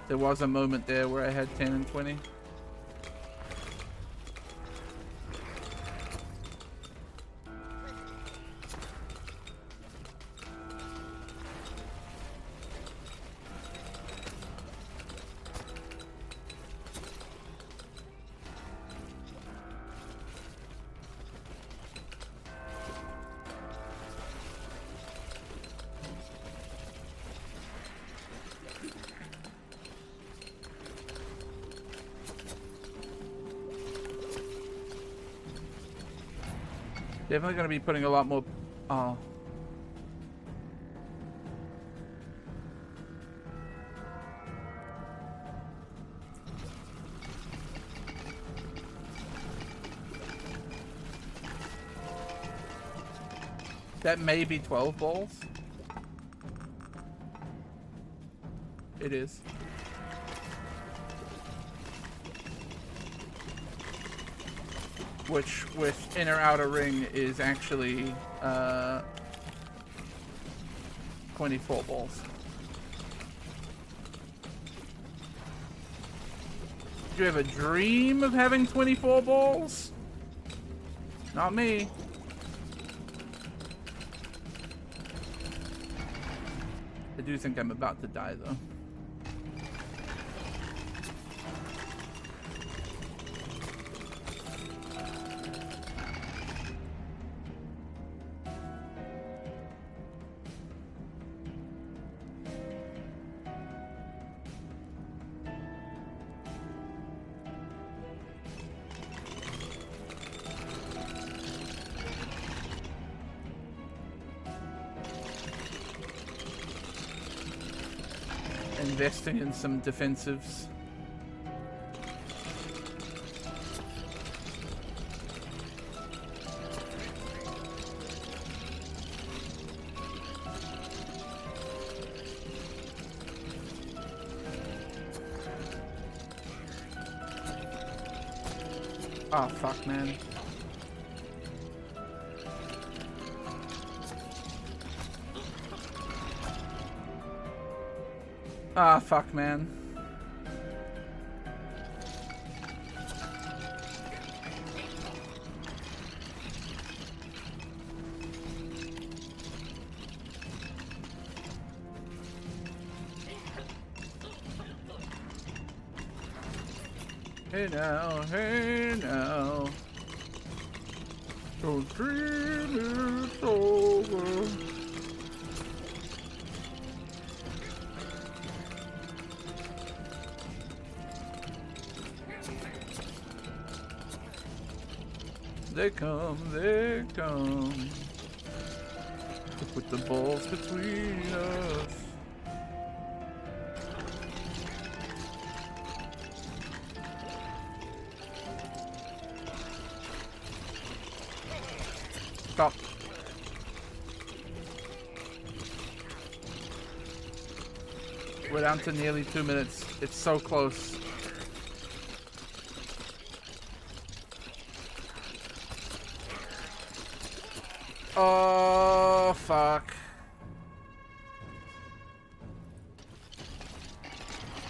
There was a moment there where I had 10 and 20. Definitely going to be putting a lot more... Oh. That may be 12 balls. It is. Which, with inner outer ring, is actually 24 balls. Did you ever dream of having 24 balls? Not me. I do think I'm about to die, though. Investing in some defensives. Oh, fuck, man. Ah, fuck, man. Hey now, don't dream it's over. They come to put the balls between us. Stop. We're down to nearly 2 minutes. It's so close. Oh, fuck.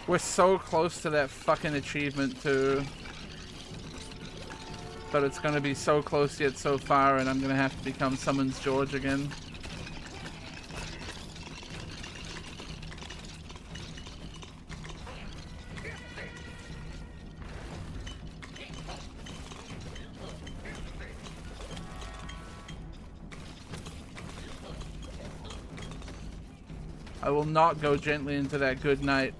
We're so close to that fucking achievement, too. But it's gonna be so close yet so far, and I'm gonna have to become Summons George again. I will not go gently into that good night.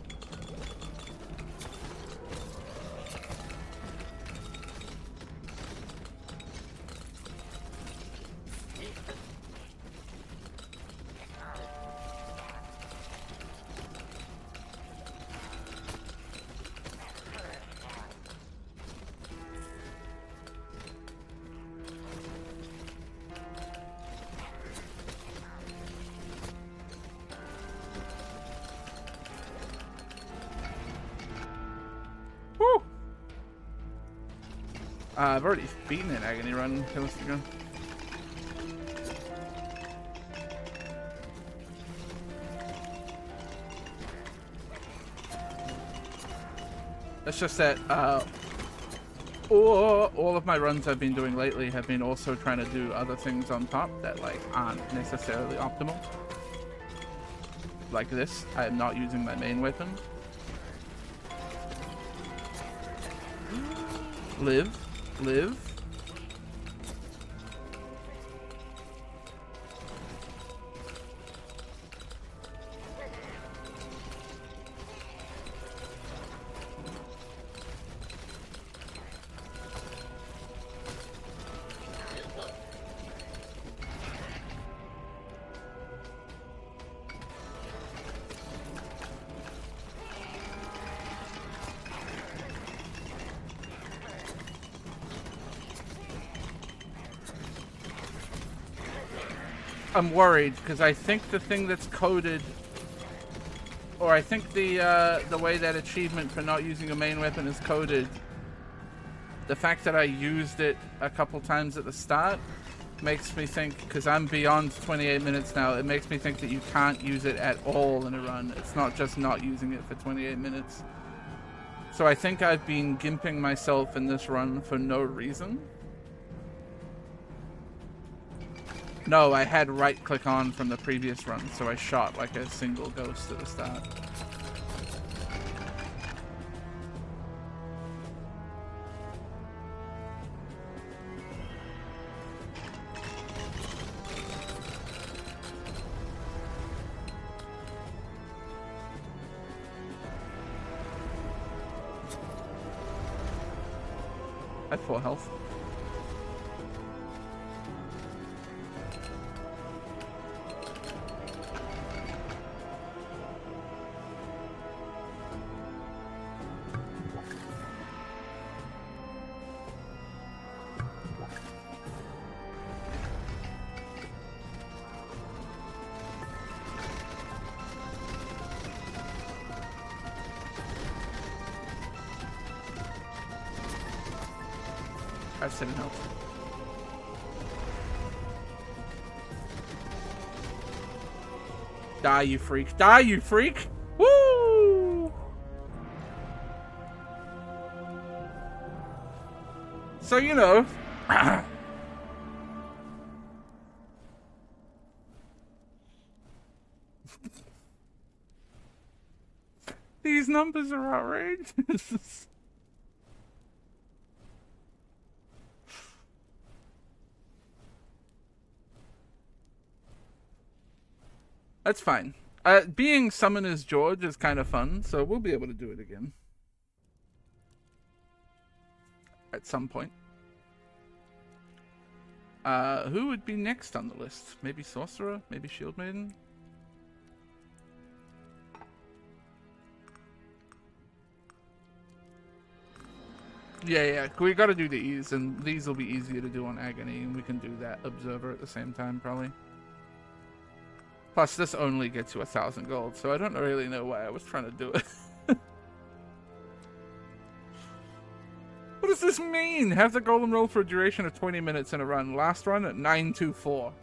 I've already beaten an agony run. Okay, let's go. It's just that all of my runs I've been doing lately have been also trying to do other things on top that like aren't necessarily optimal. Like this, I am not using my main weapon. Live. I'm worried because I think the thing that's coded, or I think the way that achievement for not using a main weapon is coded, the fact that I used it a couple times at the start makes me think, because I'm beyond 28 minutes now, it makes me think that you can't use it at all in a run. It's not just not using it for 28 minutes. So I think I've been gimping myself in this run for no reason. No, I had right click on from the previous run, so I shot like a single ghost at the start. I have 4 health. I have 7 health. Die, you freak. Die, you freak! Woo! So, you know... These numbers are outrageous. That's fine. Being Summoner's George is kind of fun, so we'll be able to do it again. At some point. Who would be next on the list? Maybe Sorcerer? Maybe Shield Maiden? Yeah, we gotta do these, and these will be easier to do on Agony, and we can do that Observer at the same time, probably. Plus, this only gets you 1,000 gold, so I don't really know why I was trying to do it. What does this mean? Have the golem roll for a duration of 20 minutes in a run. Last run at 924.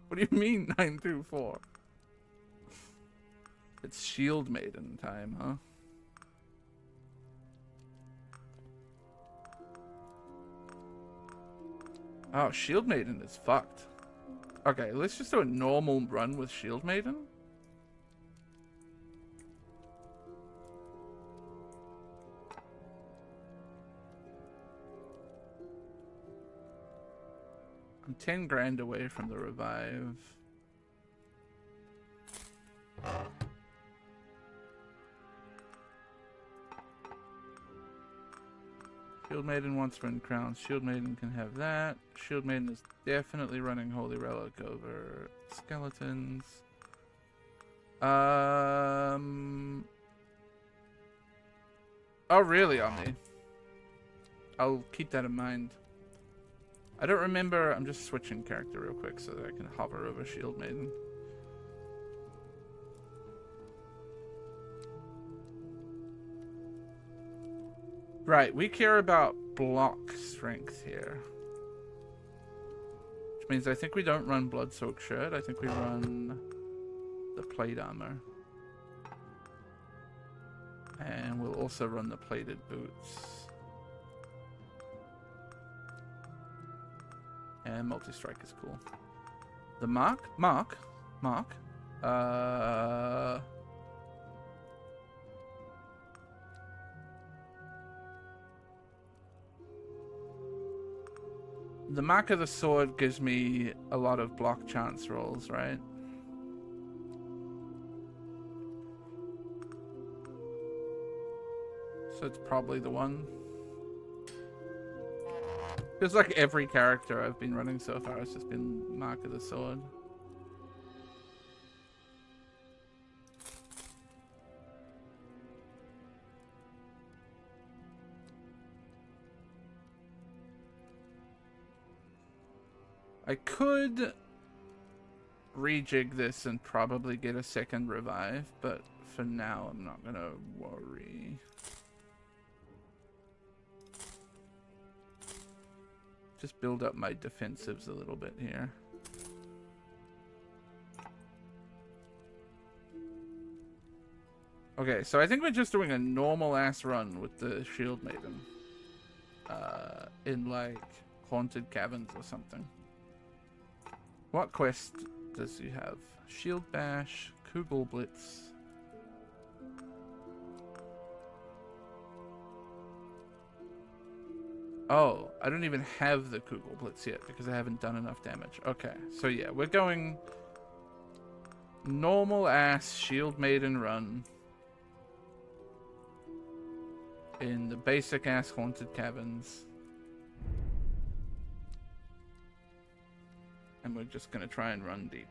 What do you mean, 924? It's Shield Maiden time, huh? Oh, Shield Maiden is fucked. Okay, let's just do a normal run with Shield Maiden. I'm 10 grand away from the revive. Shield Maiden wants Wind Crown. Shield Maiden can have that. Shield Maiden is definitely running Holy Relic over Skeletons. Oh, really, Omni? I'll keep that in mind. I don't remember. I'm just switching character real quick so that I can hover over Shield Maiden. Right, we care about block strength here. Which means I think we don't run Blood Soaked Shirt. I think we run the Plate Armor. And we'll also run the Plated Boots. And Multi-Strike is cool. The Mark? The Mark of the Sword gives me a lot of block chance rolls, right? So it's probably the one. Feels like every character I've been running so far has just been Mark of the Sword. I could rejig this and probably get a second revive, but for now I'm not gonna worry. Just build up my defensives a little bit here. Okay, so I think we're just doing a normal ass run with the Shield Maiden. In like haunted caverns or something. What quest does he have? Shield Bash, Kugel Blitz. Oh, I don't even have the Kugel Blitz yet because I haven't done enough damage. Okay, so yeah, we're going normal ass Shield Maiden run in the basic ass haunted caverns. And we're just gonna try and run deep.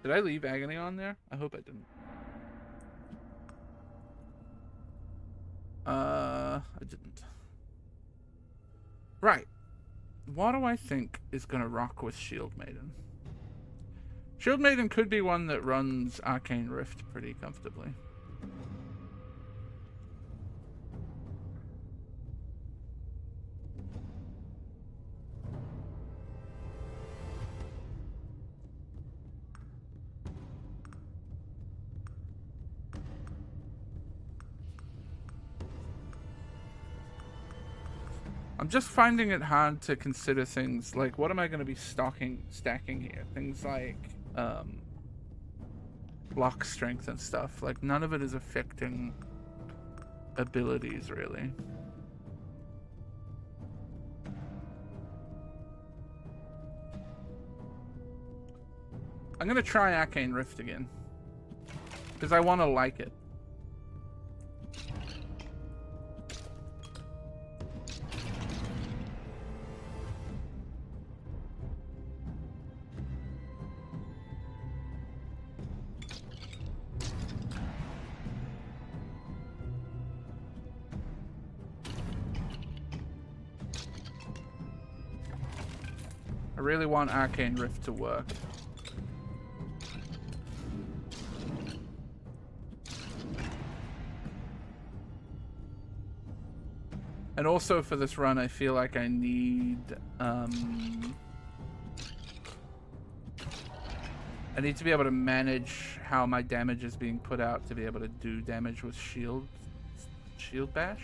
Did I leave Agony on there? I hope I didn't. I didn't. Right. What do I think is gonna rock with Shield Maiden? Shield Maiden could be one that runs Arcane Rift pretty comfortably. I'm just finding it hard to consider things like, what am I going to be stacking here? Things like block strength and stuff. Like, none of it is affecting abilities, really. I'm going to try Arcane Rift again, because I want to like it. I really want Arcane Rift to work. And also for this run, I feel like I need I need to be able to manage how my damage is being put out to be able to do damage with shield bash.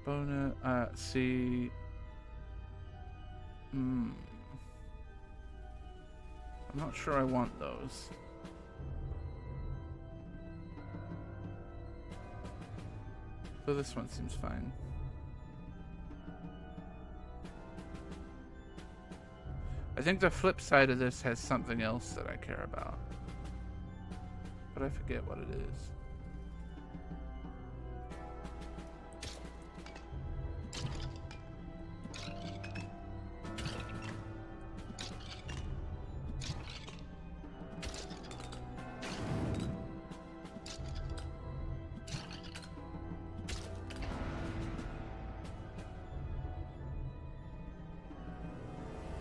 Bonus, see. I'm not sure I want those. So this one seems fine. I think the flip side of this has something else that I care about, but I forget what it is.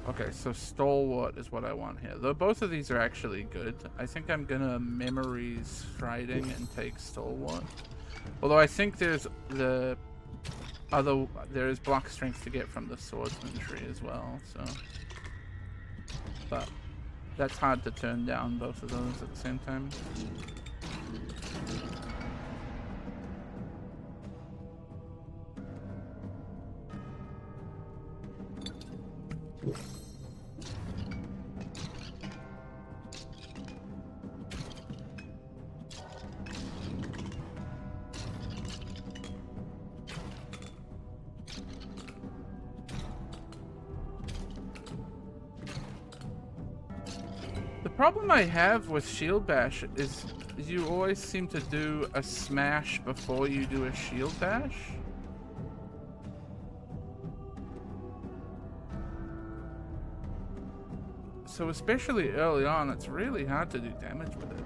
Okay, so Stalwart is what I want here. Though both of these are actually good. I think I'm gonna Memories Striding and take Stalwart. Although I think there's there is block strength to get from the Swordsman tree as well, so. But that's hard to turn down both of those at the same time. The problem I have with Shield Bash is you always seem to do a smash before you do a Shield Bash. So especially early on, it's really hard to do damage with it.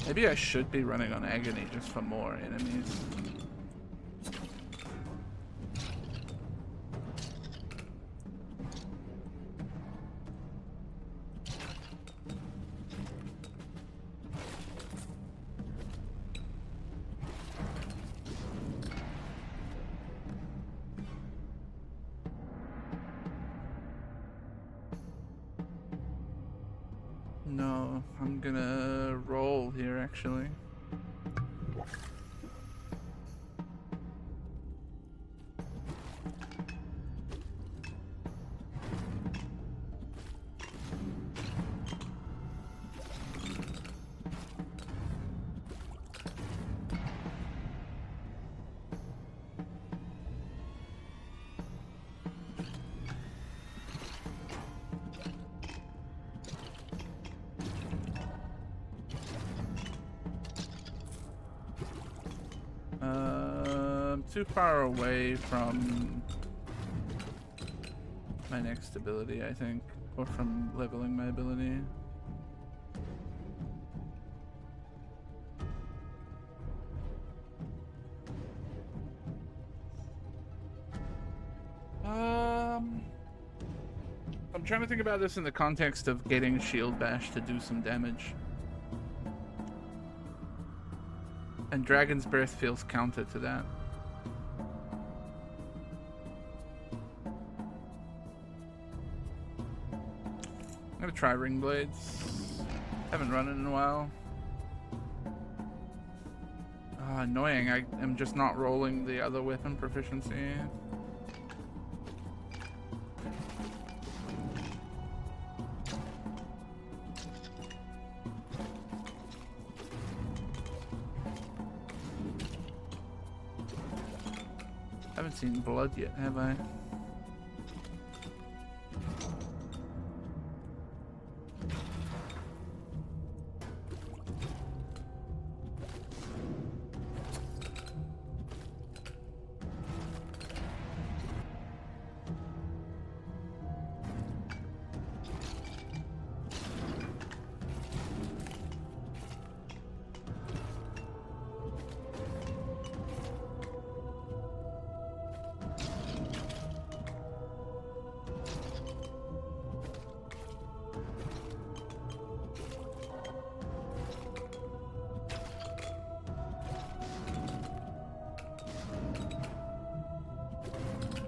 Maybe I should be running on Agony just for more enemies. No, I'm gonna roll here actually. Too far away from my next ability, I think, or from leveling my ability. I'm trying to think about this in the context of getting Shield Bash to do some damage. And Dragon's Breath feels counter to that. I'm gonna try Ring Blades. Haven't run it in a while. Annoying, I am just not rolling the other weapon proficiency. Haven't seen blood yet, have I?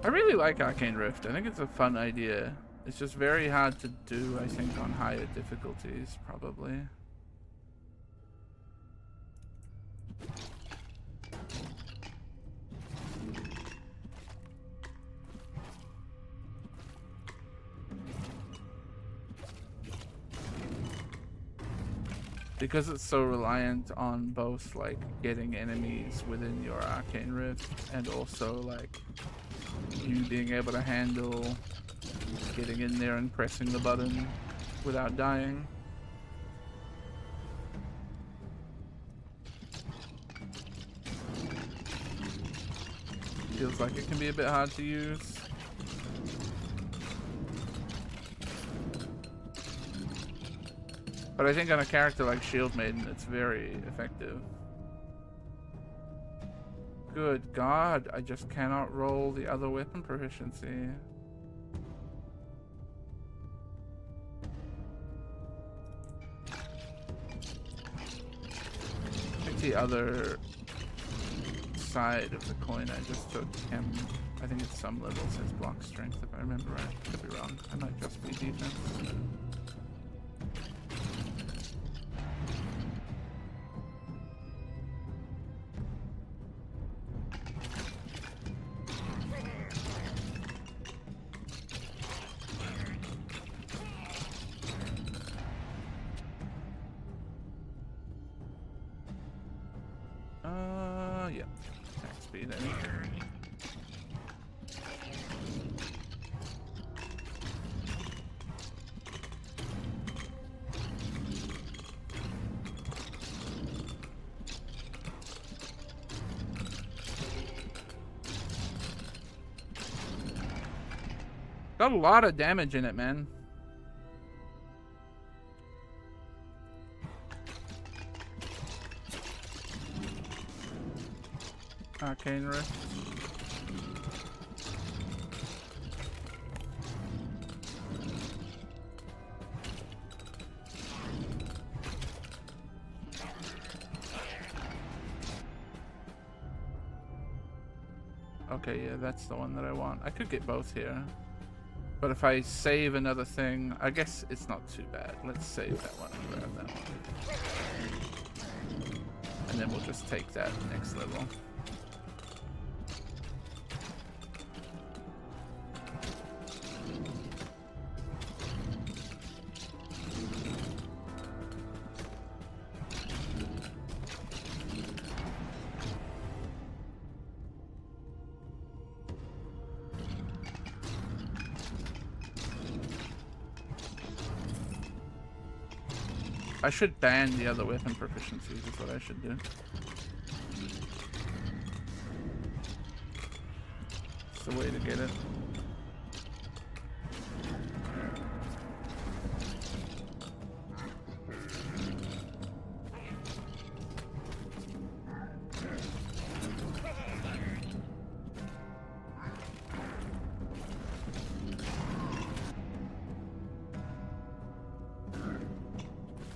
I really like Arcane Rift. I think it's a fun idea. It's just very hard to do, I think, on higher difficulties, probably. Because it's so reliant on both, like, getting enemies within your Arcane Rift and also, like, you being able to handle getting in there and pressing the button without dying. Feels like it can be a bit hard to use. But I think on a character like Shield Maiden, it's very effective. Good God, I just cannot roll the other weapon proficiency. I think the other side of the coin I just took him, I think it's some level says block strength if I remember right. Could be wrong. I might just be defense. Yeah. Attack speed, I think. Got a lot of damage in it, man. Arcane Rift. Okay, yeah, that's the one that I want. I could get both here. But if I save another thing, I guess it's not too bad. Let's save that one and grab that one. And then we'll just take that next level. I should ban the other weapon proficiencies is what I should do. It's the way to get it.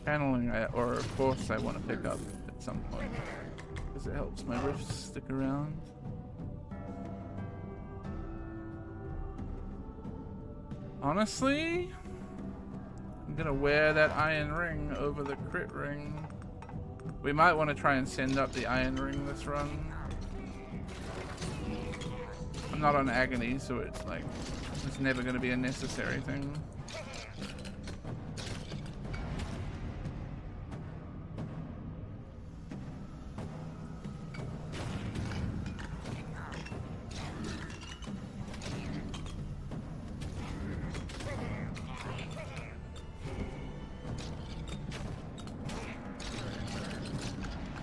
Channeling or Force I want to pick up at some point because it helps my rifts stick around. Honestly, I'm gonna wear that iron ring over the crit ring. We might want to try and send up the iron ring this run. I'm not on agony, so it's like it's never gonna be a necessary thing.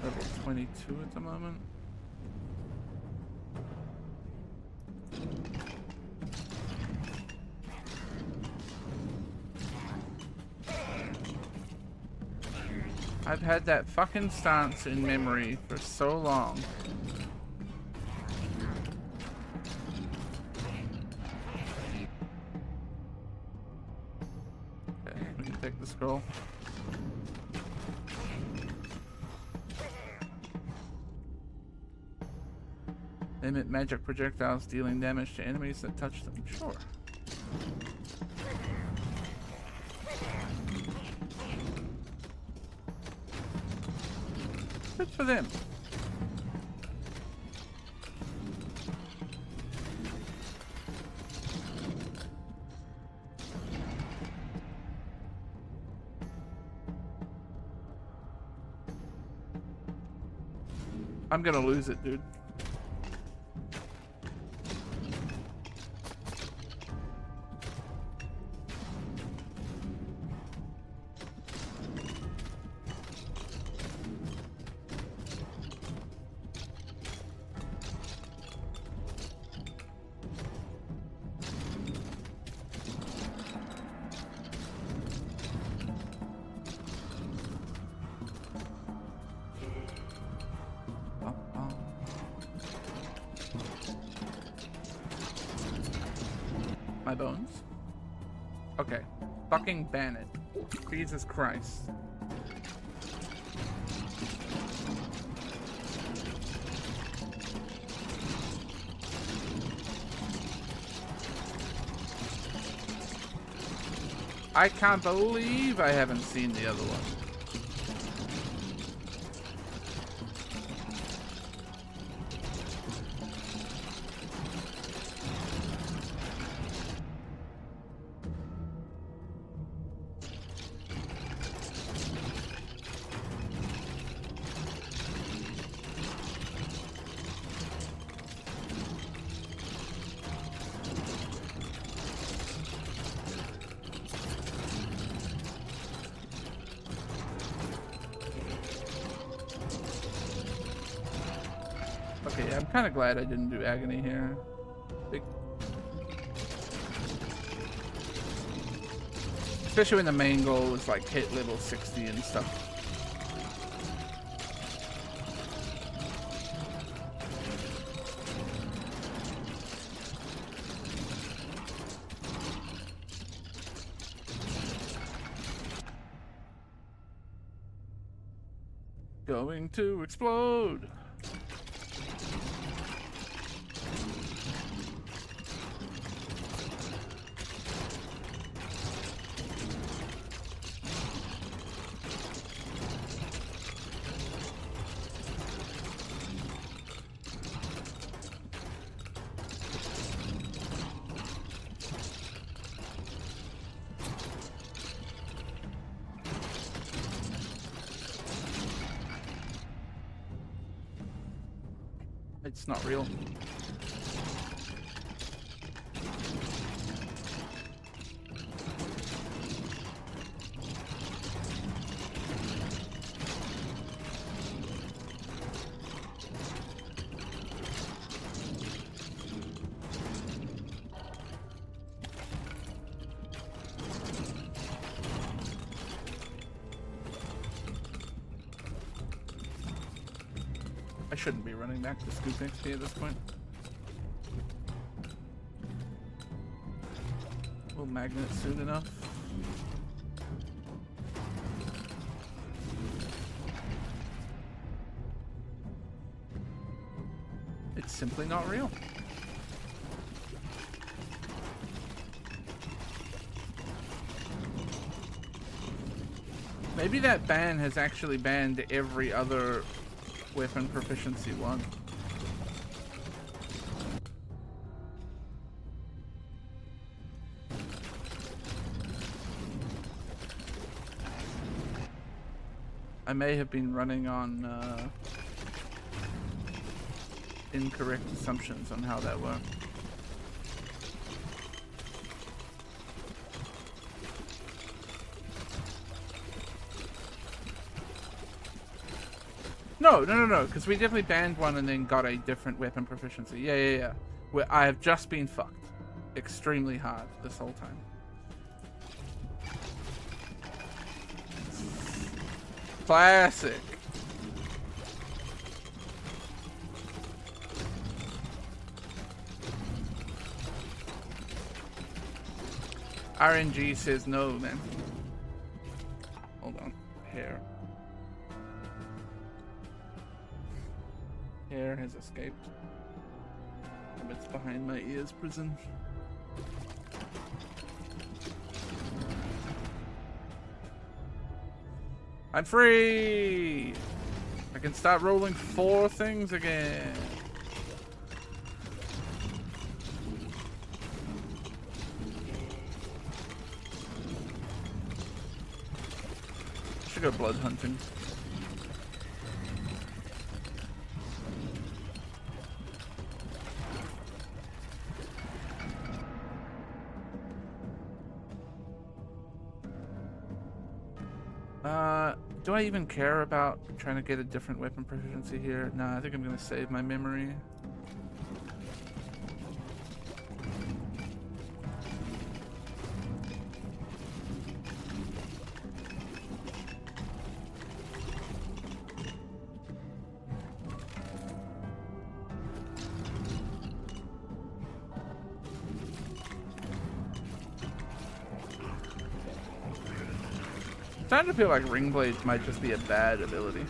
Level 22 at the moment. I've had that fucking stance in memory for so long. Okay, we can take the scroll. Emit magic projectiles dealing damage to enemies that touch them. Sure. Good for them. I'm gonna lose it, dude. My bones. Okay. Fucking ban it. Jesus Christ. I can't believe I haven't seen the other one. Okay, I'm kind of glad I didn't do agony here. Big. Especially when the main goal is like hit level 60 and stuff. Going to explode. It's not real. I shouldn't be running back to scoop XP at this point. We'll magnet soon enough. It's simply not real. Maybe that ban has actually banned every other weapon proficiency one. I may have been running on incorrect assumptions on how that worked. No, because we definitely banned one and then got a different weapon proficiency. Yeah. Where I have just been fucked extremely hard this whole time. Classic. RNG says no, man. Hold on. Hair. Hair has escaped. It's behind my ears prison. I'm free! I can start rolling 4 things again. Should go blood hunting. Do I even care about trying to get a different weapon proficiency here? Nah, I think I'm gonna save my memory. Starting to feel like ring blades might just be a bad ability.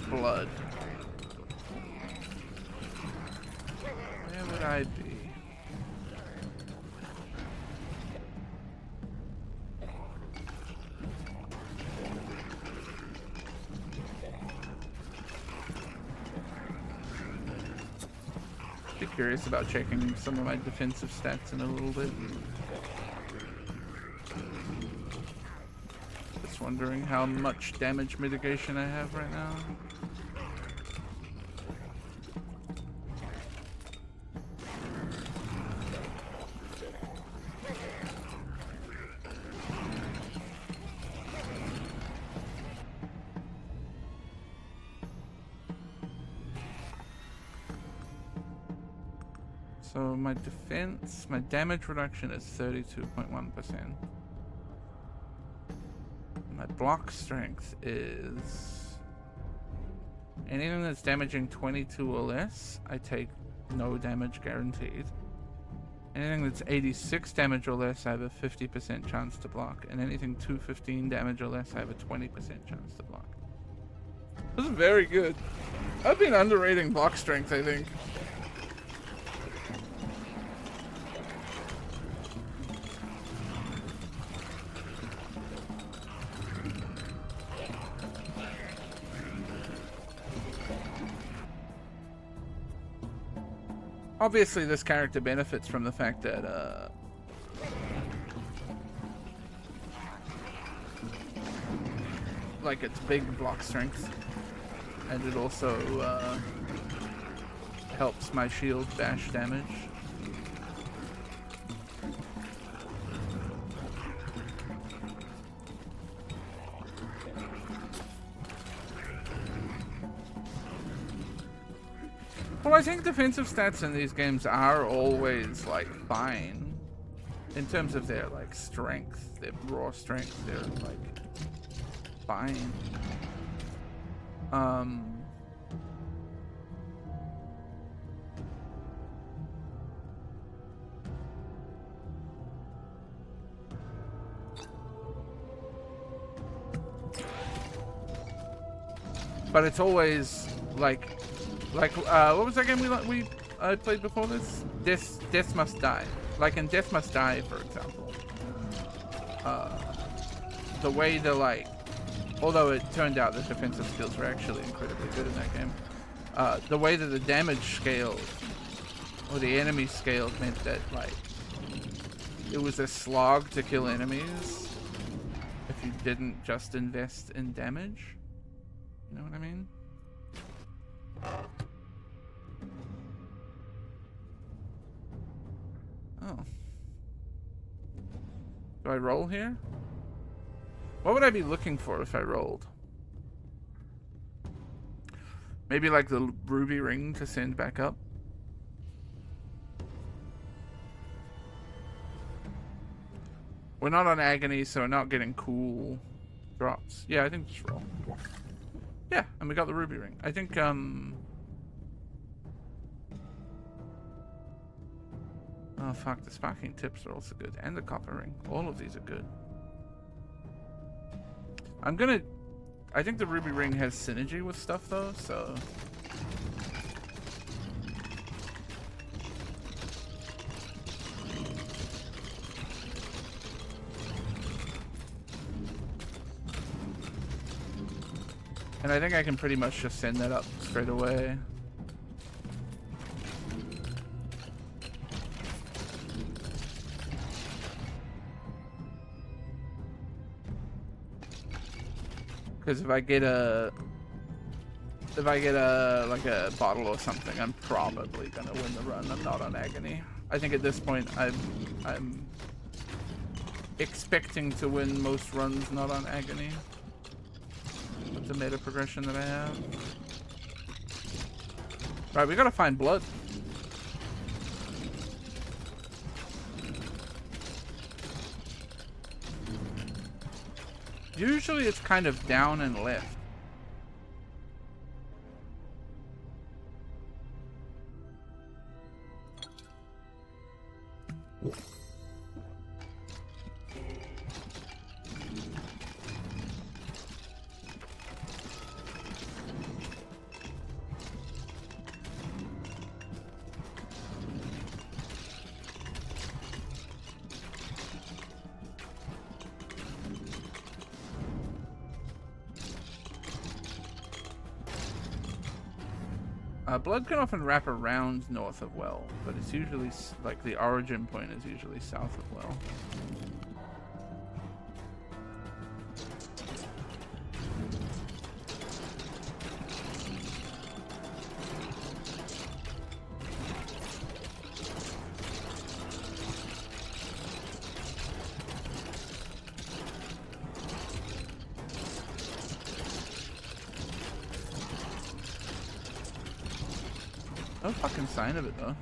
Blood. Where would I be? Be curious about checking some of my defensive stats in a little bit. wondering how much damage mitigation I have right now. So my defense, my damage reduction is 32.1%. My block strength is anything that's damaging 22 or less, I take no damage guaranteed. Anything that's 86 damage or less, I have a 50% chance to block. And anything 215 damage or less, I have a 20% chance to block. This is very good. I've been underrating block strength, I think. Obviously, this character benefits from the fact that, like, it's big block strength, and it also, helps my shield bash damage. Well, I think defensive stats in these games are always, like, fine. In terms of their, like, strength, their raw strength, they're, like, fine. But it's always, like, what was that game we played before this? Death Must Die. Like in Death Must Die, for example. The way the, like, although it turned out the defensive skills were actually incredibly good in that game. The way that the damage scaled, or the enemy scaled, meant that, like, it was a slog to kill enemies if you didn't just invest in damage. You know what I mean? Oh. Do I roll here? What would I be looking for if I rolled? Maybe like the ruby ring to send back up? We're not on agony, so we're not getting cool drops. Yeah, I think just roll. Yeah, and we got the ruby ring. I think, oh fuck, the sparking tips are also good. And the copper ring. All of these are good. I think the ruby ring has synergy with stuff though, so. And I think I can pretty much just send that up straight away. Because if I get like a bottle or something, I'm probably gonna win the run. I'm not on agony. I think at this point I'm expecting to win most runs not on agony. With the meta progression that I have. Right, we gotta find blood. Usually it's kind of down and left. Blood can often wrap around north of Well, but it's usually, like, the origin point is usually south of Well. No fucking sign of it though.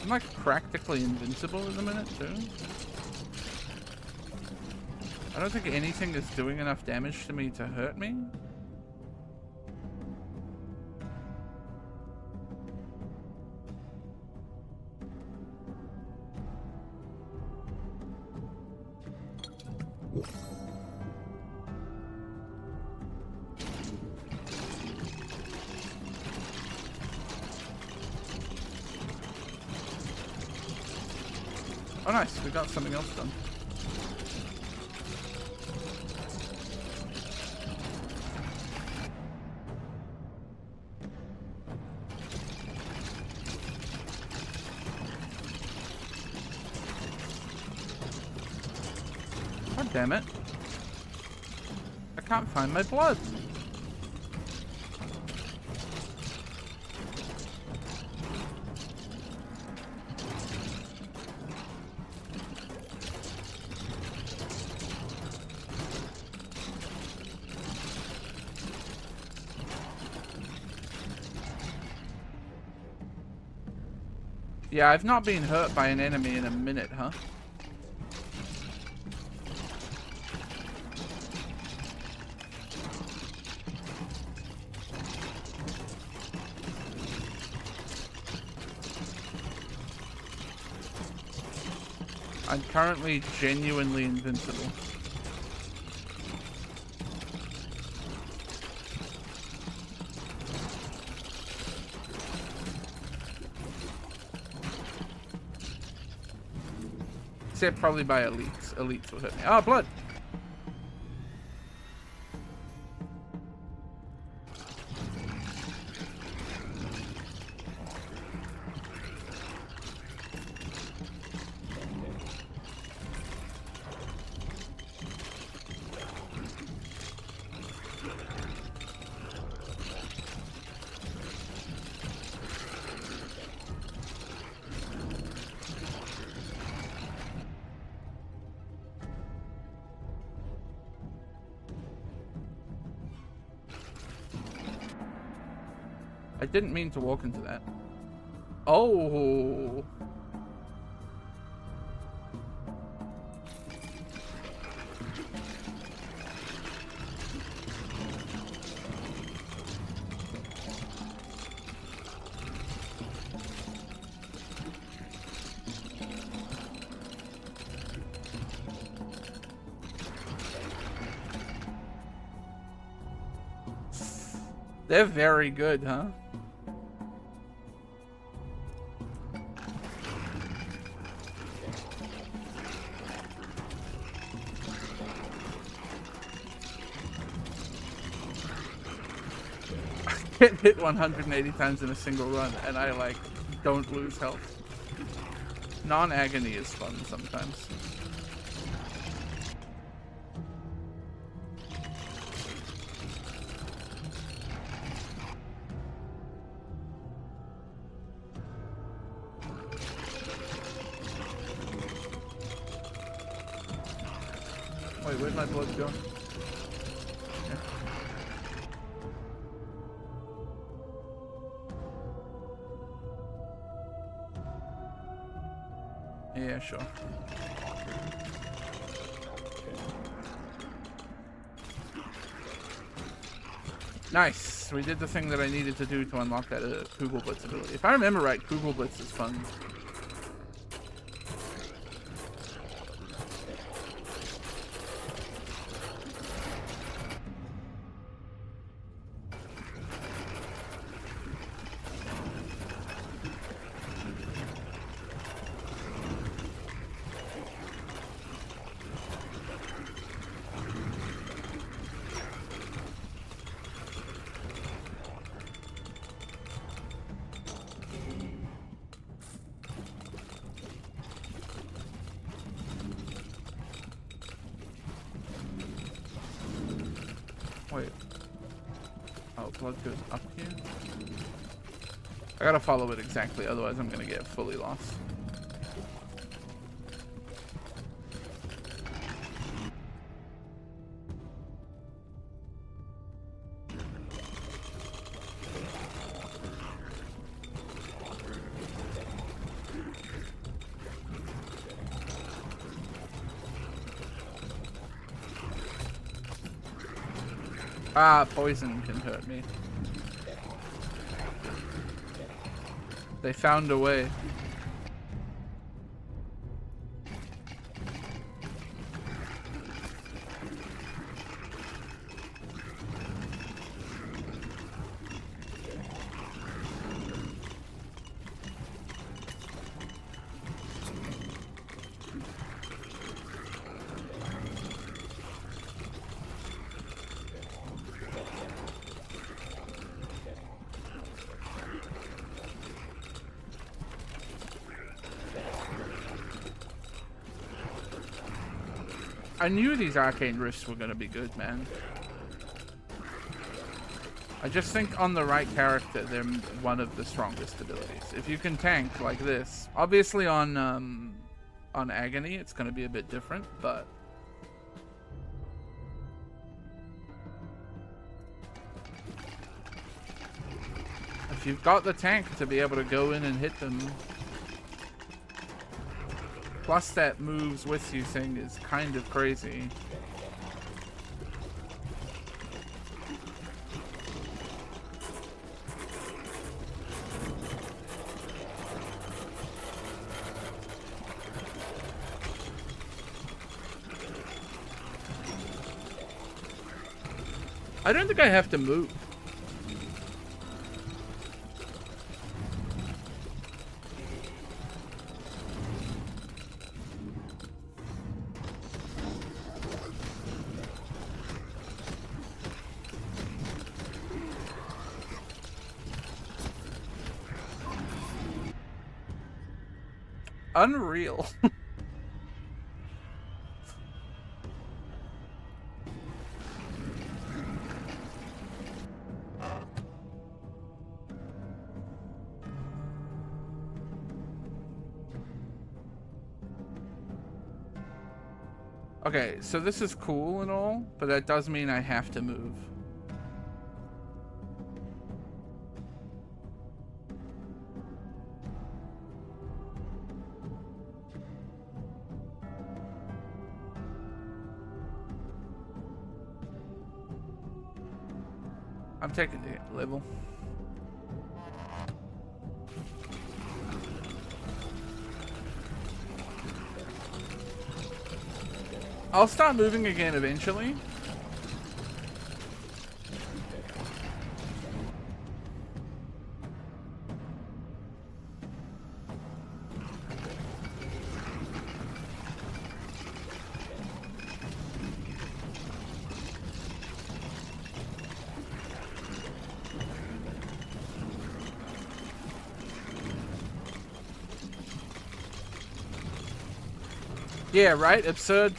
I'm like practically invincible at the minute too. I don't think anything is doing enough damage to me to hurt me. Oh nice, we got something else done. God damn it. I can't find my blood. Yeah, I've not been hurt by an enemy in a minute, huh? I'm currently genuinely invincible. Except probably by elites. Elites will hit me. Oh, blood! I didn't mean to walk into that. Oh. They're very good, huh? Get hit 180 times in a single run, and I like don't lose health. Non-agony is fun sometimes. Wait, where'd my blood go? Yeah, sure. Nice. We did the thing that I needed to do to unlock that Kugel Blitz ability. If I remember right, Kugel Blitz is fun. Wait. Oh. blood goes up here. I gotta follow it exactly, otherwise I'm gonna get fully lost. Ah, poison can hurt me. They found a way. I knew these arcane rifts were gonna be good, man. I just think on the right character, they're one of the strongest abilities. If you can tank like this, obviously on Agony, it's gonna be a bit different, but if you've got the tank to be able to go in and hit them. Plus that moves with you thing is kind of crazy. I don't think I have to move. Unreal. Okay, so this is cool and all, but that does mean I have to move. I'm taking the level. I'll start moving again eventually. Yeah, right? Absurd.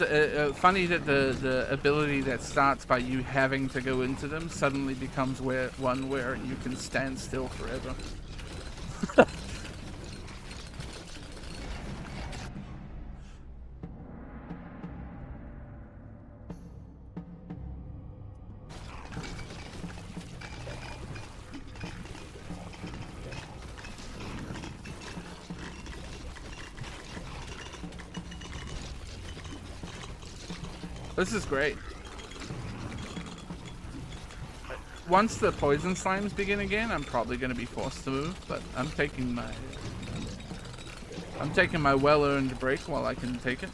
Funny that the ability that starts by you having to go into them suddenly becomes one where you can stand still forever. This is great. Once the poison slimes begin again, I'm probably going to be forced to move, but I'm taking my well-earned break while I can take it.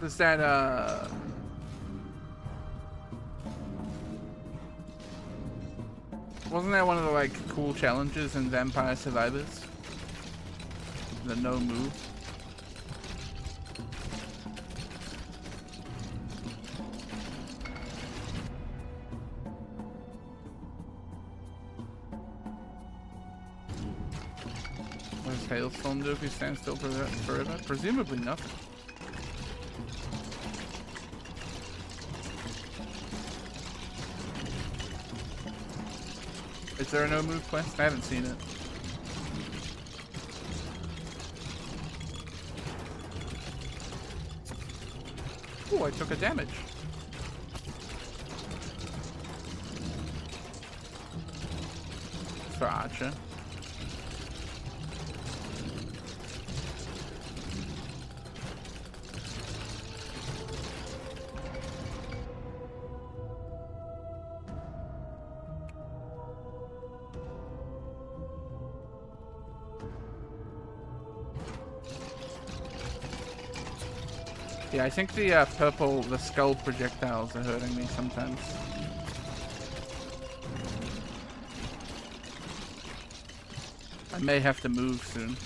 Does that, wasn't that one of the, like, cool challenges in Vampire Survivors? The no move? What does Hailstorm do if you stand still forever? Presumably nothing. Is there a no move quest? I haven't seen it. Oh, I took a damage. For Archer. Yeah, I think the the skull projectiles are hurting me sometimes. I may have to move soon.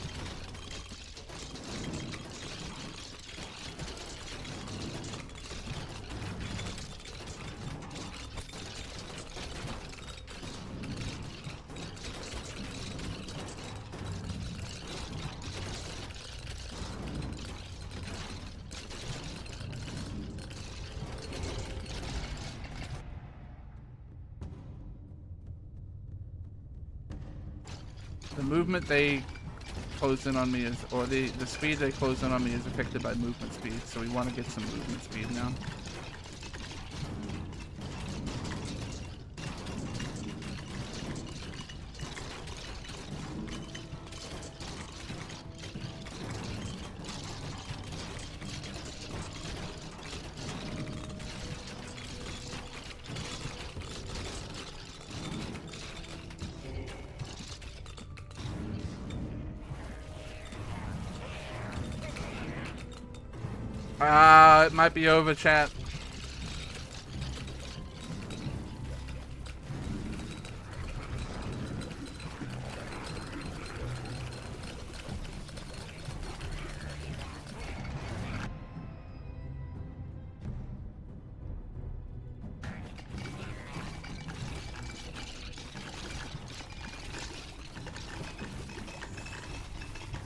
The movement they close in on me is, or the speed they close in on me is affected by movement speed, so we want to get some movement speed now. It might be over, chat.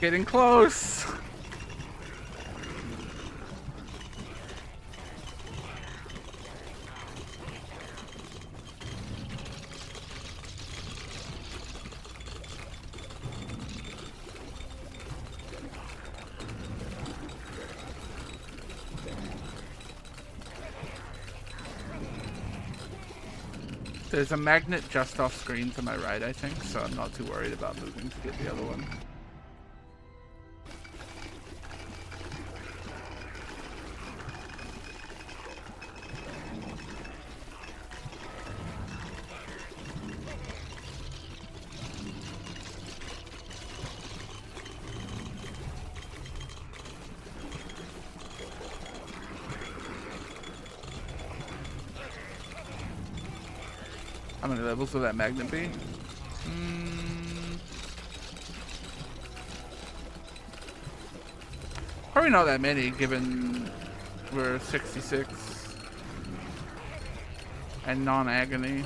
Getting close. There's a magnet just off screen to my right, I think, so I'm not too worried about moving to get the other one. How many levels will that magnet be? Probably not that many, given we're 66 and non-agony.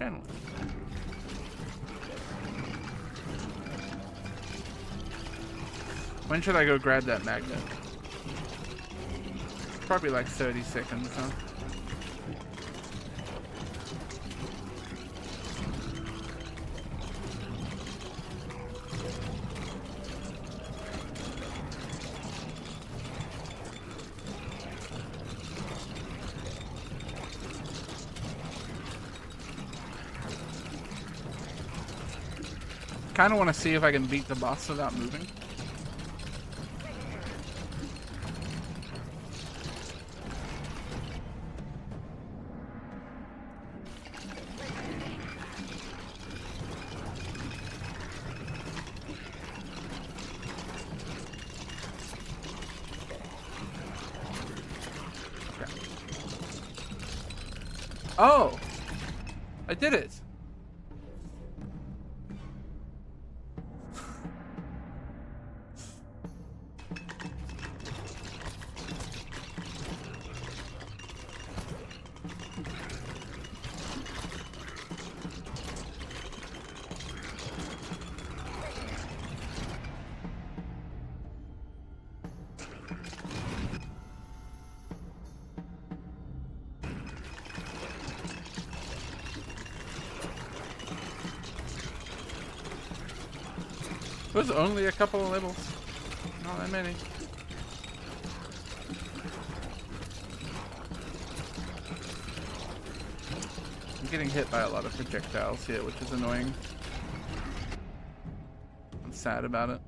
channel. When should I go grab that magnet? Probably like 30 seconds, huh? Kind of want to see if I can beat the boss without moving. Okay. Oh! I did it! There's only a couple of levels. Not that many. I'm getting hit by a lot of projectiles here, which is annoying. I'm sad about it.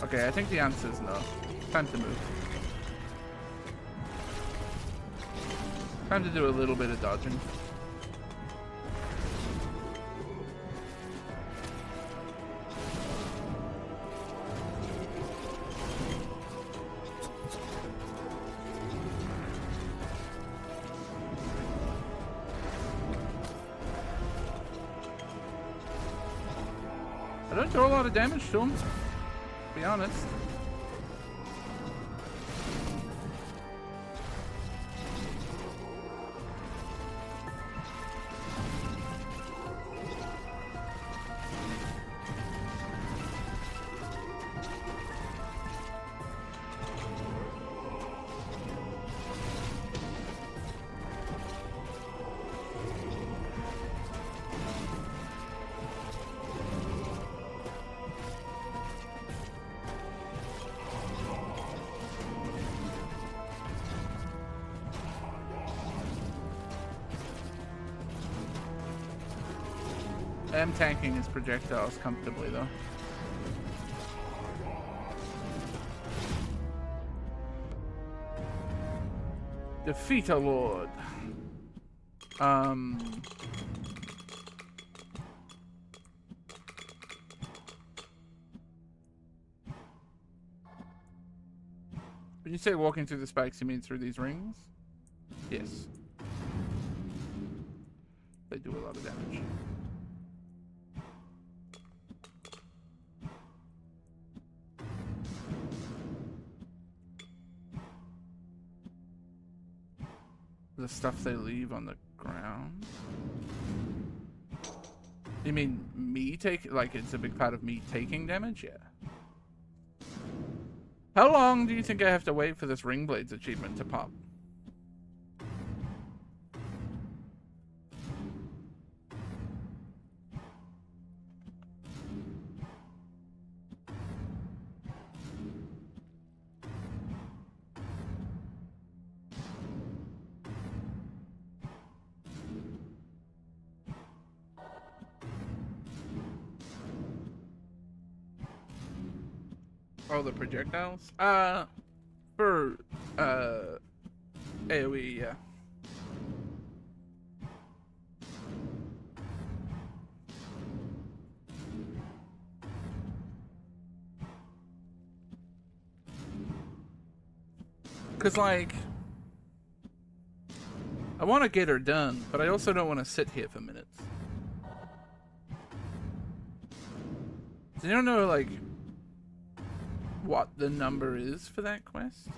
Okay, I think the answer is no. Time to move. Time to do a little bit of dodging. I don't do a lot of damage to him. Be honest. I am tanking his projectiles comfortably though. Defeat a lord. When you say walking through the spikes, you mean through these rings? Yes. They do a lot of damage. The stuff they leave on the ground. You mean me take, like it's a big part of me taking damage? Yeah. How long do you think I have to wait for this Ring Blades achievement to pop? Oh, the projectiles? For, AoE, yeah. Cause like, I want to get her done, but I also don't want to sit here for minutes. Does anyone know, like, what the number is for that quest?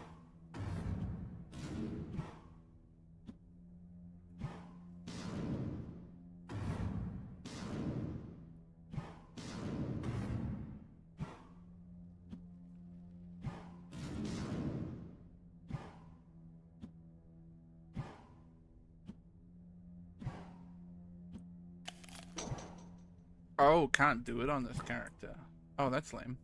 Oh, can't do it on this character. Oh, that's lame.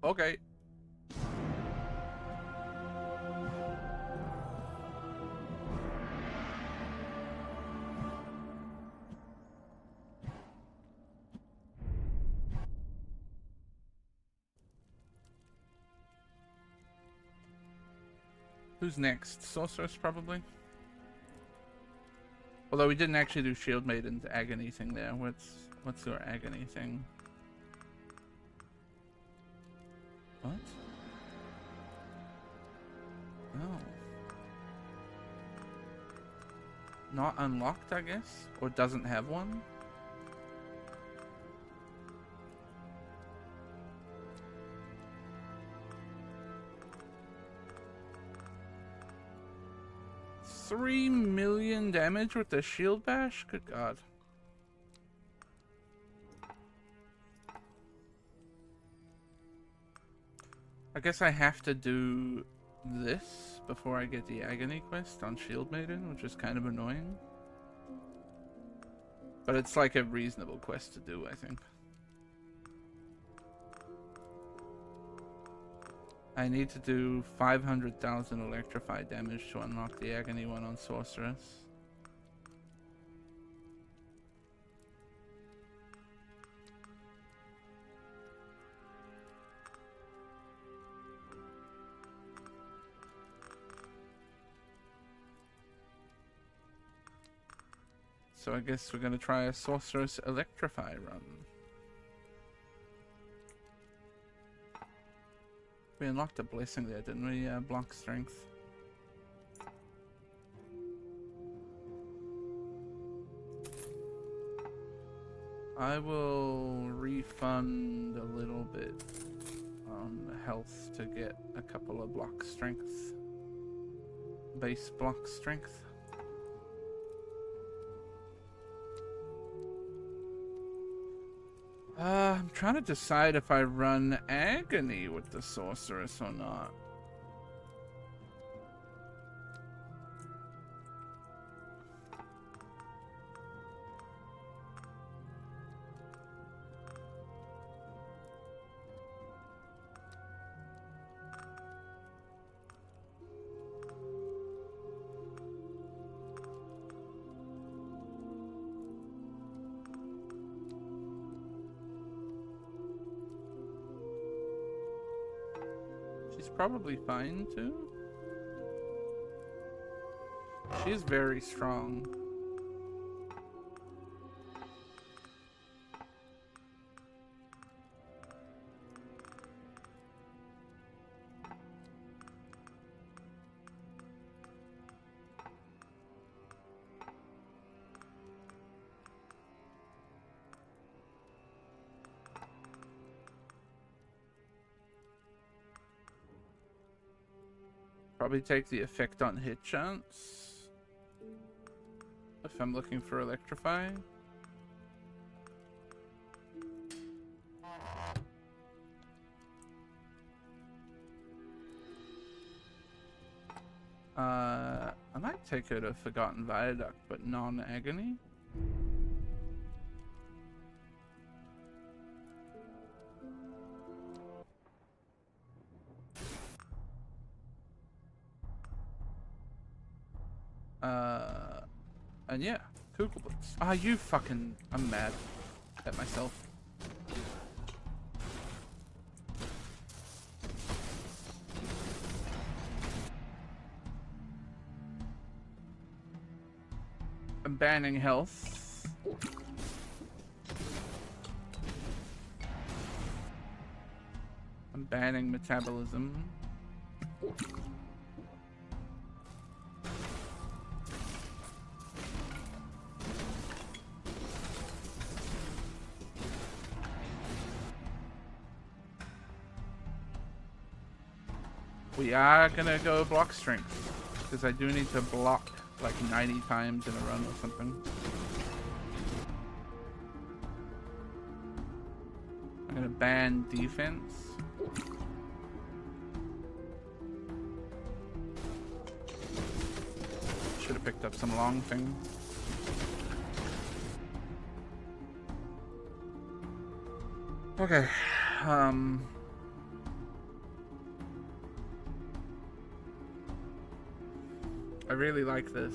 Okay. Who's next? Sorceress, probably? Although we didn't actually do Shield Maiden's Agony thing there. What's your Agony thing? What? Oh. Not unlocked, I guess? Or doesn't have one? $3 million damage with the shield bash? Good God. I guess I have to do this before I get the Agony quest on Shield Maiden, which is kind of annoying. But it's like a reasonable quest to do, I think. I need to do 500,000 electrify damage to unlock the Agony one on Sorceress. So I guess we're gonna try a Sorceress Electrify run. We unlocked a blessing there, didn't we? Block strength. I will refund a little bit on health to get a couple of block strength. Base block strength. I'm trying to decide if I run Agony with the Sorceress or not. Probably fine too. She's very strong. Probably take the effect on hit chance if I'm looking for Electrify. I might take her to Forgotten Viaduct, but non-Agony. And yeah, Kugel Blitz. Ah, you fucking... I'm mad at myself. I'm banning health. I'm banning metabolism. We are gonna go block strength, because I do need to block like 90 times in a run or something. I'm gonna ban defense. Should have picked up some long thing. Okay, I really like this.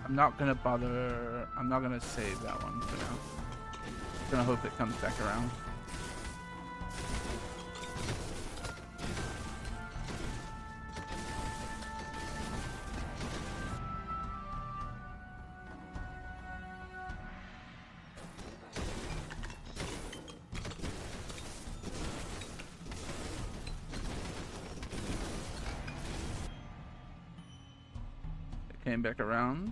I'm not gonna bother. I'm not gonna save that one for now. I'm gonna hope it comes back around. It came back around.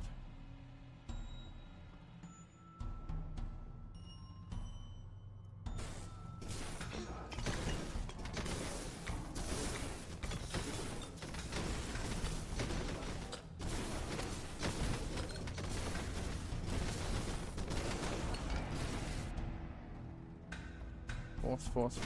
Force.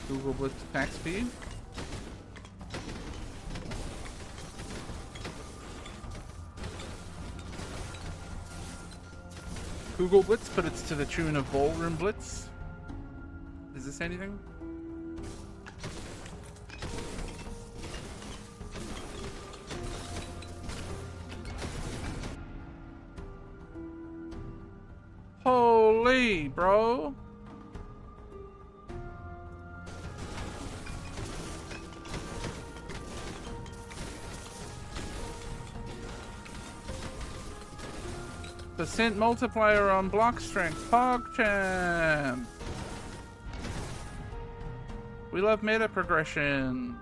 Google Blitz attack speed. Google Blitz, but it's to the tune of Ballroom Blitz. Is this anything? Holy, bro. Percent multiplier on block strength. PogChamp. We love meta progression.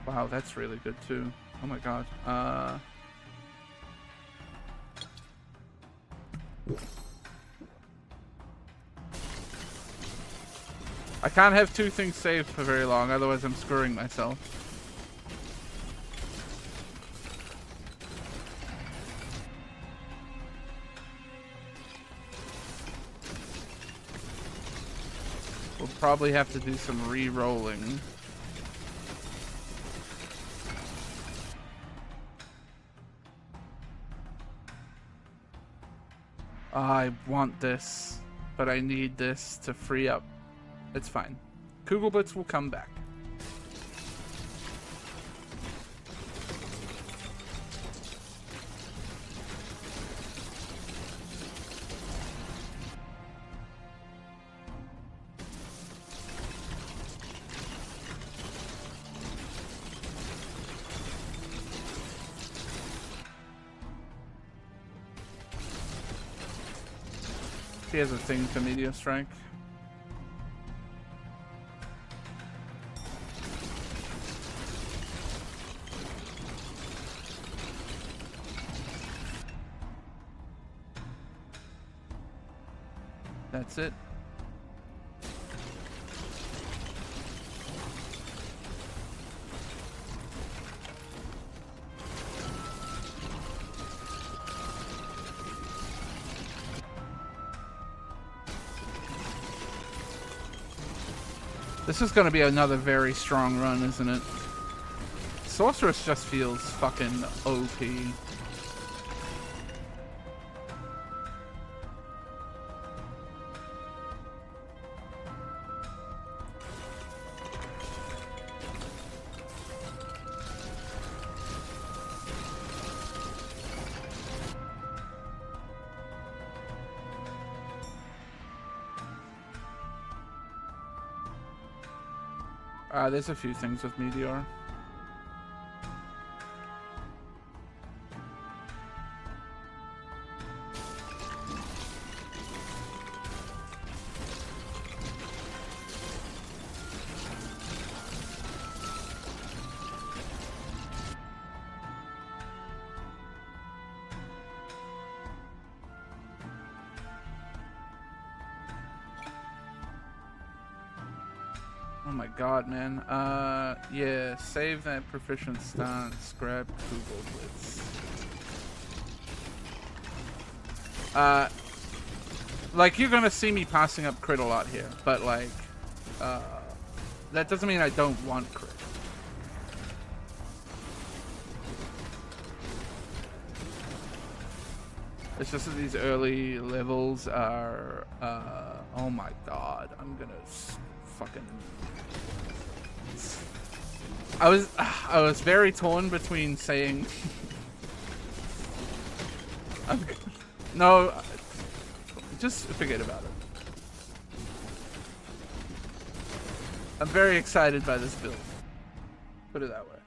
Wow, that's really good too. Oh my god. I can't have two things saved for very long, otherwise I'm screwing myself. We'll probably have to do some re-rolling. I want this, but I need this to free up. It's fine. Kugel Blitz will come back. He has a thing for Meteor Strike. That's it. This is gonna be another very strong run, isn't it? Sorceress just feels fucking OP. There's a few things with Meteor. Oh my god, man. Yeah, save that proficient stance, grab Kugel Blitz. Like, you're gonna see me passing up crit a lot here, but like, that doesn't mean I don't want crit. It's just that these early levels are, oh my god, I'm gonna fucking... I was very torn between saying no, just forget about it. I'm very excited by this build. Put it that way.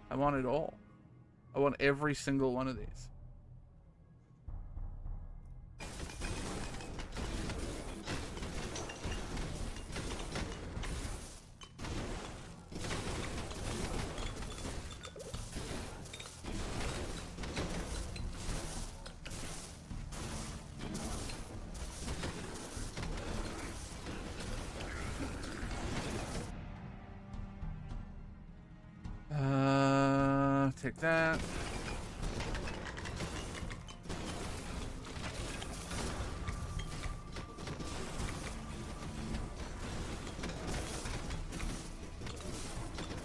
I want it all. I want every single one of these. Take that.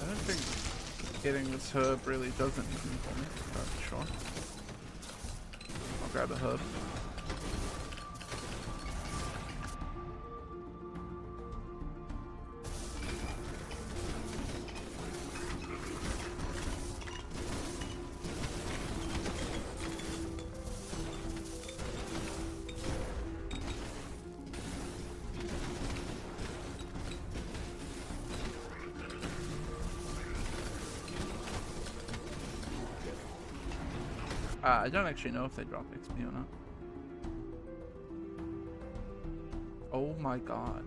I don't think getting this herb really does anything for me, but sure. I'll grab a herb. I don't actually know if they drop XP or not. Oh my god.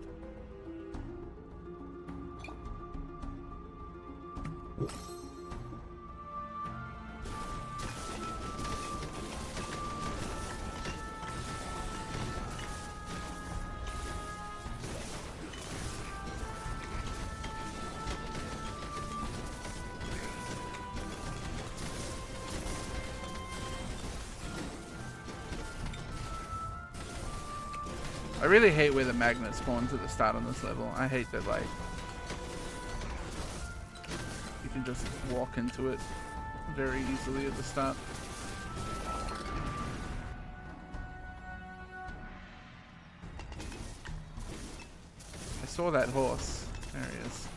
I really hate where the magnet spawns at the start on this level. I hate that, like, you can just walk into it very easily at the start. I saw that horse. There he is.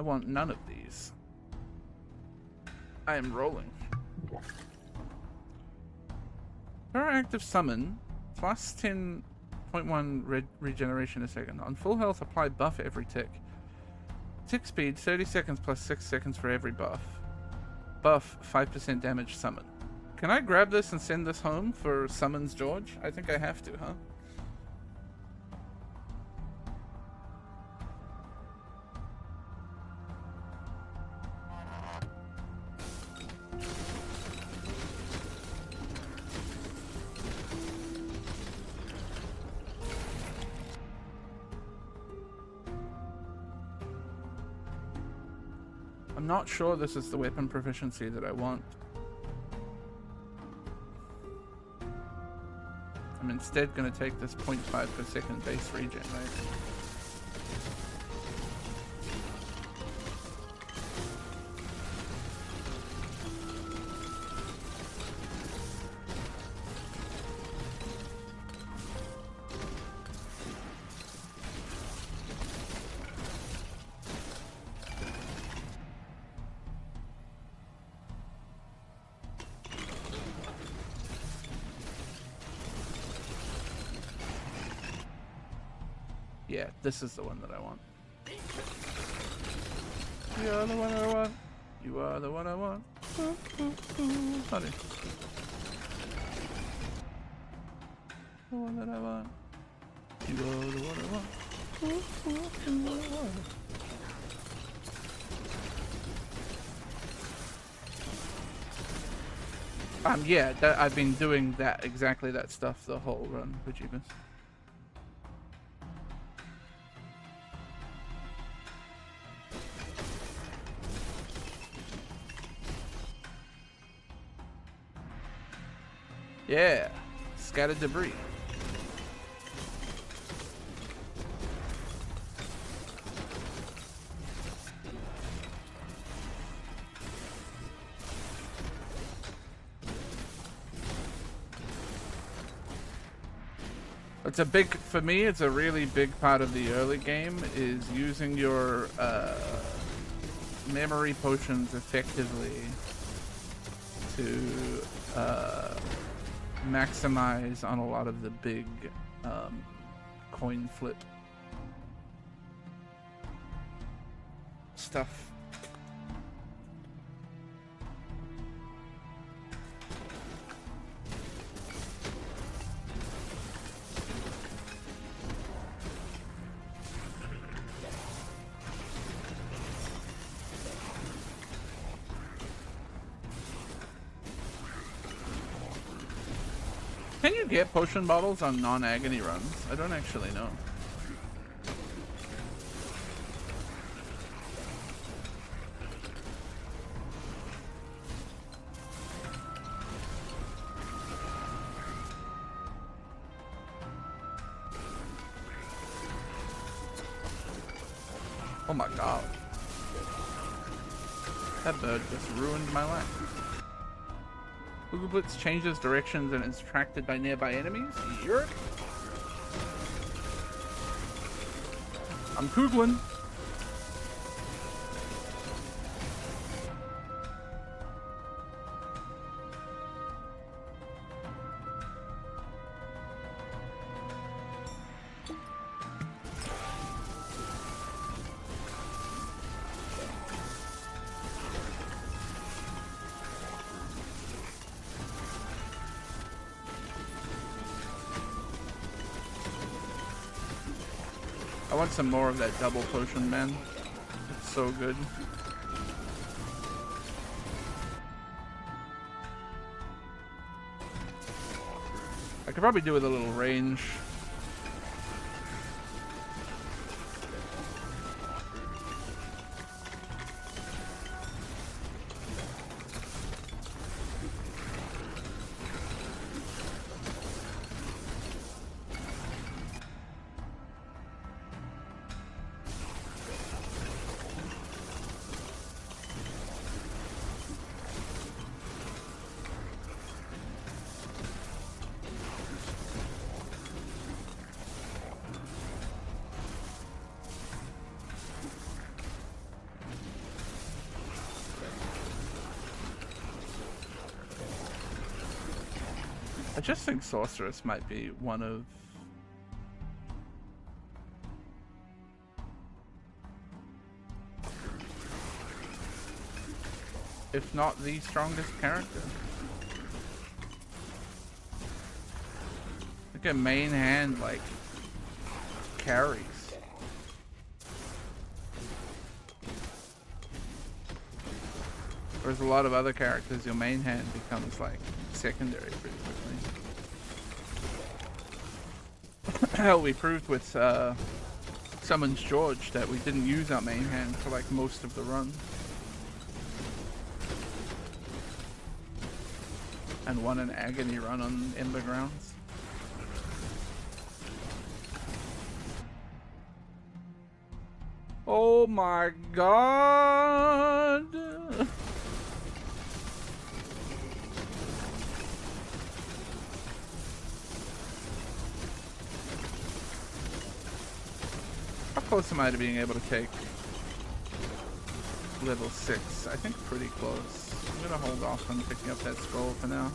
I want none of these. I am rolling. Per active summon, plus 10.1 regeneration a second. On full health, apply buff every tick. Tick speed, 30 seconds plus 6 seconds for every buff. Buff, 5% damage summon. Can I grab this and send this home for Summons George? I think I have to, huh? I'm not sure this is the weapon proficiency that I want. I'm instead going to take this 0.5 per second base regen, right? Yeah, this is the one that I want. You are the one I want. You are the one I want. Ooh, ooh, ooh, honey. The one that I want. You are the one I want. Ooh, ooh, ooh, yeah, I've been doing that, exactly that stuff the whole run, Vegetables. Yeah, scattered debris. It's a big, for me, it's a really big part of the early game is using your memory potions effectively to maximize on a lot of the big coin flip stuff. Can you get potion bottles on non-agony runs? I don't actually know. Oh my god. That bird just ruined my life. Blitz changes directions and is attracted by nearby enemies. Yerk. I'm Kuglin. I want some more of that double potion, man. It's so good. I could probably do with a little range. I just think Sorceress might be one of... if not the strongest character. Look at main hand, like, carries. Whereas a lot of other characters, your main hand becomes, like, secondary pretty quickly. Hell, we proved with Summons George that we didn't use our main hand for, like, most of the run. And won an agony run on Ember Grounds. Oh my god! How close am I to being able to take level 6? I think pretty close. I'm gonna hold off on picking up that scroll for now.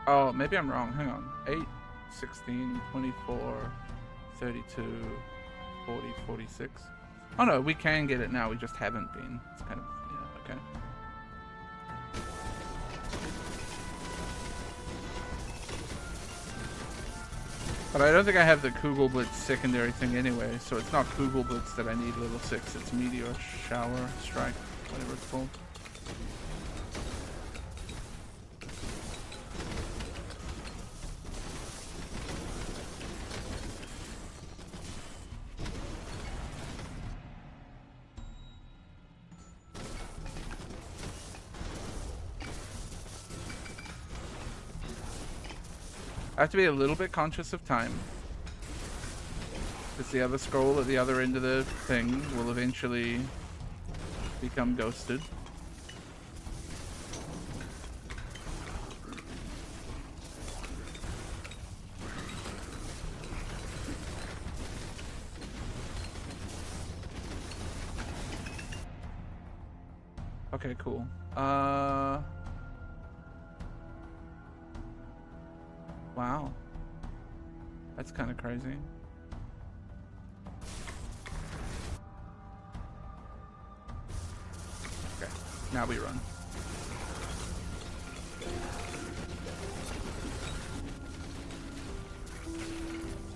Oh, maybe I'm wrong. Hang on. 8, 16, 24, 32, 40, 46. Oh no, we can get it now. We just haven't been. It's kind of, yeah, okay. But I don't think I have the Kugelblitz secondary thing anyway, so it's not Kugelblitz that I need level 6. It's Meteor Shower Strike, whatever it's called. I have to be a little bit conscious of time, because the other scroll at the other end of the thing will eventually become ghosted. Okay, cool. Wow. That's kind of crazy. Okay, now we run.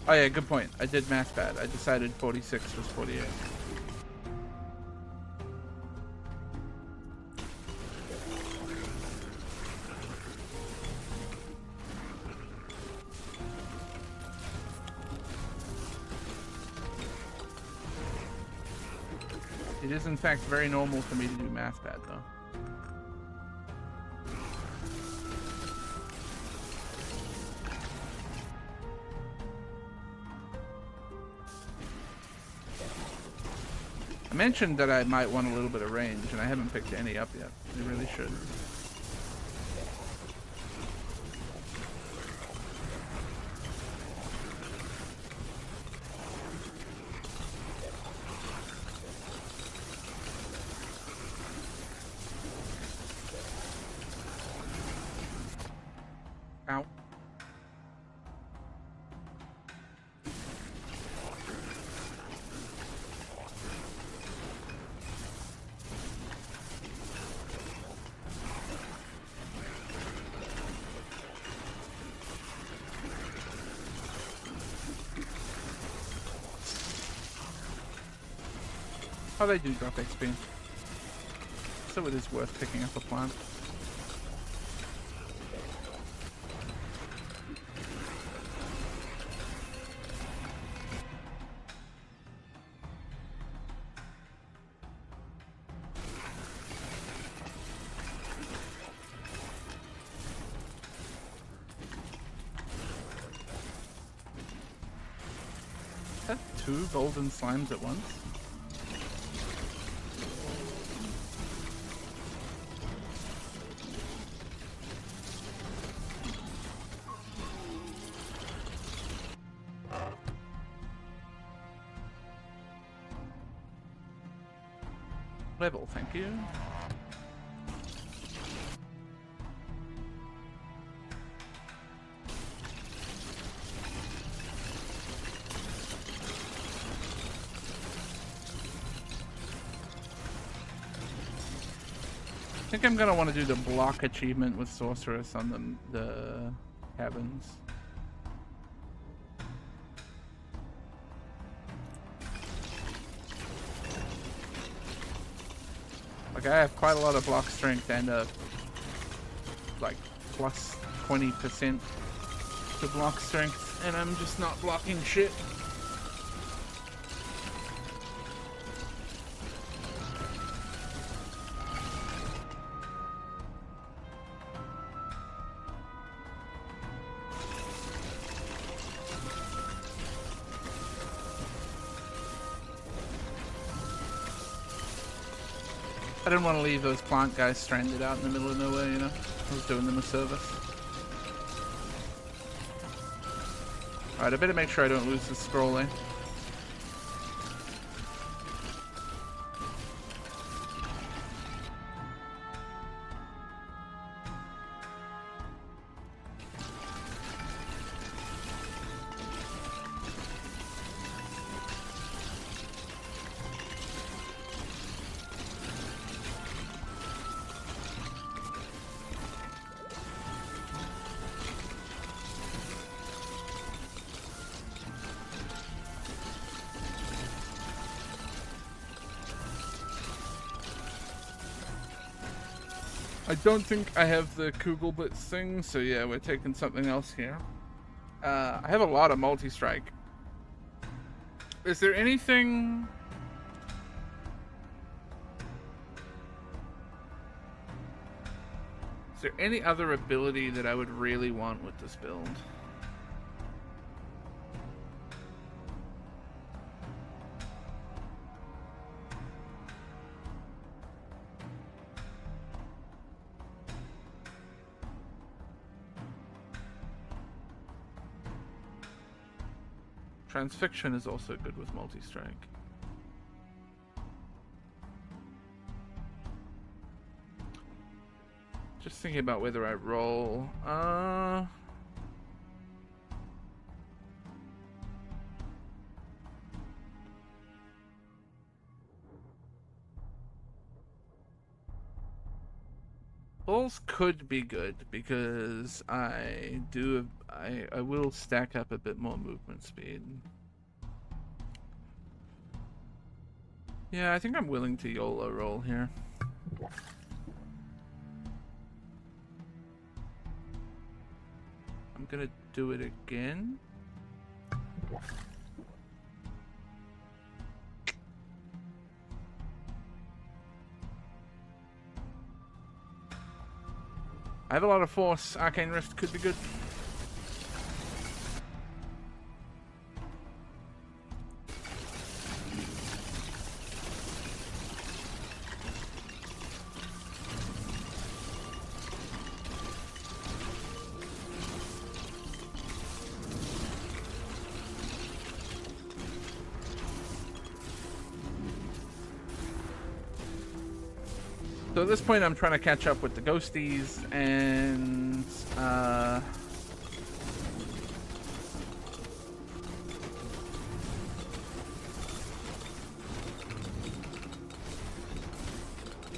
Oh yeah, good point. I did math bad. I decided 46 was 48. It is in fact very normal for me to do math bad though. I mentioned that I might want a little bit of range, and I haven't picked any up yet. I really should. Ow. Oh, they do drop XP. So it is worth picking up a plant. that 2 golden slimes at once? Level, thank you. I think I'm gonna want to do the block achievement with Sorceress on the cabins. Like I have quite a lot of block strength and like plus 20% to block strength, and I'm just not blocking shit. I didn't want to leave those plant guys stranded out in the middle of nowhere, you know? I was doing them a service. Alright, I better make sure I don't lose the scrolling. I don't think I have the Kugelblitz thing, so yeah, we're taking something else here. I have a lot of multi-strike. Is there anything... Is there any other ability that I would really want with this build? Transfixion is also good with multi-strike. Just thinking about whether I roll. Bulls could be good because I will stack up a bit more movement speed. Yeah, I think I'm willing to YOLO roll here. I'm gonna do it again. I have a lot of force. Arcane Rift could be good. So at this point, I'm trying to catch up with the ghosties and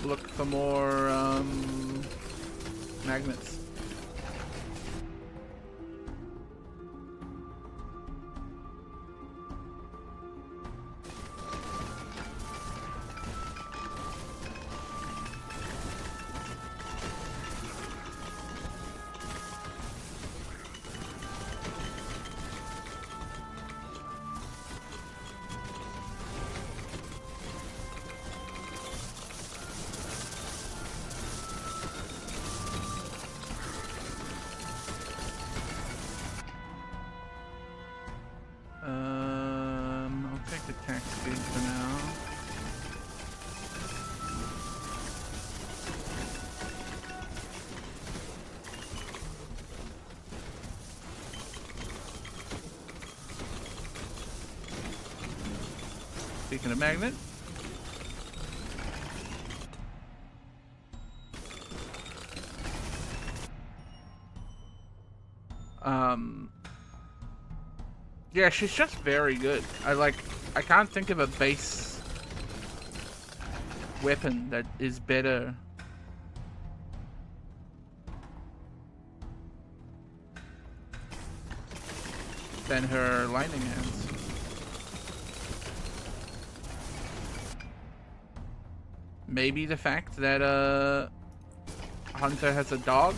look for more magnets. attack speed for now. Speaking of magnet. Yeah, she's just very good. I can't think of a base weapon that is better than her lightning hands. Maybe the fact that Hunter has a dog.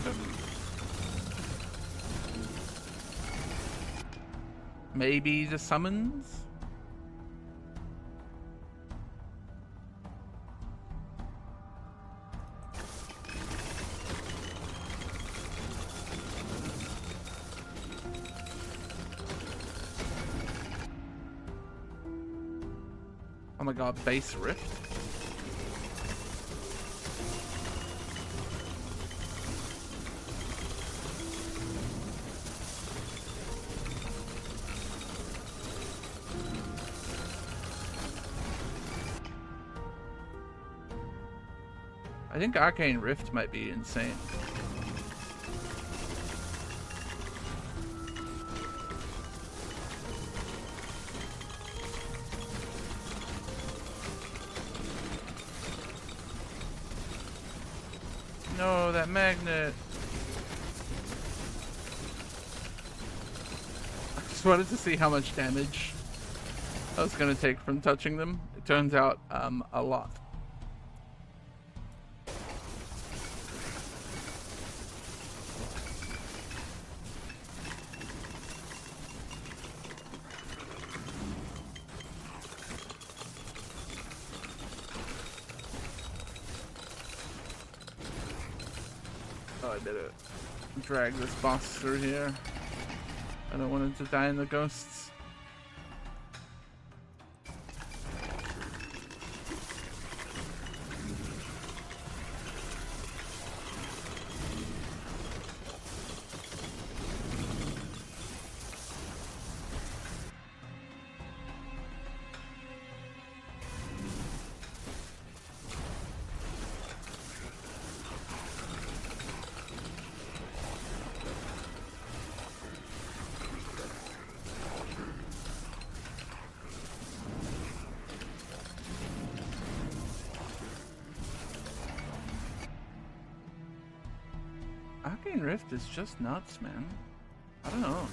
Maybe the summons? Oh my god, base rift? I think Arcane Rift might be insane. No, that magnet. I just wanted to see how much damage I was gonna take from touching them. It turns out, a lot. I better drag this boss through here. I don't want him to die in the ghosts. Arcane Rift is just nuts, man. I don't know.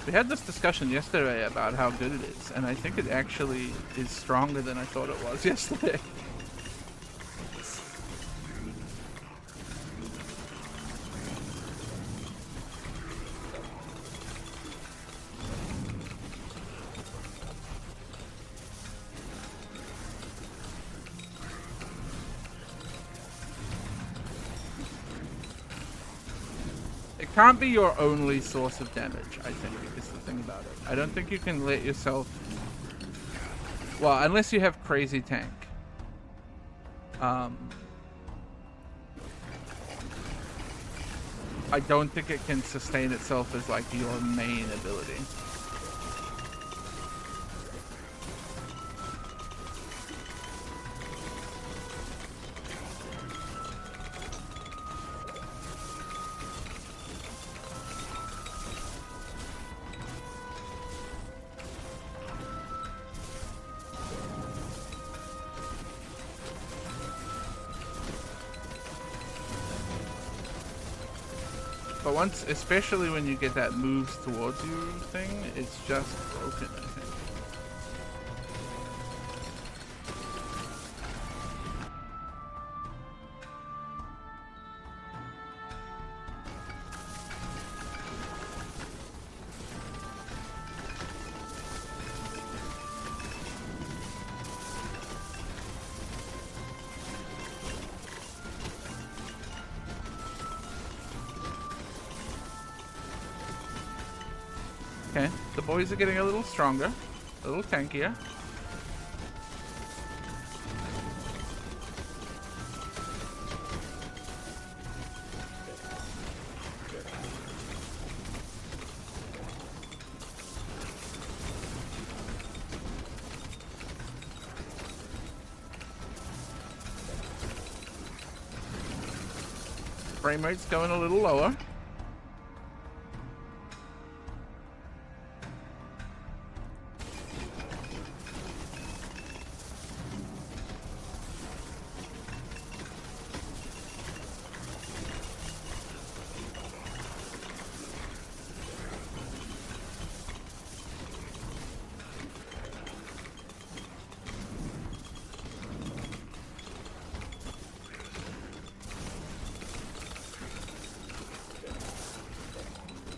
We had this discussion yesterday about how good it is, and I think it actually is stronger than I thought it was yesterday. Can't be your only source of damage, I think, is the thing about it. I don't think you can let yourself... Well, unless you have crazy tank. I don't think it can sustain itself as, like, your main ability. But once, especially when you get that moves towards you thing, it's just broken, I think. Okay, the boys are getting a little stronger. A little tankier. Frame rate's going a little lower.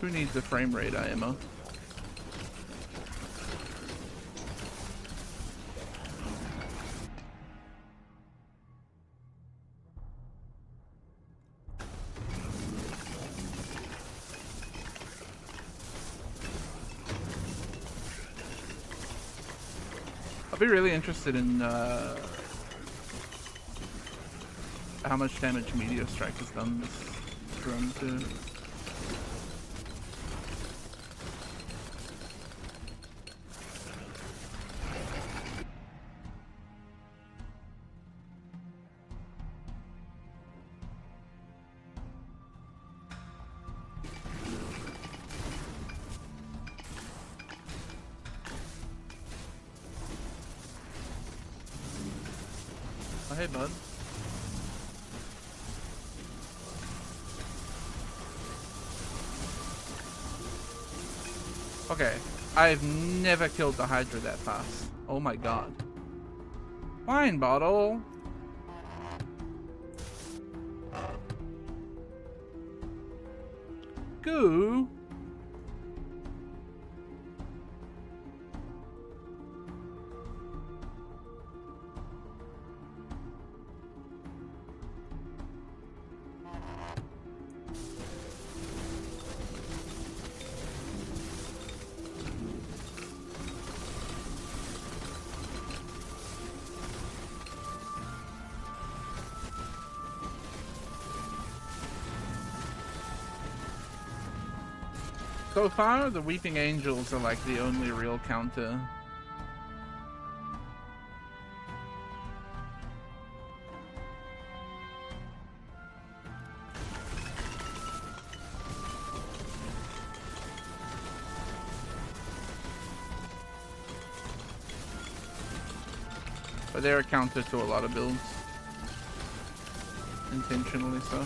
Who needs a frame rate IMO? I'll be really interested in how much damage Meteor Strike has done this run too. Oh, hey, bud. Okay, I've never killed the Hydra that fast. Oh my god. Wine bottle. Goo. So far, the Weeping Angels are like the only real counter. But they're a counter to a lot of builds. Intentionally so.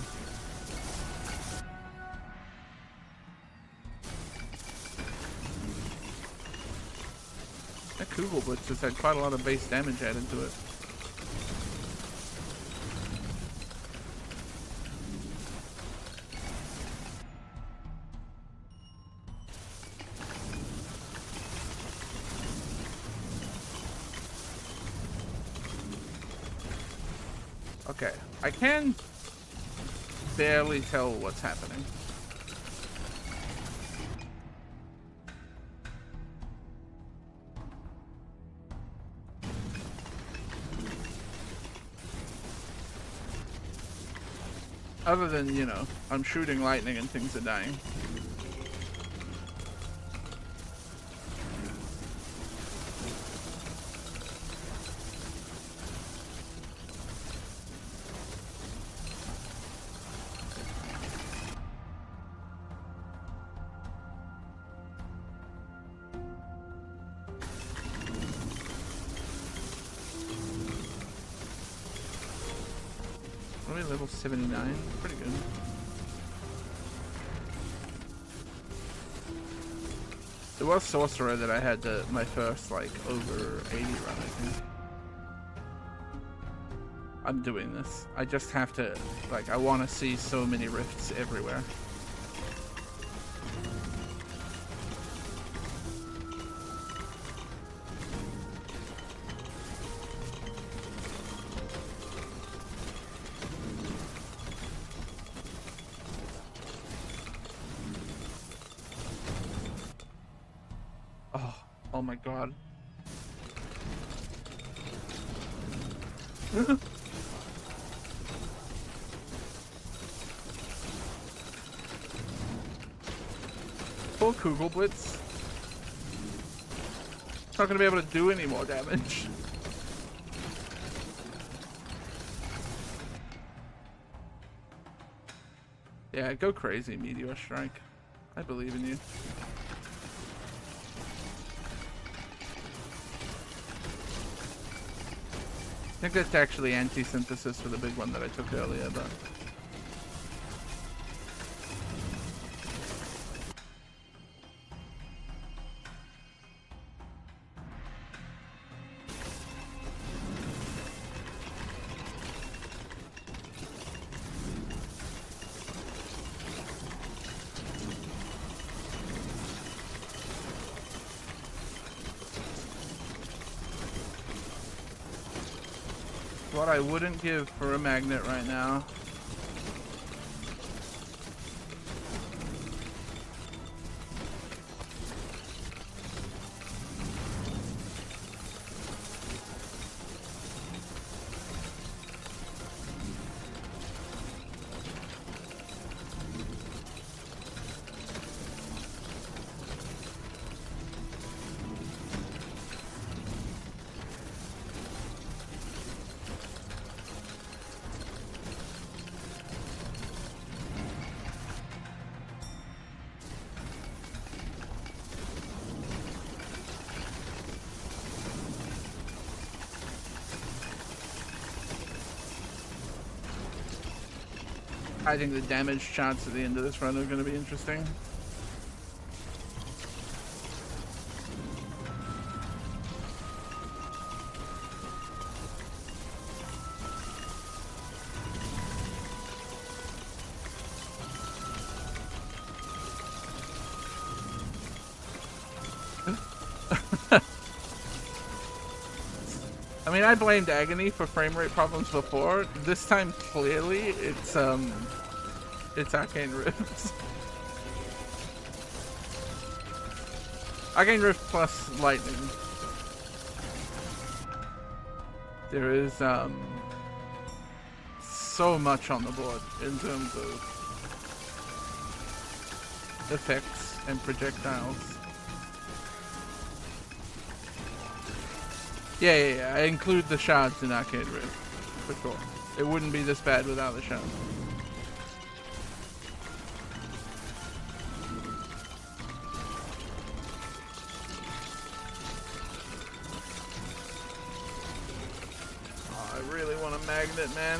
That Kugel Blitz has had quite a lot of base damage added to it. Okay, I can barely tell what's happening. Other than, you know, I'm shooting lightning and things are dying. Level 79, pretty good. It was Sorcerer that I had my first like over 80 run, I think. I'm doing this. I just have to, like, I want to see so many rifts everywhere. Oh my god. Poor Kugelblitz. It's not gonna be able to do any more damage. Yeah, go crazy, Meteor Strike. I believe in you. I think that's actually anti-synthesis for the big one that I took earlier, but... What I wouldn't give for a magnet right now. I think the damage charts at the end of this run are going to be interesting. I mean, I blamed Agony for frame rate problems before. This time, clearly, it's Arcane Rift. Arcane Rift plus Lightning. There is so much on the board in terms of effects and projectiles. Yeah, I include the shards in Arcane Rift, for sure. It wouldn't be this bad without the shards. Oh, I really want a magnet, man.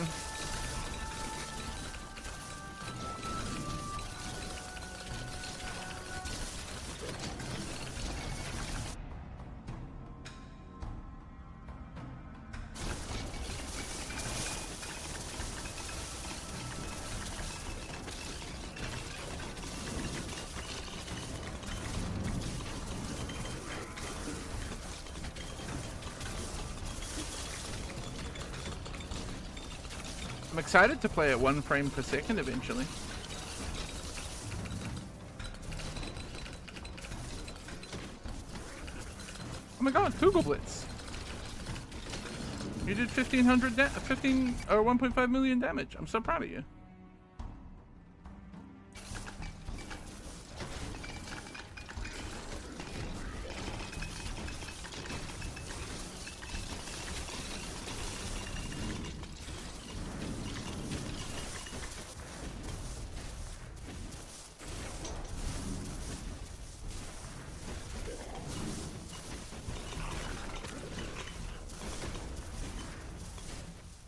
I'm excited to play at 1 frame per second eventually. Oh my god, Kugelblitz! You did 15 or 1.5 million damage. I'm so proud of you.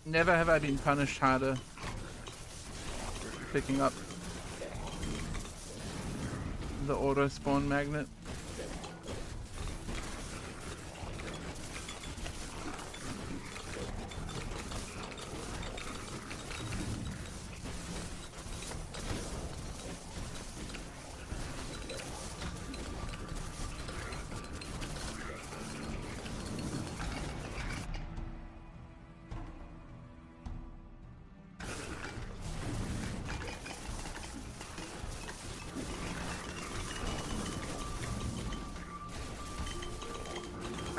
Never have I been punished harder picking up the auto spawn magnet.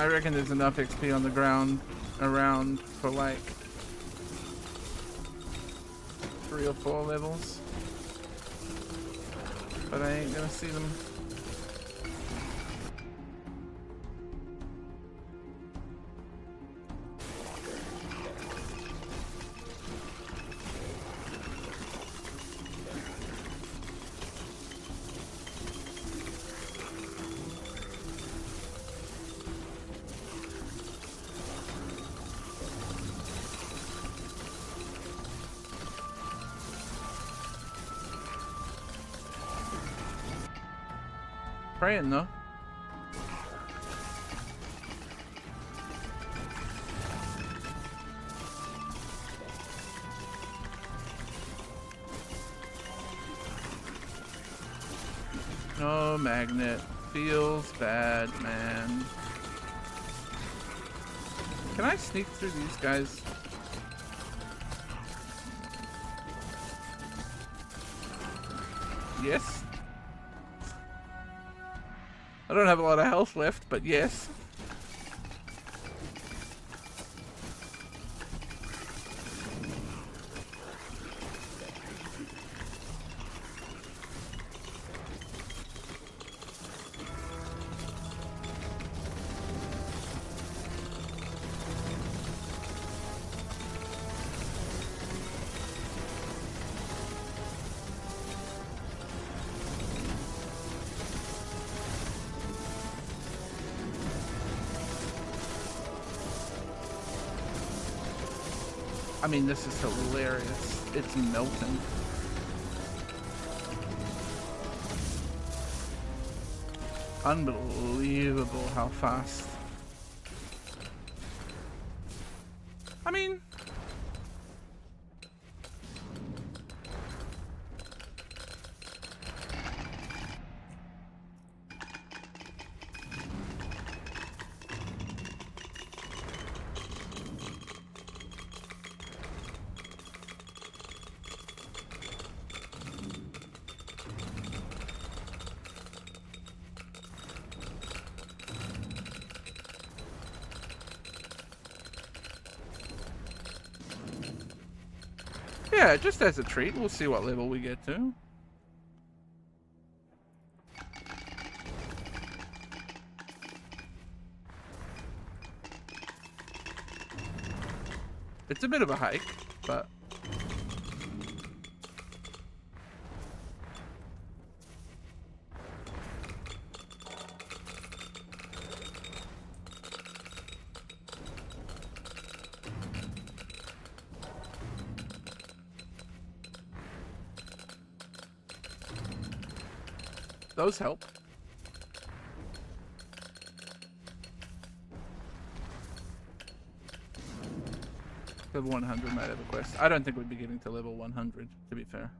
I reckon there's enough XP on the ground around for like 3 or 4 levels. But I ain't gonna see them. Praying though. No magnet. Feels bad, man. Can I sneak through these guys? Yes. I don't have a lot of health left, but yes. I mean, this is hilarious. It's melting. Unbelievable how fast. I mean... yeah, just as a treat, we'll see what level we get to. It's a bit of a hike, but... those help. Level 100 might have a quest. I don't think we'd be getting to level 100, to be fair.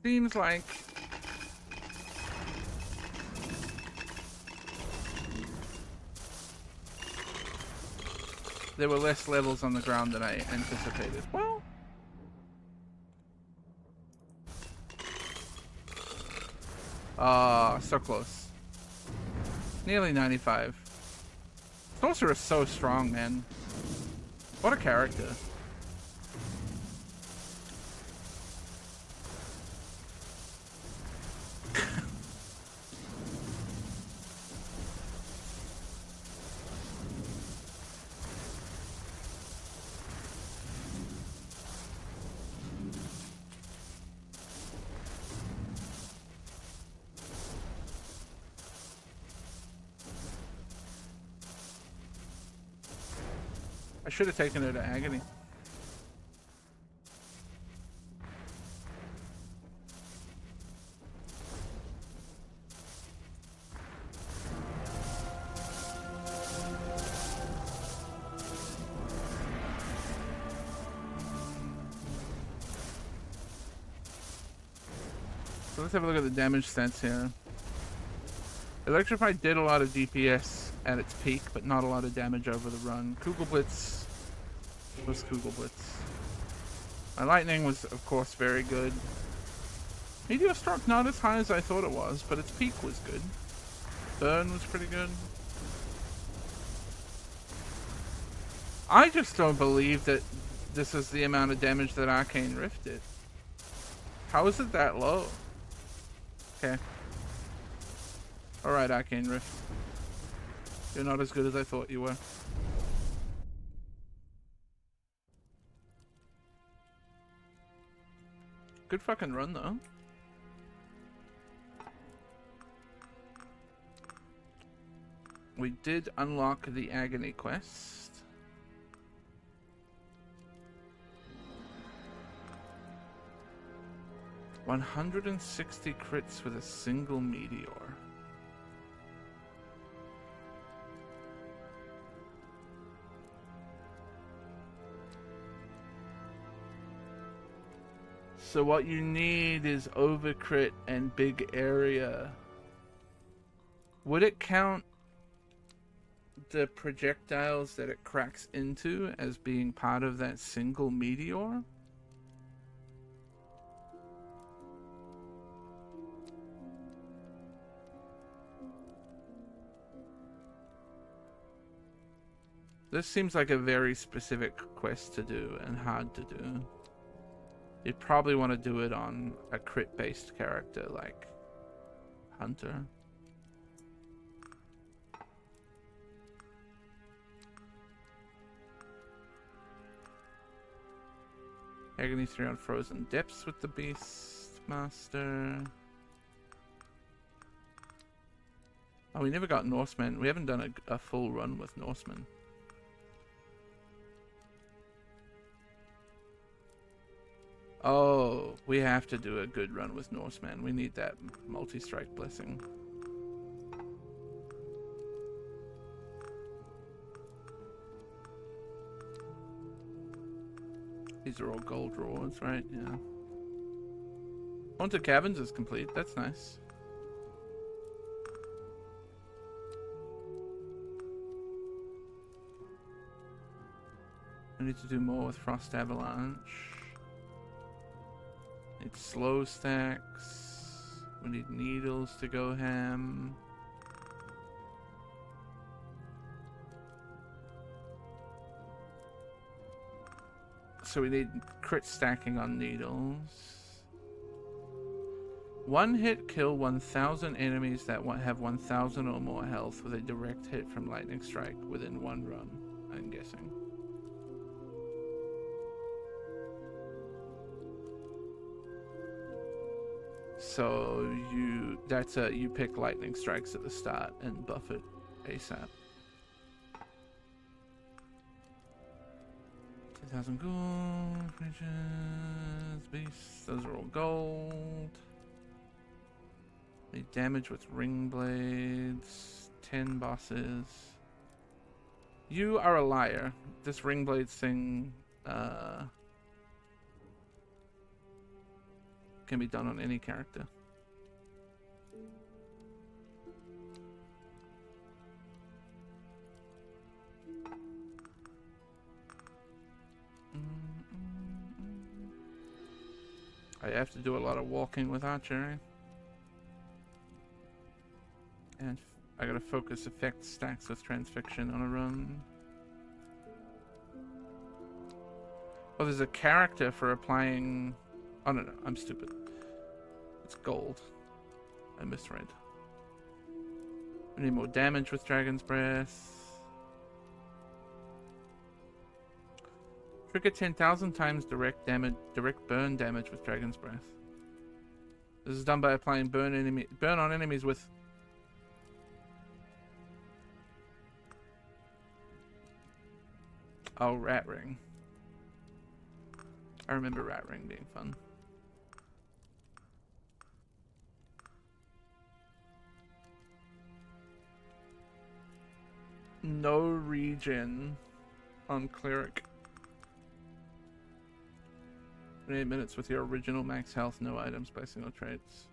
Seems like there were less levels on the ground than I anticipated. Well, so close. Nearly 95. Sorcerer is so strong, man. What a character. I should have taken her to Agony. let's have a look at the damage stats here. Electrify did a lot of DPS at its peak, but not a lot of damage over the run. Kugelblitz was Kugelblitz. My lightning was, of course, very good. Meteor Stroke not as high as I thought it was, but its peak was good. Burn was pretty good. I just don't believe that this is the amount of damage that Arcane Rift did. How is it that low? Okay. Alright, Arcane Rift. You're not as good as I thought you were. Good fucking run, though. We did unlock the Agony quest. $160 crits with a single meteor. So what you need is overcrit and big area. Would it count the projectiles that it cracks into as being part of that single meteor? This seems like a very specific quest to do and hard to do. You'd probably want to do it on a crit-based character like Hunter. Agony 3 on Frozen Depths with the Beast Master. Oh, we never got Norsemen. We haven't done a full run with Norsemen. Oh, we have to do a good run with Norseman. We need that multi-strike blessing. These are all gold rewards, right? Yeah. Haunted Caverns is complete. That's nice. We need to do more with Frost Avalanche. Need slow stacks. We need needles to go ham. So we need crit stacking on needles. One hit kill 1,000 enemies that have 1,000 or more health with a direct hit from lightning strike within one run, I'm guessing. So you pick lightning strikes at the start and buff it ASAP. 2,000 gold, creatures, beasts, those are all gold. Need damage with ring blades, 10 bosses. You are a liar. This ring blades thing can be done on any character. I have to do a lot of walking with archery. And I gotta focus effect stacks with transfixion on a run. Oh, there's a character for applying... Oh, no, I'm stupid. It's gold. I misread. We need more damage with Dragon's Breath. Trigger 10,000 times direct burn damage with Dragon's Breath. This is done by applying burn on enemies with... Oh, Rat Ring. I remember Rat Ring being fun. No regen on Cleric. 28 minutes with your original max health, no items by single traits.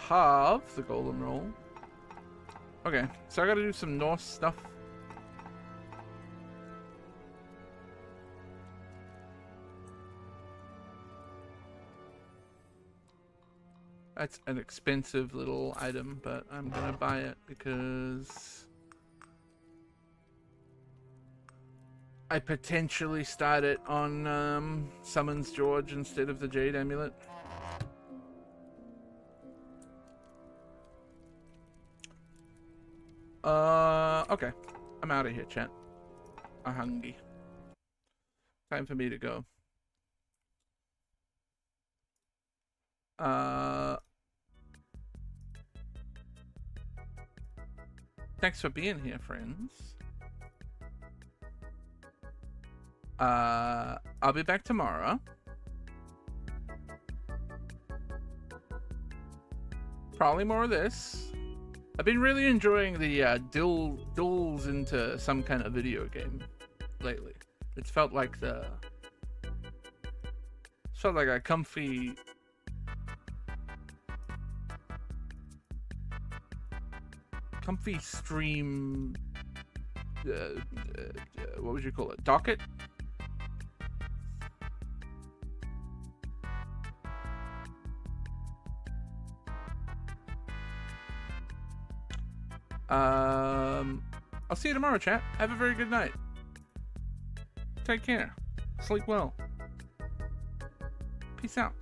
halve the golem roll. Okay, so I gotta do some Norse stuff. That's an expensive little item, but I'm gonna buy it because I potentially start it on Summons George instead of the Jade Amulet. Okay. I'm out of here, chat. I'm hungry. Time for me to go. Thanks for being here, friends. I'll be back tomorrow. Probably more of this. I've been really enjoying the dulls into some kind of video game lately. It's felt like a comfy stream, what would you call it? Docket? I'll see you tomorrow, chat. Have a very good night. Take care. Sleep well. Peace out.